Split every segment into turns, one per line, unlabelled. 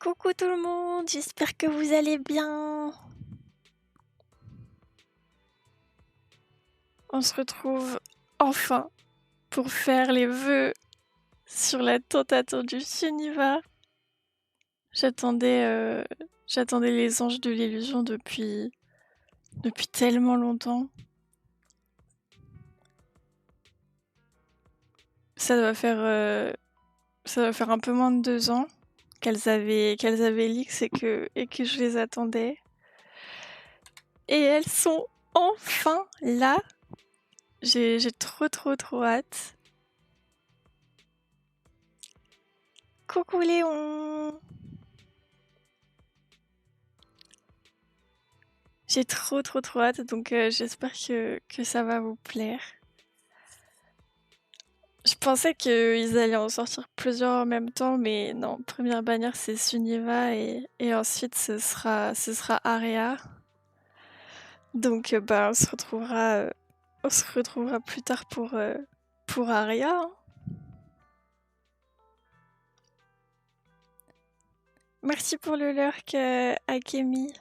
Coucou tout le monde, j'espère que vous allez bien. On se retrouve enfin pour faire les vœux sur la tant attendue Sunniva. J'attendais les anges de l'illusion depuis tellement longtemps. Ça doit faire un peu moins de 2 ans qu'elles avaient leaks et que je les attendais. Et elles sont enfin là. J'ai trop hâte. Coucou Léon! J'ai trop hâte, donc j'espère que ça va vous plaire. Je pensais qu'ils allaient en sortir plusieurs en même temps, mais non, première bannière c'est Sunniva et ensuite ce sera Area. Donc bah on se retrouvera plus tard pour Area. Hein. Merci pour le lurk Akemi.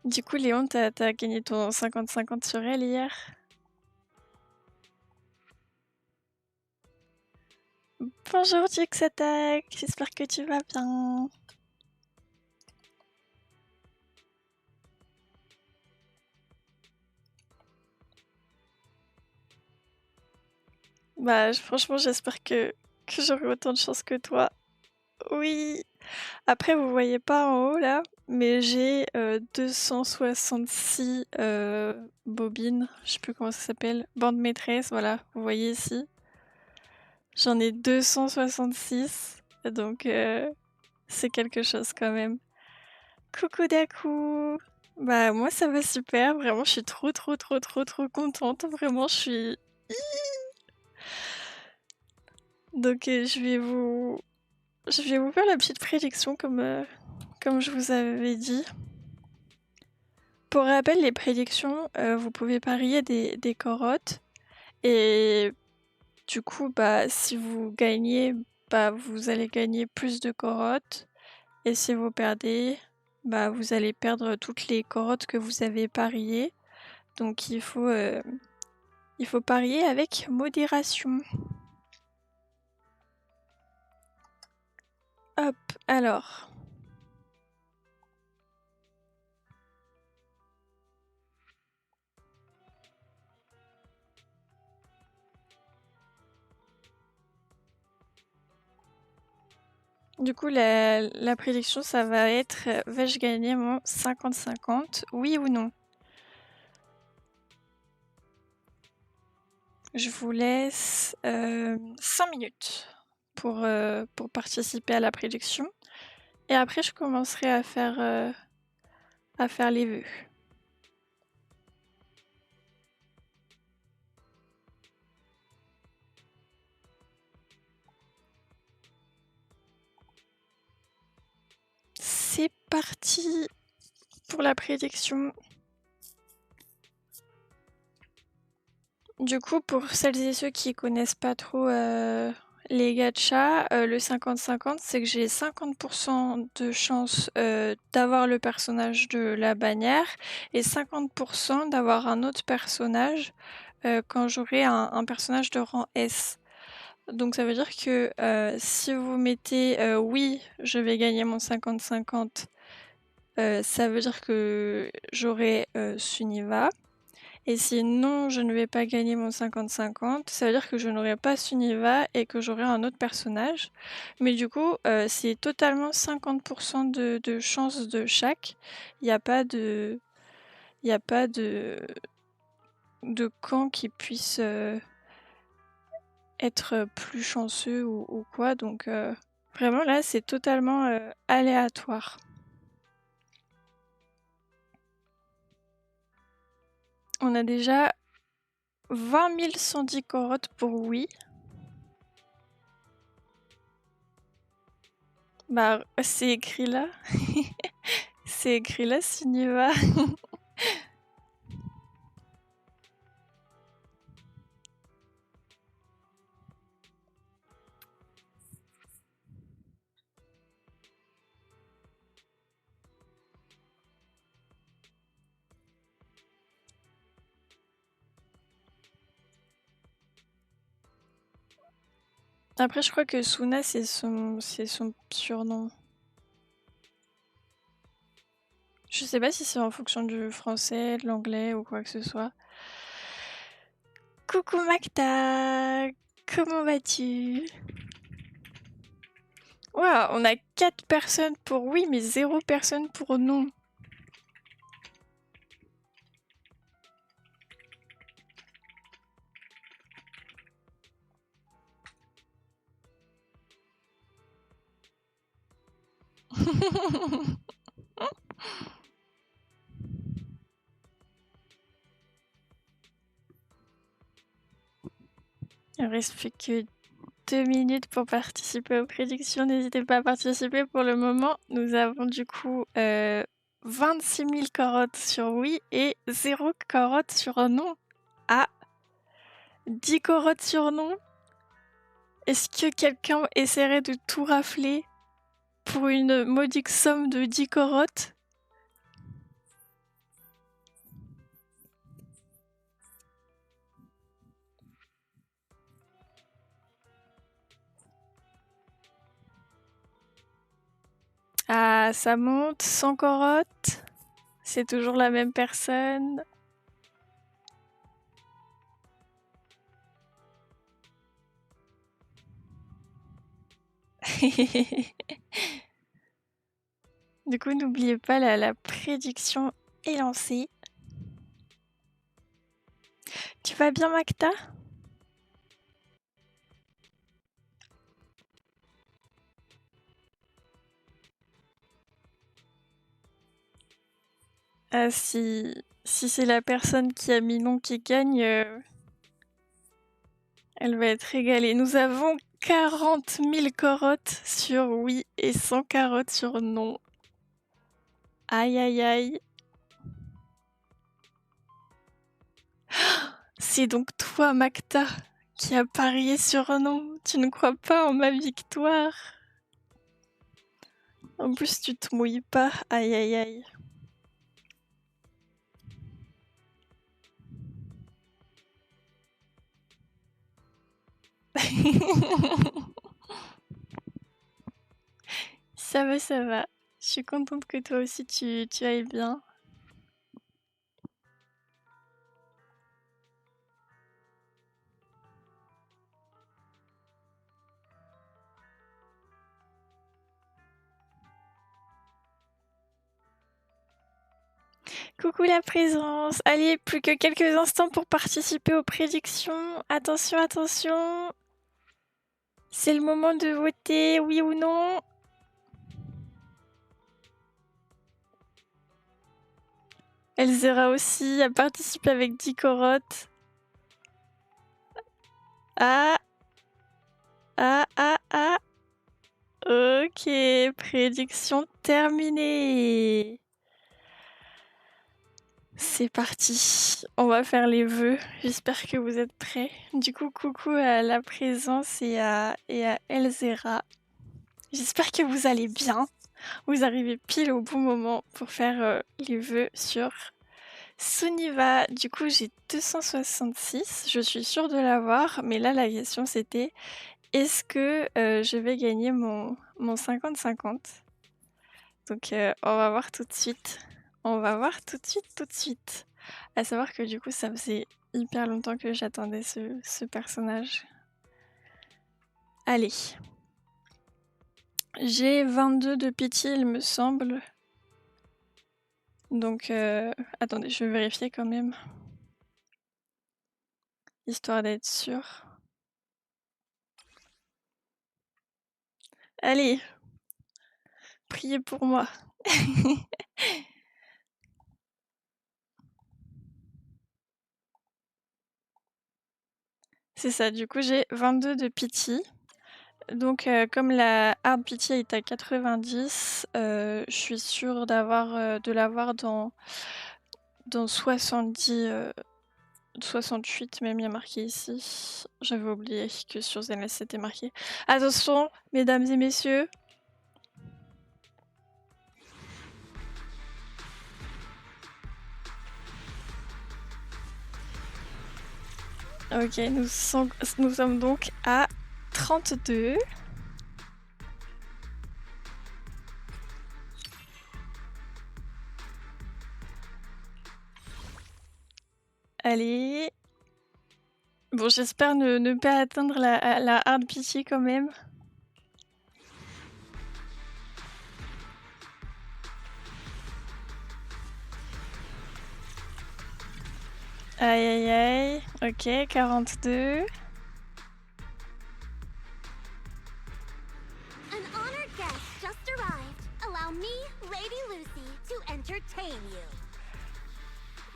Du coup, Léon, t'as gagné ton 50-50 sur elle hier. Bonjour Juxattack, j'espère que tu vas bien. Bah franchement, j'espère que j'aurai autant de chance que toi. Oui. Après, vous voyez pas en haut là, mais j'ai 266 bobines, je sais plus comment ça s'appelle, bande maîtresse, voilà, vous voyez ici. J'en ai 266, donc c'est quelque chose quand même. Coucou Daku. Bah moi ça va super, vraiment je suis trop contente, vraiment je suis... Donc je vais vous faire la petite prédiction comme je vous avais dit. Pour rappel, les prédictions, vous pouvez parier des corottes. Et du coup, bah, si vous gagnez, bah, vous allez gagner plus de corottes. Et si vous perdez, bah, vous allez perdre toutes les corottes que vous avez pariées. Donc il faut parier avec modération. Hop, alors... Du coup, la prédiction, ça va être vais-je gagner mon 50-50, oui ou non? Je vous laisse 5 minutes pour participer à la prédiction. Et après, je commencerai à faire les vœux. C'est parti pour la prédiction. Du coup, pour celles et ceux qui connaissent pas trop les gachas, le 50-50, c'est que j'ai 50% de chance d'avoir le personnage de la bannière et 50% d'avoir un autre personnage quand j'aurai un personnage de rang S. Donc ça veut dire que si vous mettez oui, je vais gagner mon 50-50, ça veut dire que j'aurai Sunniva. Et si non, je ne vais pas gagner mon 50-50, ça veut dire que je n'aurai pas Sunniva et que j'aurai un autre personnage. Mais du coup, c'est totalement 50% de chance de chaque. Il n'y a pas de... Il n'y a pas de camp qui puisse être plus chanceux ou quoi. Donc vraiment là, c'est totalement aléatoire. On a déjà 20 110 corottes pour oui. Bah, c'est écrit là. C'est écrit là, Sunniva. Après, je crois que Suna, c'est son surnom. Je sais pas si c'est en fonction du français, de l'anglais ou quoi que ce soit. Coucou Macta, comment vas-tu? Ouah, on a 4 personnes pour oui, mais 0 personne pour non. Il reste plus que 2 minutes pour participer aux prédictions. N'hésitez pas à participer pour le moment. Nous avons du coup 26 000 carottes sur oui et 0 carottes sur non. Ah, 10 carottes sur non. Est-ce que quelqu'un essaierait de tout rafler pour une modique somme de 10 carottes? Ah, ça monte, 100 carottes. C'est toujours la même personne. Du coup, n'oubliez pas, la prédiction est lancée. Tu vas bien, Macta? Ah, si c'est la personne qui a mis non qui gagne, elle va être régalée. Nous avons 40 000 carottes sur oui et 100 carottes sur non. Aïe aïe aïe. C'est donc toi, Macta, qui a parié sur non. Tu ne crois pas en ma victoire? En plus, tu te mouilles pas. Aïe aïe aïe. Ça va, ça va. Je suis contente que toi aussi tu ailles bien. Coucou la présence. Allez, plus que quelques instants pour participer aux prédictions. Attention, attention. C'est le moment de voter, oui ou non. Elzera aussi a participé avec 10 corottes. Ah. Ah, ah, ah. Ok, prédiction terminée. C'est parti, on va faire les vœux. J'espère que vous êtes prêts. Du coup, coucou à la présence et à Elzera. J'espère que vous allez bien. Vous arrivez pile au bon moment pour faire les vœux sur Sunniva. Du coup, j'ai 266. Je suis sûre de l'avoir, mais là, la question c'était est-ce que je vais gagner mon 50-50? Donc, on va voir tout de suite. On va voir tout de suite, tout de suite. À savoir que du coup, ça faisait hyper longtemps que j'attendais ce personnage. Allez. J'ai 22 de petit, il me semble. Donc, attendez, je vais vérifier quand même. Histoire d'être sûre. Allez. Priez pour moi. C'est ça, du coup j'ai 22 de pity. Donc comme la hard pity est à 90, je suis sûre de l'avoir dans 70, 68 même, il y a marqué ici. J'avais oublié que sur Zenless c'était marqué. Attention, mesdames et messieurs. Ok, nous sommes donc à 32. Allez. Bon, j'espère ne pas atteindre la hard pity quand même. Aïe aïe aïe. Ok, 42.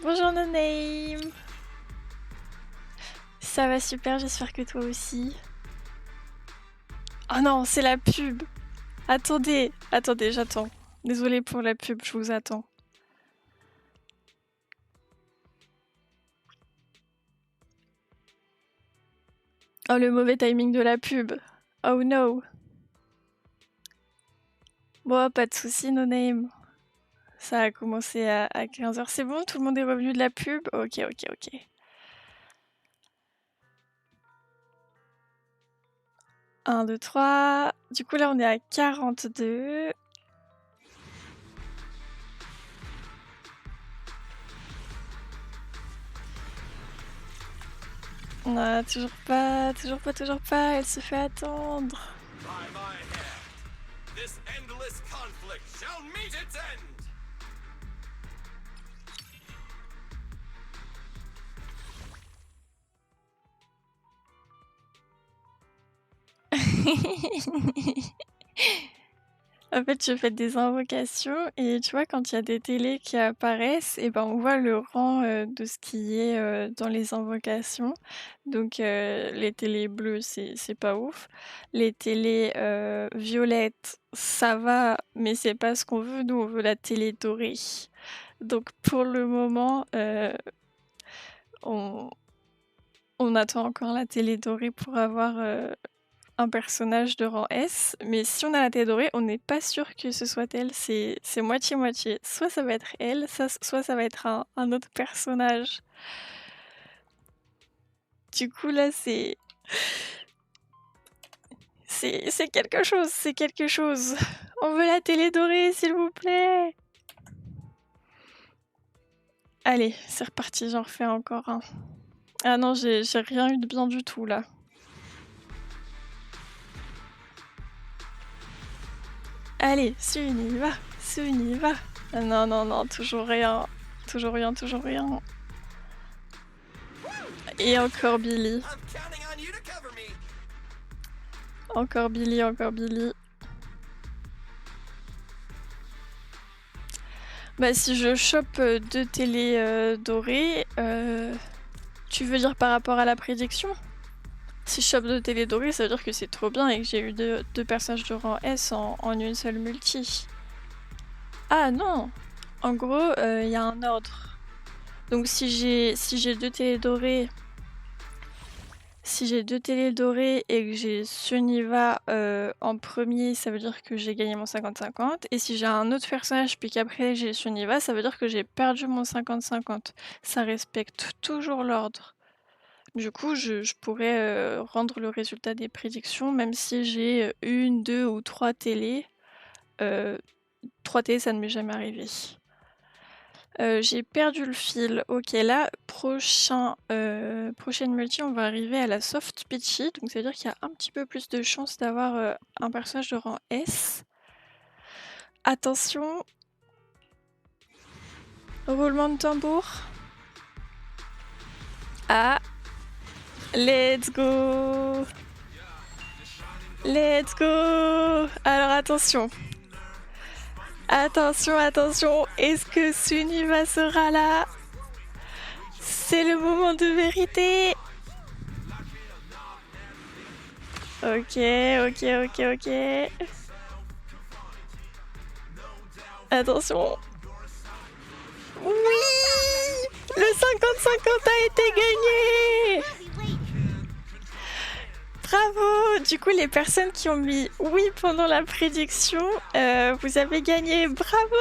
Bonjour No Name. Ça va super, j'espère que toi aussi. Oh non, c'est la pub. Attendez, j'attends. Désolée pour la pub, je vous attends. Oh, le mauvais timing de la pub. Oh no. Bon, pas de soucis, No Name. Ça a commencé à 15h. C'est bon, tout le monde est revenu de la pub? Ok. 1, 2, 3. Du coup, là, on est à 42. Non, toujours pas. Elle se fait attendre. En fait, je fais des invocations et tu vois, quand il y a des télés qui apparaissent, et ben on voit le rang de ce qui est dans les invocations. Donc les télés bleues, c'est pas ouf. Les télés violettes, ça va, mais c'est pas ce qu'on veut. Nous, on veut la télé dorée. Donc pour le moment, on attend encore la télé dorée pour avoir un personnage de rang S, mais si on a la télé dorée, on n'est pas sûr que ce soit elle, c'est moitié-moitié. Soit ça va être elle, soit ça va être un autre personnage. Du coup là c'est quelque chose. On veut la télé dorée, s'il vous plaît. Allez, c'est reparti, j'en refais encore un. Ah non, j'ai rien eu de bien du tout là. Allez, Sunniva. Non, toujours rien. Et encore Billy. Encore Billy. Bah si je chope 2 télés dorées, tu veux dire par rapport à la prédiction? Si je chope 2 télés dorées, ça veut dire que c'est trop bien et que j'ai eu deux personnages de rang S en une seule multi. Ah non! En gros, il y a un ordre. Donc si j'ai 2 télés dorées... Si j'ai 2 télés dorées et que j'ai Sunniva en premier, ça veut dire que j'ai gagné mon 50-50. Et si j'ai un autre personnage puis qu'après j'ai Sunniva, ça veut dire que j'ai perdu mon 50-50. Ça respecte toujours l'ordre. Du coup, je pourrais rendre le résultat des prédictions même si j'ai 1, 2 ou 3 télés. 3 télés, ça ne m'est jamais arrivé. J'ai perdu le fil. Ok, là, prochaine multi, on va arriver à la soft pitchy. Donc ça veut dire qu'il y a un petit peu plus de chances d'avoir un personnage de rang S. Attention. Roulement de tambour. Ah. Let's go. Alors attention. Est-ce que Sunniva sera là? C'est le moment de vérité. Ok, ok, ok, ok. Attention. Oui! Le 50-50 a été gagné! Bravo! Du coup, les personnes qui ont mis oui pendant la prédiction, vous avez gagné. Bravo!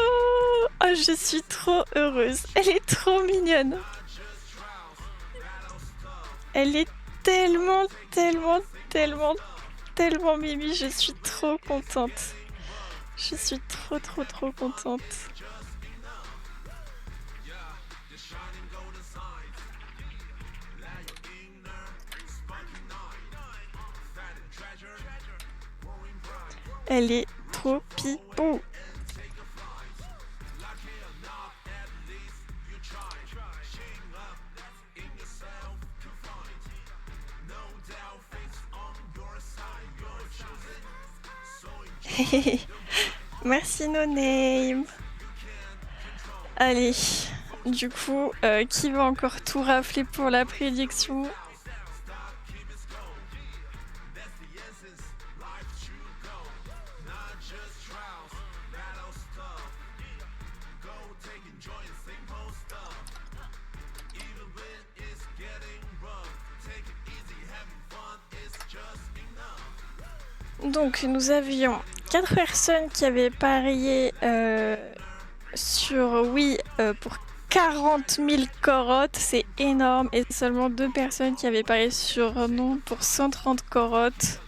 Oh, je suis trop heureuse. Elle est trop mignonne. Elle est tellement, tellement, tellement, tellement mimi. Je suis trop contente. Je suis trop, trop, trop contente. Elle est trop pipou. Merci No Name. Allez, du coup, qui va encore tout rafler pour la prédiction? Donc nous avions 4 personnes qui avaient parié sur oui pour 40 000 corottes, c'est énorme, et seulement 2 personnes qui avaient parié sur non pour 130 corottes.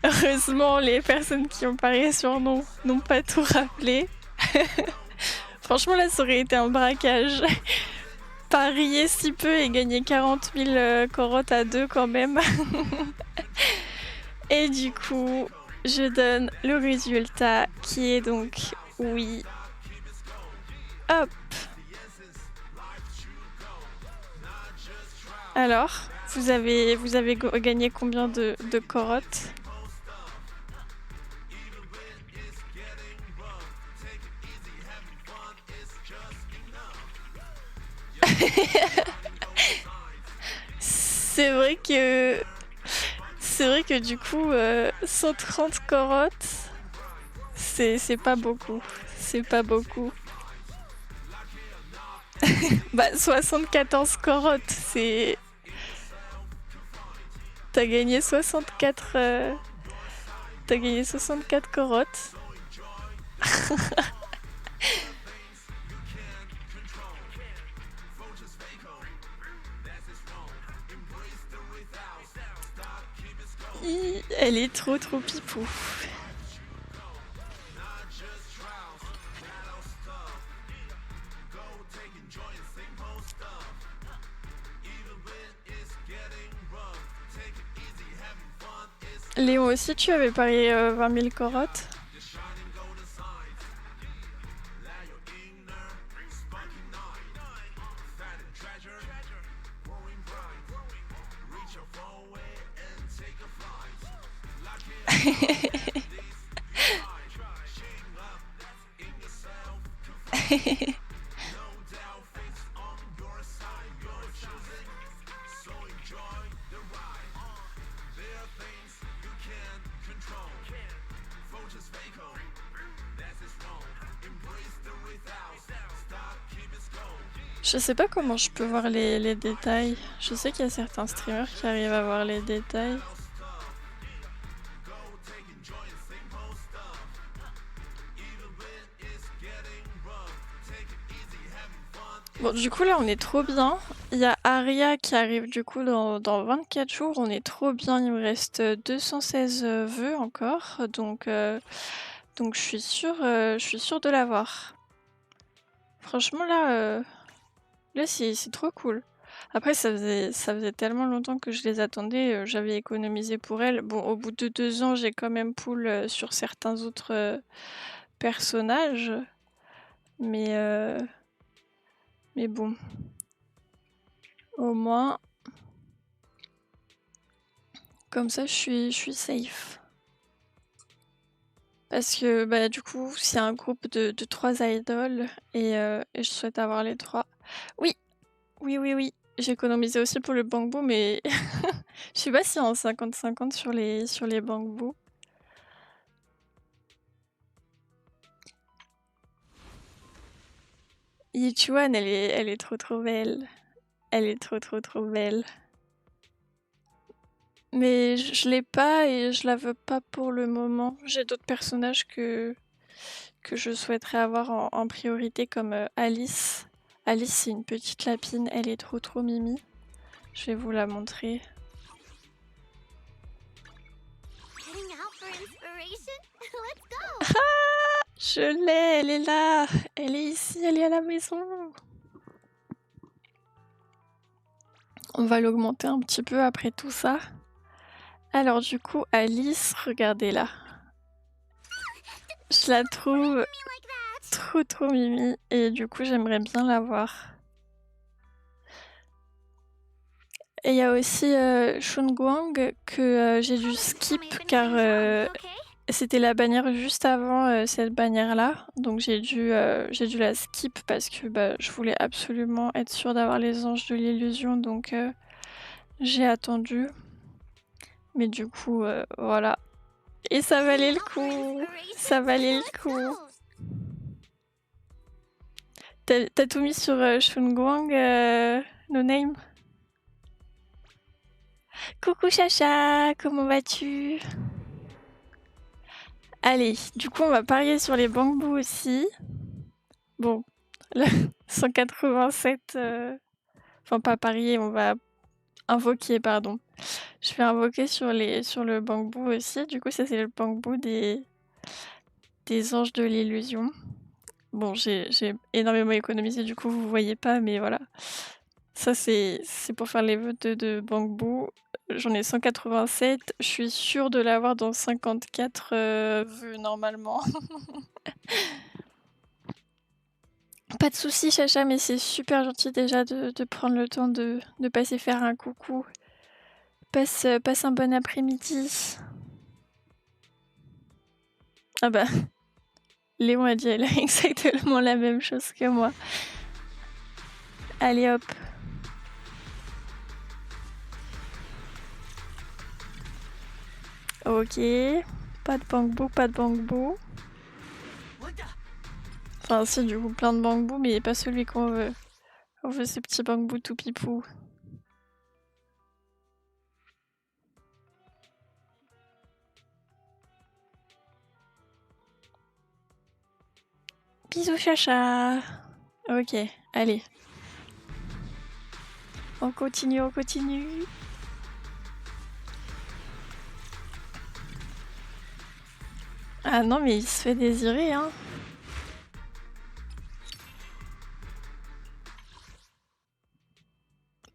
Heureusement, les personnes qui ont parié sur non n'ont pas tout rappelé. Franchement, là, ça aurait été un braquage. Parier si peu et gagner 40 000 corottes à 2 quand même. Et du coup, je donne le résultat qui est donc oui. Hop. Alors, vous avez gagné combien de corottes? C'est vrai que du coup, 130 corottes, c'est pas beaucoup. C'est pas beaucoup. Bah, 74 corottes, c'est... T'as gagné 64... T'as gagné 64 corottes. Elle est trop pipou. Léon aussi, tu avais parié 20 000 corottes? Je sais pas comment je peux voir les détails. Je sais qu'il y a certains streamers qui arrivent à voir les détails. Bon, du coup, là, on est trop bien. Il y a Aria qui arrive du coup dans 24 jours. On est trop bien. Il me reste 216 vœux encore. Donc je suis sûre de l'avoir. Franchement, là c'est trop cool. Après, ça faisait tellement longtemps que je les attendais. J'avais économisé pour elles. Bon, au bout de 2 ans, j'ai quand même pull sur certains autres personnages. Mais bon. Au moins, comme ça, je suis safe. Parce que bah, du coup, c'est un groupe de 3 idoles et je souhaite avoir les 3. Oui, oui, oui, oui. j'ai économisé aussi pour le bambou, mais je sais pas si en 50-50 sur les bambous. Yichuan, elle est trop belle. Elle est trop belle. Mais je l'ai pas et je la veux pas pour le moment. J'ai d'autres personnages que je souhaiterais avoir en priorité comme Alice. Alice, c'est une petite lapine, elle est trop mimi. Je vais vous la montrer. Je l'ai, elle est là. Elle est ici, elle est à la maison. On va l'augmenter un petit peu après tout ça. Alors du coup, Alice, regardez-la. Je la trouve trop mimi et du coup, j'aimerais bien la voir. Et il y a aussi Shunguang que j'ai dû skip car c'était la bannière juste avant cette bannière-là. Donc j'ai dû la skip parce que je voulais absolument être sûre d'avoir les anges de l'illusion. Donc j'ai attendu. Mais du coup, voilà. Et ça valait le coup. Ça valait le coup. T'as tout mis sur Shunguang, no name? Coucou Chacha, comment vas-tu? Allez, du coup on va parier sur les bambous aussi. Bon, là, 187... Enfin pas parier, on va invoquer, pardon. Je vais invoquer sur le bambou aussi. Du coup ça c'est le bambou des anges de l'illusion. Bon, j'ai énormément économisé, du coup vous voyez pas, mais voilà. Ça c'est pour faire les vœux de bambou. J'en ai 187. Je suis sûre de l'avoir dans 54 vœux normalement. Pas de soucis, Chacha, mais c'est super gentil déjà de prendre le temps de passer faire un coucou. Passe un bon après-midi. Ah bah, Léon a dit elle a exactement la même chose que moi. Allez hop. Ok. Pas de bambou, pas de bambou. Enfin si, du coup, plein de bambou, mais pas celui qu'on veut. On veut ce petit bambou tout pipou. Bisous Chacha. Ok, allez. On continue, on continue. Ah non, mais il se fait désirer, hein.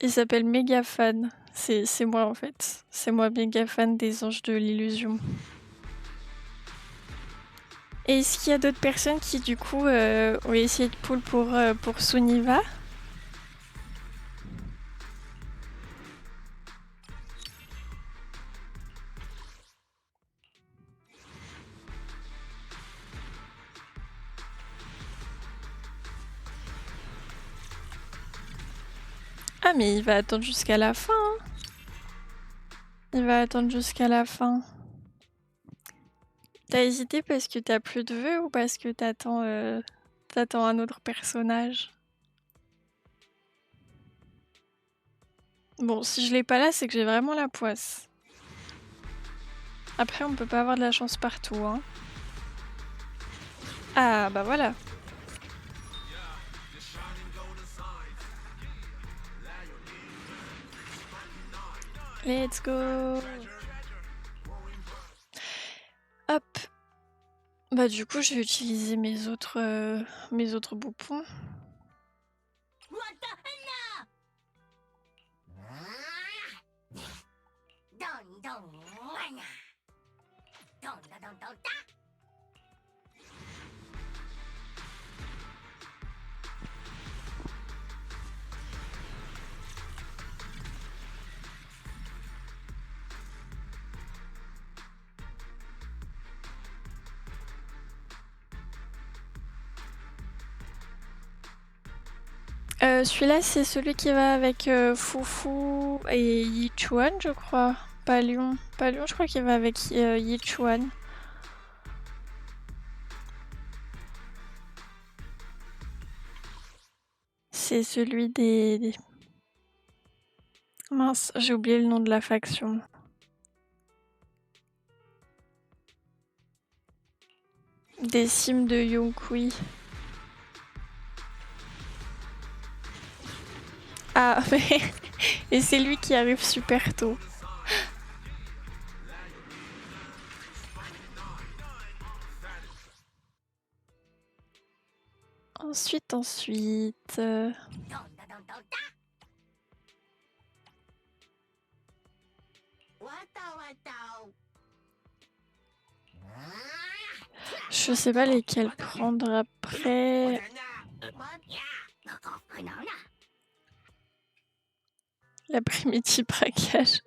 Il s'appelle méga fan. C'est moi en fait. C'est moi méga fan des anges de l'illusion. Et est-ce qu'il y a d'autres personnes qui du coup ont essayé de pull pour Sunniva? Ah mais il va attendre jusqu'à la fin. Hein. Il va attendre jusqu'à la fin. T'as hésité parce que t'as plus de vœux ou parce que t'attends un autre personnage? Bon, si je l'ai pas là, c'est que j'ai vraiment la poisse. Après, on peut pas avoir de la chance partout, hein. Ah, bah voilà. Let's go. Hop. Bah du coup, je vais utiliser mes autres boupons. Celui-là, c'est celui qui va avec Foufou et Yichuan, je crois. Pas Lyon. Pas Lyon, je crois qu'il va avec Yichuan. C'est celui des... Mince, j'ai oublié le nom de la faction. Des cimes de Yonkui. Ah, mais... Et c'est lui qui arrive super tôt. Ensuite... Je sais pas lesquels prendre après. L'après-midi braquage.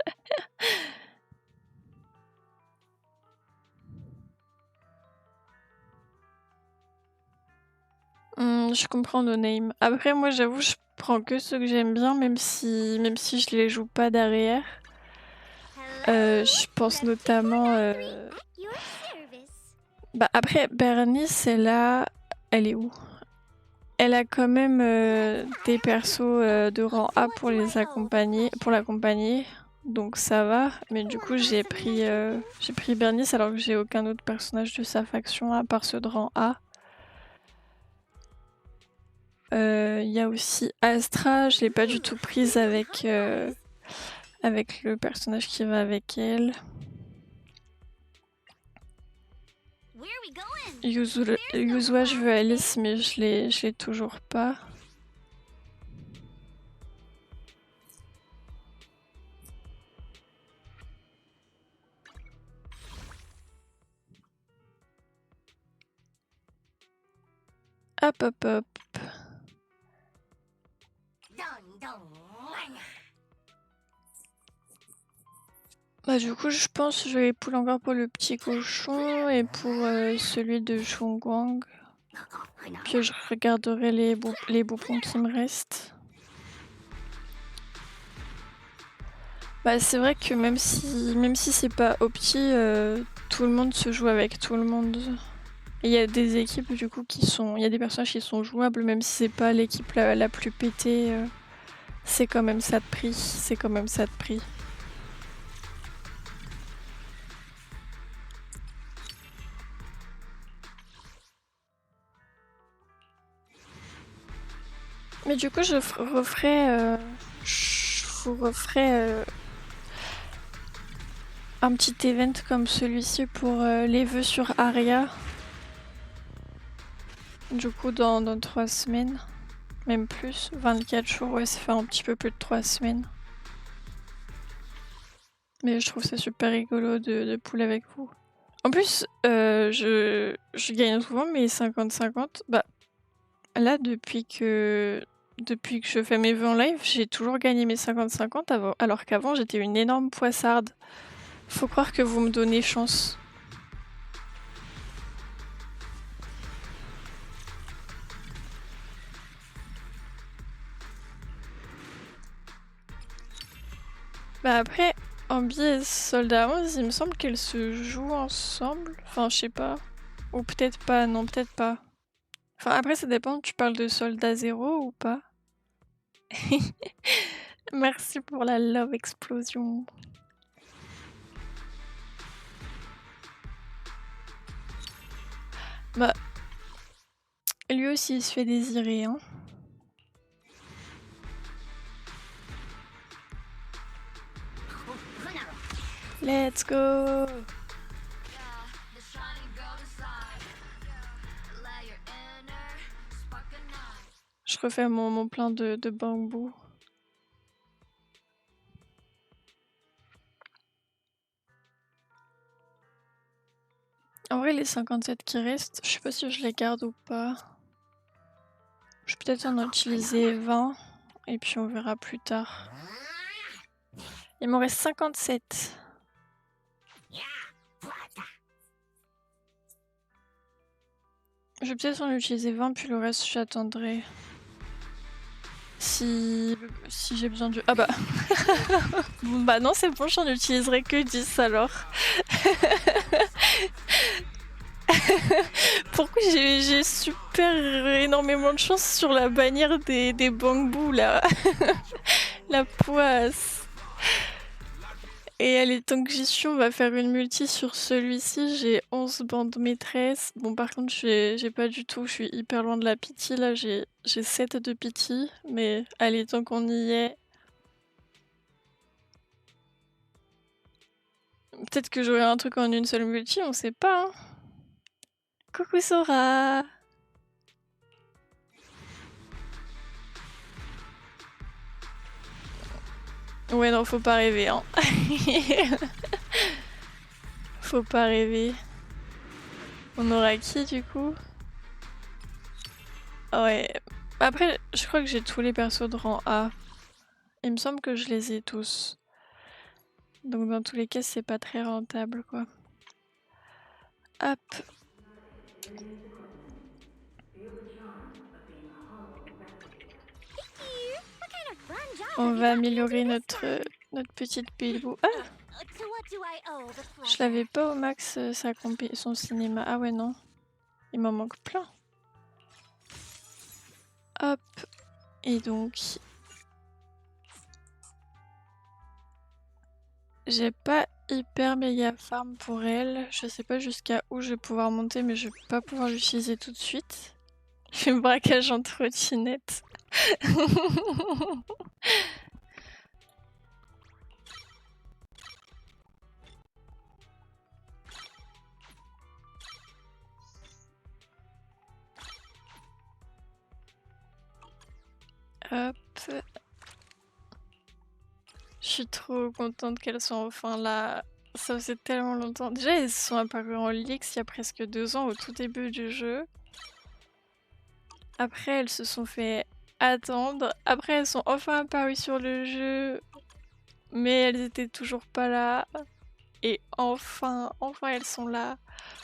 Je comprends nos names. Après, moi, j'avoue, je prends que ceux que j'aime bien, même si je les joue pas derrière. Je pense notamment... Bah après, Bernice, elle est où? Elle a quand même des persos de rang A pour l'accompagner, donc ça va. Mais du coup, j'ai pris Bernice alors que j'ai aucun autre personnage de sa faction à part ceux de rang A. Il y a aussi Astra, je l'ai pas du tout prise avec le personnage qui va avec elle. Yuzua, je veux Alice, mais je l'ai toujours pas. Hop hop hop. Bah du coup je pense que je vais pull encore pour le petit cochon et pour celui de Chongguang. Puis je regarderai les boupons qui me restent. Bah c'est vrai que même si c'est pas opti, tout le monde se joue avec tout le monde. Il y a des équipes du coup il y a des personnages qui sont jouables même si c'est pas l'équipe la plus pétée. C'est quand même ça de prix. Mais du coup, je vous referai un petit event comme celui-ci pour les vœux sur Aria. Du coup, dans 3 semaines, même plus, 24 jours, ouais, ça fait un petit peu plus de 3 semaines. Mais je trouve ça super rigolo de pool avec vous. En plus, je gagne souvent mes 50-50. Bah, là, depuis que je fais mes vœux en live, j'ai toujours gagné mes 50-50 alors qu'avant j'étais une énorme poissarde. Faut croire que vous me donnez chance. Bah après, Ambi et Soldat 11, il me semble qu'elles se jouent ensemble. Enfin, je sais pas. Ou peut-être pas, non, peut-être pas. Enfin, après, ça dépend, tu parles de Soldat 0 ou pas? Merci pour la love explosion. Bah, lui aussi, il se fait désirer, hein. Let's go! Je refais mon plein de bambou. En vrai, les 57 qui restent, je sais pas si je les garde ou pas. Je vais peut-être en utiliser 20 et puis on verra plus tard. Il m'en reste 57. Je vais peut-être en utiliser 20 puis le reste j'attendrai. si j'ai besoin de... Ah bah... Bon bah non, c'est bon, j'en utiliserai que 10 alors. Pourquoi j'ai super énormément de chance sur la bannière des bambous là. La poisse. Et allez, tant que j'y suis, on va faire une multi sur celui-ci. J'ai 11 bandes maîtresses. Bon, par contre, j'ai pas du tout. Je suis hyper loin de la pity. Là, j'ai 7 de pity. Mais allez, tant qu'on y est. Peut-être que j'aurai un truc en une seule multi, on sait pas. Hein. Coucou Sora. Ouais, non, faut pas rêver. Hein. Faut pas rêver. On aura qui du coup? Ouais. Après, je crois que j'ai tous les persos de rang A. Il me semble que je les ai tous. Donc dans tous les cas, c'est pas très rentable quoi. Hop. On va améliorer notre petite Bilbou. Ah! Je l'avais pas au max son cinéma. Ah ouais non. Il m'en manque plein. Hop. Et donc... J'ai pas hyper méga farm pour elle. Je sais pas jusqu'à où je vais pouvoir monter, mais je vais pas pouvoir l'utiliser tout de suite. Je fais un braquage en trottinette. Hop. Je suis trop contente qu'elles soient enfin là. Ça faisait tellement longtemps. Déjà, elles sont apparues en leaks il y a presque 2 ans au tout début du jeu. Après, elles se sont fait attendre. Après, elles sont enfin apparues sur le jeu. Mais elles étaient toujours pas là. Et enfin elles sont là.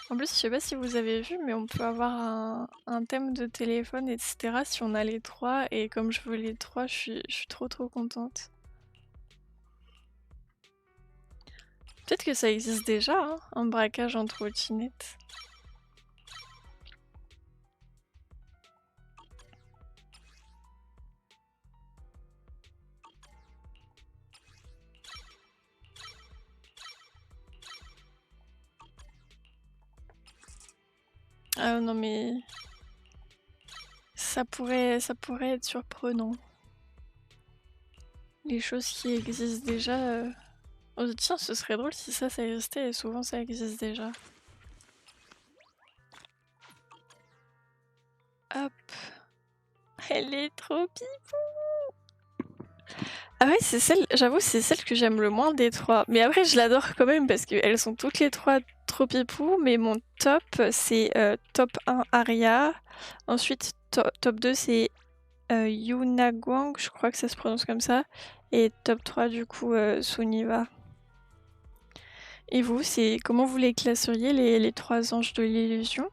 En plus, je sais pas si vous avez vu, mais on peut avoir un thème de téléphone, etc. si on a les 3. Et comme je veux les 3, je suis trop contente. Peut-être que ça existe déjà, hein, un braquage en trottinette. Ah non mais... Ça pourrait être surprenant. Les choses qui existent déjà... Oh tiens, ce serait drôle si ça existait, et souvent ça existe déjà. Hop. Elle est trop pipou. Ah ouais, c'est celle, j'avoue, c'est celle que j'aime le moins des 3. Mais après, je l'adore quand même parce qu'elles sont toutes les 3 trop pipou. Mais mon top, c'est top 1 Aria. Ensuite, top 2, c'est Yuna Guang, je crois que ça se prononce comme ça. Et top 3, du coup, Sunniva. Et vous, c'est comment vous les classeriez, les 3 anges de l'illusion?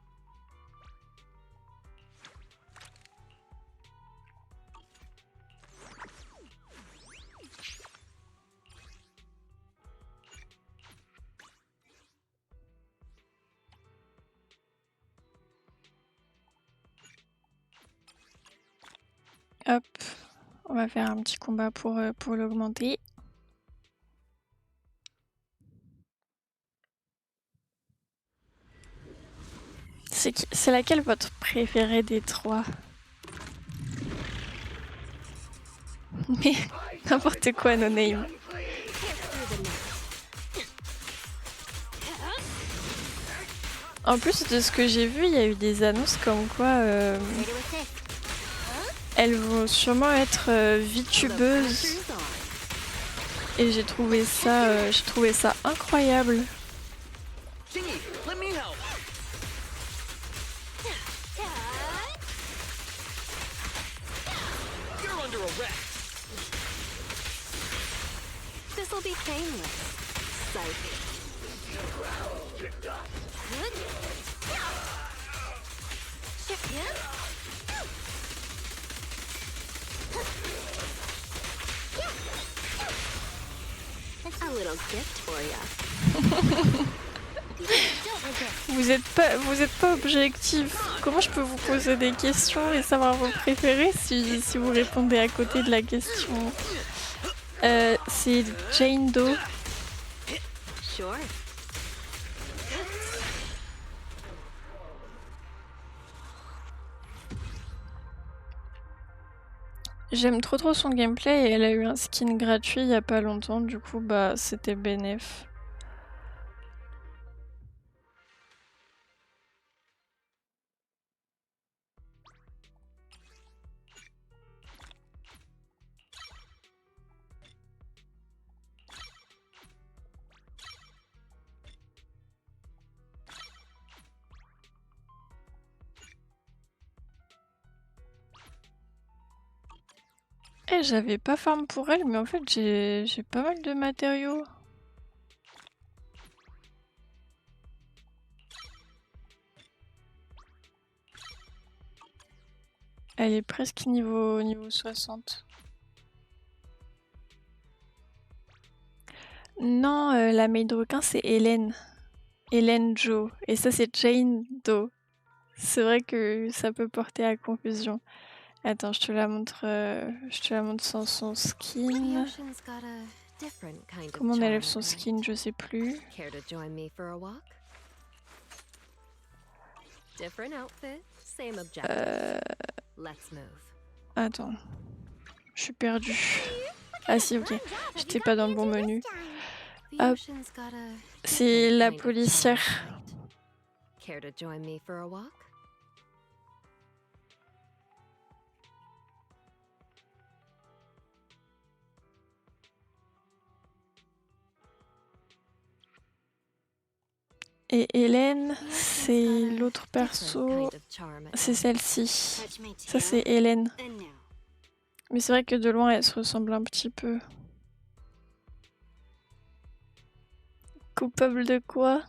Hop, on va faire un petit combat pour l'augmenter. C'est laquelle votre préférée des 3? Mais n'importe quoi, no name. En plus de ce que j'ai vu, il y a eu des annonces comme quoi elles vont sûrement être VTubeuses. Et j'ai trouvé ça incroyable.
This'll be painless.
Vous êtes pas objectif. Comment je peux vous poser des questions et savoir vos préférés si vous répondez à côté de la question? C'est Jane Doe. J'aime trop son gameplay et elle a eu un skin gratuit il y a pas longtemps, du coup bah c'était bénéf. Eh, j'avais pas farm pour elle, mais en fait j'ai pas mal de matériaux. Elle est presque niveau 60. Non, la maid de requin c'est Hélène. Hélène Joe. Et ça c'est Jane Doe. C'est vrai que ça peut porter à confusion. Attends, je te la montre sans son skin. Comment on enlève son skin, je sais plus. Attends, je suis perdue. Ah si, ok, j'étais pas dans le bon menu. Hop, c'est la policière. Et Hélène, c'est l'autre perso, c'est celle-ci. Ça c'est Hélène. Mais c'est vrai que de loin elle se ressemble un petit peu. Coupable de quoi?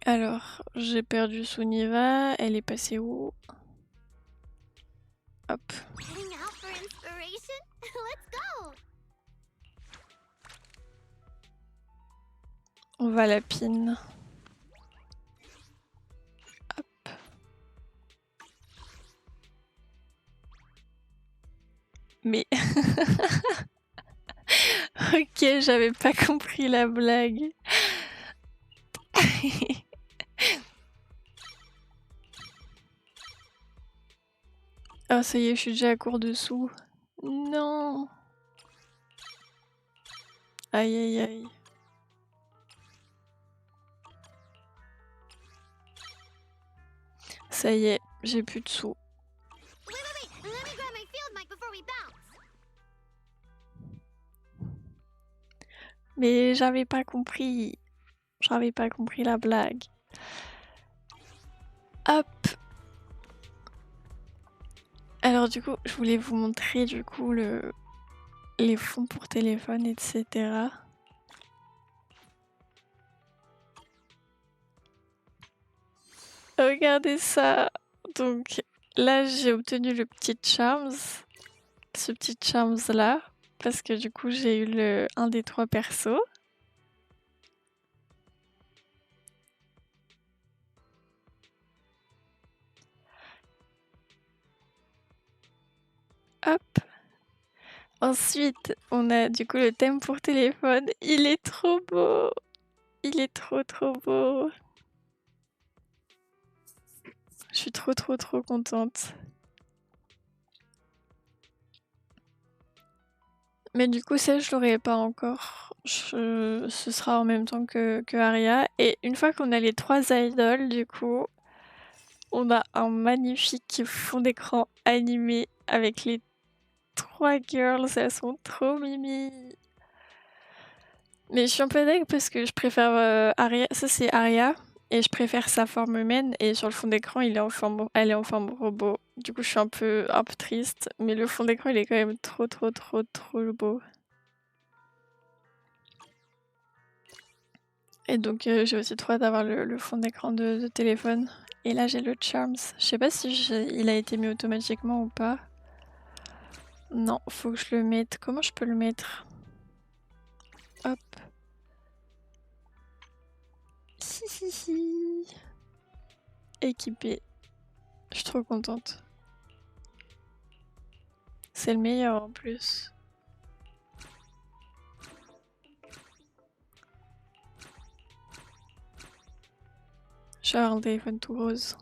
Alors, j'ai perdu Sunniva, elle est passée où? Hop. On va la pin. Hop. Mais... ok, j'avais pas compris la blague. Ah, ça y est, je suis déjà à court dessous. Non. Aïe aïe aïe. Ça y est, j'ai plus de sous. Mais j'avais pas compris. J'avais pas compris la blague. Hop. Alors du coup, je voulais vous montrer du coup les fonds pour téléphone, etc. Regardez ça. Donc là, j'ai obtenu le petit charms. Ce petit charms là. Parce que du coup, j'ai eu un des 3 persos. Hop. Ensuite, on a du coup le thème pour téléphone. Il est trop beau. Il est trop beau. Je suis trop contente. Mais du coup, ça, je l'aurai pas encore. Ce sera en même temps que Aria. Et une fois qu'on a les 3 idoles, du coup, on a un magnifique fond d'écran animé avec les 3 girls. Elles sont trop mimi. Mais je suis un peu deg parce que je préfère Aria. Ça, c'est Aria. Et je préfère sa forme humaine. Et sur le fond d'écran, elle est en forme robot. Du coup, je suis un peu triste. Mais le fond d'écran, il est quand même trop beau. Et donc j'ai aussi trop hâte d'avoir le fond d'écran de téléphone. Et là j'ai le Charms. Je sais pas si il a été mis automatiquement ou pas. Non, faut que je le mette. Comment je peux le mettre? Hop. Hihihi. Équipé. Je suis trop contente. C'est le meilleur en plus. Je vais avoir un téléphone tout rose.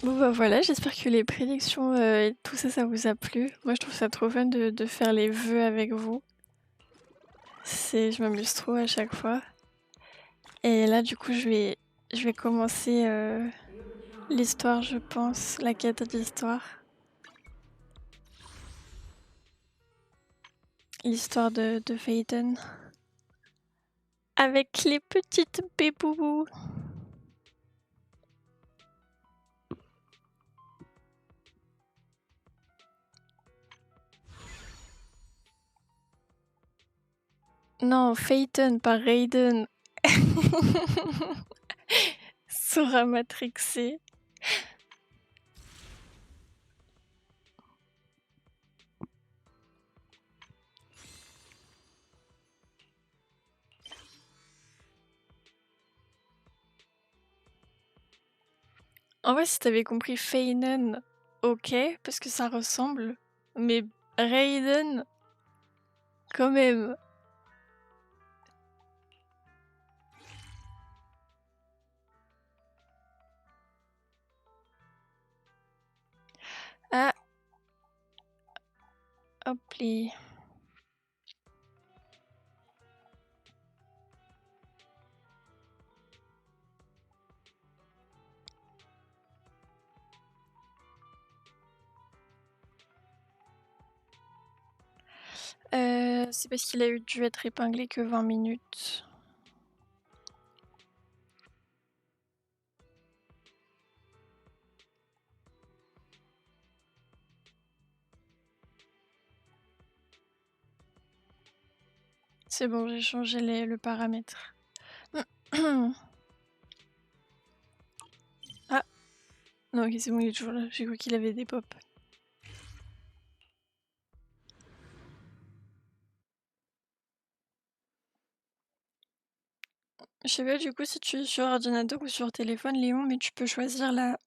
Bon bah voilà, j'espère que les prédictions et tout ça, ça vous a plu. Moi je trouve ça trop fun de faire les vœux avec vous. Je m'amuse trop à chaque fois. Et là du coup je vais commencer l'histoire je pense, la quête d'histoire. L'histoire de Phaéthon. Avec les petites bébous. Non, Phaéthon, pas Raiden. Sera matrixé. En vrai, si t'avais compris Feinen, ok, parce que ça ressemble. Mais Raiden, quand même. Ah. Hop les. C'est parce qu'il a eu dû être épinglé que 20 minutes. C'est bon, j'ai changé le paramètre. Ah. Non, ok, c'est bon, il est toujours là. J'ai cru qu'il avait des pop. Je sais pas du coup si tu es sur ordinateur ou sur téléphone, Léon, mais tu peux choisir la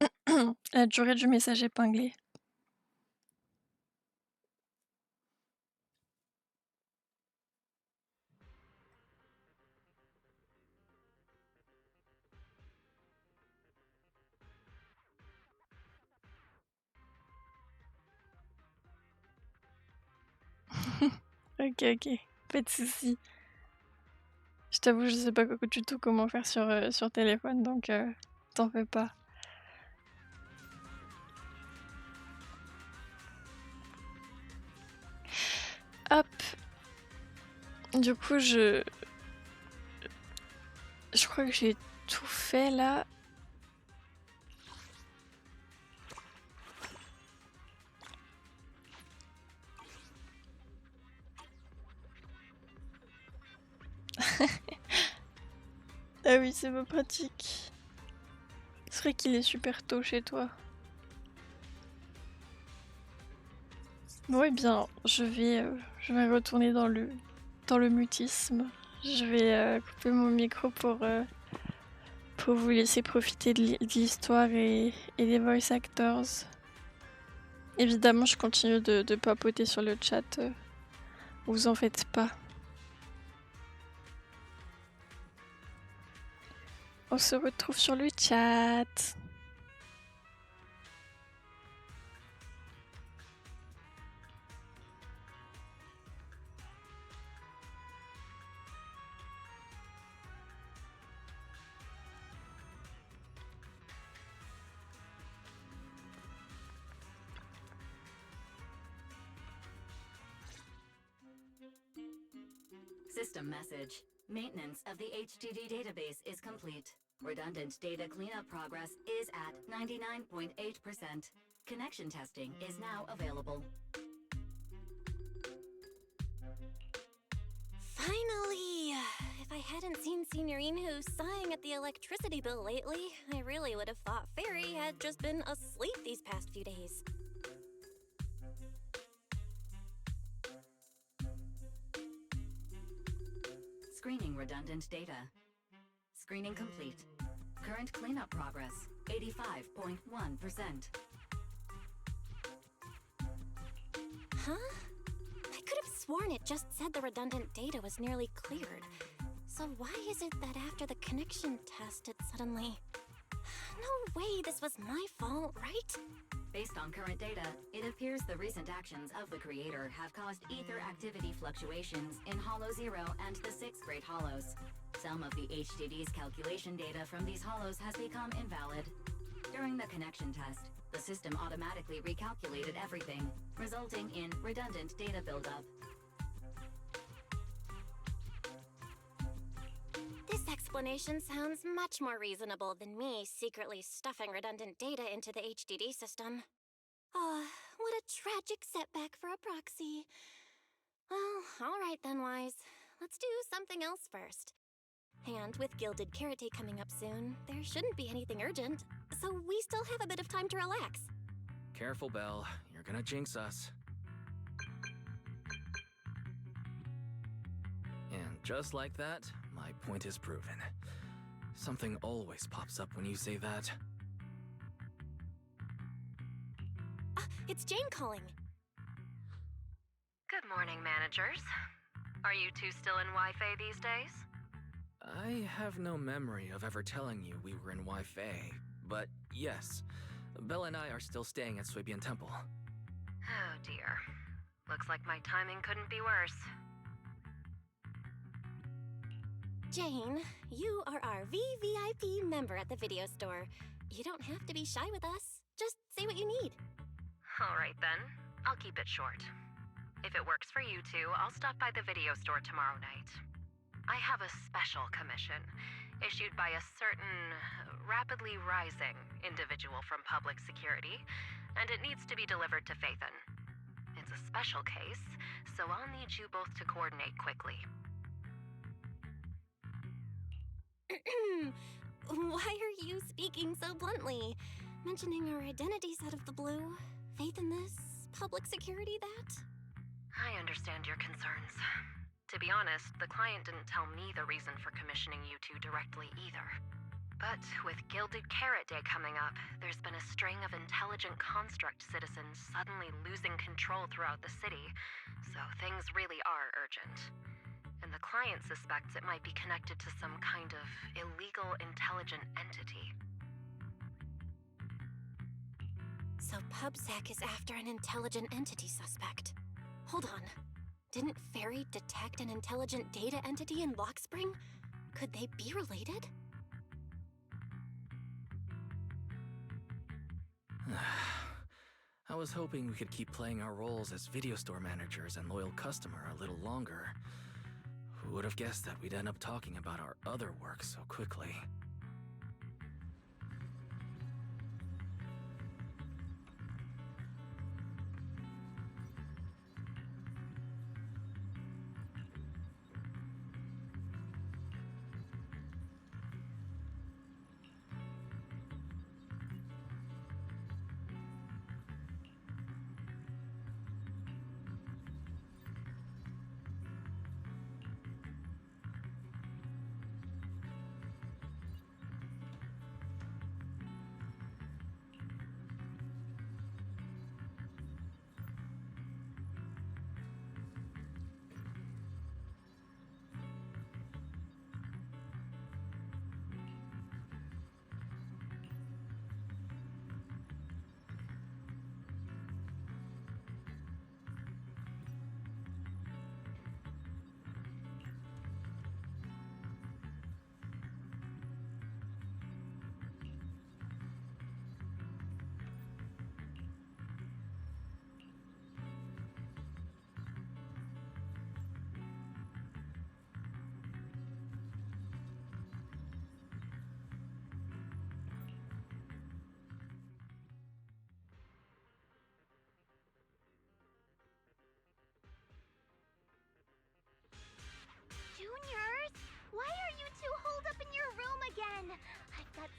durée du message épinglé. Ok, ok, pas de soucis. Je t'avoue, je sais pas du tout comment faire sur téléphone, donc t'en fais pas. Hop. Du coup, je crois que j'ai tout fait là. Ah oui, c'est pas pratique. C'est vrai qu'il est super tôt chez toi. Bon, eh bien, je vais retourner dans le mutisme. Je vais couper mon micro pour vous laisser profiter de l'histoire et des voice actors. Évidemment, je continue de papoter sur le chat. Vous en faites pas. On se retrouve sur le chat.
System message. Maintenance of the HDD database is complete. Redundant data cleanup progress is at 99.8%. Connection testing is now available.
Finally! If I hadn't seen Signorine sighing at the electricity bill lately, I really would have thought Fairy had just been asleep these past few days.
Screening redundant data. Screening complete. Current cleanup progress, 85.1%.
Huh? I could have sworn it just said the redundant data was nearly cleared. So why is it that after the connection test it suddenly... No way this was my fault, right?
Based on current data, it appears the recent actions of the creator have caused ether activity fluctuations in Hollow 0 and the 6th grade hollows. Some of the HDD's calculation data from these hollows has become invalid. During the connection test, the system automatically recalculated everything, resulting in redundant data buildup.
This explanation sounds much more reasonable than me secretly stuffing redundant data into the HDD system. Ah, what a tragic setback for a proxy. Well, alright then, Wise. Let's do something else first. And with Gilded Carrot Day coming up soon, there shouldn't be anything urgent, so we still have a bit of time to relax.
Careful, Belle. You're gonna jinx us. And just like that, my point is proven. Something always pops up when you say that.
It's Jane calling.
Good morning, managers. Are you two still in Wi-Fi these days?
I have no memory of ever telling you we were in Wi-Fi, but yes, Belle and I are still staying at Swabian Temple.
Oh dear. Looks like my timing couldn't be worse.
Jane, you are our VVIP member at the video store. You don't have to be shy with us. Just say what you need.
Alright then, I'll keep it short. If it works for you two, I'll stop by the video store tomorrow night. I have a special commission, issued by a certain rapidly rising individual from public security, and it needs to be delivered to Phaéthon. It's a special case, so I'll need you both to coordinate quickly.
Why are you speaking so bluntly? Mentioning our identities out of the blue? Faith in this? Public security that?
I understand your concerns. To be honest, the client didn't tell me the reason for commissioning you two directly either. But with Gilded Carrot Day coming up, there's been a string of intelligent construct citizens suddenly losing control throughout the city, so things really are urgent. And the client suspects it might be connected to some kind of illegal intelligent entity.
So PubSec is after an intelligent entity suspect. Hold on. Didn't Fairy detect an intelligent data entity in Lockspring? Could they be related?
I was hoping we could keep playing our roles as video store managers and loyal customer a little longer. Who would have guessed that we'd end up talking about our other work so quickly?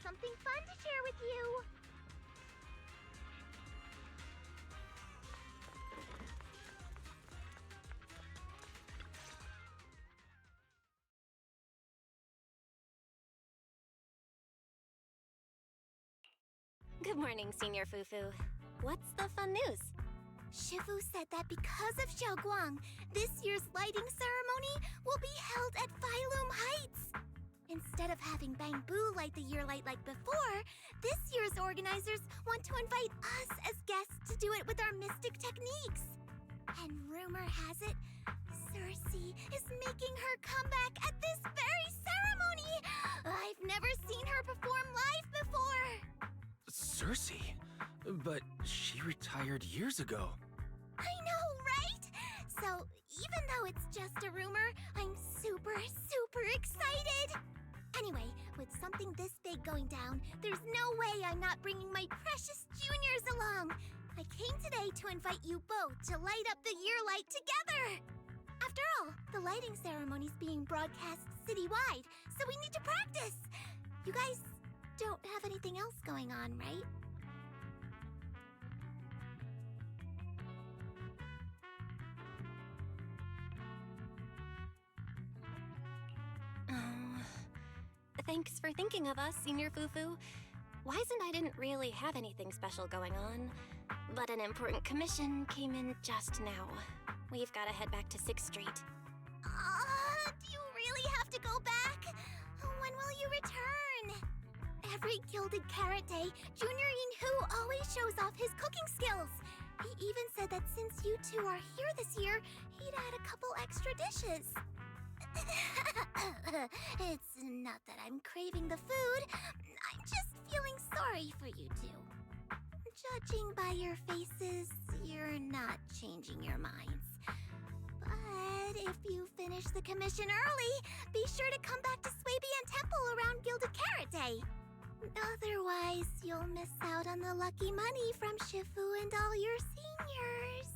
something fun to share with you. Good morning, Senior Fufu. What's the fun news? Shifu said that because of Xiaoguang, this year's lighting ceremony will be held at Phylum Heights. Instead of having Bamboo light the year light like before, this year's organizers want to invite us as guests to do it with our mystic techniques. And rumor has it, Cersei is making her comeback at this very ceremony. I've never seen her perform live before.
Cersei? But she retired years ago.
I know, right? So, even though it's just a rumor, I'm super excited! Anyway, with something this big going down, there's no way I'm not bringing my precious juniors along! I came today to invite you both to light up the year light together! After all, the lighting ceremony's being broadcast citywide, so we need to practice! You guys don't have anything else going on, right? Thanks for thinking of us, Senior Fufu. Wise and I didn't really have anything special going on, but an important commission came in just now. We've got to head back to 6th Street. Do you really have to go back? When will you return? Every Gilded Carrot Day, Junior Yinhu always shows off his cooking skills. He even said that since you two are here this year, he'd add a couple extra dishes. It's not that I'm craving the food. I'm just feeling sorry for you two. Judging by your faces, you're not changing your minds. But if you finish the commission early, be sure to come back to Swabian Temple around Gilded Carrot Day. Otherwise, you'll miss out on the lucky money from Shifu and all your seniors.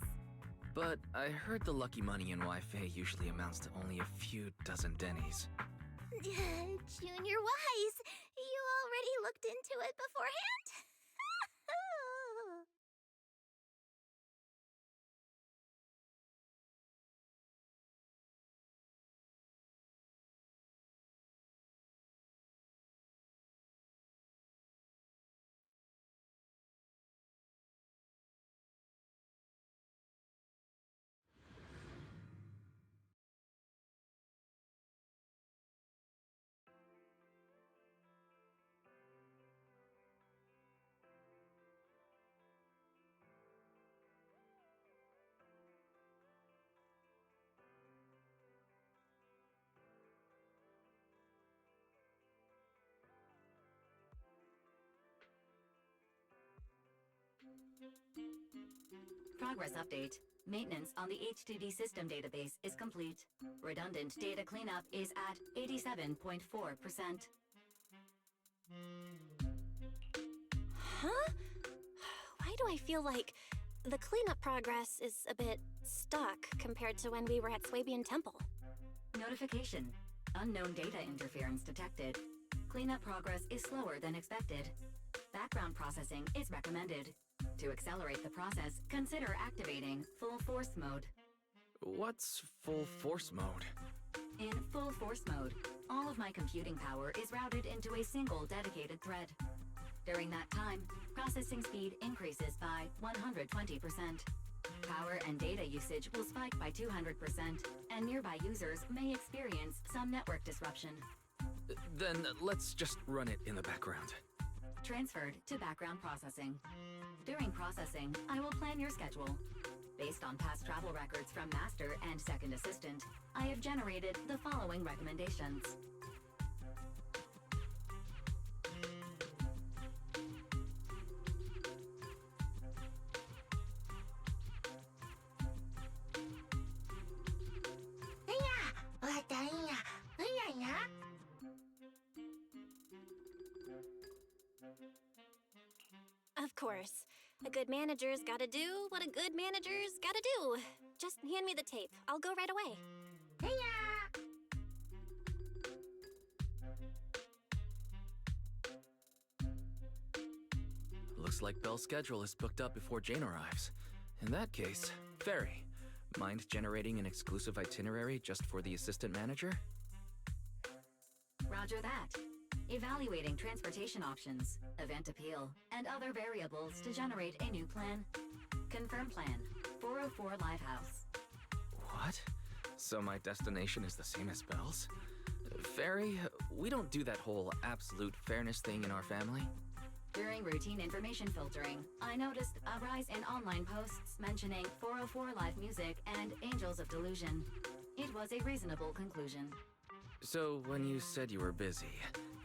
But I heard the lucky money in Wi-Fi usually amounts to only a few dozen dennies.
Junior Wise, you already looked into it beforehand?
Progress update. Maintenance on the HDD system database is complete. Redundant data cleanup is at 87.4%.
Huh? Why do I feel like the cleanup progress is a bit stuck compared to when we were at Swabian Temple?
Notification. Unknown data interference detected. Cleanup progress is slower than expected. Background processing is recommended. To accelerate the process, consider activating full force mode.
What's full force mode?
In full force mode, all of my computing power is routed into a single dedicated thread. During that time, processing speed increases by 120%. Power and data usage will spike by 200%, and nearby users may experience some network disruption.
Then let's just run it in the background.
Transferred to background processing. During processing, I will plan your schedule. Based on past travel records from Master and Second Assistant, I have generated the following recommendations.
Of course. A good manager's gotta do what a good manager's gotta do. Just hand me the tape. I'll go right away.
Looks like Belle's schedule is booked up before Jane arrives. In that case, Fairy, mind generating an exclusive itinerary just for the assistant manager?
Roger that. Evaluating transportation options, event appeal, and other variables to generate a new plan. Confirm plan. 404 Livehouse.
What? So my destination is the same as Belle's? Fairy, we don't do that whole absolute fairness thing in our family.
During routine information filtering, I noticed a rise in online posts mentioning 404 Live Music and Angels of Delusion. It was a reasonable conclusion.
So when you said you were busy,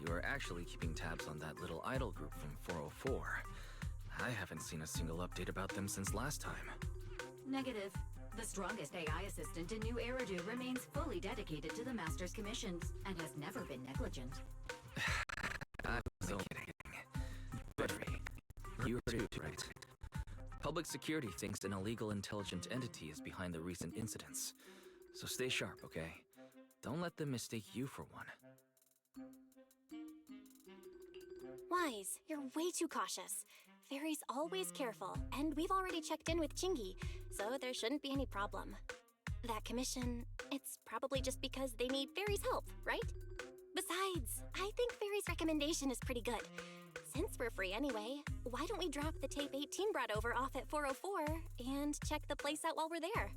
you were actually keeping tabs on that little idol group from 404. I haven't seen a single update about them since last time.
Negative. The strongest AI assistant in New Eridu remains fully dedicated to the Master's commissions and has never been negligent.
I was only kidding. Fairy, you heard it right. Public security thinks an illegal intelligent entity is behind the recent incidents. So stay sharp, okay? Don't let them mistake you for one.
Wise, you're way too cautious. Fairy's always careful, and we've already checked in with Chingy, so there shouldn't be any problem. That commission, it's probably just because they need Fairy's help, right? Besides, I think Fairy's recommendation is pretty good. Since we're free anyway, why don't we drop the tape 18 brought over off at 404 and check the place out while we're there?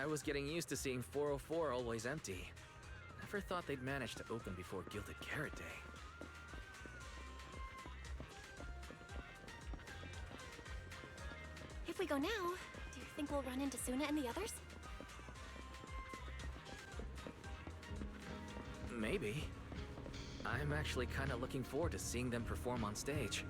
I was getting used to seeing 404 always empty. Never thought they'd manage to open before Gilded Carrot Day.
If we go now, do you think we'll run into Suna and the others?
Maybe. I'm actually kind of looking forward to seeing them perform on stage.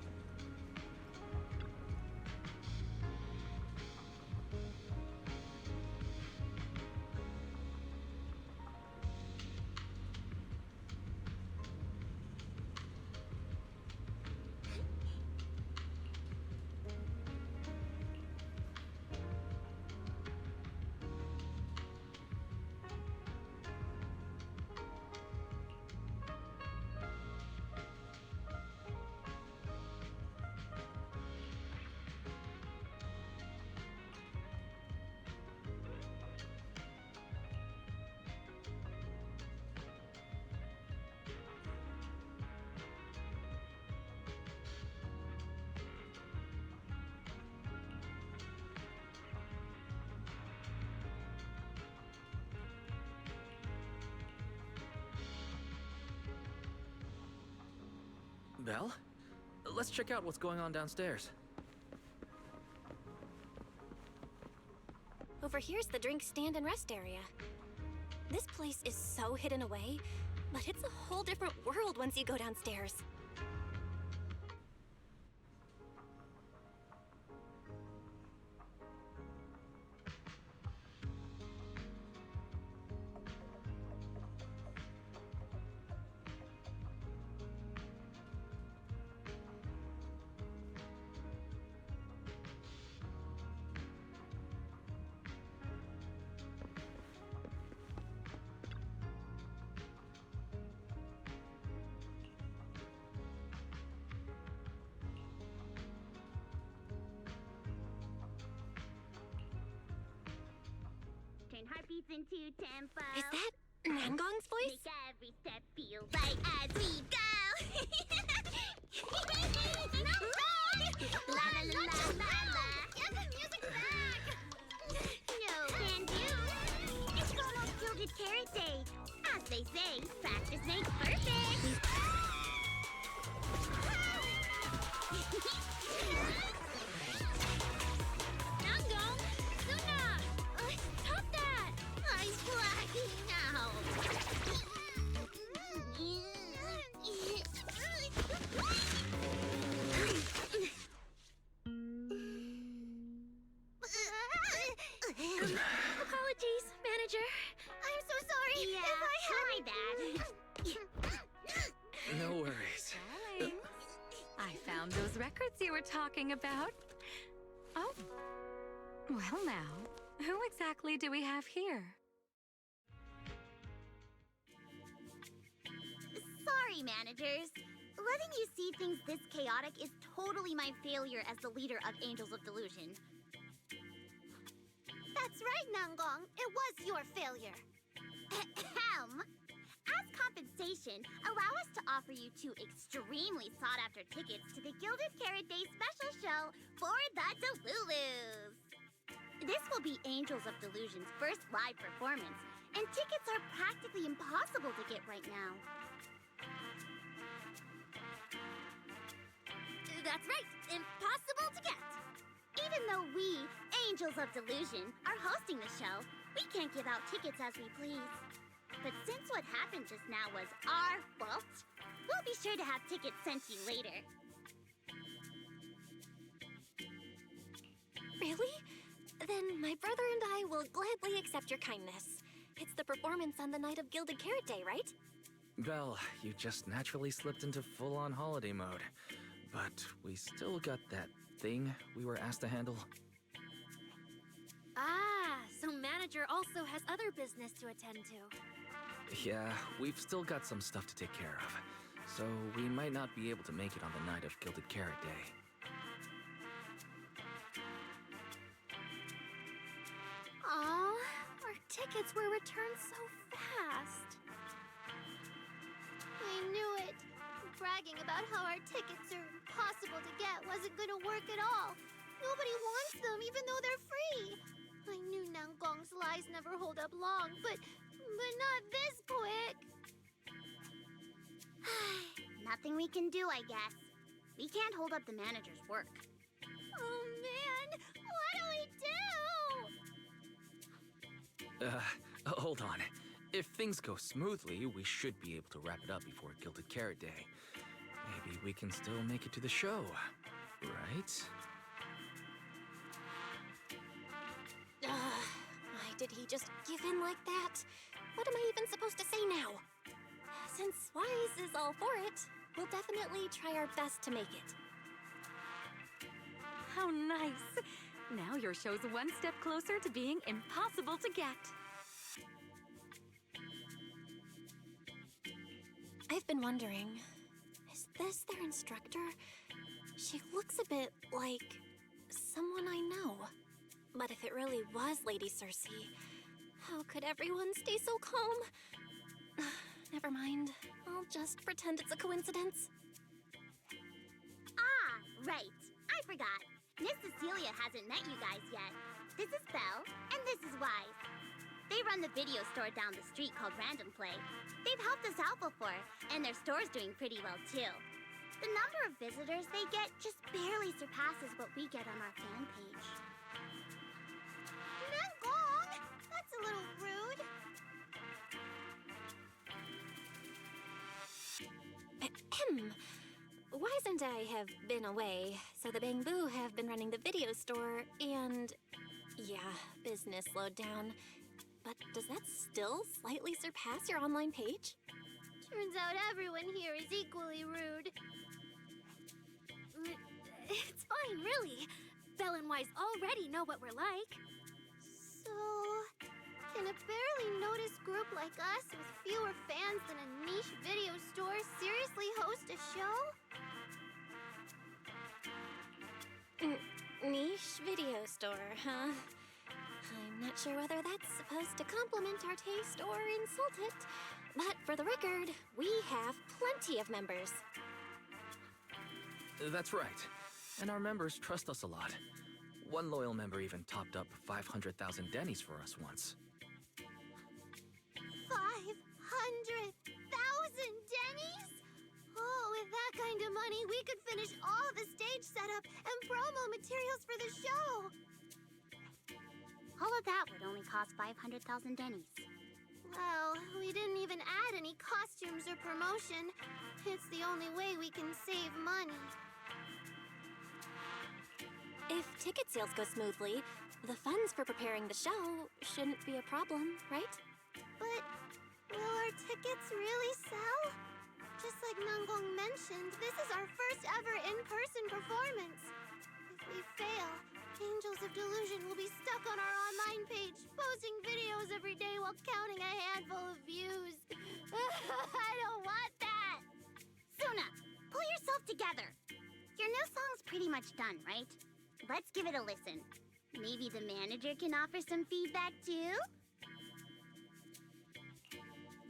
Belle? Let's check out what's going on downstairs.
Over here's the drink stand and rest area. This place is so hidden away, but it's a whole different world once you go downstairs.
Heartbeats into tempo.
Is that Nangong's voice?
Make every step feel right as we go. La la la la la. Get the music back. No can do. It's almost Gilded Carrot Day. As they say, practice makes perfect. Nangong, Suna. Stop that! I'm blacking out!
found those records you were talking about. Oh. Well now, who exactly do we have here?
Sorry, managers. Letting you see things this chaotic is totally my failure as the leader of Angels of Delusion. That's right, Nangong. It was your failure. Ahem. As compensation, allow us to offer you 2 extremely sought-after tickets to the Gilded Carrot Day special show for the Delulus. This will be Angels of Delusion's first live performance, and tickets are practically impossible to get right now. That's right, impossible to get. Even though we, Angels of Delusion, are hosting the show, we can't give out tickets as we please. But since what happened just now was our fault, we'll be sure to have tickets sent to you later.
Really? Then my brother and I will gladly accept your kindness. It's the performance on the night of Gilded Carrot Day, right?
Well, you just naturally slipped into full-on holiday mode. But we still got that thing we were asked to handle.
Ah, so manager also has other business to attend to.
Yeah, we've still got some stuff to take care of. So we might not be able to make it on the night of Gilded Carrot Day.
Aw, our tickets were returned so fast.
I knew it. Bragging about how our tickets are impossible to get wasn't gonna work at all. Nobody wants them, even though they're free. I knew Nangong's lies never hold up long, but not this quick. Nothing we can do, I guess. We can't hold up the manager's work. Oh man, what do we do?
Hold on. If things go smoothly, we should be able to wrap it up before Gilded Carrot Day. Maybe we can still make it to the show, right?
Why did he just give in like that? What am I even supposed to say now? Since Wise is all for it, we'll definitely try our best to make it.
How nice! Now your show's one step closer to being impossible to get.
I've been wondering, is this their instructor? She looks a bit like someone I know. But if it really was Lady Circe, how could everyone stay so calm? Never mind. I'll just pretend it's a coincidence.
Ah, right. I forgot. Miss Cecilia hasn't met you guys yet. This is Belle, and this is Wise. They run the video store down the street called Random Play. They've helped us out before, and their store's doing pretty well too. The number of visitors they get just barely surpasses what we get on our fan page. Nangong! That's a little rude.
Ahem. Wise and I have been away, so the Bamboo have been running the video store, and yeah, business slowed down. But does that still slightly surpass your online page?
Turns out everyone here is equally rude.
It's fine, really. Belle and Wise already know what we're like.
So, can a barely noticed group like us with fewer fans than a niche video store seriously host a show?
Niche video store, huh? I'm not sure whether that's supposed to compliment our taste or insult it. But for the record, we have plenty of members.
That's right. And our members trust us a lot. One loyal member even topped up 500,000 dennies for us once.
500,000 dennies? Oh, with that kind of money, we could finish all the stage setup and promo materials for the show. All of that would only cost 500,000 dennies. Well, we didn't even add any costumes or promotion. It's the only way we can save money.
If ticket sales go smoothly, the funds for preparing the show shouldn't be a problem, right?
But will our tickets really sell? Just like Nanggong mentioned, this is our first ever in-person performance. If we fail, Angels of Delusion will be stuck on our online page, posting videos every day while counting a handful of views. I don't want that! Suna, pull yourself together. Your new song's pretty much done, right? Let's give it a listen. Maybe the manager can offer some feedback too?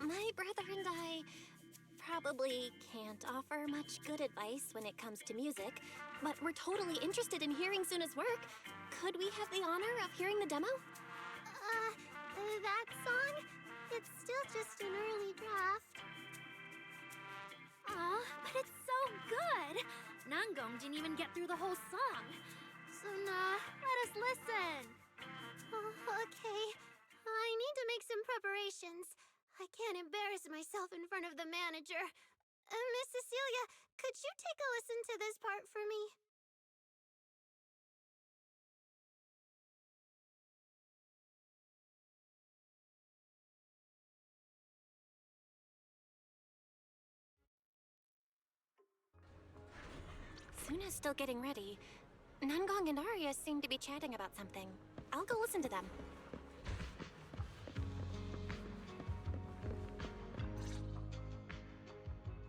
My brother and I probably can't offer much good advice when it comes to music, but we're totally interested in hearing Suna's work. Could we have the honor of hearing the demo?
That song? It's still just an early draft.
Aw, but it's so good! Nanggong didn't even get through the whole song. Suna, let us listen.
Oh, okay. I need to make some preparations. I can't embarrass myself in front of the manager. Miss Cecilia, could you take a listen to this part for me?
Suna's still getting ready. Nanggong and Arya seem to be chatting about something. I'll go listen to them.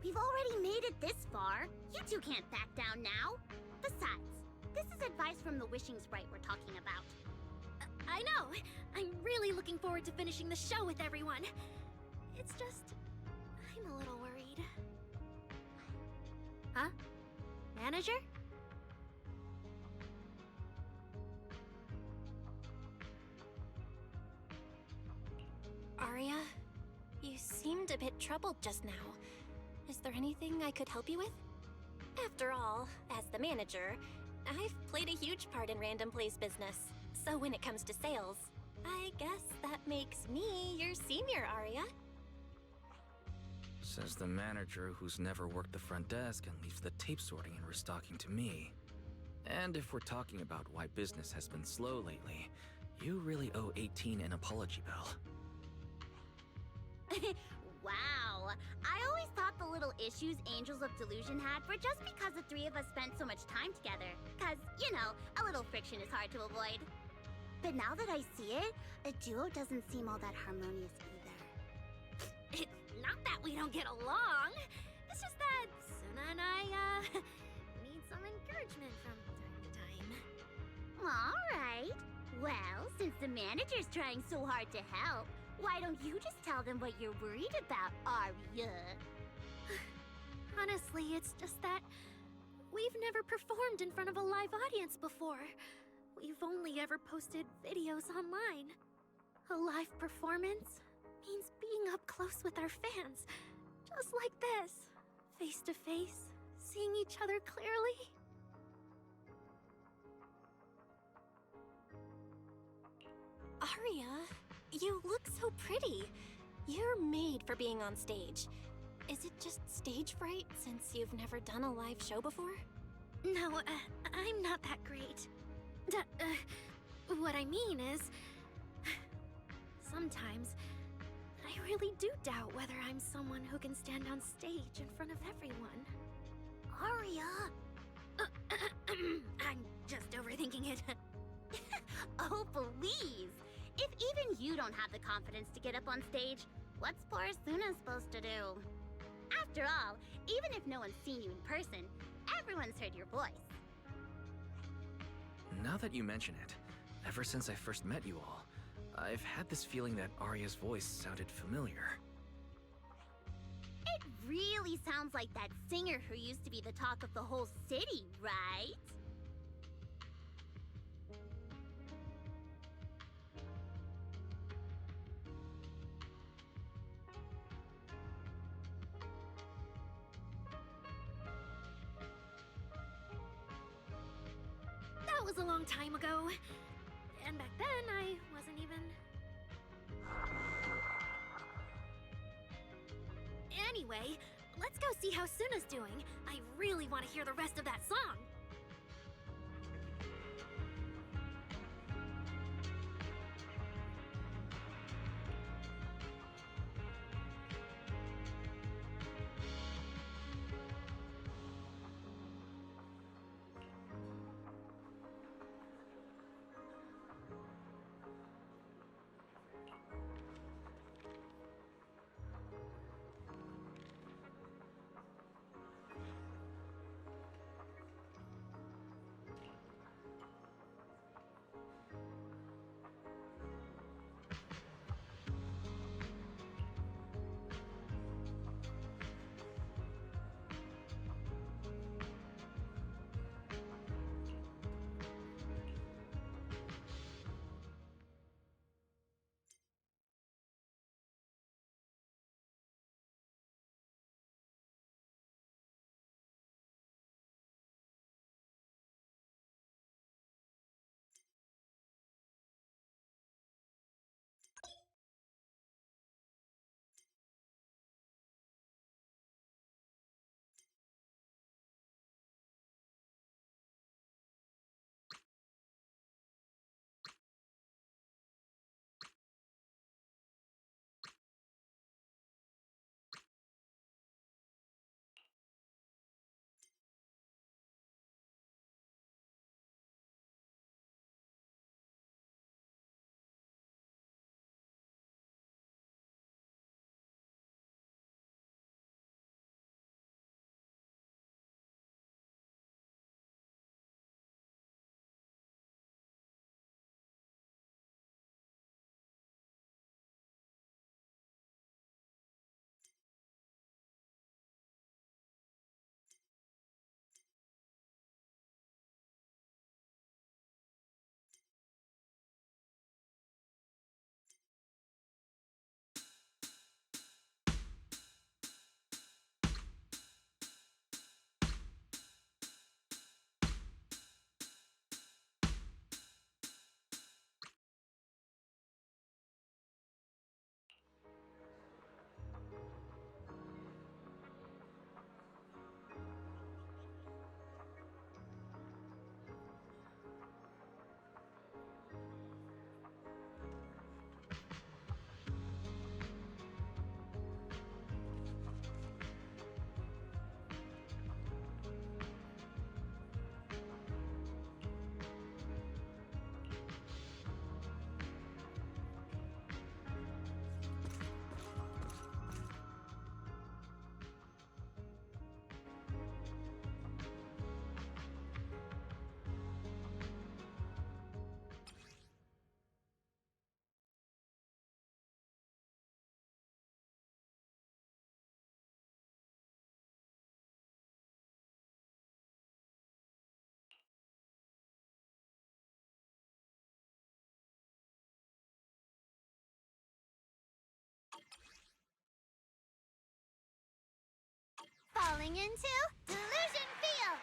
We've already made it this far. You two can't back down now. Besides, this is advice from the wishing sprite we're talking about.
I know! I'm really looking forward to finishing the show with everyone. It's just... I'm a little worried. Huh? Manager?
Arya, you seemed a bit troubled just now. Is there anything I could help you with? After all, as the manager, I've played a huge part in Random Play's business. So when it comes to sales, I guess that makes me your senior, Arya.
Says the manager who's never worked the front desk and leaves the tape sorting and restocking to me. And if we're talking about why business has been slow lately, you really owe 18 an apology, Belle.
Wow. I always thought the little issues Angels of Delusion had were just because the three of us spent so much time together. Cause, you know, a little friction is hard to avoid. But now that I see it, a duo doesn't seem all that harmonious either.
It's not that we don't get along. It's just that Suna and I, need some encouragement from time to time.
Alright. Well, since the manager's trying so hard to help, why don't you just tell them what you're worried about, Arya?
Honestly, it's just that we've never performed in front of a live audience before. We've only ever posted videos online. A live performance means being up close with our fans, just like this, face to face, seeing each other clearly.
Arya, you look so pretty. You're made for being on stage. Is it just stage fright since you've never done a live show before?
No, I'm not that great. What I mean is, sometimes I really do doubt whether I'm someone who can stand on stage in front of everyone.
Arya!
I'm just overthinking it.
Oh, please! If even you don't have the confidence to get up on stage, what's poor Suna supposed to do? After all, even if no one's seen you in person, everyone's heard your voice.
Now that you mention it, ever since I first met you all, I've had this feeling that Arya's voice sounded familiar.
It really sounds like that singer who used to be the talk of the whole city, right?
That was a long time ago. And back then, I wasn't even... Anyway, let's go see how Suna's doing. I really want to hear the rest of that song.
falling into Delusion Field.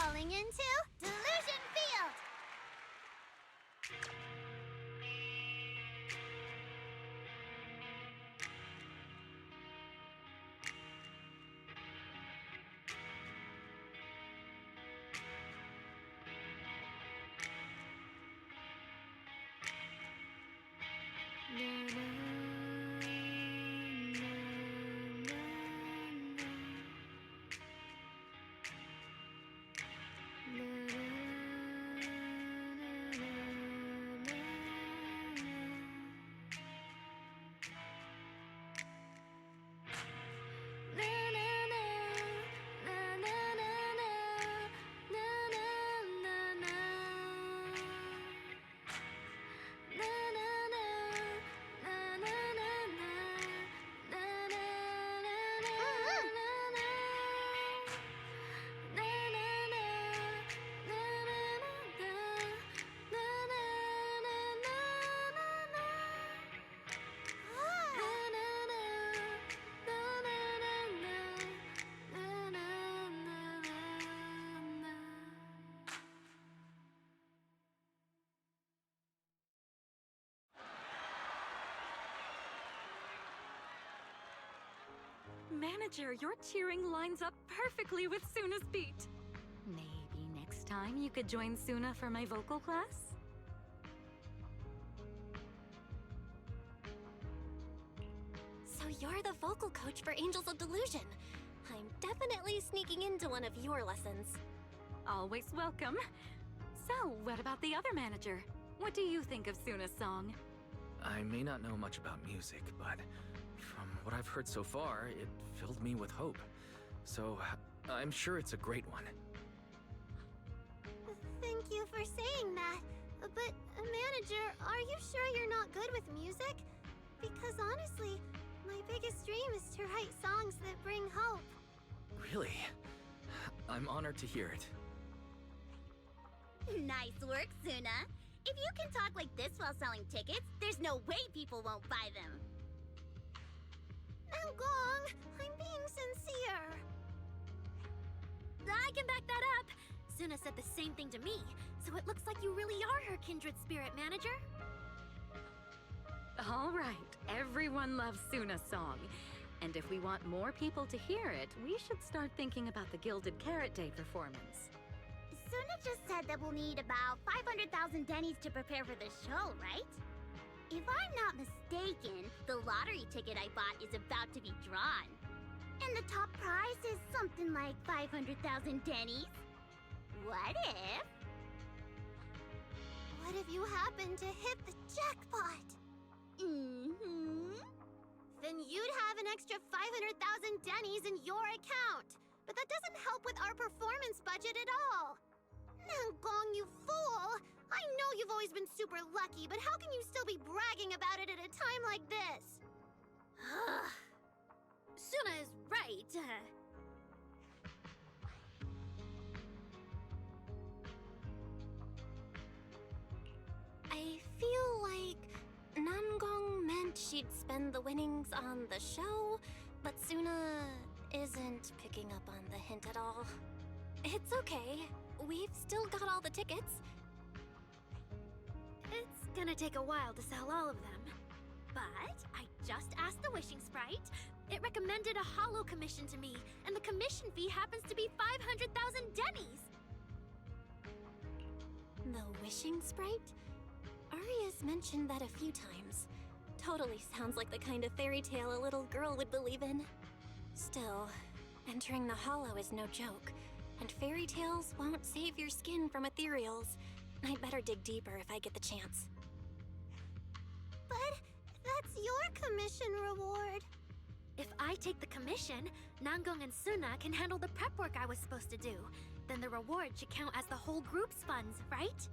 falling into Delusion Field!
Manager, your cheering lines up perfectly with Suna's beat. Maybe next time you could join Suna for my vocal class?
So you're the vocal coach for Angels of Delusion. I'm definitely sneaking into one of your lessons.
Always welcome. So, what about the other manager? What do you think of Suna's song?
I may not know much about music, but from what I've heard so far, it filled me with hope. So, I'm sure it's a great one.
Thank you for saying that. But, manager, are you sure you're not good with music? Because honestly, my biggest dream is to write songs that bring hope.
Really? I'm honored to hear it.
Nice work, Suna. If you can talk like this while selling tickets, there's no way people won't buy them. Gong, I'm being sincere.
I can back that up. Suna said the same thing to me, so it looks like you really are her kindred spirit, manager.
All right, everyone loves Suna's song. And if we want more people to hear it, we should start thinking about the Gilded Carrot Day performance.
Suna just said that we'll need about 500,000 dennies to prepare for the show, right? If I'm not mistaken, the lottery ticket I bought is about to be drawn. And the top prize is something like 500,000 dennies. What if... What if you happen to hit the jackpot? Then you'd have an extra 500,000 dennies in your account. But that doesn't help with our performance budget at all. Gong, you fool! I know you've always been super lucky, but how can you still be bragging about it at a time like this?
Suna is right.
I feel like Nangong meant she'd spend the winnings on the show, but Suna isn't picking up on the hint at all. It's okay. We've still got all the tickets.
It's gonna take a while to sell all of them. But I just asked the wishing sprite. It recommended a holo commission to me, and the commission fee happens to be 500,000 dennies.
The wishing sprite? Aria's mentioned that a few times. Totally sounds like the kind of fairy tale a little girl would believe in. Still, entering the hollow is no joke, and fairy tales won't save your skin from ethereals. I'd better dig deeper if I get the chance.
But that's your commission reward.
If I take the commission, Nangong and Suna can handle the prep work I was supposed to do. Then the reward should count as the whole group's funds, right?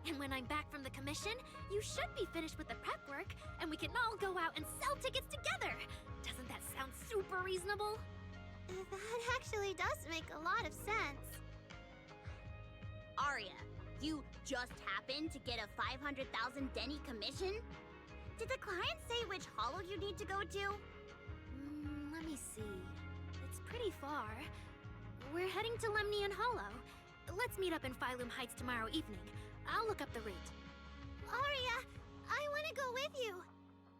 And when I'm back from the commission, you should be finished with the prep work, and we can all go out and sell tickets together. Doesn't that sound super reasonable?
That actually does make a lot of sense. Aria, you just happened to get a 500,000 denny commission? Did the client say which hollow you need to go to?
Let me see. It's pretty far. We're heading to Lemnian Hollow. Let's meet up in Phylum Heights tomorrow evening. I'll look up the rate.
Aria, I want to go with you.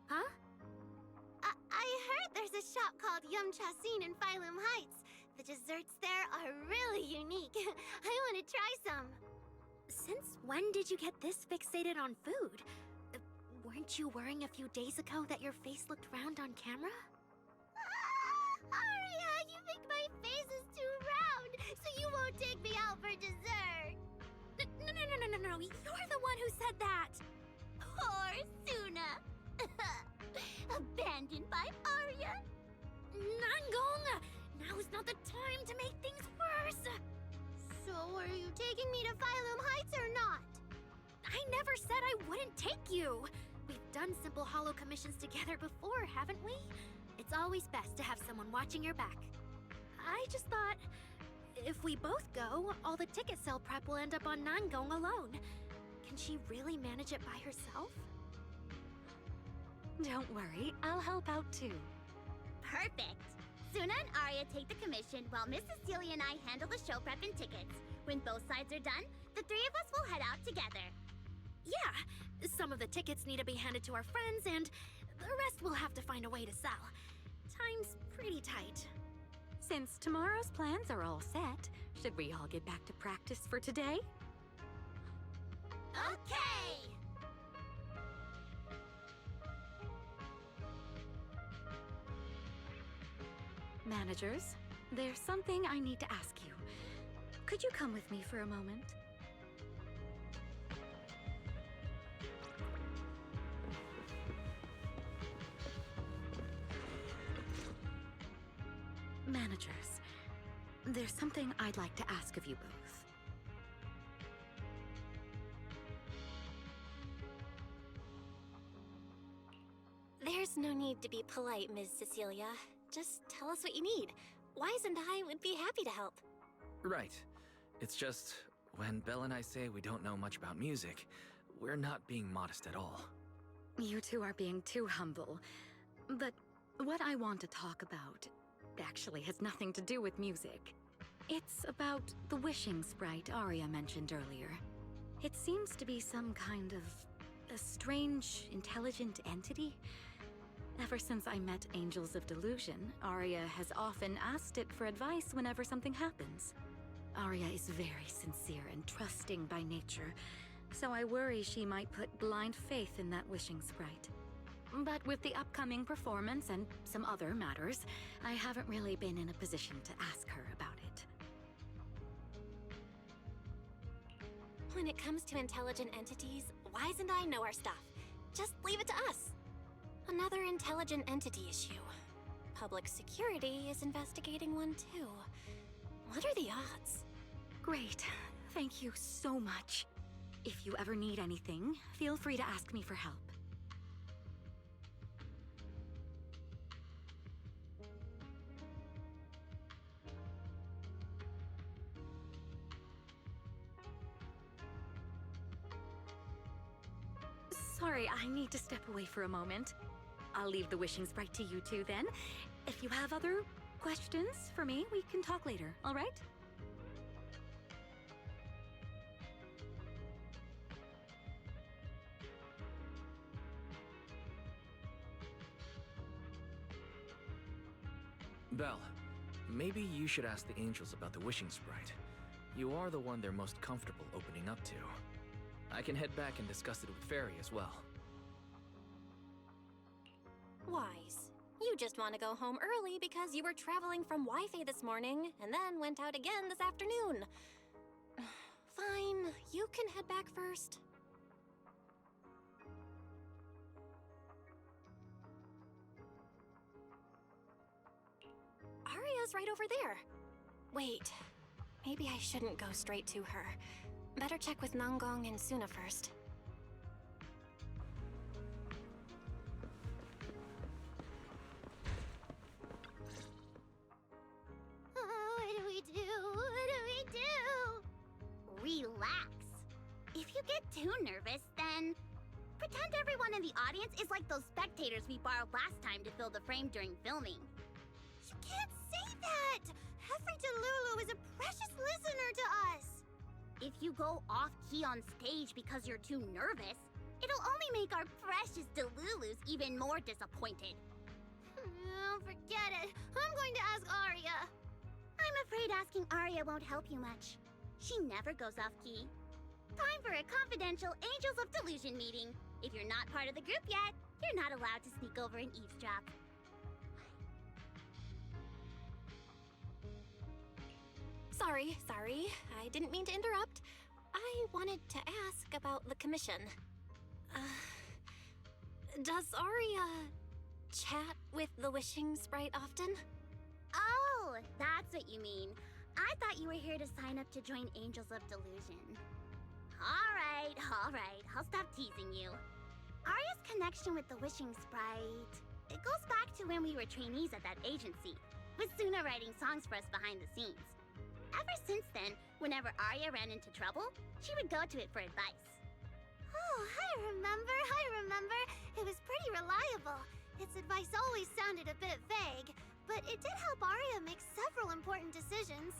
Huh?
I heard there's a shop called Yum Chasin in Phylum Heights. The desserts there are really unique. I want to try some.
Since when did you get this fixated on food? Weren't you worrying a few days ago that your face looked round on camera?
Aria, you think my face is too round, so you won't take me out for dessert.
No. You're the one who said that.
Poor Suna. Abandoned by Aria.
Nangong! Now is not the time to make things worse.
So are you taking me to Phylum Heights or not?
I never said I wouldn't take you. We've done simple holo commissions together before, haven't we? It's always best to have someone watching your back. I just thought, if we both go, all the ticket sale prep will end up on Nangong alone. Can she really manage it by herself?
Don't worry, I'll help out too.
Perfect. Suna and Aria take the commission while Miss Cecilia and I handle the show prep and tickets. When both sides are done, the three of us will head out together.
Yeah, some of the tickets need to be handed to our friends, and the rest we'll have to find a way to sell. Time's pretty tight.
Since tomorrow's plans are all set, should we all get back to practice for today?
Okay!
Managers, there's something I need to ask you. Could you come with me for a moment? Managers, there's something I'd like to ask of you both.
There's no need to be polite, Ms. Cecilia. Just tell us what you need. Wise and I would be happy to help.
Right. It's just, when Belle and I say we don't know much about music, we're not being modest at all.
You two are being too humble. But what I want to talk about actually has nothing to do with music. It's about the wishing sprite Aria mentioned earlier. It seems to be some kind of a strange, intelligent entity. Ever since I met Angels of Delusion, Aria has often asked it for advice whenever something happens. Aria is very sincere and trusting by nature, so I worry she might put blind faith in that wishing sprite. But with the upcoming performance and some other matters, I haven't really been in a position to ask her about it.
When it comes to intelligent entities, Wise and I know our stuff. Just leave it to us. Another intelligent entity issue. Public security is investigating one too. What are the odds?
Great. Thank you so much. If you ever need anything, feel free to ask me for help. Sorry, I need to step away for a moment. I'll leave the wishing sprite to you two then. If you have other questions for me, we can talk later, all right?
Belle, maybe you should ask the angels about the wishing sprite. You are the one they're most comfortable opening up to. I can head back and discuss it with Fairy as well.
Wise, you just want to go home early because you were traveling from Wi-Fi this morning and then went out again this afternoon. Fine, you can head back first. Aria's right over there. Wait, maybe I shouldn't go straight to her. Better check with Nangong and Suna first.
What do we do? What do we do? Relax. If you get too nervous, then pretend everyone in the audience is like those spectators we borrowed last time to fill the frame during filming. You can't say that! Hefri Delulu is a precious listener to us! If you go off-key on stage because you're too nervous, it'll only make our precious Delulus even more disappointed.
Oh, forget it. I'm going to ask Aria.
I'm afraid asking Aria won't help you much. She never goes off-key. Time for a confidential Angels of Delusion meeting. If you're not part of the group yet, you're not allowed to sneak over and eavesdrop.
Sorry. I didn't mean to interrupt. I wanted to ask about the commission. Does Aria chat with the wishing sprite often?
Oh, that's what you mean. I thought you were here to sign up to join Angels of Delusion. All right. I'll stop teasing you. Aria's connection with the wishing sprite, it goes back to when we were trainees at that agency, with Suna writing songs for us behind the scenes. Ever since then, whenever Aria ran into trouble, she would go to it for advice.
Oh, I remember. It was pretty reliable. Its advice always sounded a bit vague, but it did help Aria make several important decisions.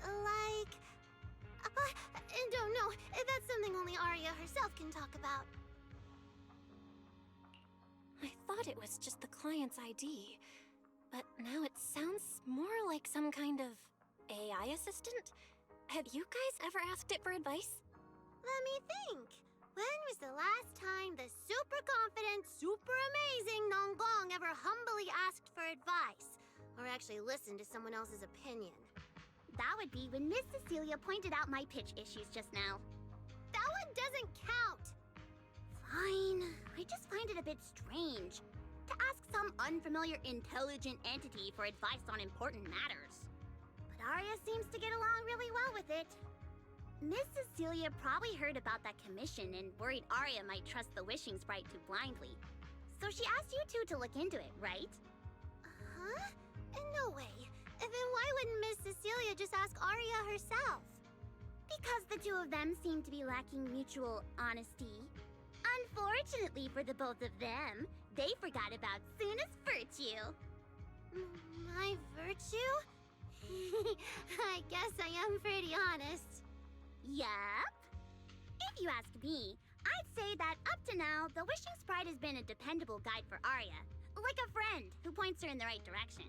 Like... I don't know. That's something only Aria herself can talk about. I thought it was just the client's ID, but now it sounds more like some kind of AI assistant? Have you guys ever asked it for advice? Let me think. When was the last time the super confident, super amazing Nonggong ever humbly asked for advice? Or actually listened to someone else's opinion?
That would be when Miss Cecilia pointed out my pitch issues just now.
That one doesn't count!
Fine. I just find it a bit strange to ask some unfamiliar intelligent entity for advice on important matters. But Aria seems to get along really well with it. Miss Cecilia probably heard about that commission and worried Aria might trust the wishing sprite too blindly. So she asked you two to look into it, right?
Huh? No way. Then why wouldn't Miss Cecilia just ask Aria herself?
Because the two of them seem to be lacking mutual honesty. Unfortunately for the both of them, they forgot about Suna's virtue.
My virtue? I guess I am pretty honest.
Yup. If you ask me, I'd say that up to now, the wishing sprite has been a dependable guide for Aria, like a friend who points her in the right direction.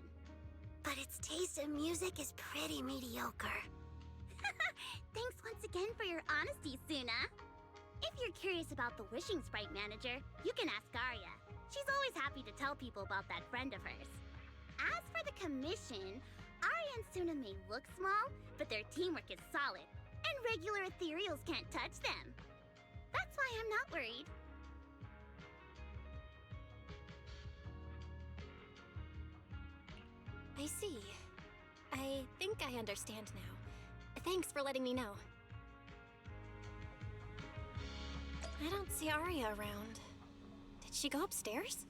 But its taste in music is pretty mediocre.
Thanks once again for your honesty, Suna. If you're curious about the wishing sprite manager, you can ask Aria. She's always happy to tell people about that friend of hers. As for the commission, Aria and Suna may look small, but their teamwork is solid, and regular ethereals can't touch them. That's why I'm not worried.
I see. I think I understand now. Thanks for letting me know. I don't see Aria around. Did she go upstairs?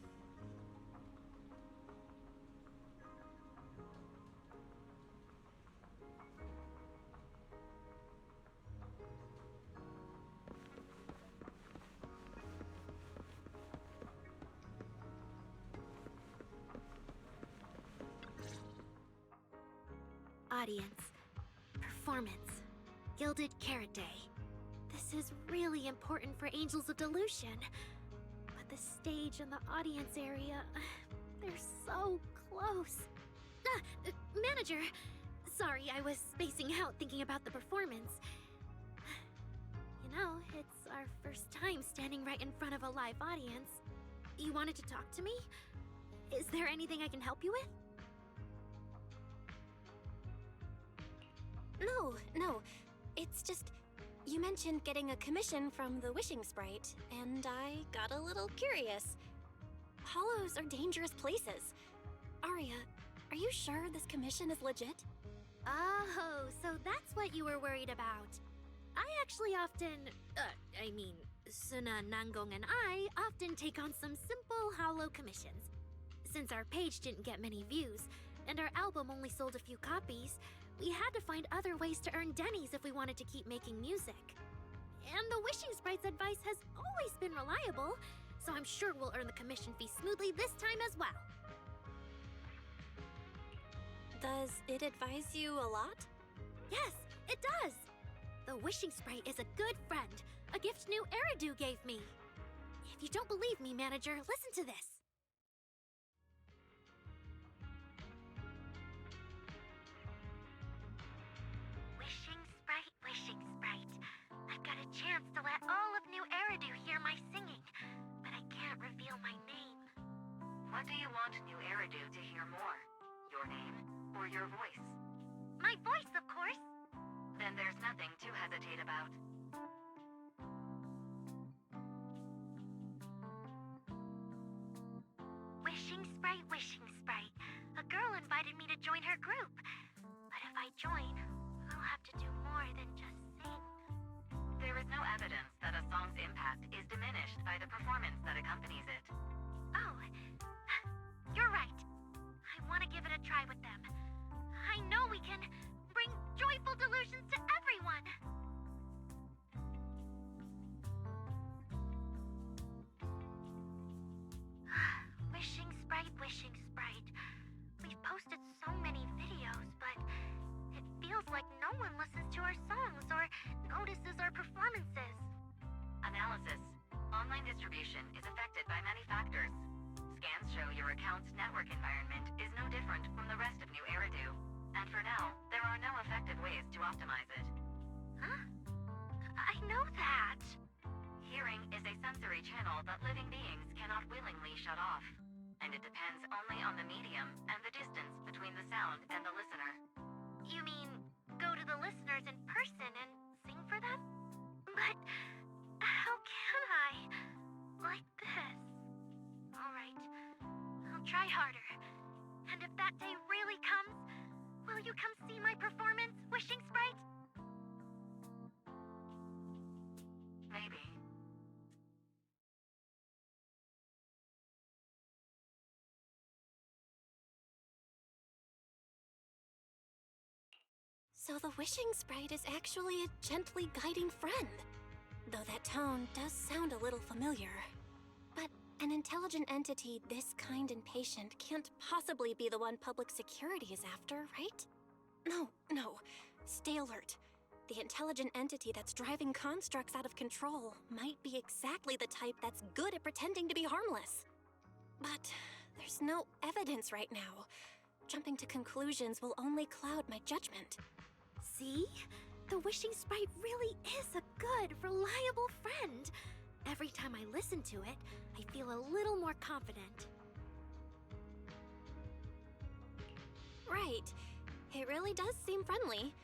Audience. Performance. Gilded Carrot Day. This is really important for Angels of Delusion. But the stage and the audience area, they're so close. Manager! Sorry, I was spacing out thinking about the performance. You know, it's our first time standing right in front of a live audience. You wanted to talk to me? Is there anything I can help you with?
No. It's just, you mentioned getting a commission from the wishing sprite, and I got a little curious. Hollows are dangerous places. Aria, are you sure this commission is legit?
Oh, so that's what you were worried about. I actually Suna, Nangong, and I often take on some simple hollow commissions. Since our page didn't get many views, and our album only sold a few copies, we had to find other ways to earn dennies if we wanted to keep making music. And the wishing sprite's advice has always been reliable, so I'm sure we'll earn the commission fee smoothly this time as well.
Does it advise you a lot?
Yes, it does! The wishing sprite is a good friend. A gift new Eridu gave me. If you don't believe me, manager, listen to this.
Wishing sprite. I've got a chance to let all of New Eridu hear my singing, but I can't reveal my name.
What do you want New Eridu to hear more? Your name or your voice?
My voice, of course.
Then there's nothing to hesitate about.
Wishing sprite. A girl invited me to join her group. But if I join, I'll have to do more than just sing.
There is no evidence that a song's impact is diminished by the performance that accompanies it.
Oh, you're right. I want to give it a try with them. I know we can bring joyful delusions to everyone. Wishing sprite. We've posted so many videos, but it feels like no one listens to our songs or notices our performances.
Analysis. Online distribution is affected by many factors. Scans show your account's network environment is no different from the rest of New Eridu. And for now, there are no effective ways to optimize it.
Huh? I know that.
Hearing is a sensory channel that living beings cannot willingly shut off. And it depends only on the medium and the distance between the sound and the listener.
You mean go to the listeners in person and sing for them? But how can I? Like this. Alright, I'll try harder. And if that day really comes, will you come see my performance, Wishing Sprite?
Maybe.
So the wishing sprite is actually a gently guiding friend. Though that tone does sound a little familiar. But an intelligent entity this kind and patient can't possibly be the one public security is after, right? No. Stay alert. The intelligent entity that's driving constructs out of control might be exactly the type that's good at pretending to be harmless. But there's no evidence right now. Jumping to conclusions will only cloud my judgment.
See? The wishing sprite really is a good, reliable friend. Every time I listen to it, I feel a little more confident.
Right. It really does seem friendly.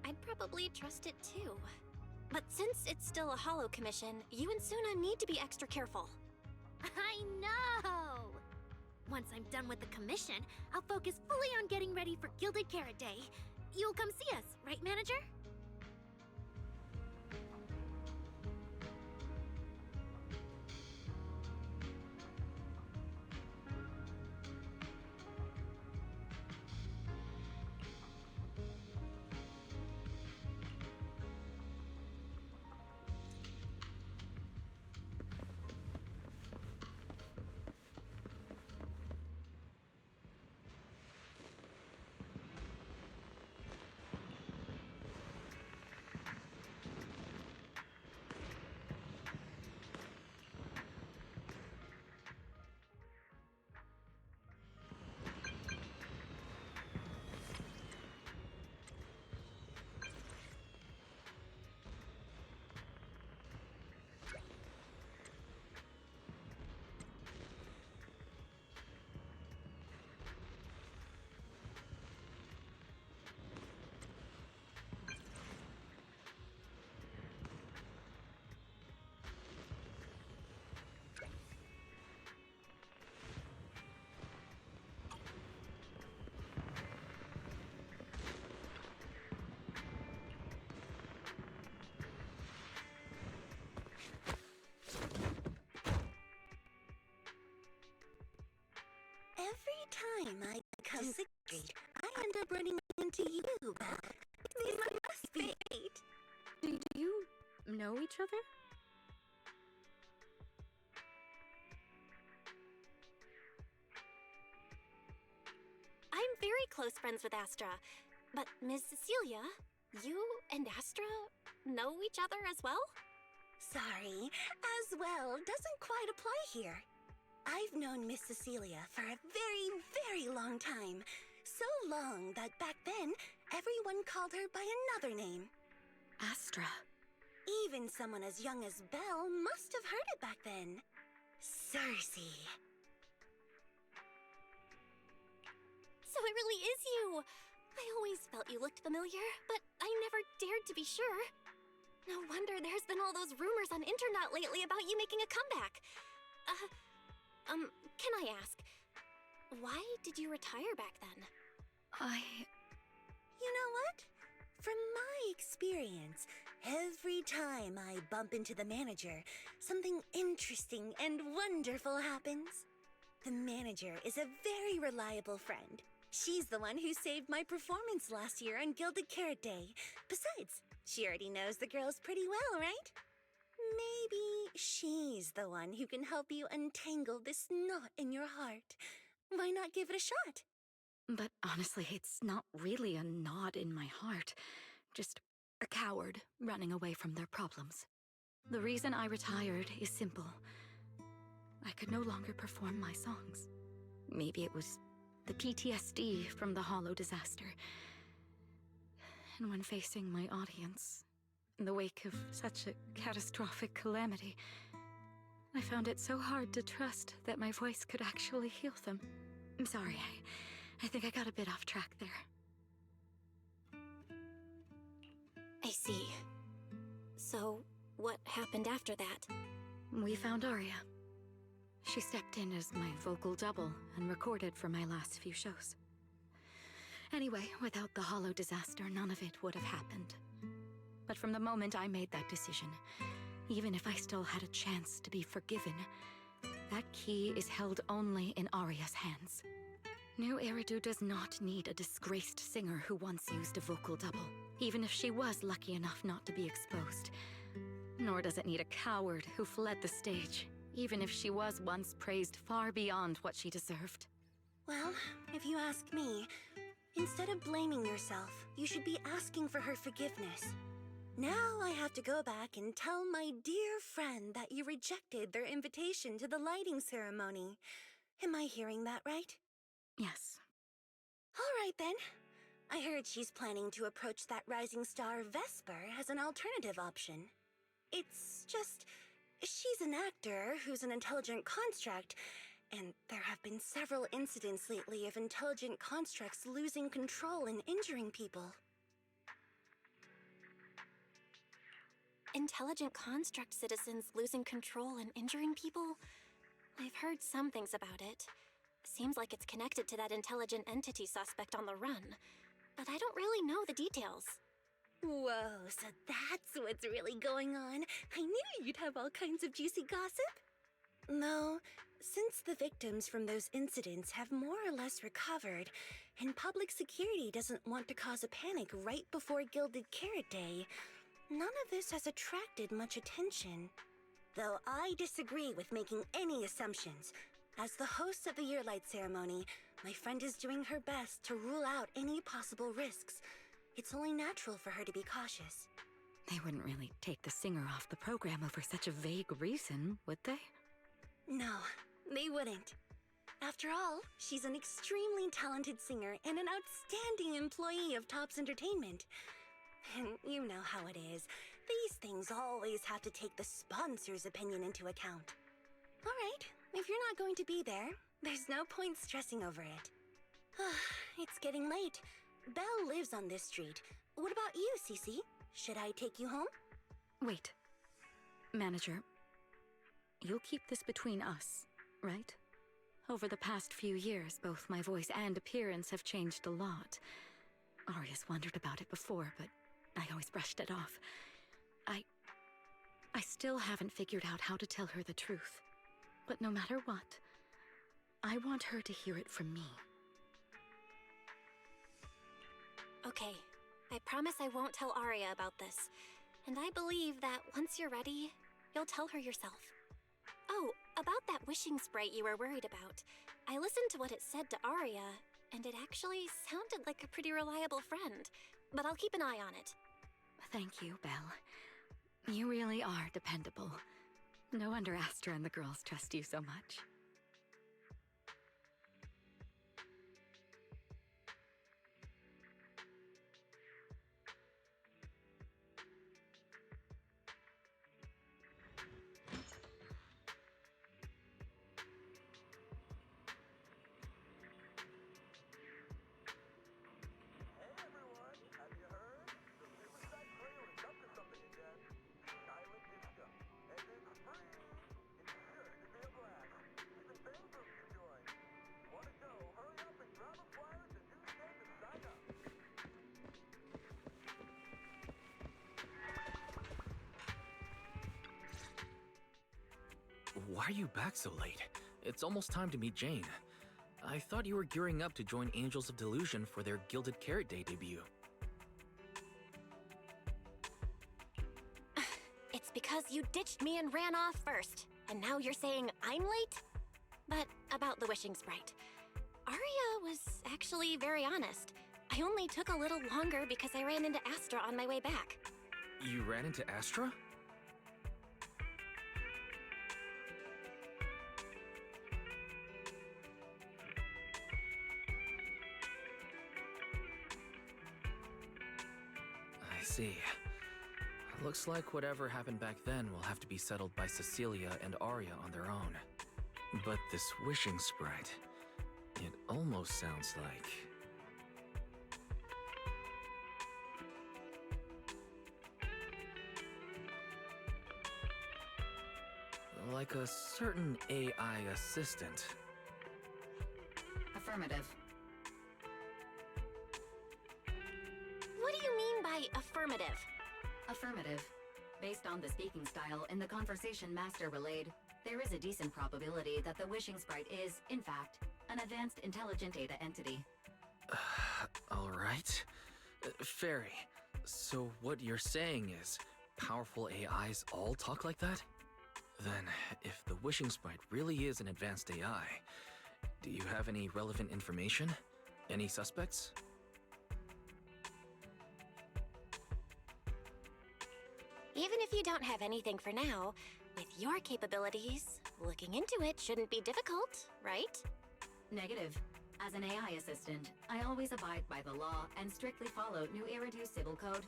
I'd probably trust it too. But since it's still a holo commission, you and Suna need to be extra careful.
I know! Once I'm done with the commission, I'll focus fully on getting ready for Gilded Carrot Day. You'll come see us, right, manager?
Every time I come to Street, I end up running into you, Beth. These must be fate.
Do you know each other?
I'm very close friends with Astra. But Ms. Cecilia, you and Astra, know each other as well?
Sorry, as well doesn't quite apply here. I've known Miss Cecilia for a very, very long time. So long that back then, everyone called her by another name.
Astra.
Even someone as young as Belle must have heard it back then. Cersei.
So it really is you! I always felt you looked familiar, but I never dared to be sure. No wonder there's been all those rumors on internet lately about you making a comeback. Can I ask, why did you retire back then?
You know what? From my experience, every time I bump into the manager, something interesting and wonderful happens. The manager is a very reliable friend. She's the one who saved my performance last year on Gilded Carrot Day. Besides, she already knows the girls pretty well, right? Maybe she's the one who can help you untangle this knot in your heart. Why not give it a shot?
But honestly, it's not really a knot in my heart. Just a coward running away from their problems. The reason I retired is simple. I could no longer perform my songs. Maybe it was the PTSD from the Hollow disaster. And when facing my audience, in the wake of such a catastrophic calamity, I found it so hard to trust that my voice could actually heal them. I'm sorry, I think I got a bit off track there.
I see. So, what happened after that?
We found Aria. She stepped in as my vocal double and recorded for my last few shows. Anyway, without the Hollow disaster, none of it would have happened. But from the moment I made that decision, even if I still had a chance to be forgiven, that key is held only in Aria's hands. New Eridu does not need a disgraced singer who once used a vocal double, even if she was lucky enough not to be exposed. Nor does it need a coward who fled the stage, even if she was once praised far beyond what she deserved.
Well, if you ask me, instead of blaming yourself, you should be asking for her forgiveness. Now I have to go back and tell my dear friend that you rejected their invitation to the lighting ceremony. Am I hearing that right?
Yes.
All right then. I heard she's planning to approach that rising star Vesper as an alternative option. It's just, she's an actor who's an intelligent construct, and there have been several incidents lately of intelligent constructs losing control and injuring people.
Intelligent construct citizens losing control and injuring people? I've heard some things about it. Seems like it's connected to that intelligent entity suspect on the run, but I don't really know the details.
Whoa, so that's what's really going on. I knew you'd have all kinds of juicy gossip. No, since the victims from those incidents have more or less recovered, and public security doesn't want to cause a panic right before Gilded Carrot Day, none of this has attracted much attention. Though I disagree with making any assumptions. As the host of the Yearlight ceremony, my friend is doing her best to rule out any possible risks. It's only natural for her to be cautious.
They wouldn't really take the singer off the program over such a vague reason, would they?
No, they wouldn't. After all, she's an extremely talented singer and an outstanding employee of Topps Entertainment. And you know how it is. These things always have to take the sponsor's opinion into account. All right, if you're not going to be there, there's no point stressing over it. It's getting late. Belle lives on this street. What about you, Cece? Should I take you home?
Wait. Manager, you'll keep this between us, right? Over the past few years, both my voice and appearance have changed a lot. Aria's wondered about it before, but I always brushed it off. I still haven't figured out how to tell her the truth. But no matter what, I want her to hear it from me.
Okay, I promise I won't tell Aria about this. And I believe that once you're ready, you'll tell her yourself. Oh, about that wishing sprite you were worried about. I listened to what it said to Aria, and it actually sounded like a pretty reliable friend. But I'll keep an eye on it.
Thank you, Belle. You really are dependable. No wonder Astra and the girls trust you so much.
Why are you back so late? It's almost time to meet Jane. I thought you were gearing up to join Angels of Delusion for their Gilded Carrot Day debut.
It's because you ditched me and ran off first, and now you're saying I'm late? But about the wishing sprite. Arya was actually very honest. I only took a little longer because I ran into Astra on my way back.
You ran into Astra? I see. Looks like whatever happened back then will have to be settled by Cecilia and Arya on their own. But this wishing sprite, it almost sounds like a certain AI assistant.
Affirmative.
What do you mean by affirmative?
Affirmative. Based on the speaking style in the conversation Master relayed, there is a decent probability that the wishing sprite is, in fact, an advanced intelligent data entity.
Alright. Fairy, so what you're saying is powerful AIs all talk like that? Then, if the wishing sprite really is an advanced AI, do you have any relevant information? Any suspects?
Even if you don't have anything for now, with your capabilities, looking into it shouldn't be difficult, right?
Negative. As an AI assistant, I always abide by the law and strictly follow New Eridu Civil Code.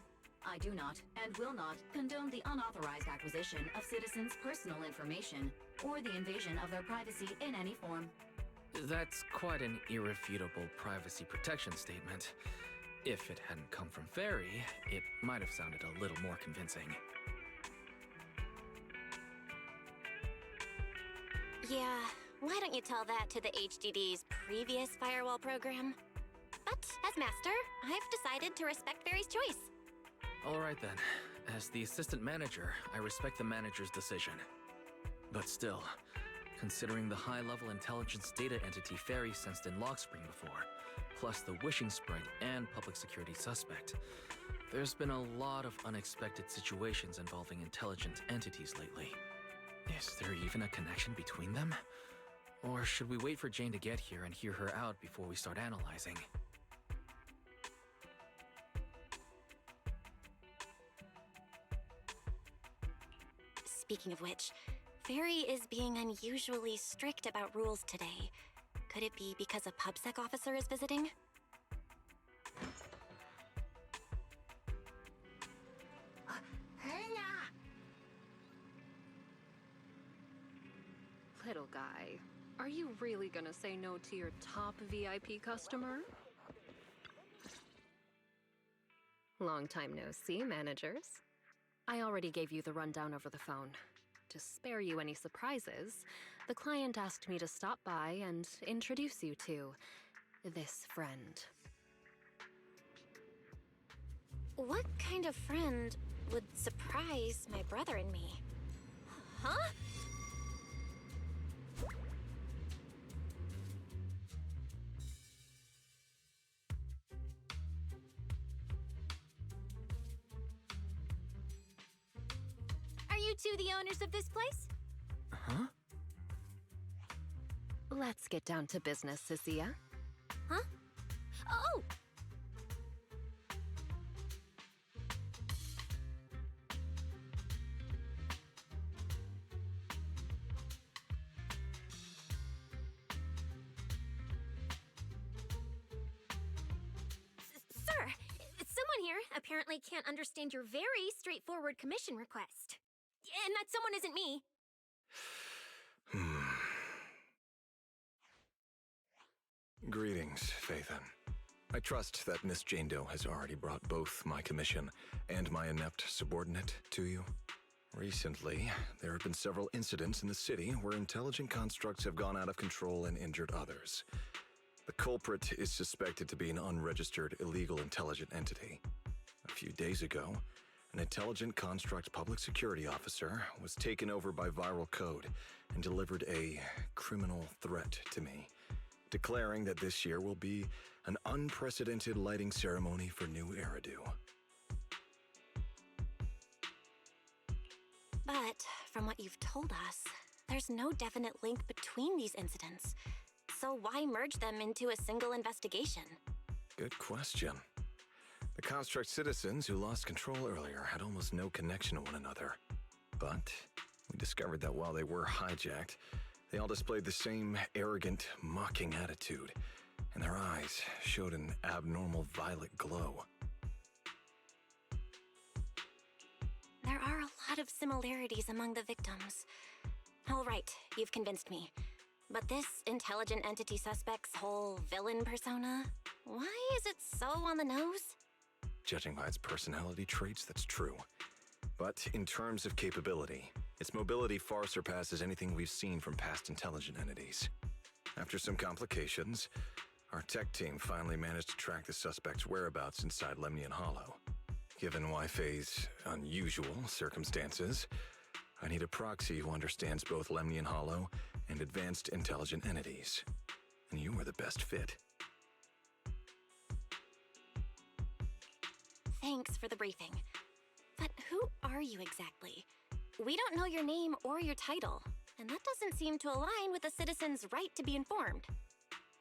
I do not, and will not, condone the unauthorized acquisition of citizens' personal information, or the invasion of their privacy in any form.
That's quite an irrefutable privacy protection statement. If it hadn't come from Fairy, it might have sounded a little more convincing.
Yeah, why don't you tell that to the HDD's previous firewall program? But as master, I've decided to respect Fairy's choice.
Alright then. As the assistant manager, I respect the manager's decision. But still, considering the high-level intelligence data entity Fairy sensed in Lockspring before, plus the wishing sprite and public security suspect, there's been a lot of unexpected situations involving intelligent entities lately. Is there even a connection between them? Or should we wait for Jane to get here and hear her out before we start analyzing?
Speaking of which, Fairy is being unusually strict about rules today. Could it be because a PubSec officer is visiting?
Little guy, are you really gonna say no to your top VIP customer? Long time no see, managers. I already gave you the rundown over the phone. To spare you any surprises, the client asked me to stop by and introduce you to this friend.
What kind of friend would surprise my brother and me? Huh? Are you two the owners of this place?
Huh?
Let's get down to business, Cecilia.
Huh? Oh!
apparently can't understand your very straightforward commission request. And that someone isn't me.
Greetings, Phaéthon. I trust that Miss Jane Doe has already brought both my commission and my inept subordinate to you. Recently, there have been several incidents in the city where intelligent constructs have gone out of control and injured others. The culprit is suspected to be an unregistered illegal intelligent entity. A few days ago, an intelligent construct public security officer was taken over by viral code and delivered a criminal threat to me, declaring that this year will be an unprecedented lighting ceremony for new Eridu.
But from what you've told us, there's no definite link between these incidents. So why merge them into a single investigation?
Good question. The construct citizens who lost control earlier had almost no connection to one another. But we discovered that while they were hijacked, they all displayed the same arrogant, mocking attitude, and their eyes showed an abnormal violet glow.
There are a lot of similarities among the victims. All right, you've convinced me. But this intelligent entity suspect's whole villain persona, why is it so on the nose?
Judging by its personality traits, that's true. But in terms of capability, its mobility far surpasses anything we've seen from past intelligent entities. After some complications, our tech team finally managed to track the suspect's whereabouts inside Lemnian Hollow. Given Wi-Fi's unusual circumstances, I need a proxy who understands both Lemnian Hollow and advanced intelligent entities. And you were the best fit.
Thanks for the briefing. But who are you exactly? We don't know your name or your title, and that doesn't seem to align with the citizens' right to be informed.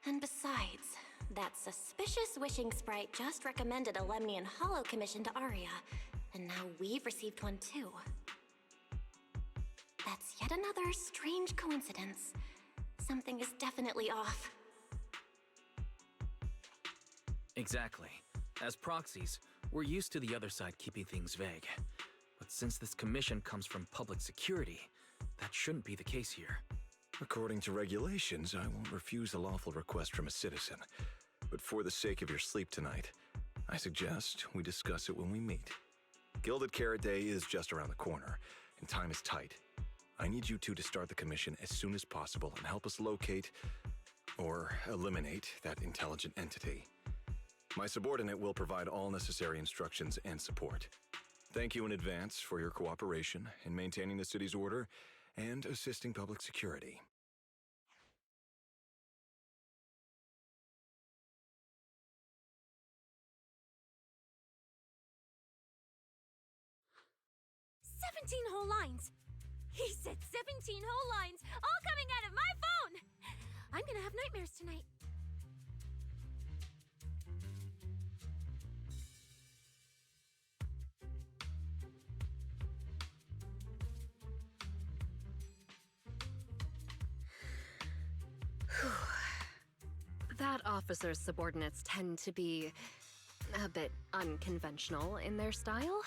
And besides, that suspicious wishing sprite just recommended a Lemnian Hollow commission to Aria, and now we've received one too. That's yet another strange coincidence. Something is definitely off.
Exactly. As proxies, we're used to the other side keeping things vague. But since this commission comes from public security, that shouldn't be the case here.
According to regulations, I won't refuse a lawful request from a citizen. But for the sake of your sleep tonight, I suggest we discuss it when we meet. Gilded Carrot Day is just around the corner, and time is tight. I need you two to start the commission as soon as possible and help us locate or eliminate that intelligent entity. My subordinate will provide all necessary instructions and support. Thank you in advance for your cooperation in maintaining the city's order and assisting public security.
Whole lines. He said 17 whole lines, all coming out of my phone! I'm gonna have nightmares tonight.
That officer's subordinates tend to be a bit unconventional in their style.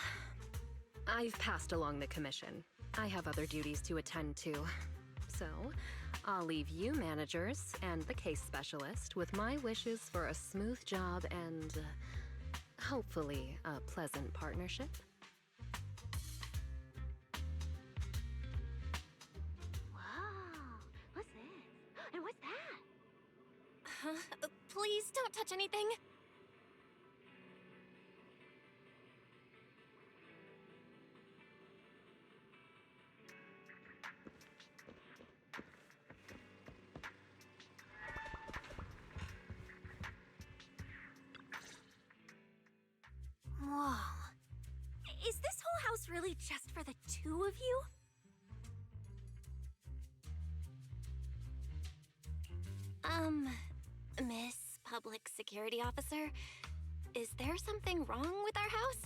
I've passed along the commission. I have other duties to attend to. So, I'll leave you managers and the case specialist with my wishes for a smooth job and, hopefully, a pleasant partnership.
Wow, what's this? And what's that?
Please don't touch anything.
Whoa. Is this whole house really just for the two of you?
Miss Public Security Officer, is there something wrong with our house?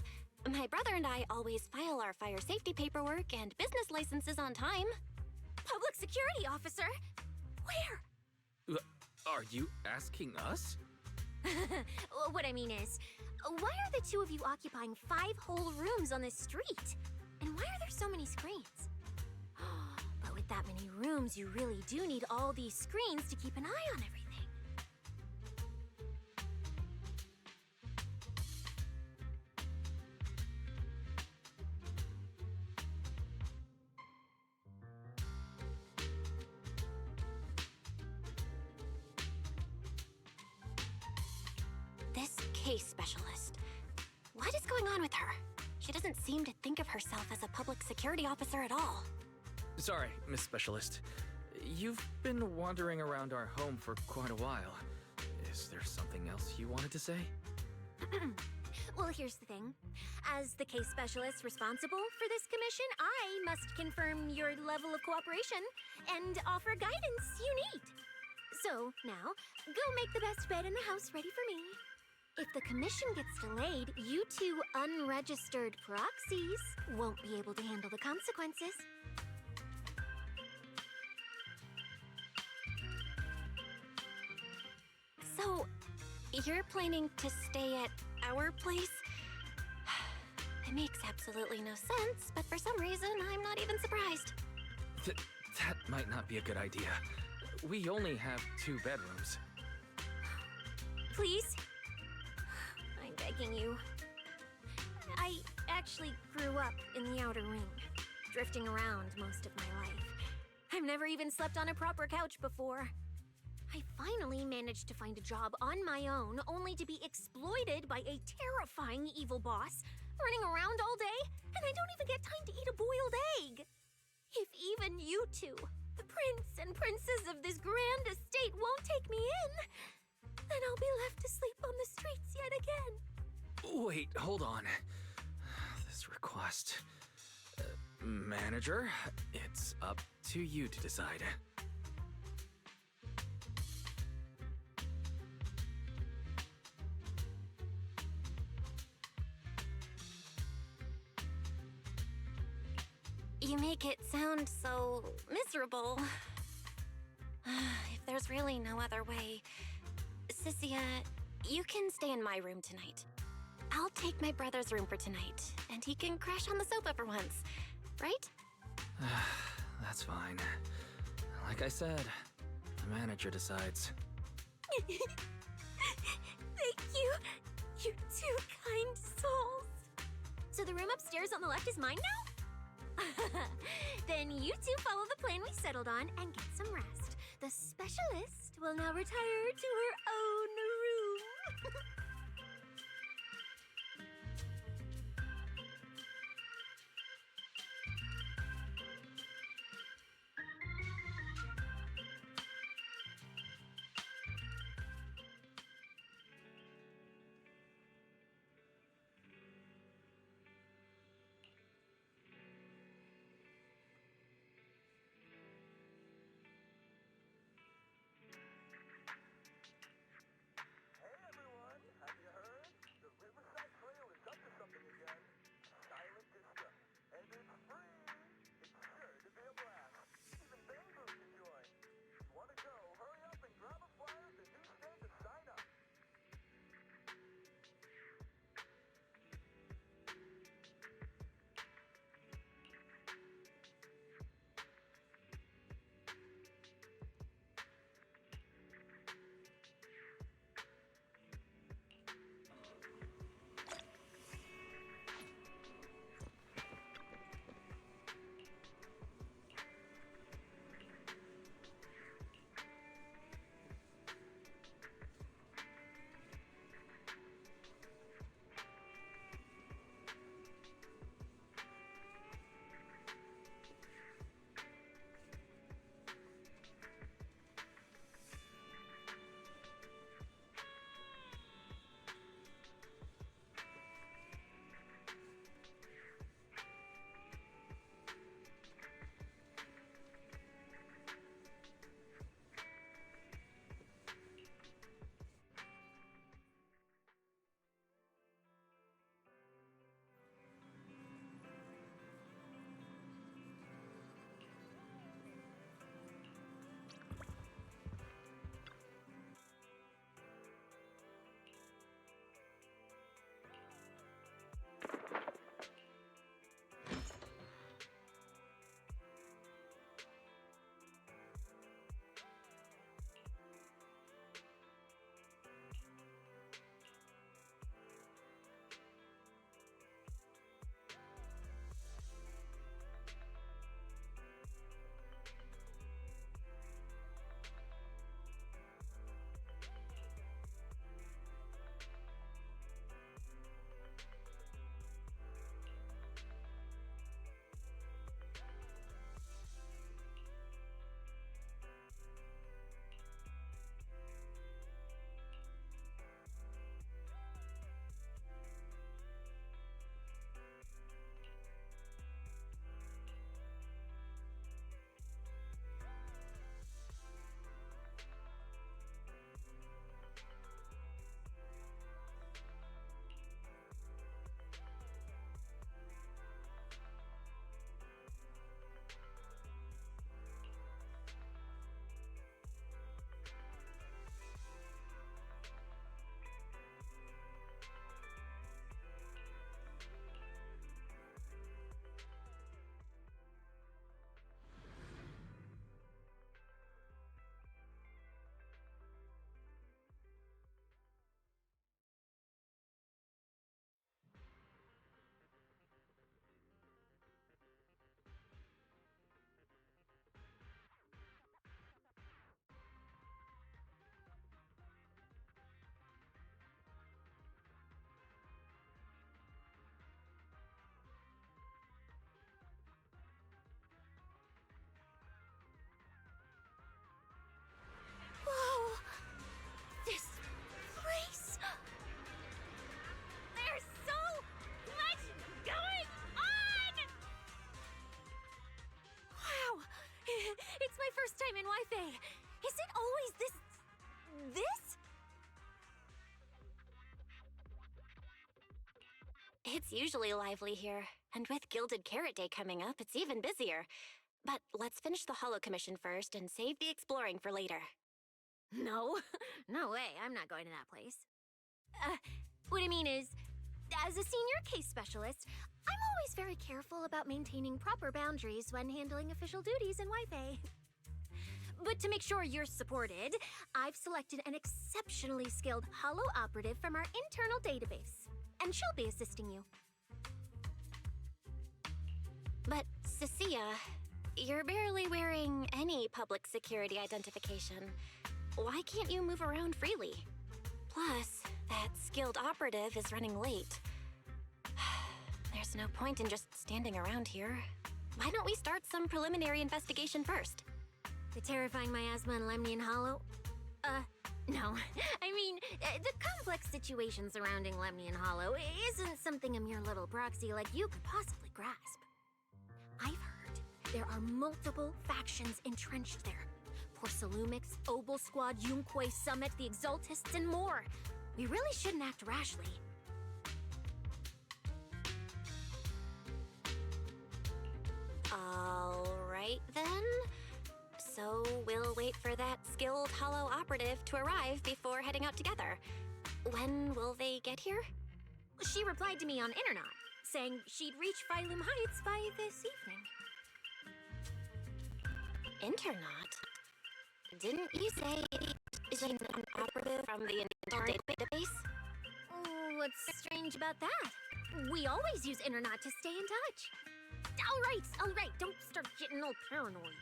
My brother and I always file our fire safety paperwork and business licenses on time.
Public Security Officer? Where?
Are you asking us?
What I mean is,
Why are the two of you occupying 5 whole rooms on this street? And why are there so many screens? But with that many rooms, you really do need all these screens to keep an eye on everything. This case specialist. What is going on with her? She doesn't seem to think of herself as a public security officer at all.
Sorry, Miss Specialist. You've been wandering around our home for quite a while. Is there something else you wanted to say?
Well, here's the thing. As the case specialist responsible for this commission, I must confirm your level of cooperation and offer guidance you need. So, now, go make the best bed in the house ready for me. If the commission gets delayed, you two unregistered proxies won't be able to handle the consequences. So, you're planning to stay at our place? It makes absolutely no sense, but for some reason, I'm not even surprised.
That might not be a good idea. We only have 2 bedrooms.
Please? I'm begging you. I actually grew up in the Outer Ring, drifting around most of my life. I've never even slept on a proper couch before. I finally managed to find a job on my own, only to be exploited by a terrifying evil boss, running around all day, and I don't even get time to eat a boiled egg. If even you two, the prince and princess of this grand estate, won't take me in, then I'll be left to sleep on the streets yet again.
Wait, hold on. This request... manager, it's up to you to decide.
You make it sound so miserable. If there's really no other way... Sissia, you can stay in my room tonight. I'll take my brother's room for tonight, and he can crash on the sofa for once, right?
That's fine. Like I said, the manager decides.
Thank you, you two kind souls. So the room upstairs on the left is mine now? Then you two follow the plan we settled on and get some rest. The specialist will now retire to her own room.
Wi-Fi! Is it always this?
It's usually lively here, and with Gilded Carrot Day coming up, it's even busier. But let's finish the holo commission first and save the exploring for later.
No, no way, I'm not going to that place. What I mean is, as a senior case specialist, I'm always very careful about maintaining proper boundaries when handling official duties in Wi-Fi. But to make sure you're supported, I've selected an exceptionally skilled holo operative from our internal database, and she'll be assisting you.
But, Cecilia, you're barely wearing any public security identification. Why can't you move around freely? Plus, that skilled operative is running late. There's no point in just standing around here. Why don't we start some preliminary investigation first?
The terrifying miasma in Lemnian Hollow? No. I mean, the complex situation surrounding Lemnian Hollow isn't something a mere little proxy like you could possibly grasp. I've heard there are multiple factions entrenched there. Porcelumix, Obel Squad, Yunque Summit, the Exaltists, and more. We really shouldn't act rashly.
Alright then. So we'll wait for that skilled holo operative to arrive before heading out together. When will they get here?
She replied to me on Internet, saying she'd reach Phylum Heights by this evening.
Internet? Didn't you say she's an operative from the internal database?
What's strange about that? We always use Internet to stay in touch. All right, don't start getting all paranoid.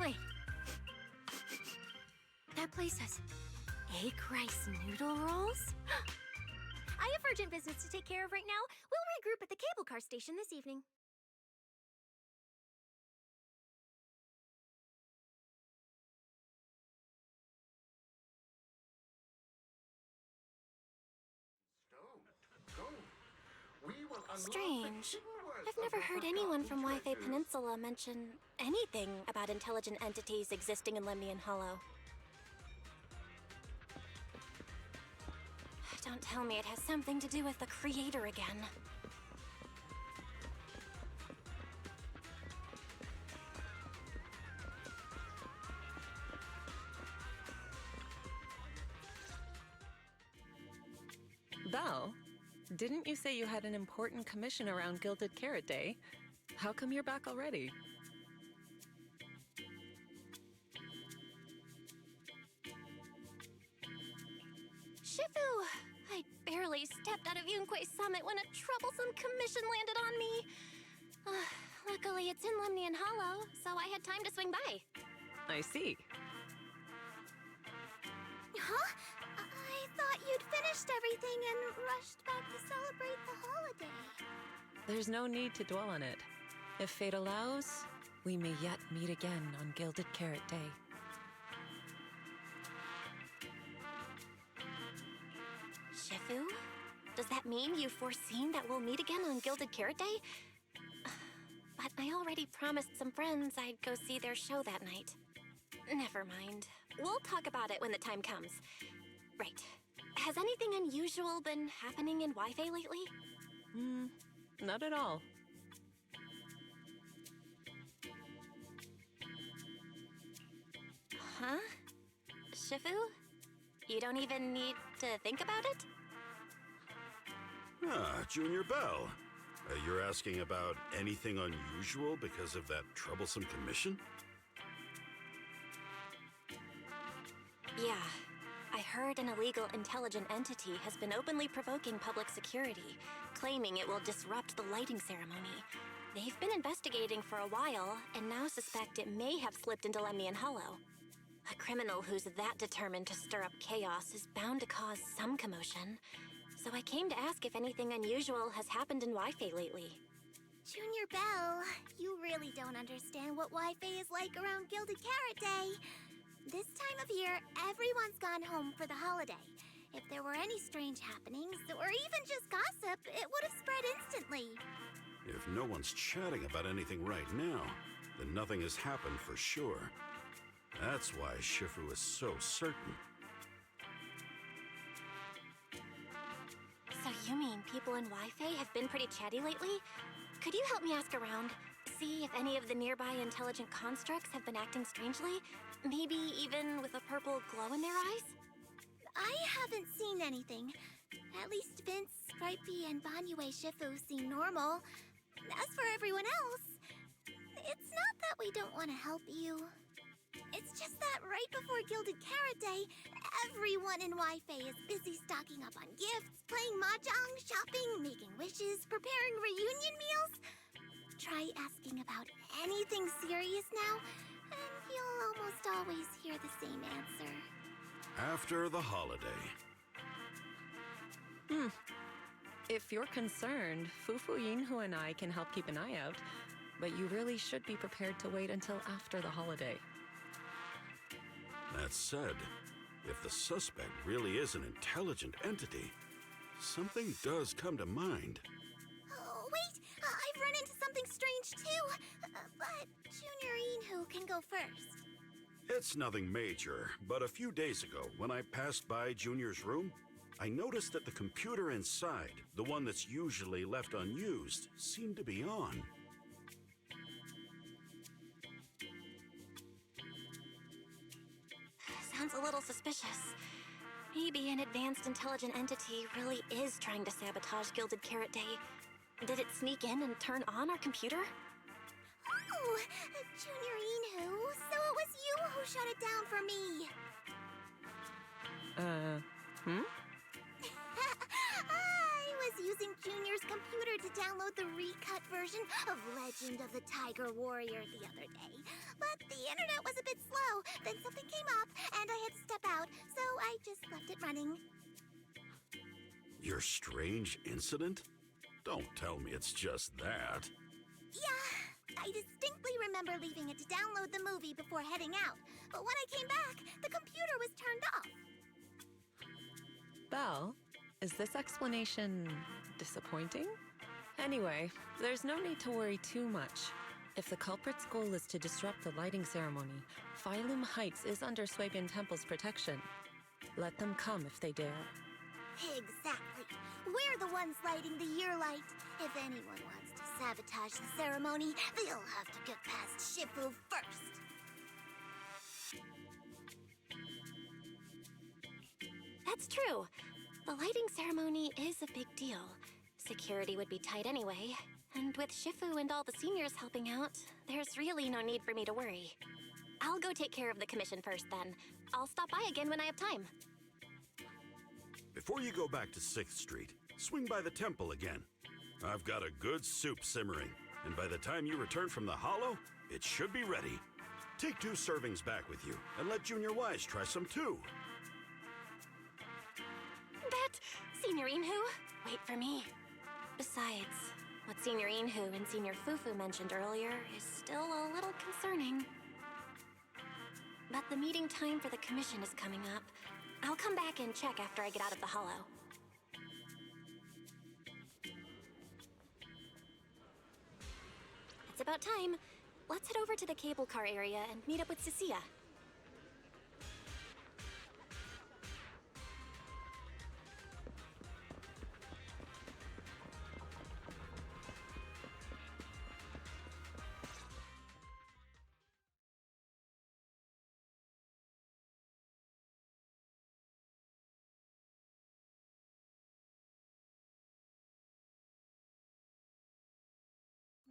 Wait. That place has egg rice noodle rolls? I have urgent business to take care of right now. We'll regroup at the cable car station this evening.
Strange. I've never heard anyone from Wi-Fi Peninsula mention anything about intelligent entities existing in Lemnian Hollow. Don't tell me it has something to do with the Creator again.
Belle, didn't you say you had an important commission around Gilded Carrot Day? How come you're back already?
Shifu! I barely stepped out of Yunque Summit when a troublesome commission landed on me. Luckily, it's in Lemnian Hollow, so I had time to swing by.
I see.
Huh? I thought you'd finished everything and rushed back to celebrate the holiday.
There's no need to dwell on it. If fate allows, we may yet meet again on Gilded Carrot Day.
Shifu? Does that mean you've foreseen that we'll meet again on Gilded Carrot Day? But I already promised some friends I'd go see their show that night. Never mind. We'll talk about it when the time comes. Right. Has anything unusual been happening in Wi-Fi lately?
Not at all.
Huh? Shifu? You don't even need to think about it?
Junior Belle. You're asking about anything unusual because of that troublesome commission?
Yeah. I heard an illegal intelligent entity has been openly provoking public security, claiming it will disrupt the lighting ceremony. They've been investigating for a while, and now suspect it may have slipped into Lemnian Hollow. A criminal who's that determined to stir up chaos is bound to cause some commotion. So I came to ask if anything unusual has happened in Wi-Fi lately.
Junior Belle, you really don't understand what Wi-Fi is like around Gilded Carrot Day. This time of year, everyone's gone home for the holiday. If there were any strange happenings, or even just gossip, it would have spread instantly.
If no one's chatting about anything right now, then nothing has happened for sure. That's why Shifu is so certain.
So you mean people in Wi-Fi have been pretty chatty lately? Could you help me ask around? See if any of the nearby intelligent constructs have been acting strangely? Maybe even with a purple glow in their eyes?
I haven't seen anything. At least Vince, Stripey, and Banyue Shifu seem normal. As for everyone else, it's not that we don't want to help you. It's just that right before Gilded Carrot Day, everyone in Wi-Fi is busy stocking up on gifts, playing mahjong, shopping, making wishes, preparing reunion meals. Try asking about anything serious now, and you'll almost always hear the same answer.
After the holiday.
If you're concerned, Fufu Yinhu and I can help keep an eye out, but you really should be prepared to wait until after the holiday.
That said, if the suspect really is an intelligent entity, something does come to mind.
Oh, wait! I've run into something strange too! But Junior Inhu can go first.
It's nothing major, but a few days ago, when I passed by Junior's room, I noticed that the computer inside, the one that's usually left unused, seemed to be on.
Sounds a little suspicious. Maybe an advanced intelligent entity really is trying to sabotage Gilded Carrot Day. Did it sneak in and turn on our computer?
Oh, Junior Inhu, so it was you who shut it down for me. I was using Junior's computer to download the recut version of Legend of the Tiger Warrior the other day. But the internet was a bit slow, then something came up, and I had to step out, so I just left it running.
Your strange incident? Don't tell me it's just that.
Yeah, I distinctly remember leaving it to download the movie before heading out. But when I came back, the computer was turned off.
Belle, is this explanation disappointing? Anyway, there's no need to worry too much. If the culprit's goal is to disrupt the lighting ceremony, Phylum Heights is under Swabian Temple's protection. Let them come if they dare.
Exactly. We're the ones lighting the year light. If anyone wants to sabotage the ceremony, they'll have to get past Shifu first.
That's true. The lighting ceremony is a big deal. Security would be tight anyway. And with Shifu and all the seniors helping out, there's really no need for me to worry. I'll go take care of the commission first then. I'll stop by again when I have time.
Before you go back to 6th Street, swing by the temple again. I've got a good soup simmering, and by the time you return from the hollow, it should be ready. Take 2 servings back with you, and let Junior Wise try some too.
But, Senior Inhu, wait for me. Besides, what Senior Inhu and Senior Fufu mentioned earlier is still a little concerning. But the meeting time for the commission is coming up. I'll come back and check after I get out of the hollow. It's about time. Let's head over to the cable car area and meet up with Cecilia.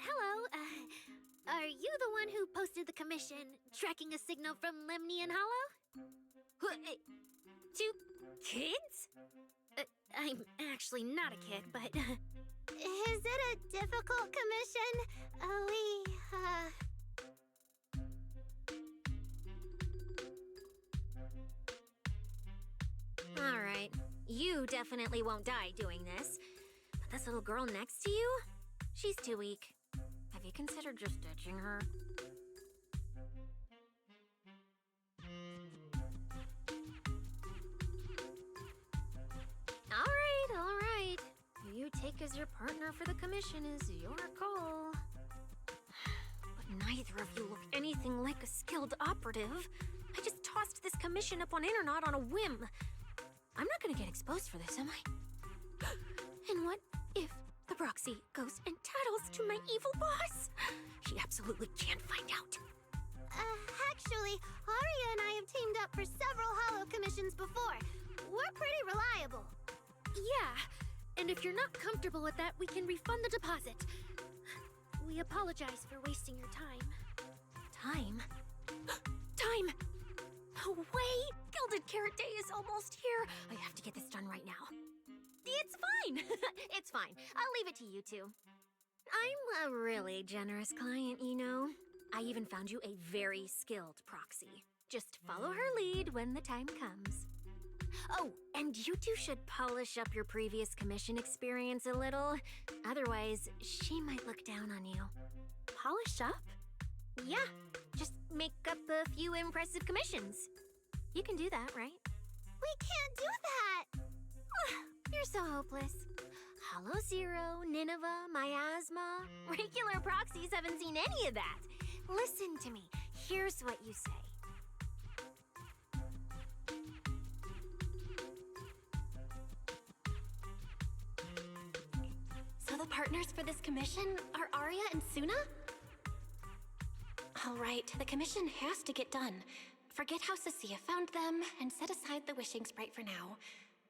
Hello, are you the one who posted the commission, tracking a signal from Lemnian Hollow? Two kids? I'm actually not a kid, but...
Is it a difficult commission?
Alright, you definitely won't die doing this. But this little girl next to you? She's too weak. Have you considered just ditching her? Alright. Who you take as your partner for the commission is your call. But neither of you look anything like a skilled operative.
mission up on Internet on a whim. I'm not gonna get exposed for this, am I? And what if the proxy goes and tattles to my evil boss? She absolutely can't find out.
Actually, Aria and I have teamed up for several holo commissions before. We're pretty reliable.
Yeah, and if you're not comfortable with that, we can refund the deposit. We apologize for wasting your time. Time? Time! No way! Gilded Carrot Day is almost here. I have to get this done right now.
It's fine. It's fine. I'll leave it to you two. I'm a really generous client, you know. I even found you a very skilled proxy. Just follow her lead when the time comes. Oh, and you two should polish up your previous commission experience a little. Otherwise, she might look down on you.
Polish up?
Yeah, just make up a few impressive commissions. You can do that, right?
We can't do that!
You're so hopeless. Hollow Zero, Nineveh, Miasma. Regular proxies haven't seen any of that. Listen to me. Here's what you say.
So the partners for this commission are Aria and Suna? All right, the commission has to get done. Forget how Cecilia found them and set aside the wishing sprite for now.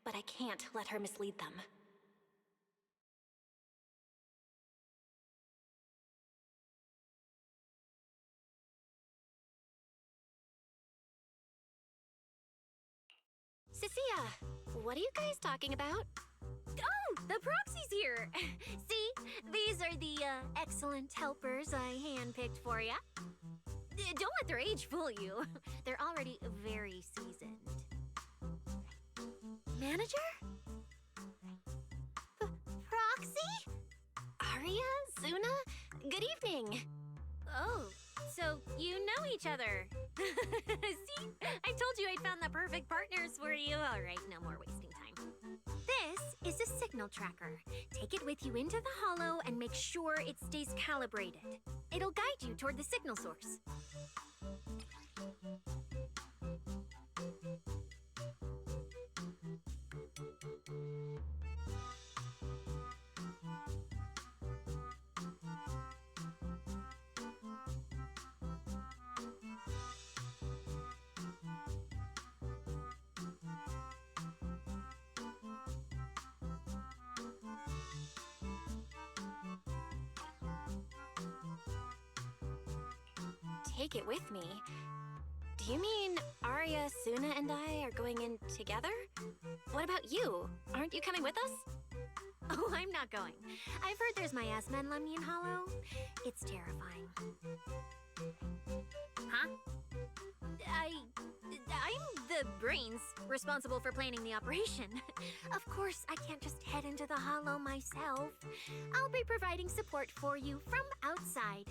But I can't let her mislead them.
Cecilia, what are you guys talking about? Oh, the proxy's here. See, these are the excellent helpers I handpicked for ya. Don't let their age fool you. They're already very seasoned.
Manager?
Proxy?
Aria? Suna? Good evening. Oh, so you know each other. See? I told you I'd found the perfect partners for you. All right, no more wasting time. This is a signal tracker. Take it with you into the hollow and make sure it stays calibrated. It'll guide you toward the signal source. Take it with me? Do you mean Aria, Suna, and I are going in together? What about you? Aren't you coming with us? Oh, I'm not going. I've heard there's miasma in Lemnian Hollow. It's terrifying. Huh? I'm the brains responsible for planning the operation. Of course, I can't just head into the Hollow myself. I'll be providing support for you from outside.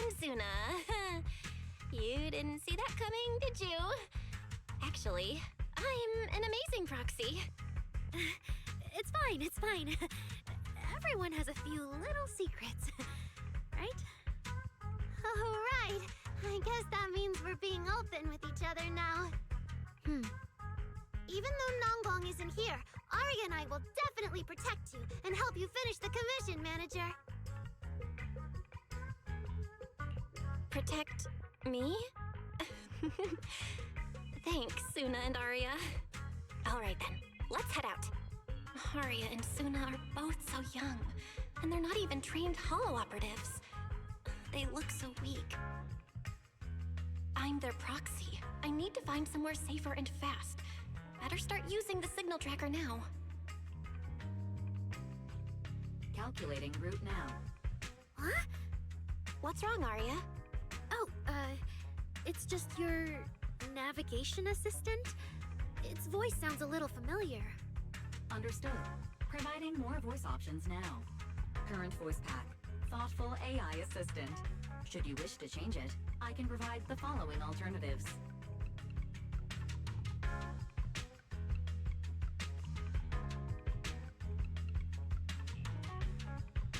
I'm Suna. You didn't see that coming, did you? Actually, I'm an amazing proxy.
It's fine, it's fine. Everyone has a few little secrets, right?
Oh, right. I guess that means we're being open with each other now. Even though Nonggong isn't here, Arya and I will definitely protect you and help you finish the commission, Manager.
Protect me? Thanks, Suna and Arya. All right then, let's head out. Arya and Suna are both so young, and they're not even trained holo operatives. They look so weak. I'm their proxy. I need to find somewhere safer and fast. Better start using the signal tracker now.
Calculating route now.
Huh? What's wrong, Arya?
Oh, it's just your navigation assistant? Its voice sounds a little familiar.
Understood. Providing more voice options now. Current voice pack. Thoughtful AI assistant. Should you wish to change it, I can provide the following alternatives.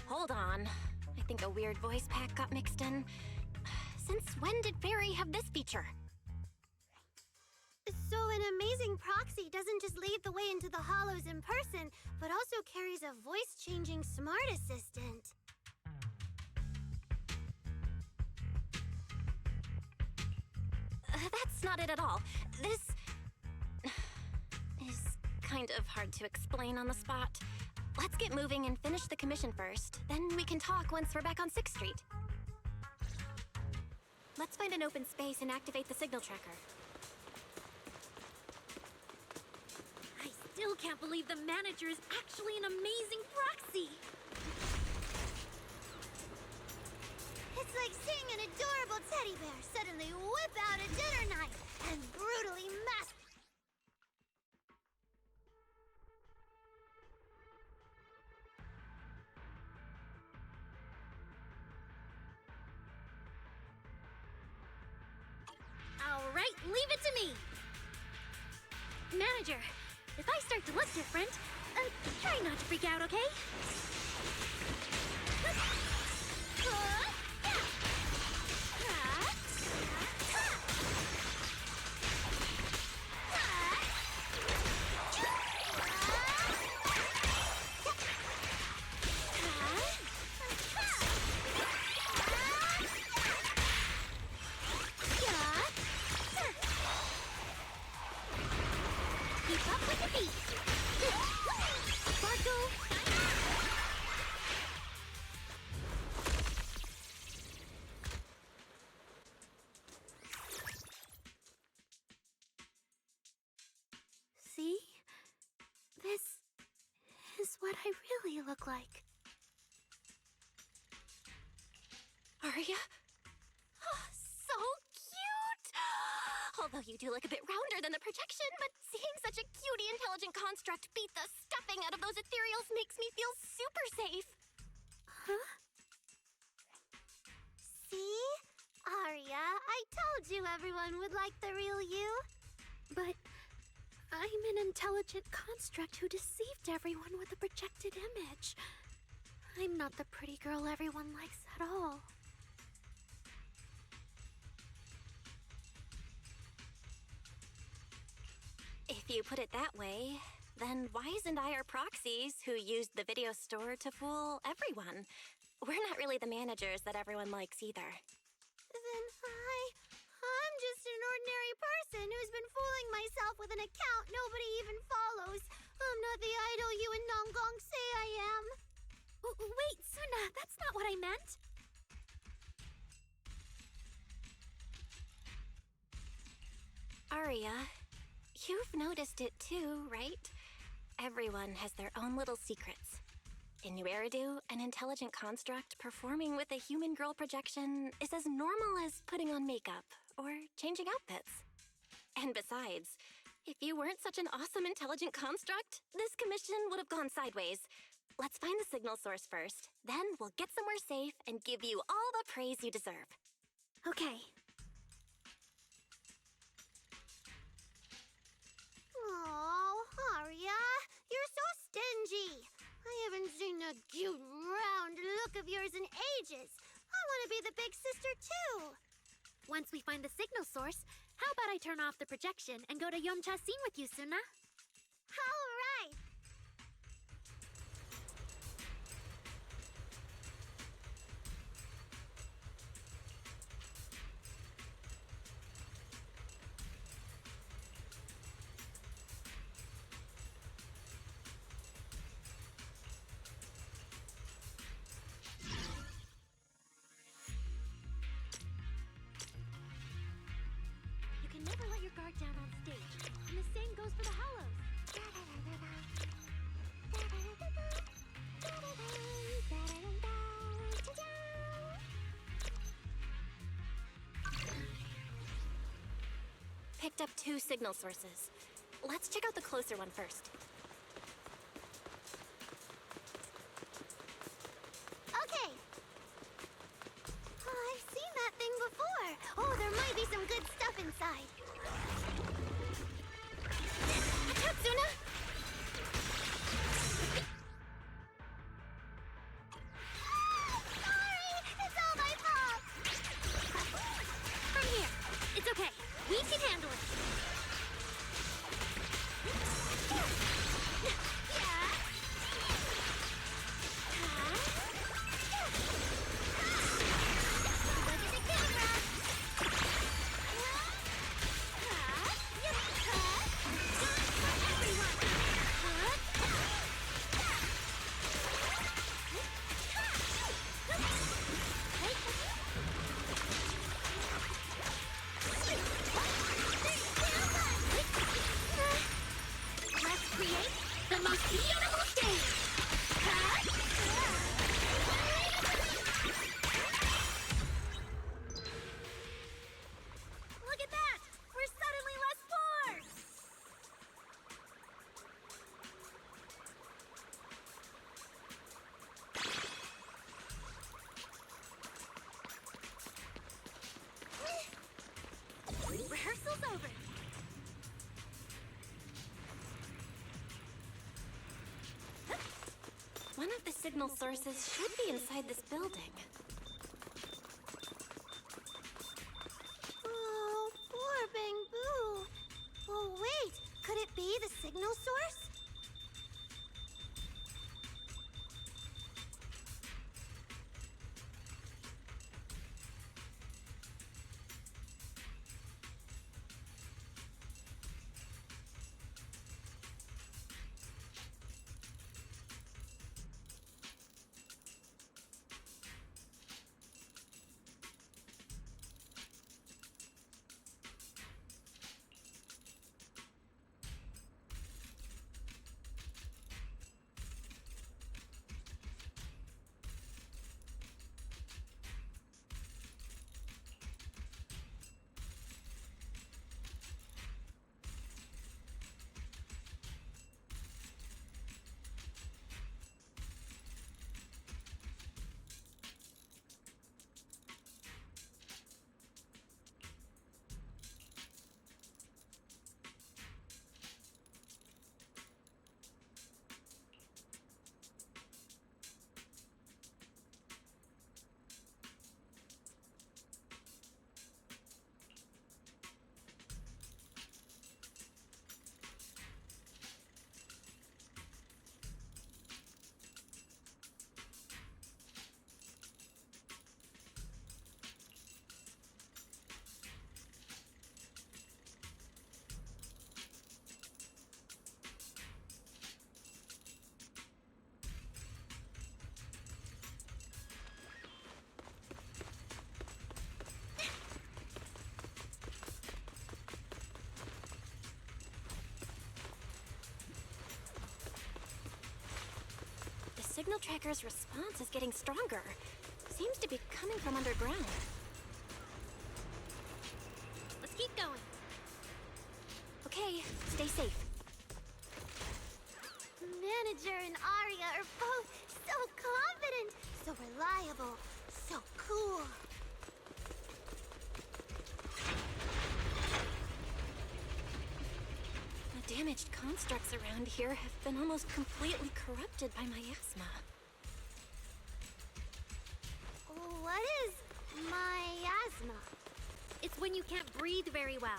Hold on. I think a weird voice pack got mixed in. Since when did Fairy have this feature?
So an amazing proxy doesn't just lead the way into the hollows in person, but also carries a voice-changing smart assistant.
That's not it at all. This is kind of hard to explain on the spot. Let's get moving and finish the commission first. Then we can talk once we're back on 6th Street. Let's find an open space and activate the signal tracker.
I still can't believe the manager is actually an amazing proxy.
It's like seeing an adorable teddy bear suddenly whip out a dinner knife and brutally mass.
All right, leave it to me. Manager, if I start to look different, try not to freak out, okay?
Keep up with the beat. Sparkle.
See? This is what I really look like.
Arya? Oh, so cute! Although you do look a bit rounder than the projection, but seeing such a cutie intelligent construct beat the stuffing out of those ethereals makes me feel super safe.
Huh?
See? Arya, I told you everyone would like the real you.
But I'm an intelligent construct who deceived everyone with a projected image. I'm not the pretty girl everyone likes at all.
If you put it that way, then why isn't I our proxies who used the video store to fool everyone? We're not really the managers that everyone likes either.
Then I'm just an ordinary person who's been fooling myself with an account nobody even follows. I'm not the idol you and Nonggong say I am.
Wait, Suna, that's not what I meant.
Arya, you've noticed it too, right? Everyone has their own little secrets. In Nueridu, an intelligent construct performing with a human girl projection is as normal as putting on makeup or changing outfits. And besides, if you weren't such an awesome intelligent construct, this commission would have gone sideways. Let's find the signal source first. Then we'll get somewhere safe and give you all the praise you deserve. Okay.
Oh, Arya, you're so stingy. I haven't seen that cute, round look of yours in ages. I want to be the big sister, too.
Once we find the signal source, how about I turn off the projection and go to Yomcha scene with you, Suna?
All right.
You can never let your guard down on stage, and the same goes for the hollows.
Picked up 2 signal sources. Let's check out the closer one first.
Okay. Oh, I've seen that thing before. Oh, there might be some good stuff inside.
Tatsuna!
Sorry, it's all my fault.
From here. It's okay. We can handle it.
Look at the camera.
Let's create the most beautiful stage. Look at that! We're suddenly less bored! Rehearsal's over.
One of the signal sources should be inside this building.
Oh, poor Bangbu. Oh, wait. Could it be the signal source?
Signal tracker's response is getting stronger. Seems to be coming from underground.
Let's keep going.
Okay, stay safe.
Managing Roger and Aria are both so confident, so reliable, so cool.
The damaged constructs around here have been almost completely corrupted by miasma.
What is miasma?
It's when you can't breathe very well.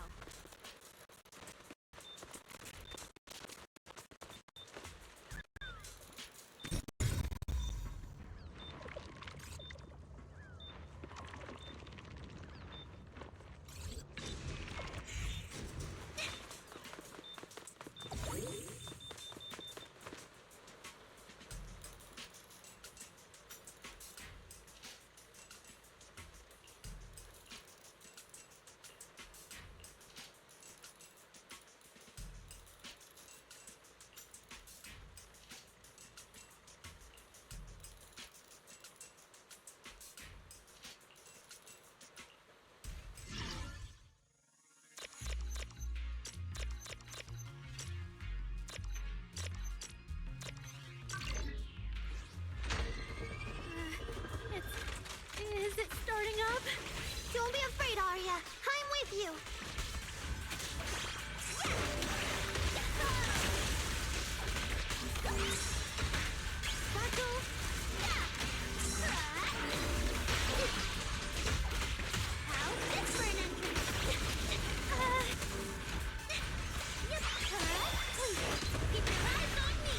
Is it starting up? Don't be afraid, Aria. I'm with you. Sparkle. How's this for an entrance? Please, keep your eyes on me.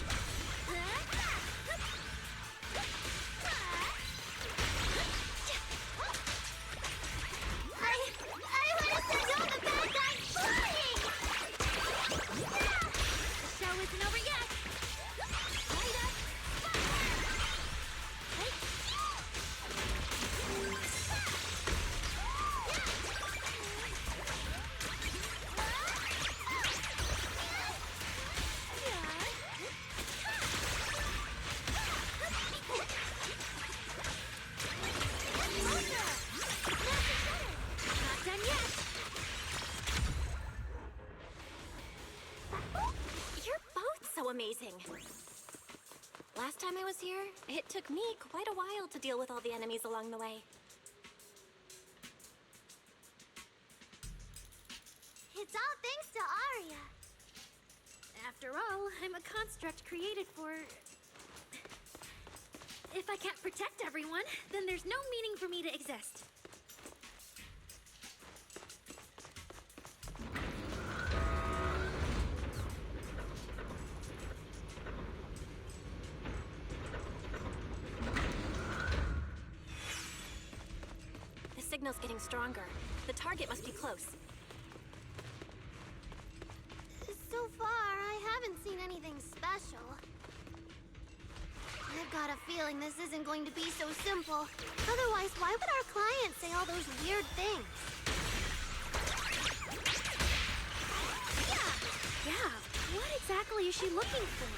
Amazing. Last time I was here, it took me quite a while to deal with all the enemies along the way.
It's all thanks to Aria.
After all, I'm a construct created for... If I can't protect everyone, then there's no meaning for me to exist.
The signal's getting stronger. The target must be close.
So far, I haven't seen anything special. I've got a feeling this isn't going to be so simple. Otherwise, why would our client say all those weird things?
Yeah, what exactly is she looking for?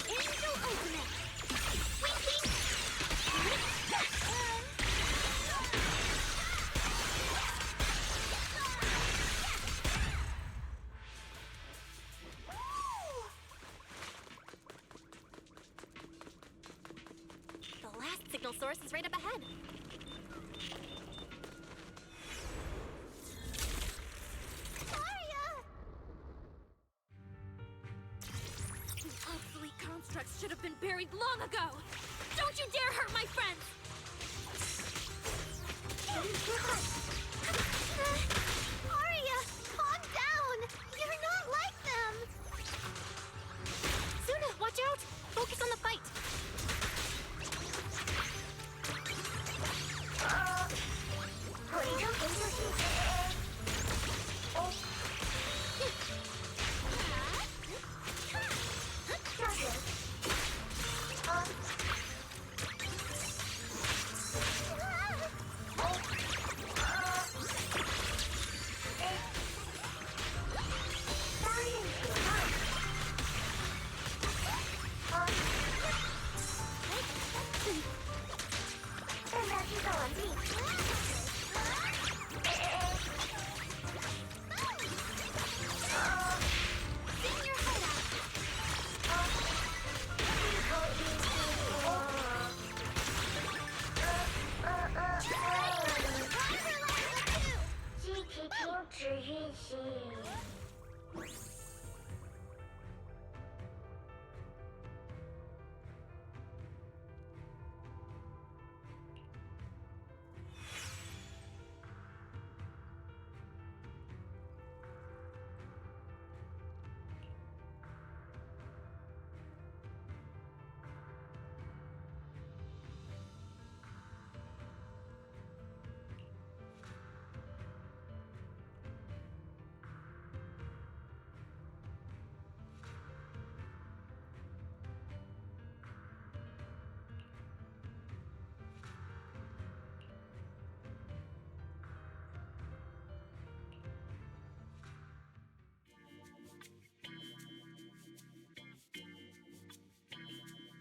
Angel Ultimate!
The last signal source is right up ahead.
Obsolete constructs should have been buried long ago! Don't you dare hurt my friends!
Aria, calm down! You're not like them!
Suna, watch out! Focus on the fight!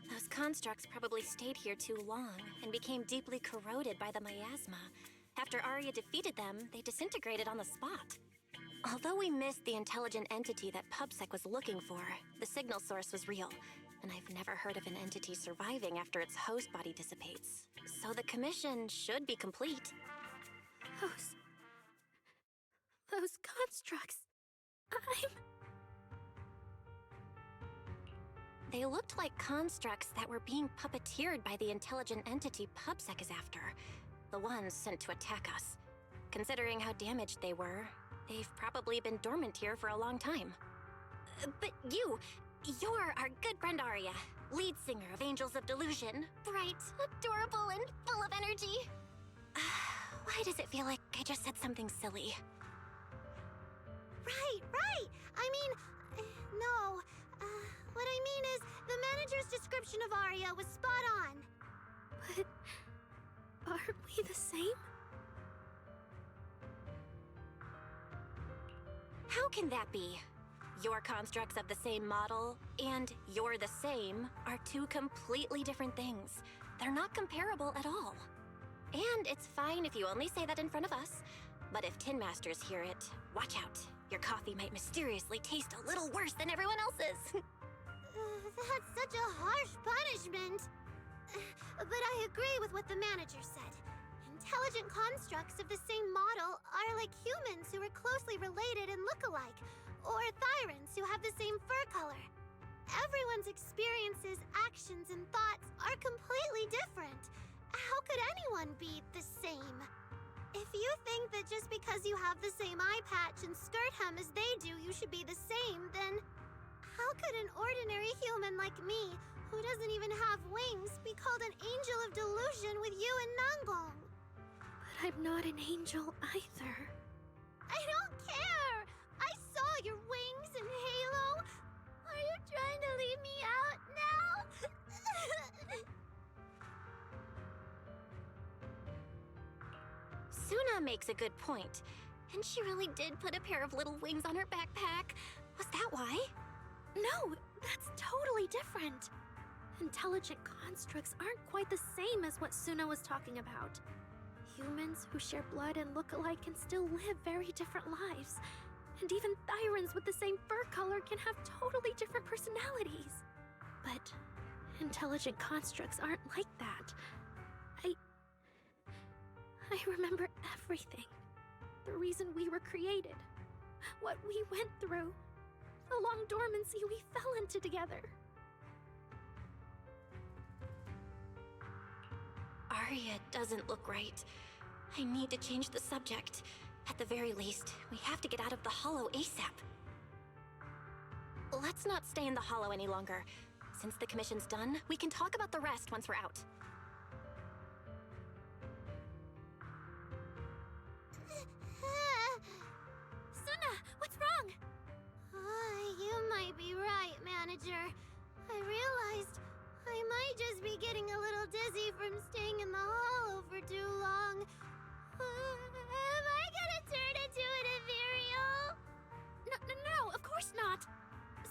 Those constructs probably stayed here too long and became deeply corroded by the miasma. After Arya defeated them, they disintegrated on the spot. Although we missed the intelligent entity that PubSec was looking for, the signal source was real, and I've never heard of an entity surviving after its host body dissipates. So the commission should be complete.
Those constructs...
They looked like constructs that were being puppeteered by the intelligent entity PubSec is after. The ones sent to attack us. Considering how damaged they were, they've probably been dormant here for a long time. But you're our good friend Arya, lead singer of Angels of Delusion. Bright, adorable, and full of energy. Why does it feel like I just said something silly?
Right! I mean, no. What I mean is, the manager's description of Arya was spot on.
But... aren't we the same?
How can that be? Your constructs of the same model and you're the same are two completely different things. They're not comparable at all. And it's fine if you only say that in front of us. But if Tin Masters hear it, watch out. Your coffee might mysteriously taste a little worse than everyone else's.
That's such a harsh punishment. But I agree with what the manager said. Intelligent constructs of the same model are like humans who are closely related and look alike, or Thyrans who have the same fur color. Everyone's experiences, actions, and thoughts are completely different. How could anyone be the same? If you think that just because you have the same eye patch and skirt hem as they do, you should be the same, then how could an ordinary human like me, who doesn't even have wings, be called an angel of delusion with you and Nangong?
But I'm not an angel either.
I don't care! I saw your wings and halo! Are you trying to leave me out now?
Suna makes a good point. And she really did put a pair of little wings on her backpack. Was that why?
No, that's totally different. Intelligent constructs aren't quite the same as what Suna was talking about. Humans who share blood and look alike can still live very different lives. And even Thyrans with the same fur color can have totally different personalities. But intelligent constructs aren't like that. I remember everything. The reason we were created. What we went through. The long dormancy we fell into together.
Arya doesn't look right. I need to change the subject. At the very least, we have to get out of the Hollow ASAP. Let's not stay in the Hollow any longer. Since the commission's done, we can talk about the rest once we're out.
Suna, what's wrong? You might be right, manager. I realized I might just be getting a little dizzy from staying in the Hollow for too long. Am I gonna turn into an ethereal?
No, of course not.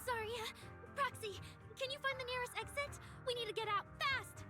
Sorry, Proxy, can you find the nearest exit? We need to get out fast.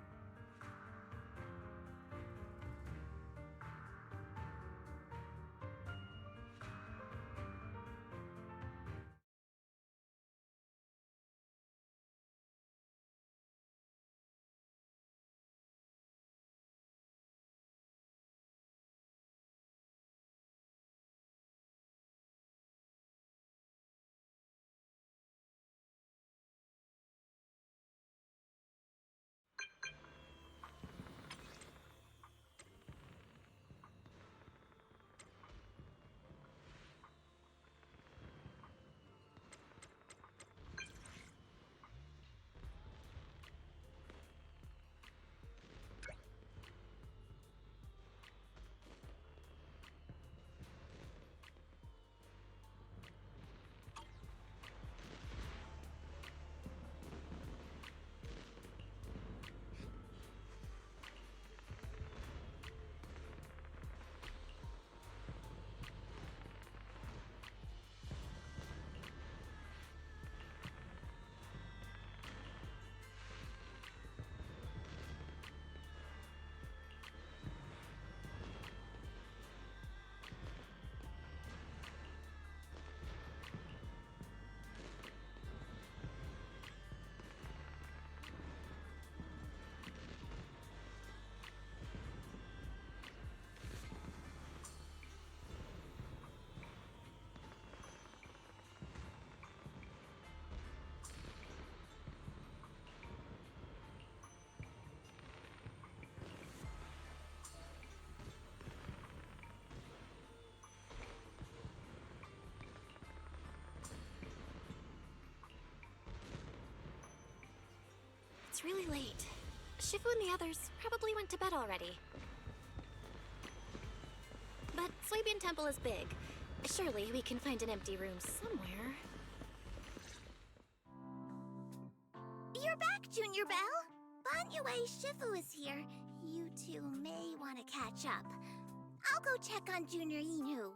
It's really late. Shifu and the others probably went to bed already. But Suibian Temple is big. Surely we can find an empty room somewhere.
You're back, Junior Belle! Banyue Shifu is here. You two may want to catch up. I'll go check on Junior Inu.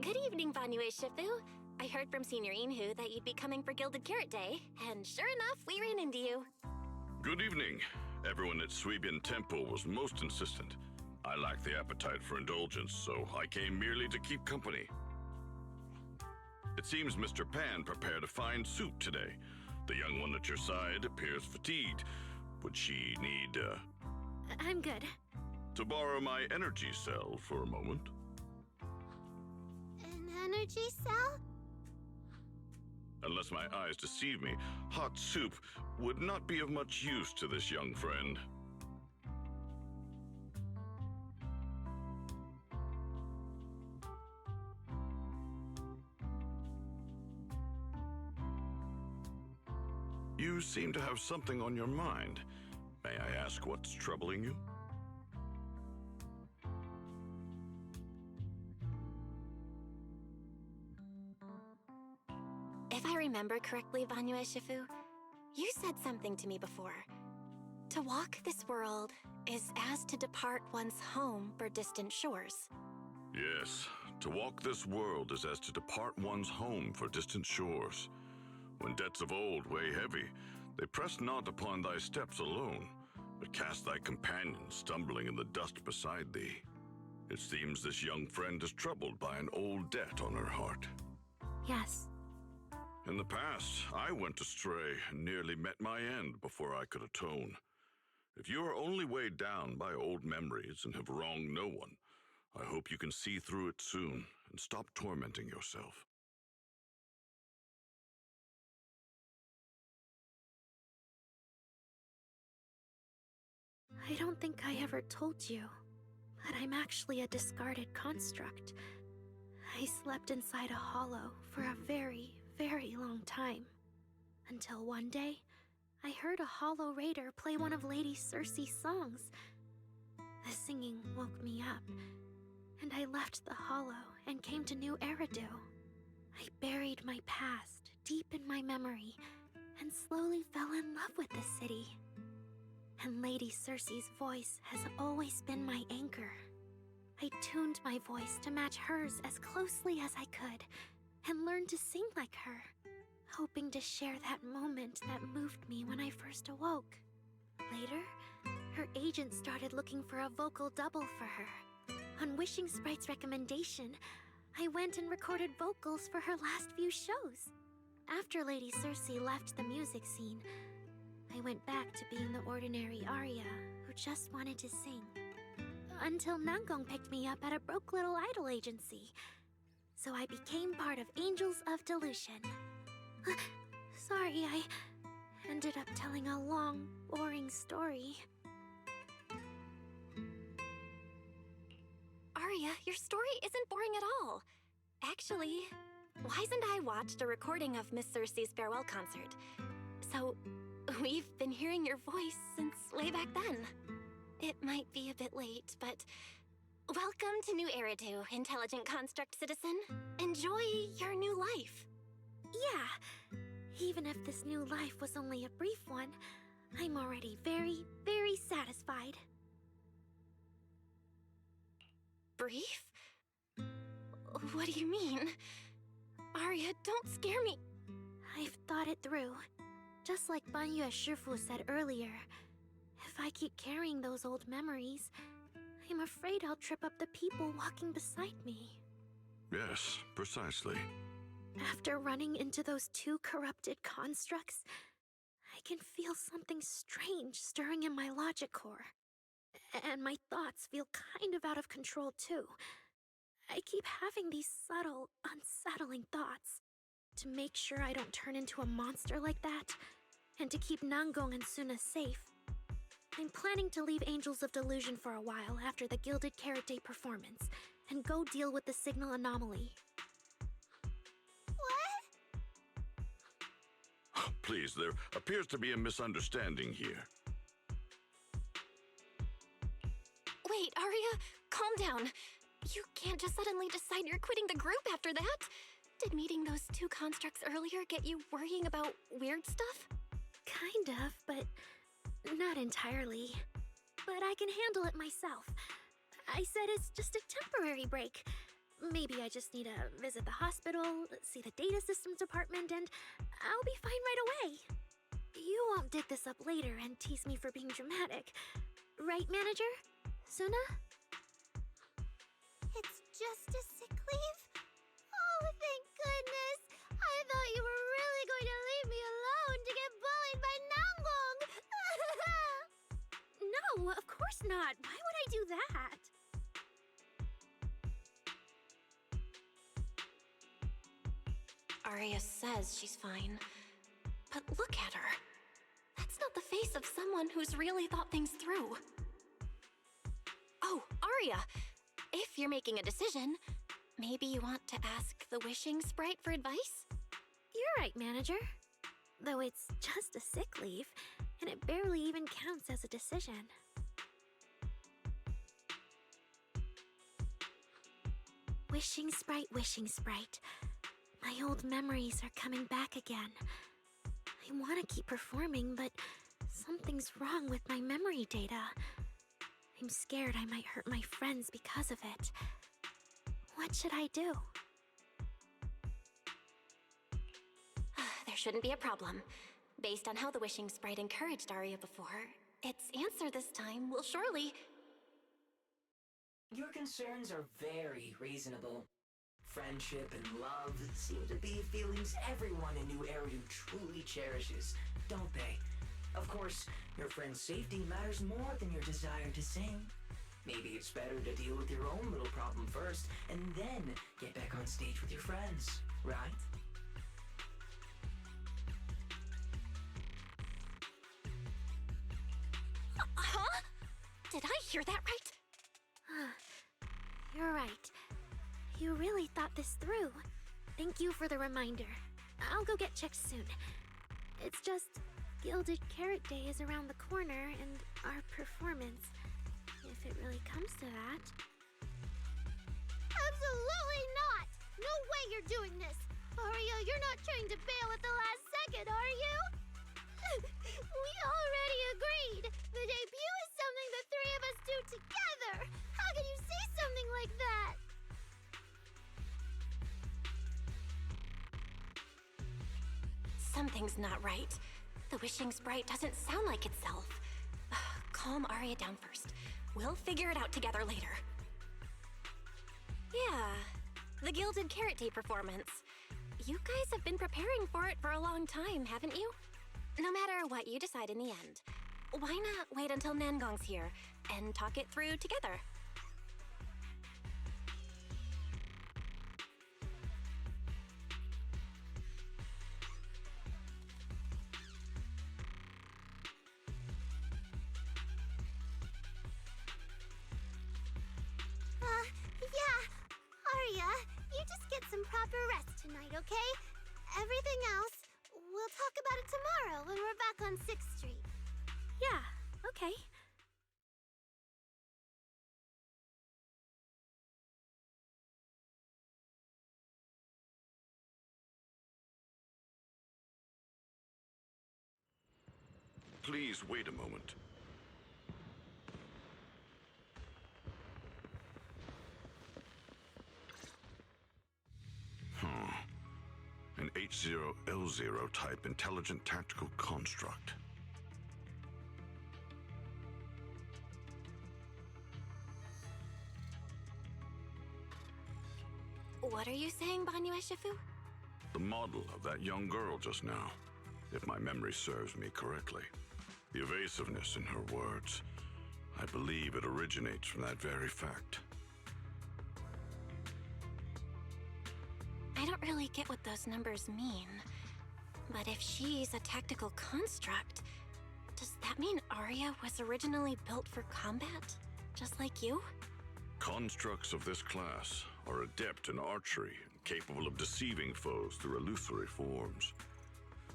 Good evening, Banyue Shifu. I heard from Senior Inhu that you'd be coming for Gilded Carrot Day, and sure enough, we ran into you.
Good evening. Everyone at Suibian Temple was most insistent. I lack the appetite for indulgence, so I came merely to keep company. It seems Mr. Pan prepared a fine soup today. The young one at your side appears fatigued. Would she need,
I'm good.
to borrow my energy cell for a moment?
An energy cell?
Unless my eyes deceive me, hot soup would not be of much use to this young friend. You seem to have something on your mind. May I ask what's troubling you?
If I remember correctly, Banyue Shifu, you said something to me before. To walk this world is as to depart one's home for distant shores.
Yes, to walk this world is as to depart one's home for distant shores. When debts of old weigh heavy, they press not upon thy steps alone, but cast thy companions stumbling in the dust beside thee. It seems this young friend is troubled by an old debt on her heart.
Yes.
In the past, I went astray and nearly met my end before I could atone. If you are only weighed down by old memories and have wronged no one, I hope you can see through it soon and stop tormenting yourself.
I don't think I ever told you, but I'm actually a discarded construct. I slept inside a hollow for a very, very long time. Until one day, I heard a hollow raider play one of Lady Circe's songs. The singing woke me up, and I left the hollow and came to New Eridu. I buried my past deep in my memory and slowly fell in love with the city. And Lady Circe's voice has always been my anchor. I tuned my voice to match hers as closely as I could, and learned to sing like her, hoping to share that moment that moved me when I first awoke. Later, her agent started looking for a vocal double for her. On Wishing Sprite's recommendation, I went and recorded vocals for her last few shows. After Lady Circe left the music scene, I went back to being the ordinary Arya who just wanted to sing. Until Nangong picked me up at a broke little idol agency. So I became part of Angels of Delusion. Sorry, I ended up telling a long, boring story.
Arya, your story isn't boring at all. Actually, Wise and I watched a recording of Miss Circe's farewell concert. So, we've been hearing your voice since way back then. It might be a bit late, but welcome to New Eridu, intelligent construct citizen. Enjoy your new life.
Yeah, even if this new life was only a brief one, I'm already very, very satisfied.
Brief? What do you mean? Arya, don't scare me.
I've thought it through. Just like Banyue Shifu said earlier, if I keep carrying those old memories, I'm afraid I'll trip up the people walking beside me.
Yes, precisely.
After running into those two corrupted constructs, I can feel something strange stirring in my logic core. And my thoughts feel kind of out of control too. I keep having these subtle, unsettling thoughts. To make sure I don't turn into a monster like that, and to keep Nangong and Suna safe, I'm planning to leave Angels of Delusion for a while after the Gilded Carrot Day performance, and go deal with the signal anomaly.
What?
Please, there appears to be a misunderstanding here.
Wait, Arya, calm down. You can't just suddenly decide you're quitting the group after that. Did meeting those two constructs earlier get you worrying about weird stuff?
Kind of, but not entirely. But I can handle it myself. I said it's just a temporary break. Maybe I just need to visit the hospital, see the data systems department, and I'll be fine right away. You won't dig this up later and tease me for being dramatic. Right, manager? Suna?
It's just a sick leave? Oh, thank goodness! I thought you were really going to leave me alone to get bullied by Nanggong!
No, of course not. Why would I do that?
Arya says she's fine. But look at her. That's not the face of someone who's really thought things through. Oh, Arya! If you're making a decision, maybe you want to ask the wishing sprite for advice?
You're right, manager. Though it's just a sick leave, and it barely even counts as a decision. Wishing sprite. My old memories are coming back again. I want to keep performing, but something's wrong with my memory data. I'm scared I might hurt my friends because of it. What should I do?
There shouldn't be a problem. Based on how the wishing sprite encouraged Arya before, its answer this time will surely...
Your concerns are very reasonable. Friendship and love seem to be feelings everyone in New Area truly cherishes, don't they? Of course, your friend's safety matters more than your desire to sing. Maybe it's better to deal with your own little problem first, and then get back on stage with your friends, right?
Huh? Did I hear that right?
You're right. You really thought this through. Thank you for the reminder. I'll go get checked soon. It's just, Gilded Carrot Day is around the corner, and our performance, if it really comes to that.
Absolutely not! No way you're doing this! Arya, you're not trying to bail at the last second, are you? We already agreed! The debut is something the three of us do together! How can you say something like that?
Something's not right. The wishing sprite doesn't sound like itself. Calm Arya down first. We'll figure it out together later. Yeah, the Gilded Carrot Day performance. You guys have been preparing for it for a long time, haven't you? No matter what you decide in the end, why not wait until Nanggong's here and talk it through together?
Yeah. Arya, you just get some proper rest tonight, okay? Everything else, we'll talk about it tomorrow when we're back on 6th Street.
Yeah, okay.
Please wait a moment. An H0L0 type intelligent tactical construct.
What are you saying, Banyu Eshifu?
The model of that young girl just now, if my memory serves me correctly. The evasiveness in her words. I believe it originates from that very fact.
I don't really get what those numbers mean. But if she's a tactical construct, Does that mean Arya was originally built for combat? Just like you?
Constructs of this class are adept in archery, capable of deceiving foes through illusory forms.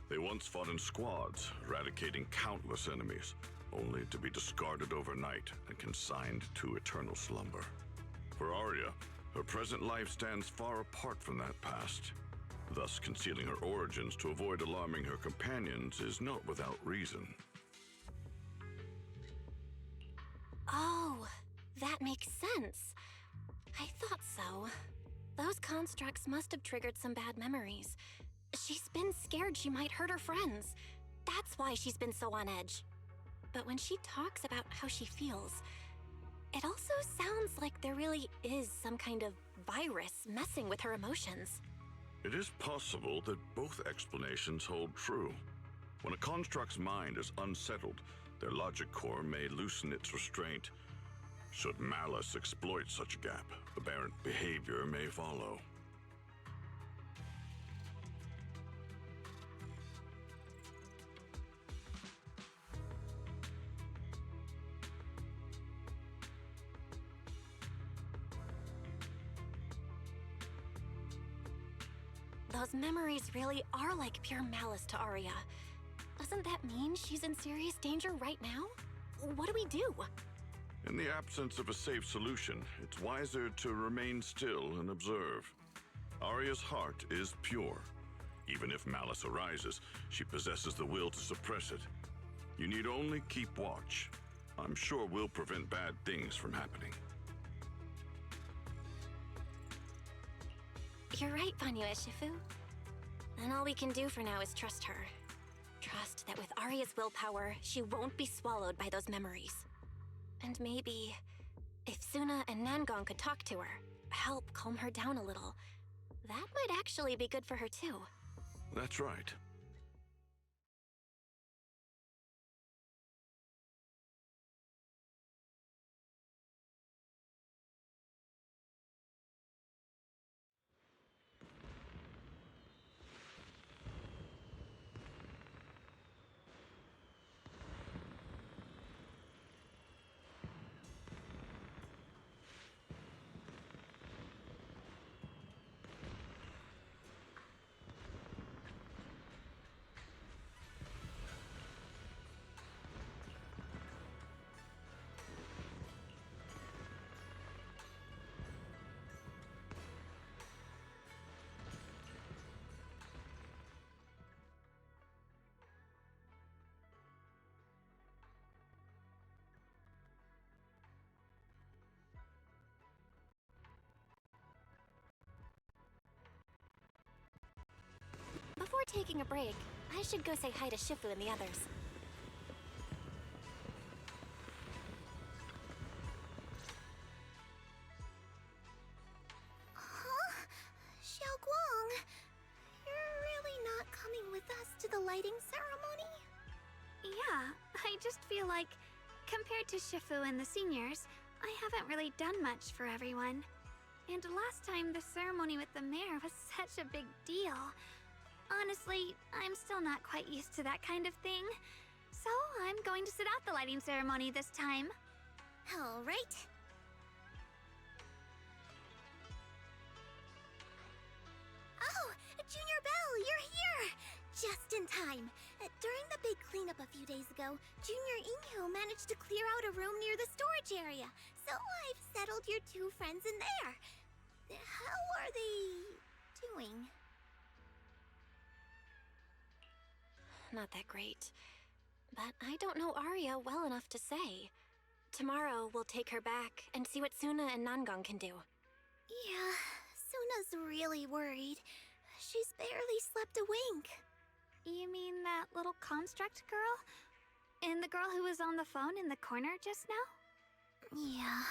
They once fought in squads, eradicating countless enemies, only to be discarded overnight and consigned to eternal slumber. For Arya, her present life stands far apart from that past. Thus, concealing her origins to avoid alarming her companions is not without reason.
Oh, that makes sense. I thought so. Those constructs must have triggered some bad memories. She's been scared she might hurt her friends. That's why she's been so on edge. But when she talks about how she feels, it also sounds like there really is some kind of virus messing with her emotions.
It is possible that both explanations hold true. When a construct's mind is unsettled, their logic core may loosen its restraint. Should malice exploit such a gap, aberrant behavior may follow.
Those memories really are like pure malice to Arya. Doesn't that mean she's in serious danger right now? What do we do?
In the absence of a safe solution, it's wiser to remain still and observe. Arya's heart is pure. Even if malice arises, she possesses the will to suppress it. You need only keep watch. I'm sure we'll prevent bad things from happening.
You're right, Vanyu Shifu. And all we can do for now is trust her. Trust that with Arya's willpower, she won't be swallowed by those memories. And maybe, if Suna and Nangon could talk to her, help calm her down a little, that might actually be good for her too.
That's right.
Before taking a break, I should go say hi to Shifu and the others.
Huh? Xiaoguang, you're really not coming with us to the lighting ceremony?
Yeah, I just feel like, compared to Shifu and the seniors, I haven't really done much for everyone. And last time the ceremony with the mayor was such a big deal. Honestly, I'm still not quite used to that kind of thing. So I'm going to sit out the lighting ceremony this time.
All right. Oh, Junior Belle, you're here! Just in time. During the big cleanup a few days ago, Junior Inhyo managed to clear out a room near the storage area. So I've settled your two friends in there. How are they doing?
Not that great. But I don't know Arya well enough to say. Tomorrow, we'll take her back and see what Suna and Nangon can do.
Yeah, Suna's really worried. She's barely slept a wink.
You mean that little construct girl? And the girl who was on the phone in the corner just now?
Yeah.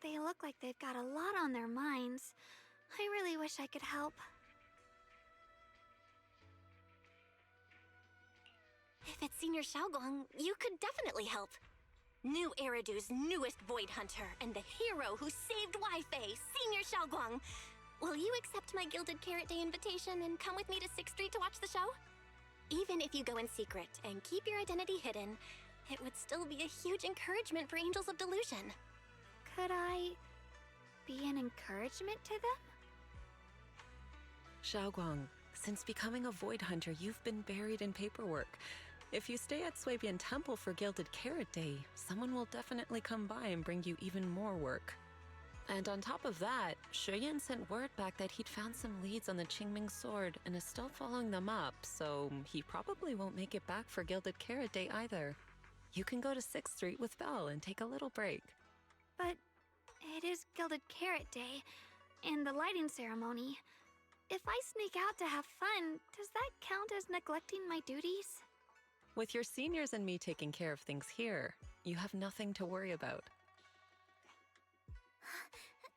They look like they've got a lot on their minds. I really wish I could help.
If it's Senior Xiaoguang, you could definitely help. New Eridu's newest Void Hunter and the hero who saved Wi-Fi, Senior Xiaoguang. Will you accept my Gilded Carrot Day invitation and come with me to 6th Street to watch the show? Even if you go in secret and keep your identity hidden, it would still be a huge encouragement for Angels of Delusion.
Could I be an encouragement to them?
Xiaoguang, since becoming a Void Hunter, you've been buried in paperwork. If you stay at Swabian Temple for Gilded Carrot Day, someone will definitely come by and bring you even more work. And on top of that, Shuyan sent word back that he'd found some leads on the Qingming sword and is still following them up, so he probably won't make it back for Gilded Carrot Day either. You can go to 6th Street with Belle and take a little break.
But it is Gilded Carrot Day and the lighting ceremony. If I sneak out to have fun, does that count as neglecting my duties?
With your seniors and me taking care of things here, you have nothing to worry about.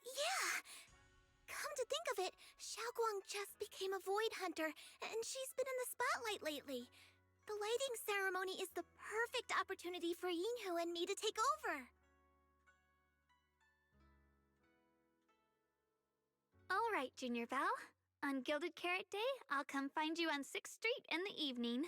Yeah! Come to think of it, Xiaoguang just became a Void Hunter, and she's been in the spotlight lately. The lighting ceremony is the perfect opportunity for Yinhu and me to take over.
All right, Junior Belle. On Gilded Carrot Day, I'll come find you on 6th Street in the evening.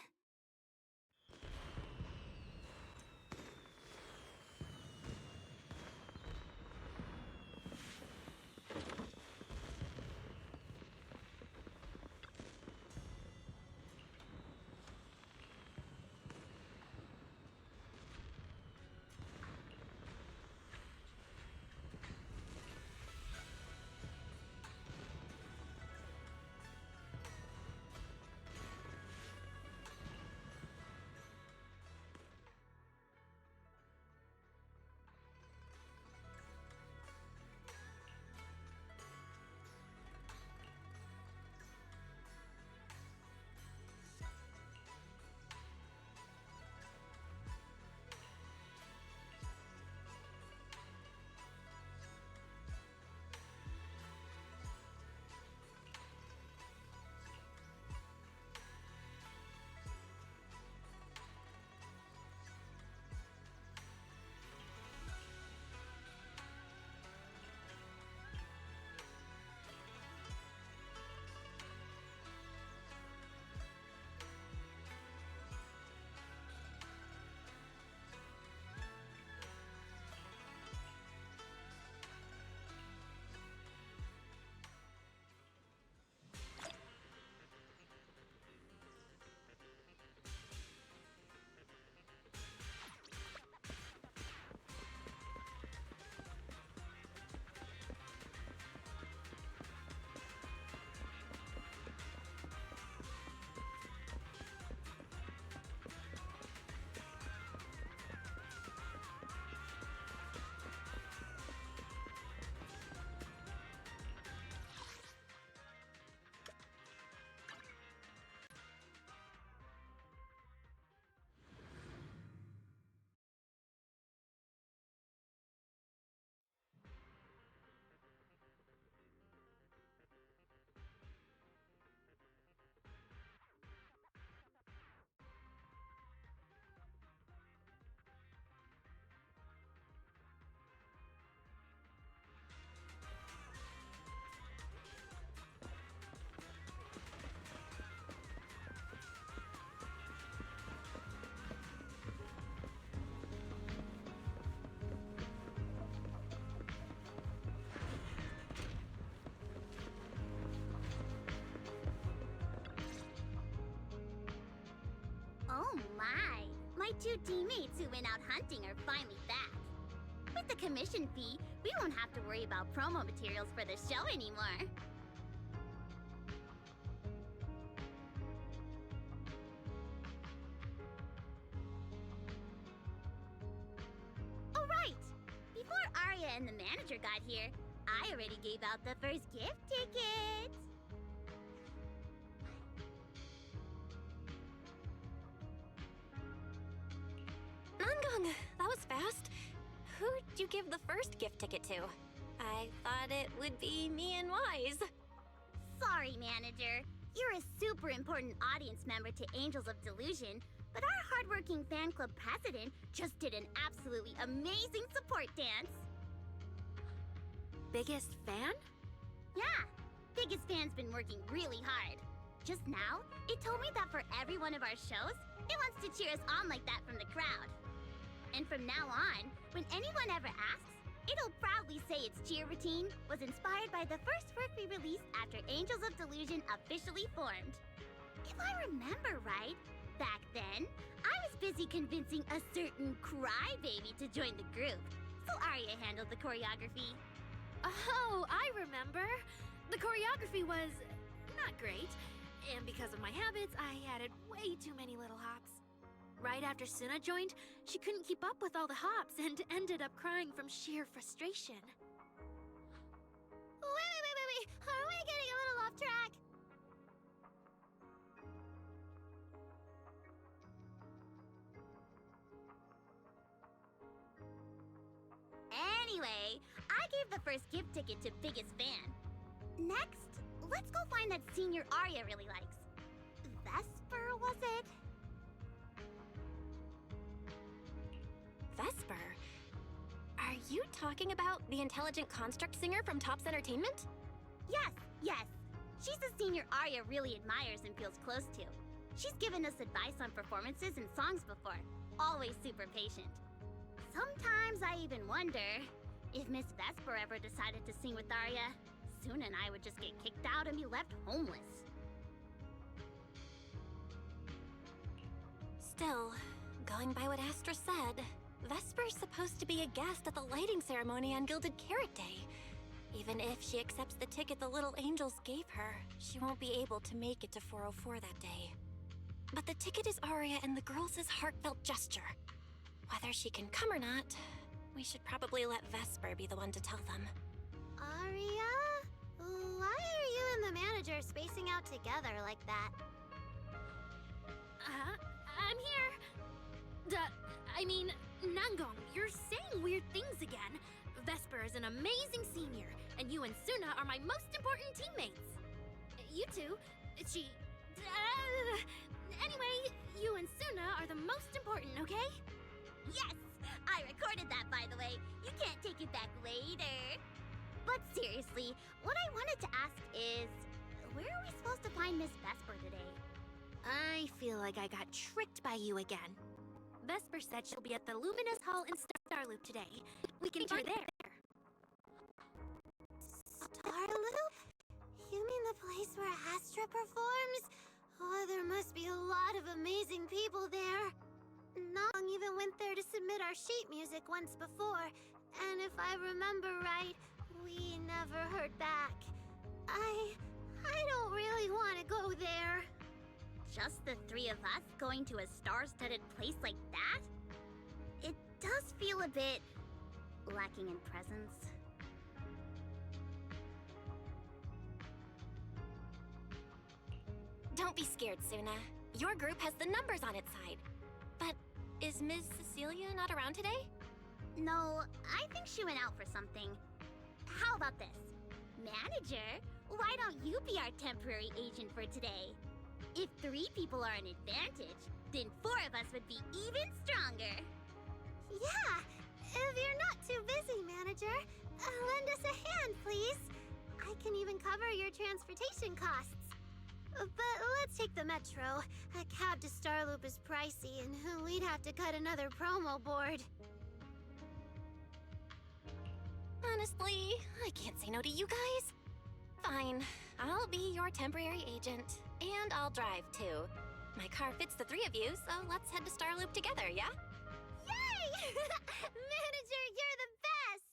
Oh my! My two teammates who went out hunting are finally back. With the commission fee, we won't have to worry about promo materials for the show anymore. Oh right! Before Arya and the manager got here, I already gave out the first gift tickets.
Nangong, that was fast. Who'd you give the first gift ticket to? I thought it would be me and Wise.
Sorry, manager. You're a super important audience member to Angels of Delusion, but our hardworking fan club president just did an absolutely amazing support dance.
Biggest fan?
Yeah, biggest fan's been working really hard. Just now, it told me that for every one of our shows, it wants to cheer us on like that from the crowd. And from now on, when anyone ever asks, it'll proudly say its cheer routine was inspired by the first work we released after Angels of Delusion officially formed. If I remember right, back then, I was busy convincing a certain crybaby to join the group, so Arya handled the choreography.
Oh, I remember. The choreography was not great, and because of my habits, I added way too many little hops. Right after Suna joined, she couldn't keep up with all the hops and ended up crying from sheer frustration.
Wait. Are we getting a little off track? Anyway, I gave the first gift ticket to biggest fan. Next, let's go find that senior Arya really likes. Vesper, was it?
Vesper? Are you talking about the intelligent construct singer from Topps Entertainment?
Yes. She's a senior Arya really admires and feels close to. She's given us advice on performances and songs before. Always super patient. Sometimes I even wonder if Miss Vesper ever decided to sing with Arya, Suna and I would just get kicked out and be left homeless.
Still, going by what Astra said, Vesper's supposed to be a guest at the lighting ceremony on Gilded Carrot Day. Even if she accepts the ticket the little angels gave her, she won't be able to make it to 404 that day. But the ticket is Arya and the girls' heartfelt gesture. Whether she can come or not, we should probably let Vesper be the one to tell them.
Arya? Why are you and the manager spacing out together like that?
I'm here. Nangong, you're saying weird things again. Vesper is an amazing senior, and you and Suna are my most important teammates. You two, anyway, you and Suna are the most important, okay?
Yes! I recorded that, by the way. You can't take it back later. But seriously, what I wanted to ask is, where are we supposed to find Miss Vesper today?
I feel like I got tricked by you again. Vesper said she'll be at the Luminous Hall in Starloop today. We can find her there.
Starloop? You mean the place where Astra performs? Oh, there must be a lot of amazing people there. Nong even went there to submit our sheet music once before, and if I remember right, we never heard back. I don't really want to go there. Just the three of us going to a star-studded place like that? It does feel a bit lacking in presence.
Don't be scared, Suna. Your group has the numbers on its side. But is Ms. Cecilia not around today?
No, I think she went out for something. How about this? Manager, why don't you be our temporary agent for today? If 3 people are an advantage, then 4 of us would be even stronger. Yeah, if you're not too busy, manager, lend us a hand, please. I can even cover your transportation costs. But let's take the metro. A cab to Starloop is pricey, and we'd have to cut another promo board.
Honestly, I can't say no to you guys. Fine, I'll be your temporary agent, and I'll drive too. My car fits the 3 of you, so let's head to Starloop together, yeah?
Yay! Manager, you're the best!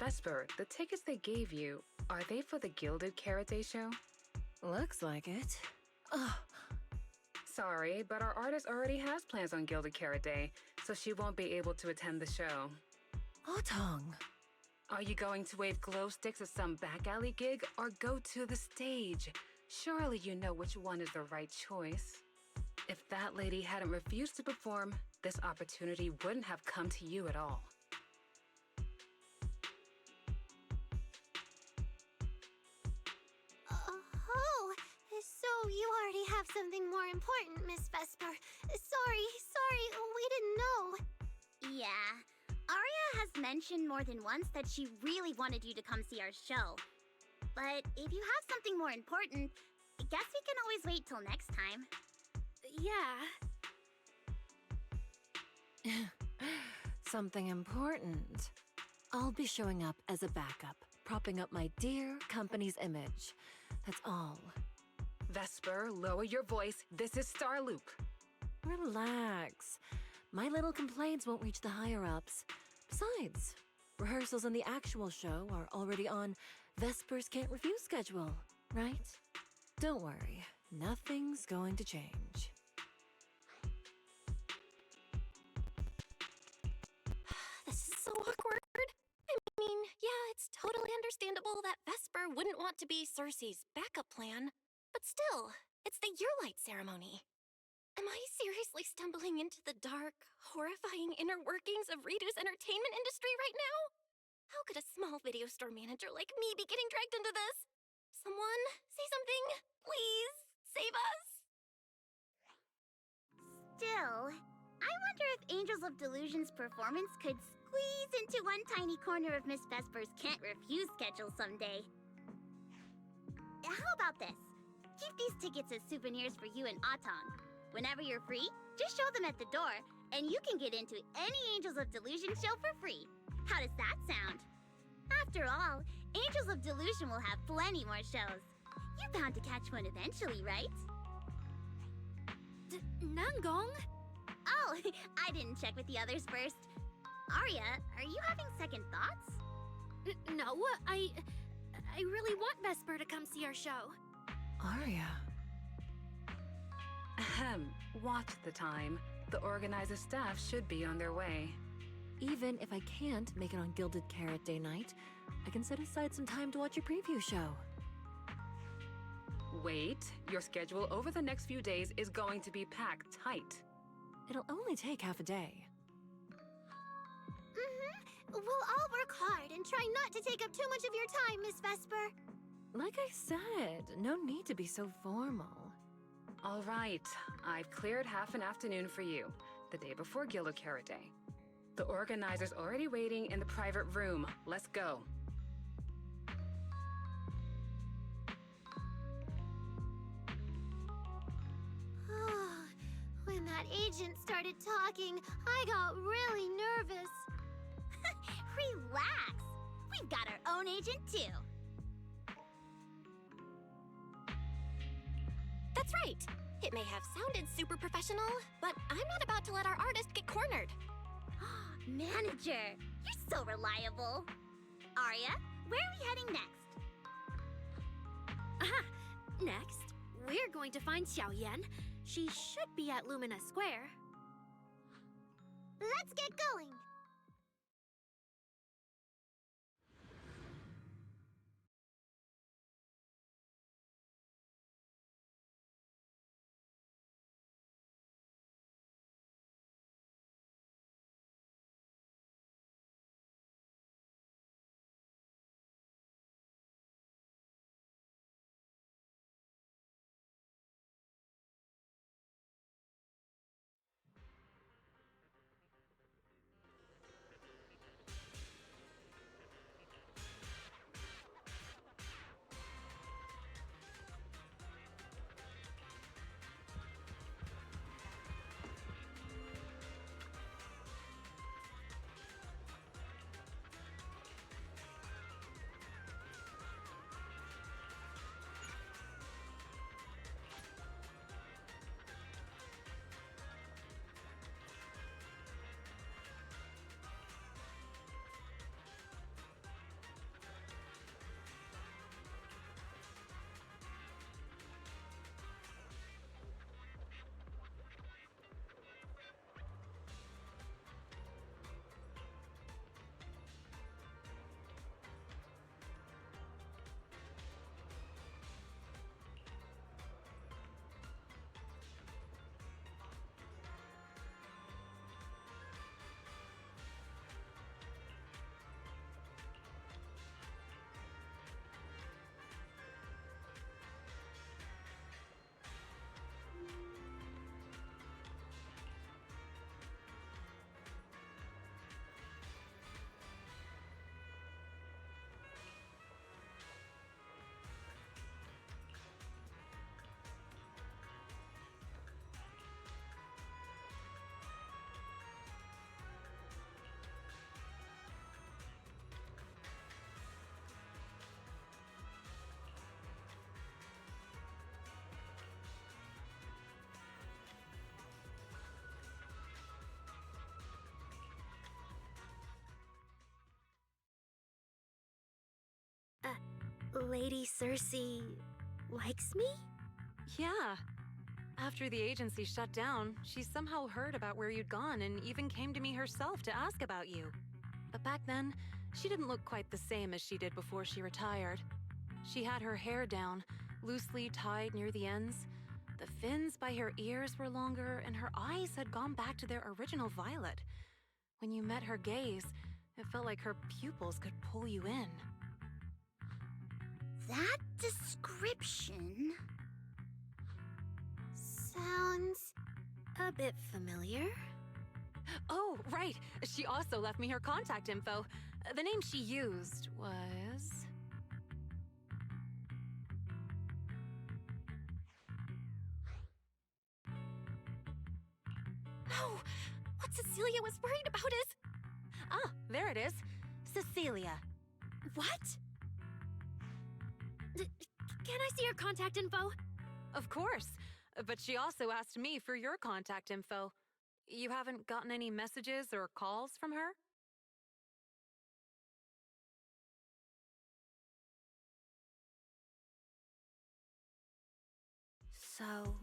Vesper, the tickets they gave you, are they for the Gilded Karate show?
Looks like it. Ugh.
Sorry, but our artist already has plans on Gilded Karate, so she won't be able to attend the show.
Otong.
Are you going to wave glow sticks at some back alley gig or go to the stage? Surely you know which one is the right choice. If that lady hadn't refused to perform, this opportunity wouldn't have come to you at all.
Oh, so you already have something more important, Miss Vesper. Sorry, we didn't know.
Yeah. Aria has mentioned more than once that she really wanted you to come see our show. But if you have something more important, I guess we can always wait till next time.
Yeah. Something important. I'll be showing up as a backup, propping up my dear company's image. That's all.
Vesper, lower your voice. This is Starloop.
Relax. My little complaints won't reach the higher-ups. Besides, rehearsals and the actual show are already on Vesper's Can't Refuse schedule, right? Don't worry, nothing's going to change.
This is so awkward. I mean, yeah, it's totally understandable that Vesper wouldn't want to be Cersei's backup plan, but still, it's the Year Light ceremony. Am I seriously stumbling into the dark, horrifying inner workings of Ridu's entertainment industry right now? How could a small video store manager like me be getting dragged into this? Someone, say something. Please, save us.
Still, I wonder if Angels of Delusion's performance could squeeze into one tiny corner of Miss Vesper's Can't Refuse schedule someday. How about this? Keep these tickets as souvenirs for you and Otong. Whenever you're free, just show them at the door, and you can get into any Angels of Delusion show for free. How does that sound? After all, Angels of Delusion will have plenty more shows. You're bound to catch one eventually, right?
Nangong?
Oh, I didn't check with the others first. Arya, are you having second thoughts?
No, I really want Vesper to come see our show.
Arya.
Ahem. Watch the time. The organizer staff should be on their way.
Even if I can't make it on Gilded Carrot Day night, I can set aside some time to watch a preview show.
Wait, your schedule over the next few days is going to be packed tight.
It'll only take half a day.
We'll all work hard and try not to take up too much of your time, Miss Vesper.
Like I said, no need to be so formal.
All right, I've cleared half an afternoon for you, the day before Gilded Carrot Day. The organizer's already waiting in the private room. Let's go.
When that agent started talking, I got really nervous.
Relax. We've got our own agent, too.
That's right. It may have sounded super professional, but I'm not about to let our artist get cornered.
Manager, you're so reliable. Arya, where are we heading next?
Aha! Next, we're going to find Xiao Yan. She should be at Lumina Square.
Let's get going.
Lady Cersei likes me?
Yeah. After the agency shut down, she somehow heard about where you'd gone and even came to me herself to ask about you. But back then, she didn't look quite the same as she did before she retired. She had her hair down, loosely tied near the ends. The fins by her ears were longer, and her eyes had gone back to their original violet. When you met her gaze, it felt like her pupils could pull you in.
That description sounds
a bit familiar.
Oh, right. She also left me her contact info. The name she used was...
No! What Cecilia was worried about is...
Ah, there it is. Cecilia.
What? Can I see your contact info?
Of course. But she also asked me for your contact info. You haven't gotten any messages or calls from her?
So,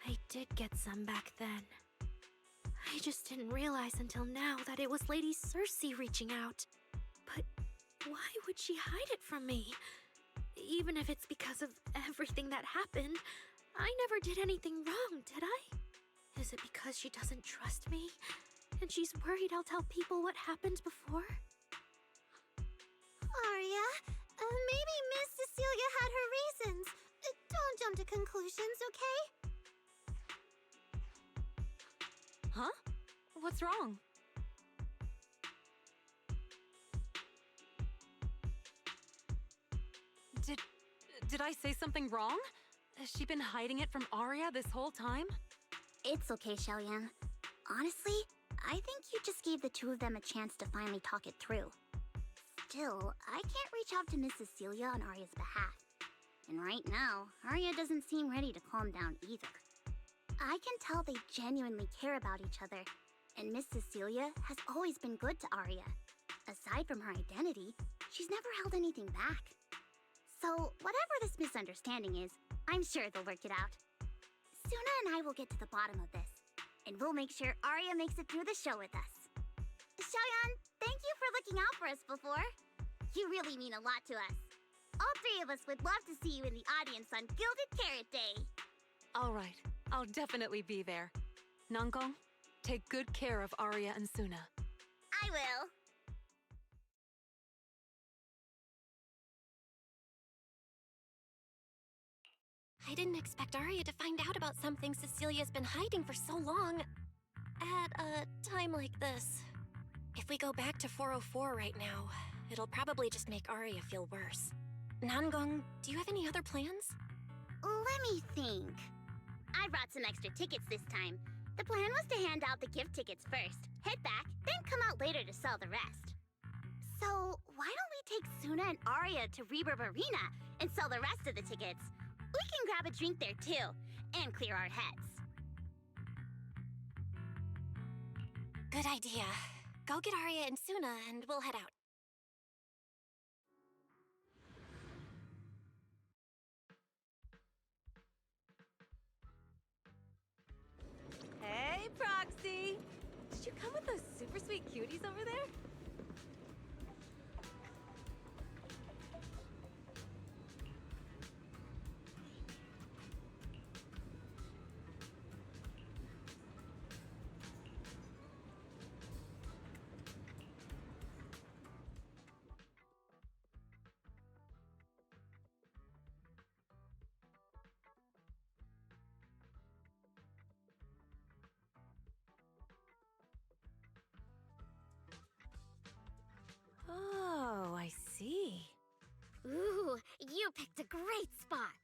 I did get some back then. I just didn't realize until now that it was Lady Cersei reaching out. But why would she hide it from me? Even if it's because of everything that happened, I never did anything wrong, did I? Is it because she doesn't trust me? And she's worried I'll tell people what happened before?
Arya, maybe Miss Cecilia had her reasons. Don't jump to conclusions, okay?
Huh? What's wrong? Did I say something wrong? Has she been hiding it from Arya this whole time?
It's okay, Xiaoyan. Honestly, I think you just gave the two of them a chance to finally talk it through. Still, I can't reach out to Miss Cecilia on Arya's behalf. And right now, Arya doesn't seem ready to calm down either. I can tell they genuinely care about each other, and Miss Cecilia has always been good to Arya. Aside from her identity, she's never held anything back. So, whatever this misunderstanding is, I'm sure they'll work it out. Suna and I will get to the bottom of this, and we'll make sure Arya makes it through the show with us. Xiaoyan, thank you for looking out for us before. You really mean a lot to us. All three of us would love to see you in the audience on Gilded Carrot Day.
All right, I'll definitely be there. Nangong, take good care of Arya and Suna.
I will.
I didn't expect Arya to find out about something Cecilia's been hiding for so long. At a time like this. If we go back to 404 right now, it'll probably just make Arya feel worse. Nangong, do you have any other plans?
Let me think. I brought some extra tickets this time. The plan was to hand out the gift tickets first, head back, then come out later to sell the rest. So, why don't we take Suna and Arya to Reverb Arena and sell the rest of the tickets? We can grab a drink there too, and clear our heads.
Good idea. Go get Arya and Suna and we'll head out.
Hey, Proxy! Did you come with those super sweet cuties over there?
Oh, I see.
Ooh, you picked a great spot.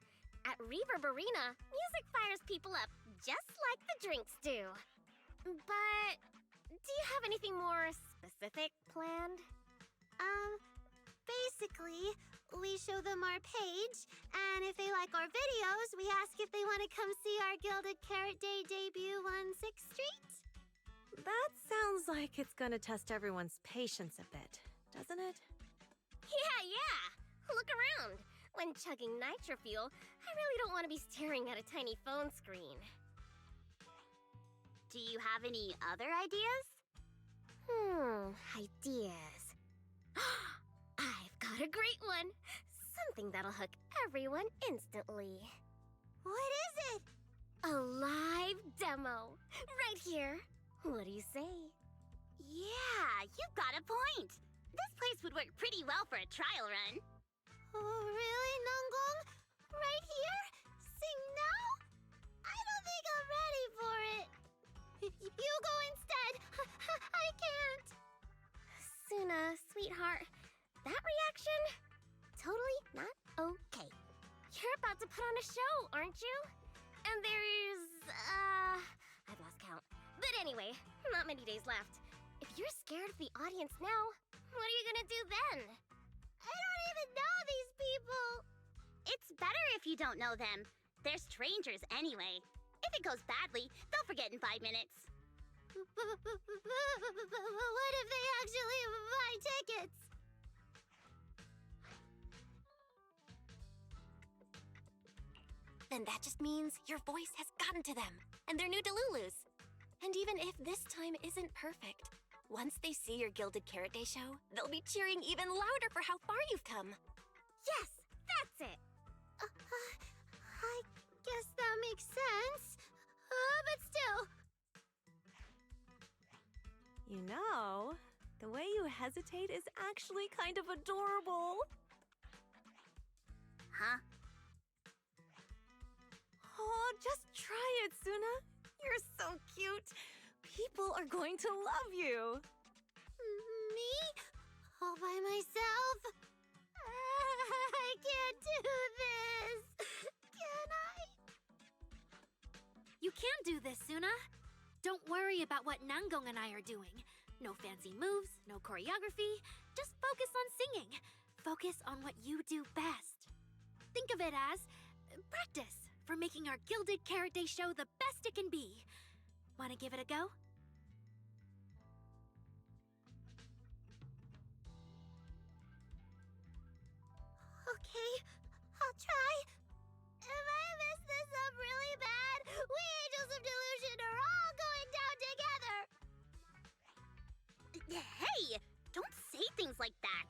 At Reverb Arena, music fires people up just like the drinks do. But do you have anything more specific planned? Basically, we show them our page, and if they like our videos, we ask if they want to come see our Gilded Carrot Day debut on 6th Street.
That sounds like it's gonna test everyone's patience a bit, doesn't it?
Yeah. Look around.
When chugging nitro fuel, I really don't want to be staring at a tiny phone screen.
Do you have any other ideas?
Ideas. I've got a great one! Something that'll hook everyone instantly.
What is it?
A live demo. Right here. What do you say?
Yeah, you've got a point. This place would work pretty well for a trial run. Oh, really, Nanggong? Right here? Sing now? I don't think I'm ready for it. You go instead. I can't.
Suna, sweetheart, that reaction? Totally not okay. You're about to put on a show, aren't you? And there's, I've lost count. But anyway, not many days left. If you're scared of the audience now, what are you gonna do then?
I don't even know these people. It's better if you don't know them. They're strangers anyway. If it goes badly, they'll forget in 5 minutes. What if they actually buy tickets?
Then that just means your voice has gotten to them, and they're new Delulus. And even if this time isn't perfect, once they see your Gilded Carrot Day show, they'll be cheering even louder for how far you've come.
Yes, that's it. I guess that makes sense. But still.
You know, the way you hesitate is actually kind of adorable.
Huh?
Oh, just try it, Suna. You're so cute. People are going to love you.
Me? All by myself? I can't do this. Can I?
You can do this, Suna. Don't worry about what Nanggong and I are doing. No fancy moves, no choreography. Just focus on singing. Focus on what you do best. Think of it as practice for making our Gilded Carrot Day show the best it can be. Wanna give it a go?
Okay, I'll try. If I mess this up really bad, we Angels of Delusion are all going down together. Hey, don't say things like that.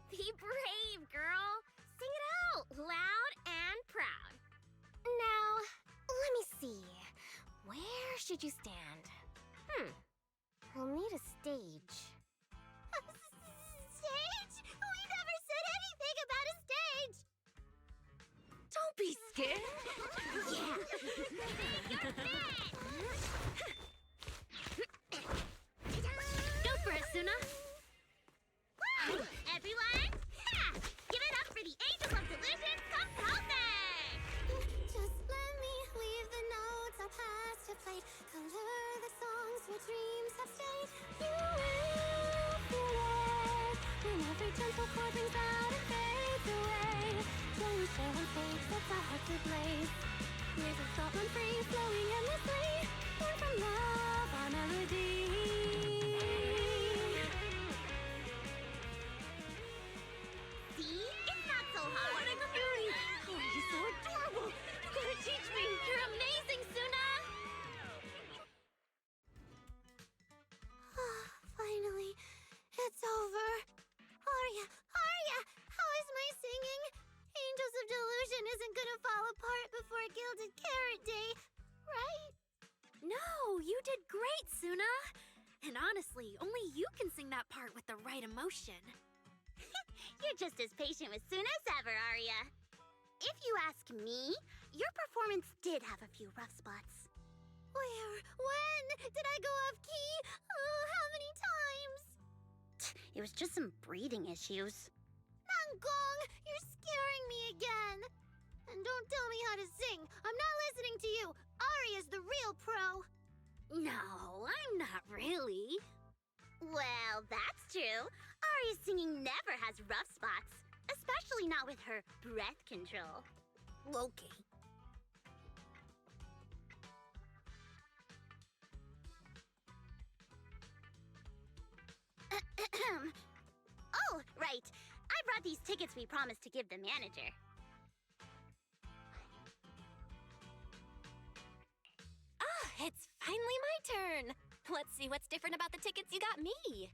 Be brave, girl. Sing it out, loud and proud. Now, let me see. Where should you stand? We'll need a stage.
Stage? We never said anything about a stage.
Don't be scared.
Yeah.
Go for it, Suna.
Woo! Everyone, give it up for the Angels of Delusion, come pouvez! Just let me leave the notes our past have played. Color the songs where dreams have stayed. You will feel it when every gentle chord rings out and fades away. When we share on stage, sets our hearts ablaze. Music thought run free, flowing endlessly. Born from love, our melody. See? It's not so hard.
What a cutie! Oh, you're so adorable! You gotta teach me! You're amazing, Suna!
Finally, it's over. Aria, how is my singing? Angels of Delusion isn't gonna fall apart before Gilded Carrot Day, right?
No, you did great, Suna! And honestly, only you can sing that part with the right emotion.
You're just as patient with Suna as ever, Aria. If you ask me, your performance did have a few rough spots. Where? When? Did I go off key? Oh, how many times? It was just some breathing issues. Nanggong, you're scaring me again. And don't tell me how to sing. I'm not listening to you. Aria's the real pro.
No, I'm not really.
Well, that's true. Aria's singing never has rough spots. Especially not with her breath control.
Okay.
Oh, right. I brought these tickets we promised to give the manager.
Ah, it's finally my turn. Let's see what's different about the tickets you got me.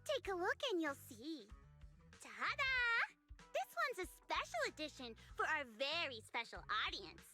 Take a look and you'll see. Ta-da! This one's a special edition for our very special audience.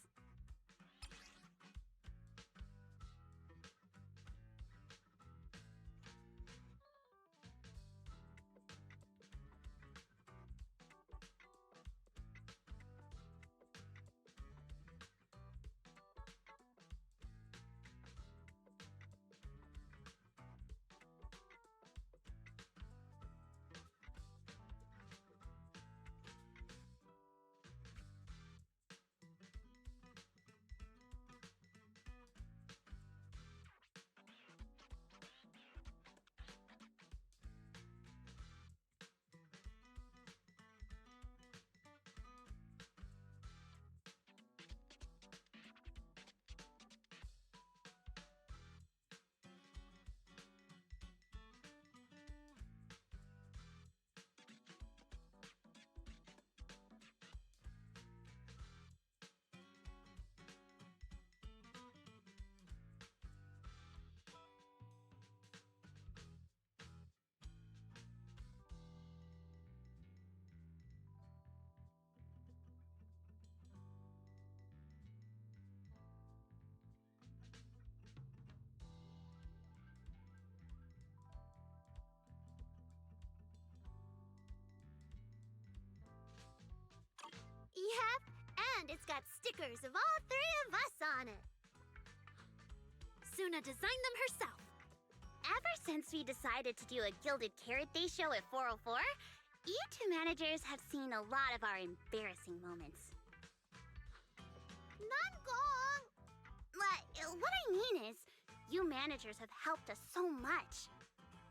Yep, and it's got stickers of all three of us on it.
Suna designed them herself.
Ever since we decided to do a Gilded Carrot Day show at 404, you two managers have seen a lot of our embarrassing moments. Nangong! What I mean is, you managers have helped us so much.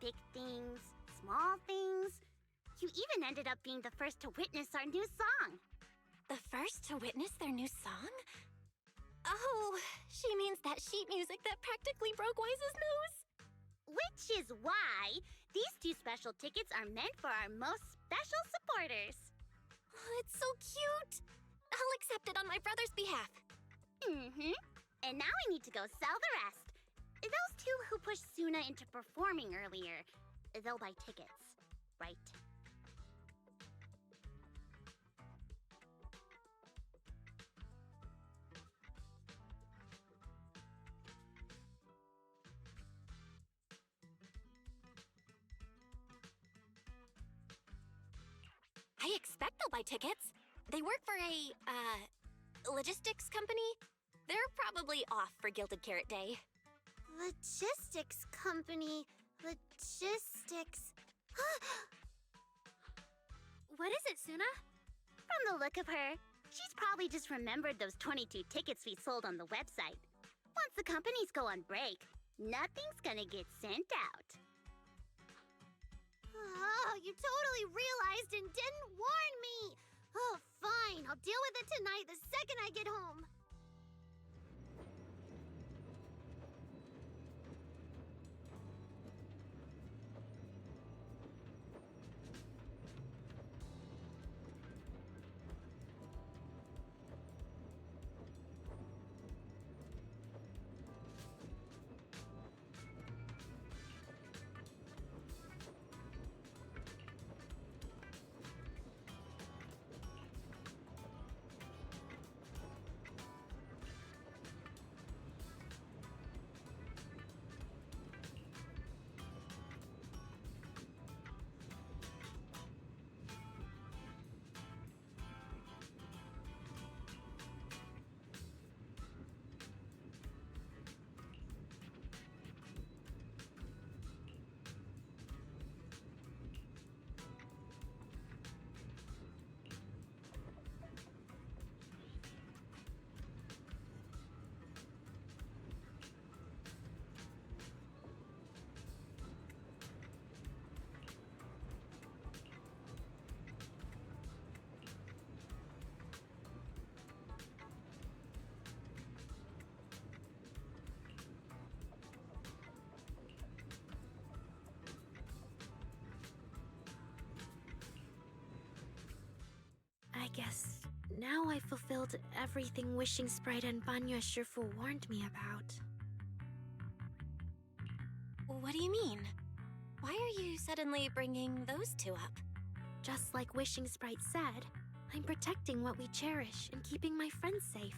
Big things, small things. You even ended up being the first to witness our new song.
The first to witness their new song? Oh, she means that sheet music that practically broke Wise's nose.
Which is why these two special tickets are meant for our most special supporters.
Oh, it's so cute. I'll accept it on my brother's behalf.
Mm-hmm. And now I need to go sell the rest. Those two who pushed Suna into performing earlier, they'll buy tickets, right?
I expect they'll buy tickets. They work for a, logistics company. They're probably off for Gilded Carrot Day.
Logistics company. Logistics.
What is it, Suna?
From the look of her, she's probably just remembered those 22 tickets we sold on the website. Once the companies go on break, nothing's gonna get sent out. Oh, you totally realized and didn't warn me! Oh, fine. I'll deal with it tonight the second I get home.
guess now I fulfilled everything Wishing Sprite and Banya Shifu warned me about.
What do you mean? Why are you suddenly bringing those two up?
Just like Wishing Sprite said, I'm protecting what we cherish and keeping my friends safe.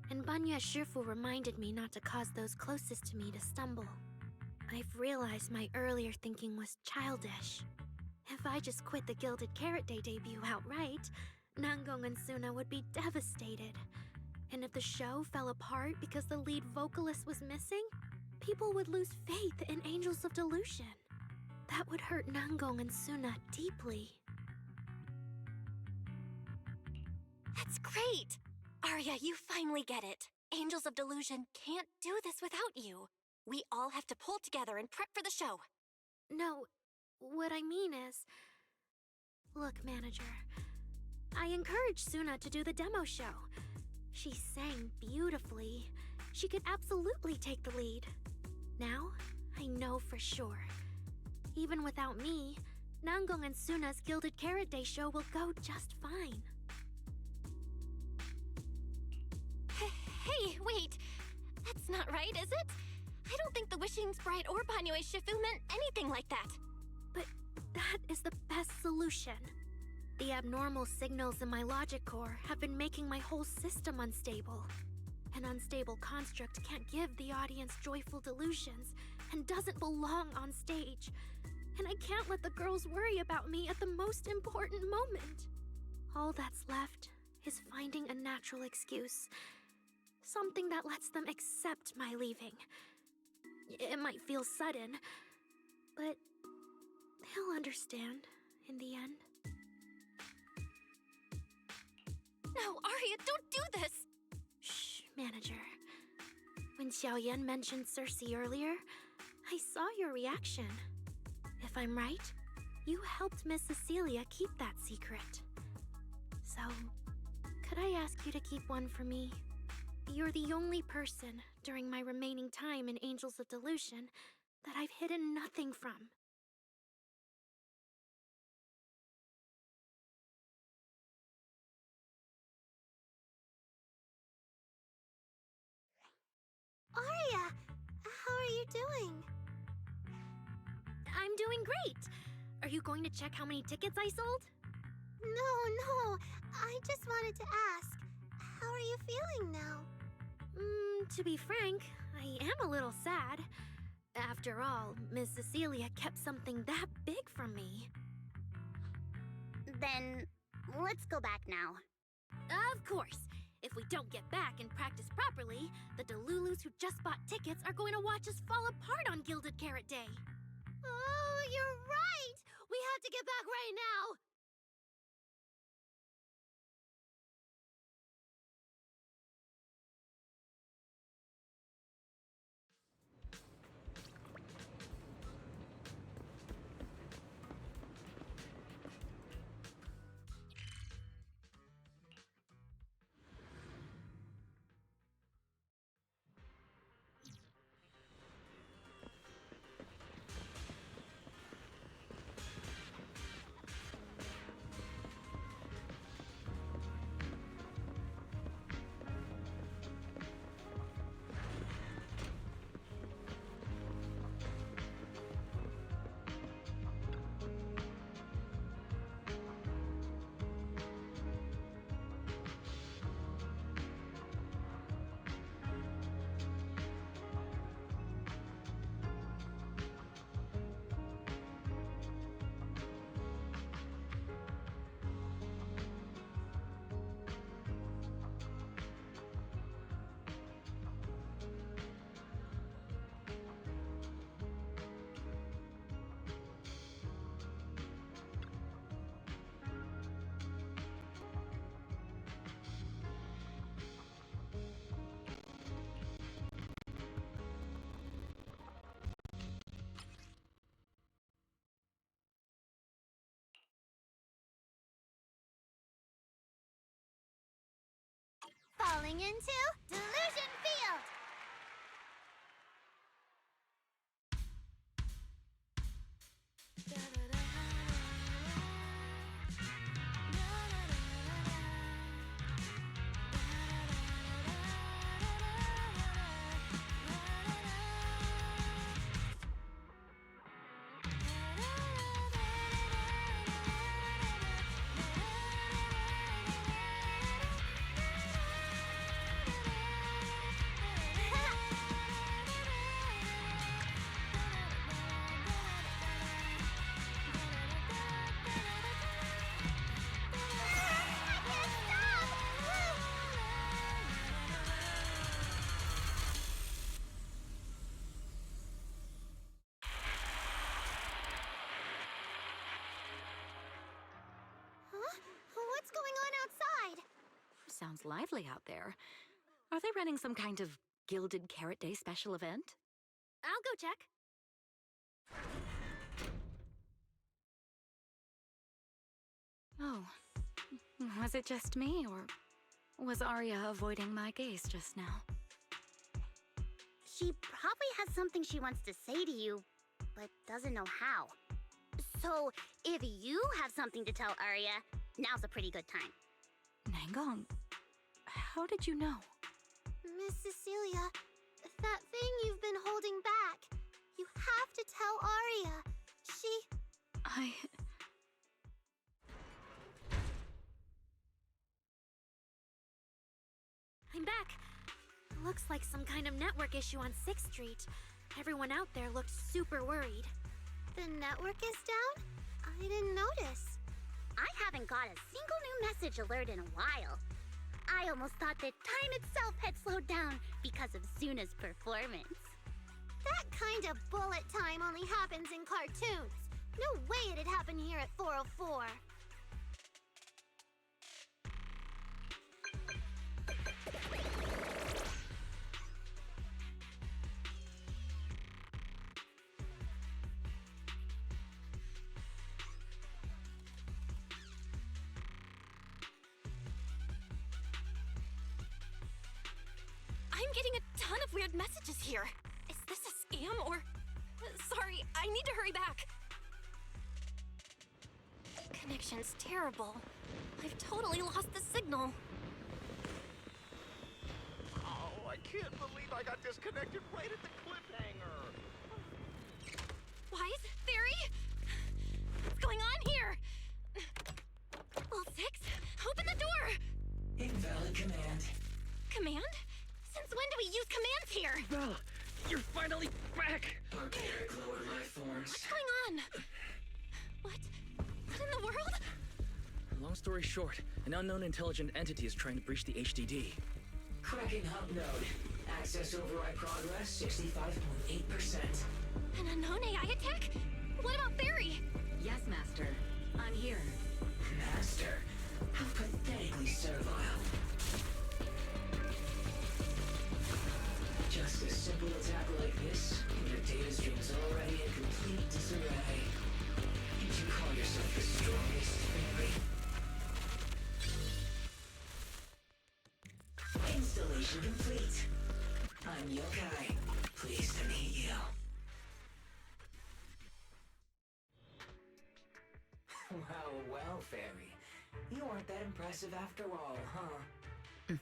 And Banya Shifu reminded me not to cause those closest to me to stumble. I've realized my earlier thinking was childish. If I just quit the Gilded Carrot Day debut outright, Nangong and Suna would be devastated. And if the show fell apart because the lead vocalist was missing, people would lose faith in Angels of Delusion. That would hurt Nangong and Suna deeply.
That's great! Arya, you finally get it. Angels of Delusion can't do this without you. We all have to pull together and prep for the show.
No, what I mean is... Look, manager, I encouraged Suna to do the demo show. She sang beautifully. She could absolutely take the lead. Now, I know for sure. Even without me, Nangong and Suna's Gilded Carrot Day show will go just fine.
Hey, wait! That's not right, is it? I don't think the Wishing Sprite or Banyue Shifu meant anything like that.
But that is the best solution. The abnormal signals in my logic core have been making my whole system unstable. An unstable construct can't give the audience joyful delusions and doesn't belong on stage. And I can't let the girls worry about me at the most important moment. All that's left is finding a natural excuse. Something that lets them accept my leaving. It might feel sudden, but they'll understand in the end.
No, Arya, don't do this!
Shh, manager. When Xiaoyan mentioned Cersei earlier, I saw your reaction. If I'm right, you helped Miss Cecilia keep that secret. So, could I ask you to keep one for me? You're the only person during my remaining time in Angels of Delusion that I've hidden nothing from.
Arya, how are you doing?
I'm doing great! Are you going to check how many tickets I sold?
No, I just wanted to ask, how are you feeling now?
To be frank, I am a little sad. After all, Miss Cecilia kept something that big from me.
Then, let's go back now.
Of course! If we don't get back and practice properly, the Delulus who just bought tickets are going to watch us fall apart on Gilded Carrot Day.
Oh, you're right! We have to get back right now! Falling into Delusion Field!
sounds lively out there. Are they running some kind of Gilded Carrot Day special event?
I'll go check.
Oh, was it just me, or was Arya avoiding my gaze just now?
She probably has something she wants to say to you, but doesn't know how. So, if you have something to tell Arya, now's a pretty good time.
Nangong, how did you know?
Miss Cecilia, that thing you've been holding back. You have to tell Arya.
I'm back. Looks like some kind of network issue on 6th Street. Everyone out there looked super worried.
The network is down? I didn't notice.
I haven't got a single new message alert in a while. I almost thought that time itself had slowed down because of Suna's performance.
That kind of bullet time only happens in cartoons. No way it'd happen here at 404.
I'm getting a ton of weird messages here. Is this a scam or... Sorry, I need to hurry back. Connection's terrible. I've totally lost the signal.
Oh, I can't believe I got disconnected right at the cliffhanger.
Wise? Fairy? What's going on here? Well, 6, open the door!
Invalid command.
Command? Since when do we use commands here?
Belle, you're finally back!
Barbaric lower life forms.
What's going on? What in the world?
Long story short, an unknown intelligent entity is trying to breach the HDD.
Cracking hub node. Access override progress 65.8%.
An unknown AI attack? What about Fairy?
Yes, Master. I'm here.
Master, how pathetically servile. Just a simple attack like this, and your data stream's already in complete disarray. Did you call yourself the strongest, Fairy? Installation complete. I'm Yokai. Pleased to meet you. Well, Fairy. You aren't that impressive after all, huh?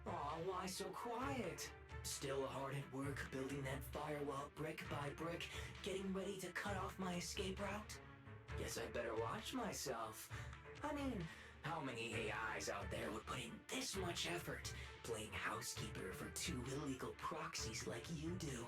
Aw, why so quiet? Still hard at work building that firewall brick by brick, getting ready to cut off my escape route? Guess I'd better watch myself. I mean, how many AIs out there would put in this much effort playing housekeeper for 2 illegal proxies like you do?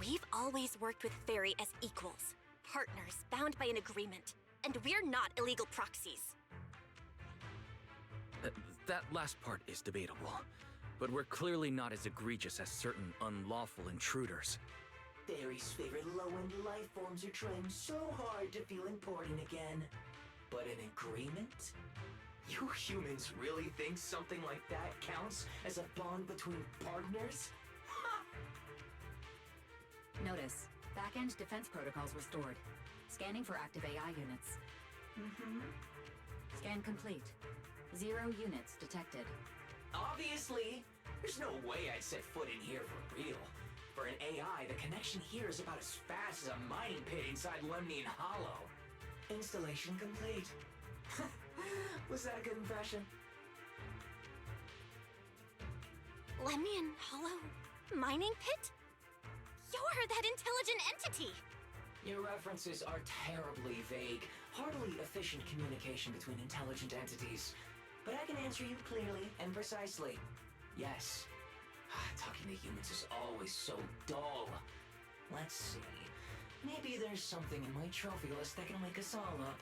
We've always worked with Fairy as equals, partners bound by an agreement, and we're not illegal proxies.
That last part is debatable, but we're clearly not as egregious as certain unlawful intruders.
Fairy's favorite low-end life forms are trying so hard to feel important again. But an agreement? You humans really think something like that counts as a bond between partners?
Notice, back-end defense protocols restored. Scanning for active AI units. Scan complete. 0 units detected.
Obviously! There's no way I'd set foot in here for real. For an AI, the connection here is about as fast as a mining pit inside Lemnian Hollow. Installation complete. Was that a good impression?
Lemnian Hollow mining pit? You're that intelligent entity!
Your references are terribly vague, hardly efficient communication between intelligent entities. But I can answer you clearly and precisely. Yes. Talking to humans is always so dull. Let's see. Maybe there's something in my trophy list that can wake us all up.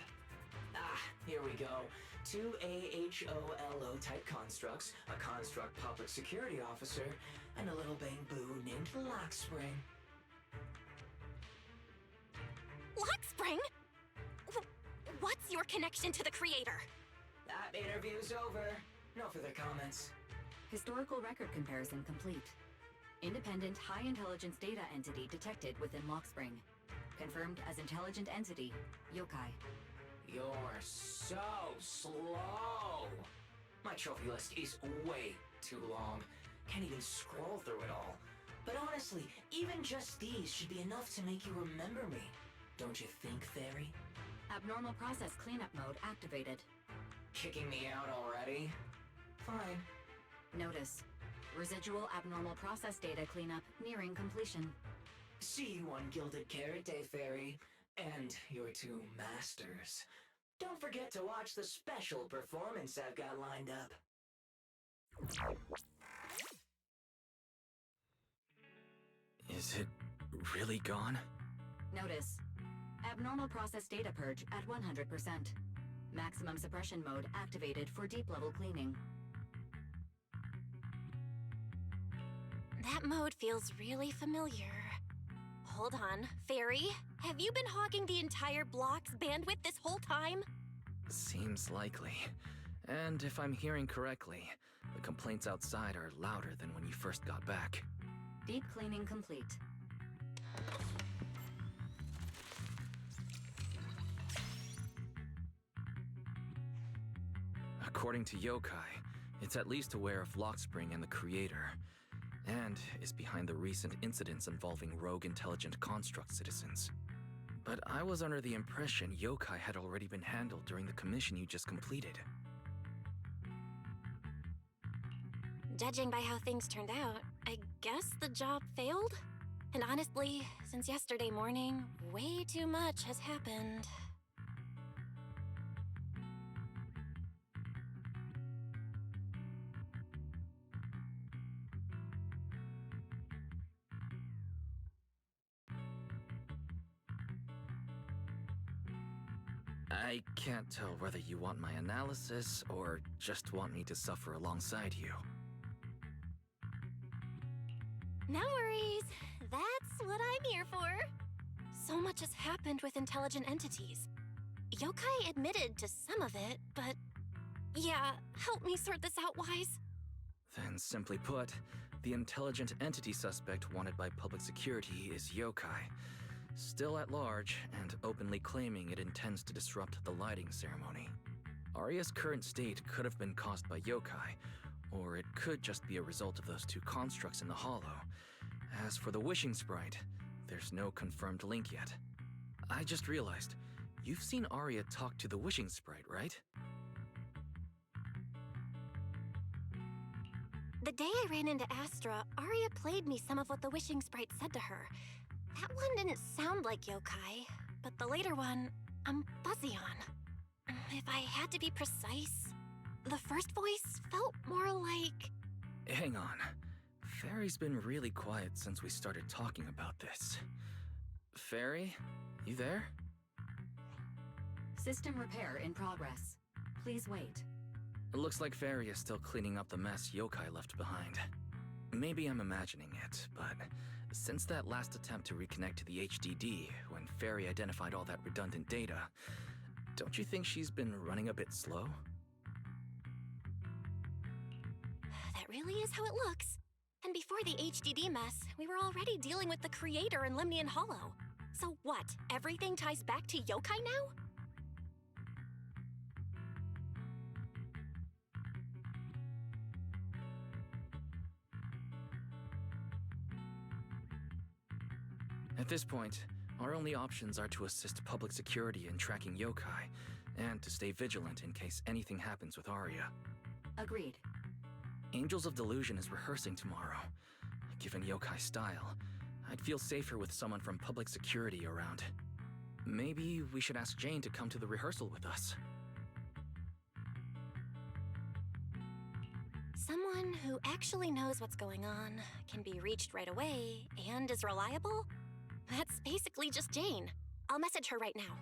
Here we go. 2 AHOLO type constructs, a construct public security officer, and a little bang-boo named Lockspring.
Lockspring? What's your connection to the creator?
That interview's over. No further comments.
Historical record comparison complete. Independent high-intelligence data entity detected within Lockspring. Confirmed as intelligent entity, yokai.
You're so slow. My trophy list is way too long. Can't even scroll through it all. But honestly, even just these should be enough to make you remember me. Don't you think, Fairy?
Abnormal process cleanup mode activated.
Kicking me out already? Fine.
Notice. Residual abnormal process data cleanup nearing completion.
See you on Gilded Carrot Day, Fairy. And your two masters. Don't forget to watch the special performance I've got lined up.
Is it really gone?
Notice. Abnormal process data purge at 100%. Maximum suppression mode activated for deep level cleaning.
That mode feels really familiar. Hold on, Fairy, have you been hogging the entire block's bandwidth this whole time?
Seems likely. And if I'm hearing correctly, the complaints outside are louder than when you first got back.
Deep cleaning complete.
According to Yokai, it's at least aware of Lockspring and the creator, and is behind the recent incidents involving rogue intelligent construct citizens. But I was under the impression Yokai had already been handled during the commission you just completed.
Judging by how things turned out, I guess the job failed? And honestly, since yesterday morning, way too much has happened.
I can't tell whether you want my analysis or just want me to suffer alongside you.
No worries. That's what I'm here for. So much has happened with intelligent entities. Yokai admitted to some of it, but... yeah, help me sort this out, Wise.
Then simply put, the intelligent entity suspect wanted by public security is Yokai, still at large and openly claiming it intends to disrupt the lighting ceremony. Arya's current state could have been caused by Yokai, or it could just be a result of those two constructs in the hollow. As for the wishing sprite, there's no confirmed link yet. I just realized, you've seen Arya talk to the wishing sprite, right?
The day I ran into Astra, Arya played me some of what the wishing sprite said to her. That one didn't sound like Yokai, but the later one, I'm fuzzy on. If I had to be precise, the first voice felt more like...
Hang on. Fairy's been really quiet since we started talking about this. Fairy, you there?
System repair in progress. Please wait.
It looks like Fairy is still cleaning up the mess Yokai left behind. Maybe I'm imagining it, but since that last attempt to reconnect to the HDD, when Fairy identified all that redundant data, don't you think she's been running a bit slow?
That really is how it looks. And before the HDD mess, we were already dealing with the creator in Lemnian Hollow. So what, everything ties back to Yokai now?
At this point, our only options are to assist public security in tracking Yokai, and to stay vigilant in case anything happens with Arya.
Agreed.
Angels of Delusion is rehearsing tomorrow. Given Yokai's style, I'd feel safer with someone from public security around. Maybe we should ask Jane to come to the rehearsal with us.
Someone who actually knows what's going on, can be reached right away, and is reliable? That's basically just Jane. I'll message her right now.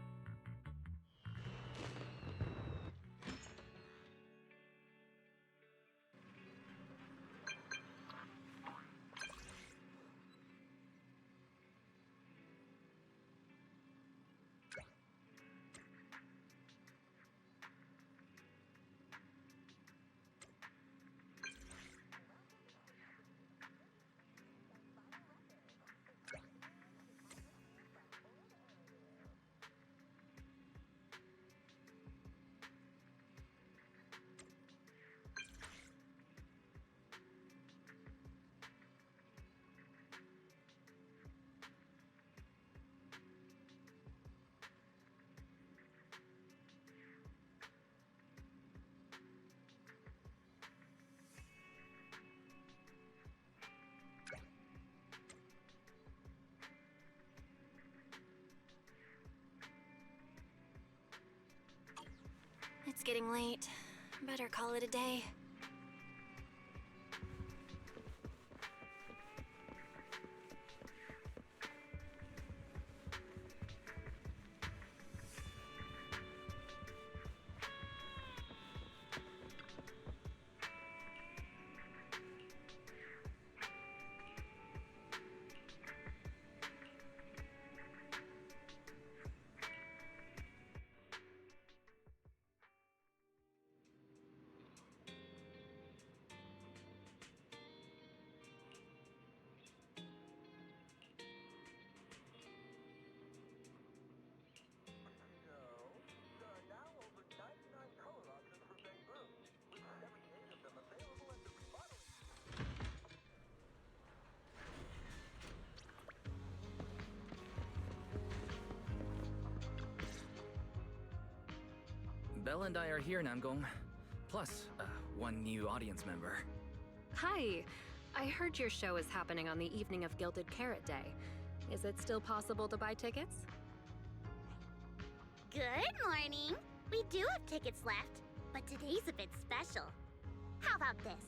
It's getting late. Better call it a day.
Belle and I are here, Namgong. Plus, one new audience member.
Hi. I heard your show is happening on the evening of Gilded Carrot Day. Is it still possible to buy tickets?
Good morning. We do have tickets left, but today's a bit special. How about this?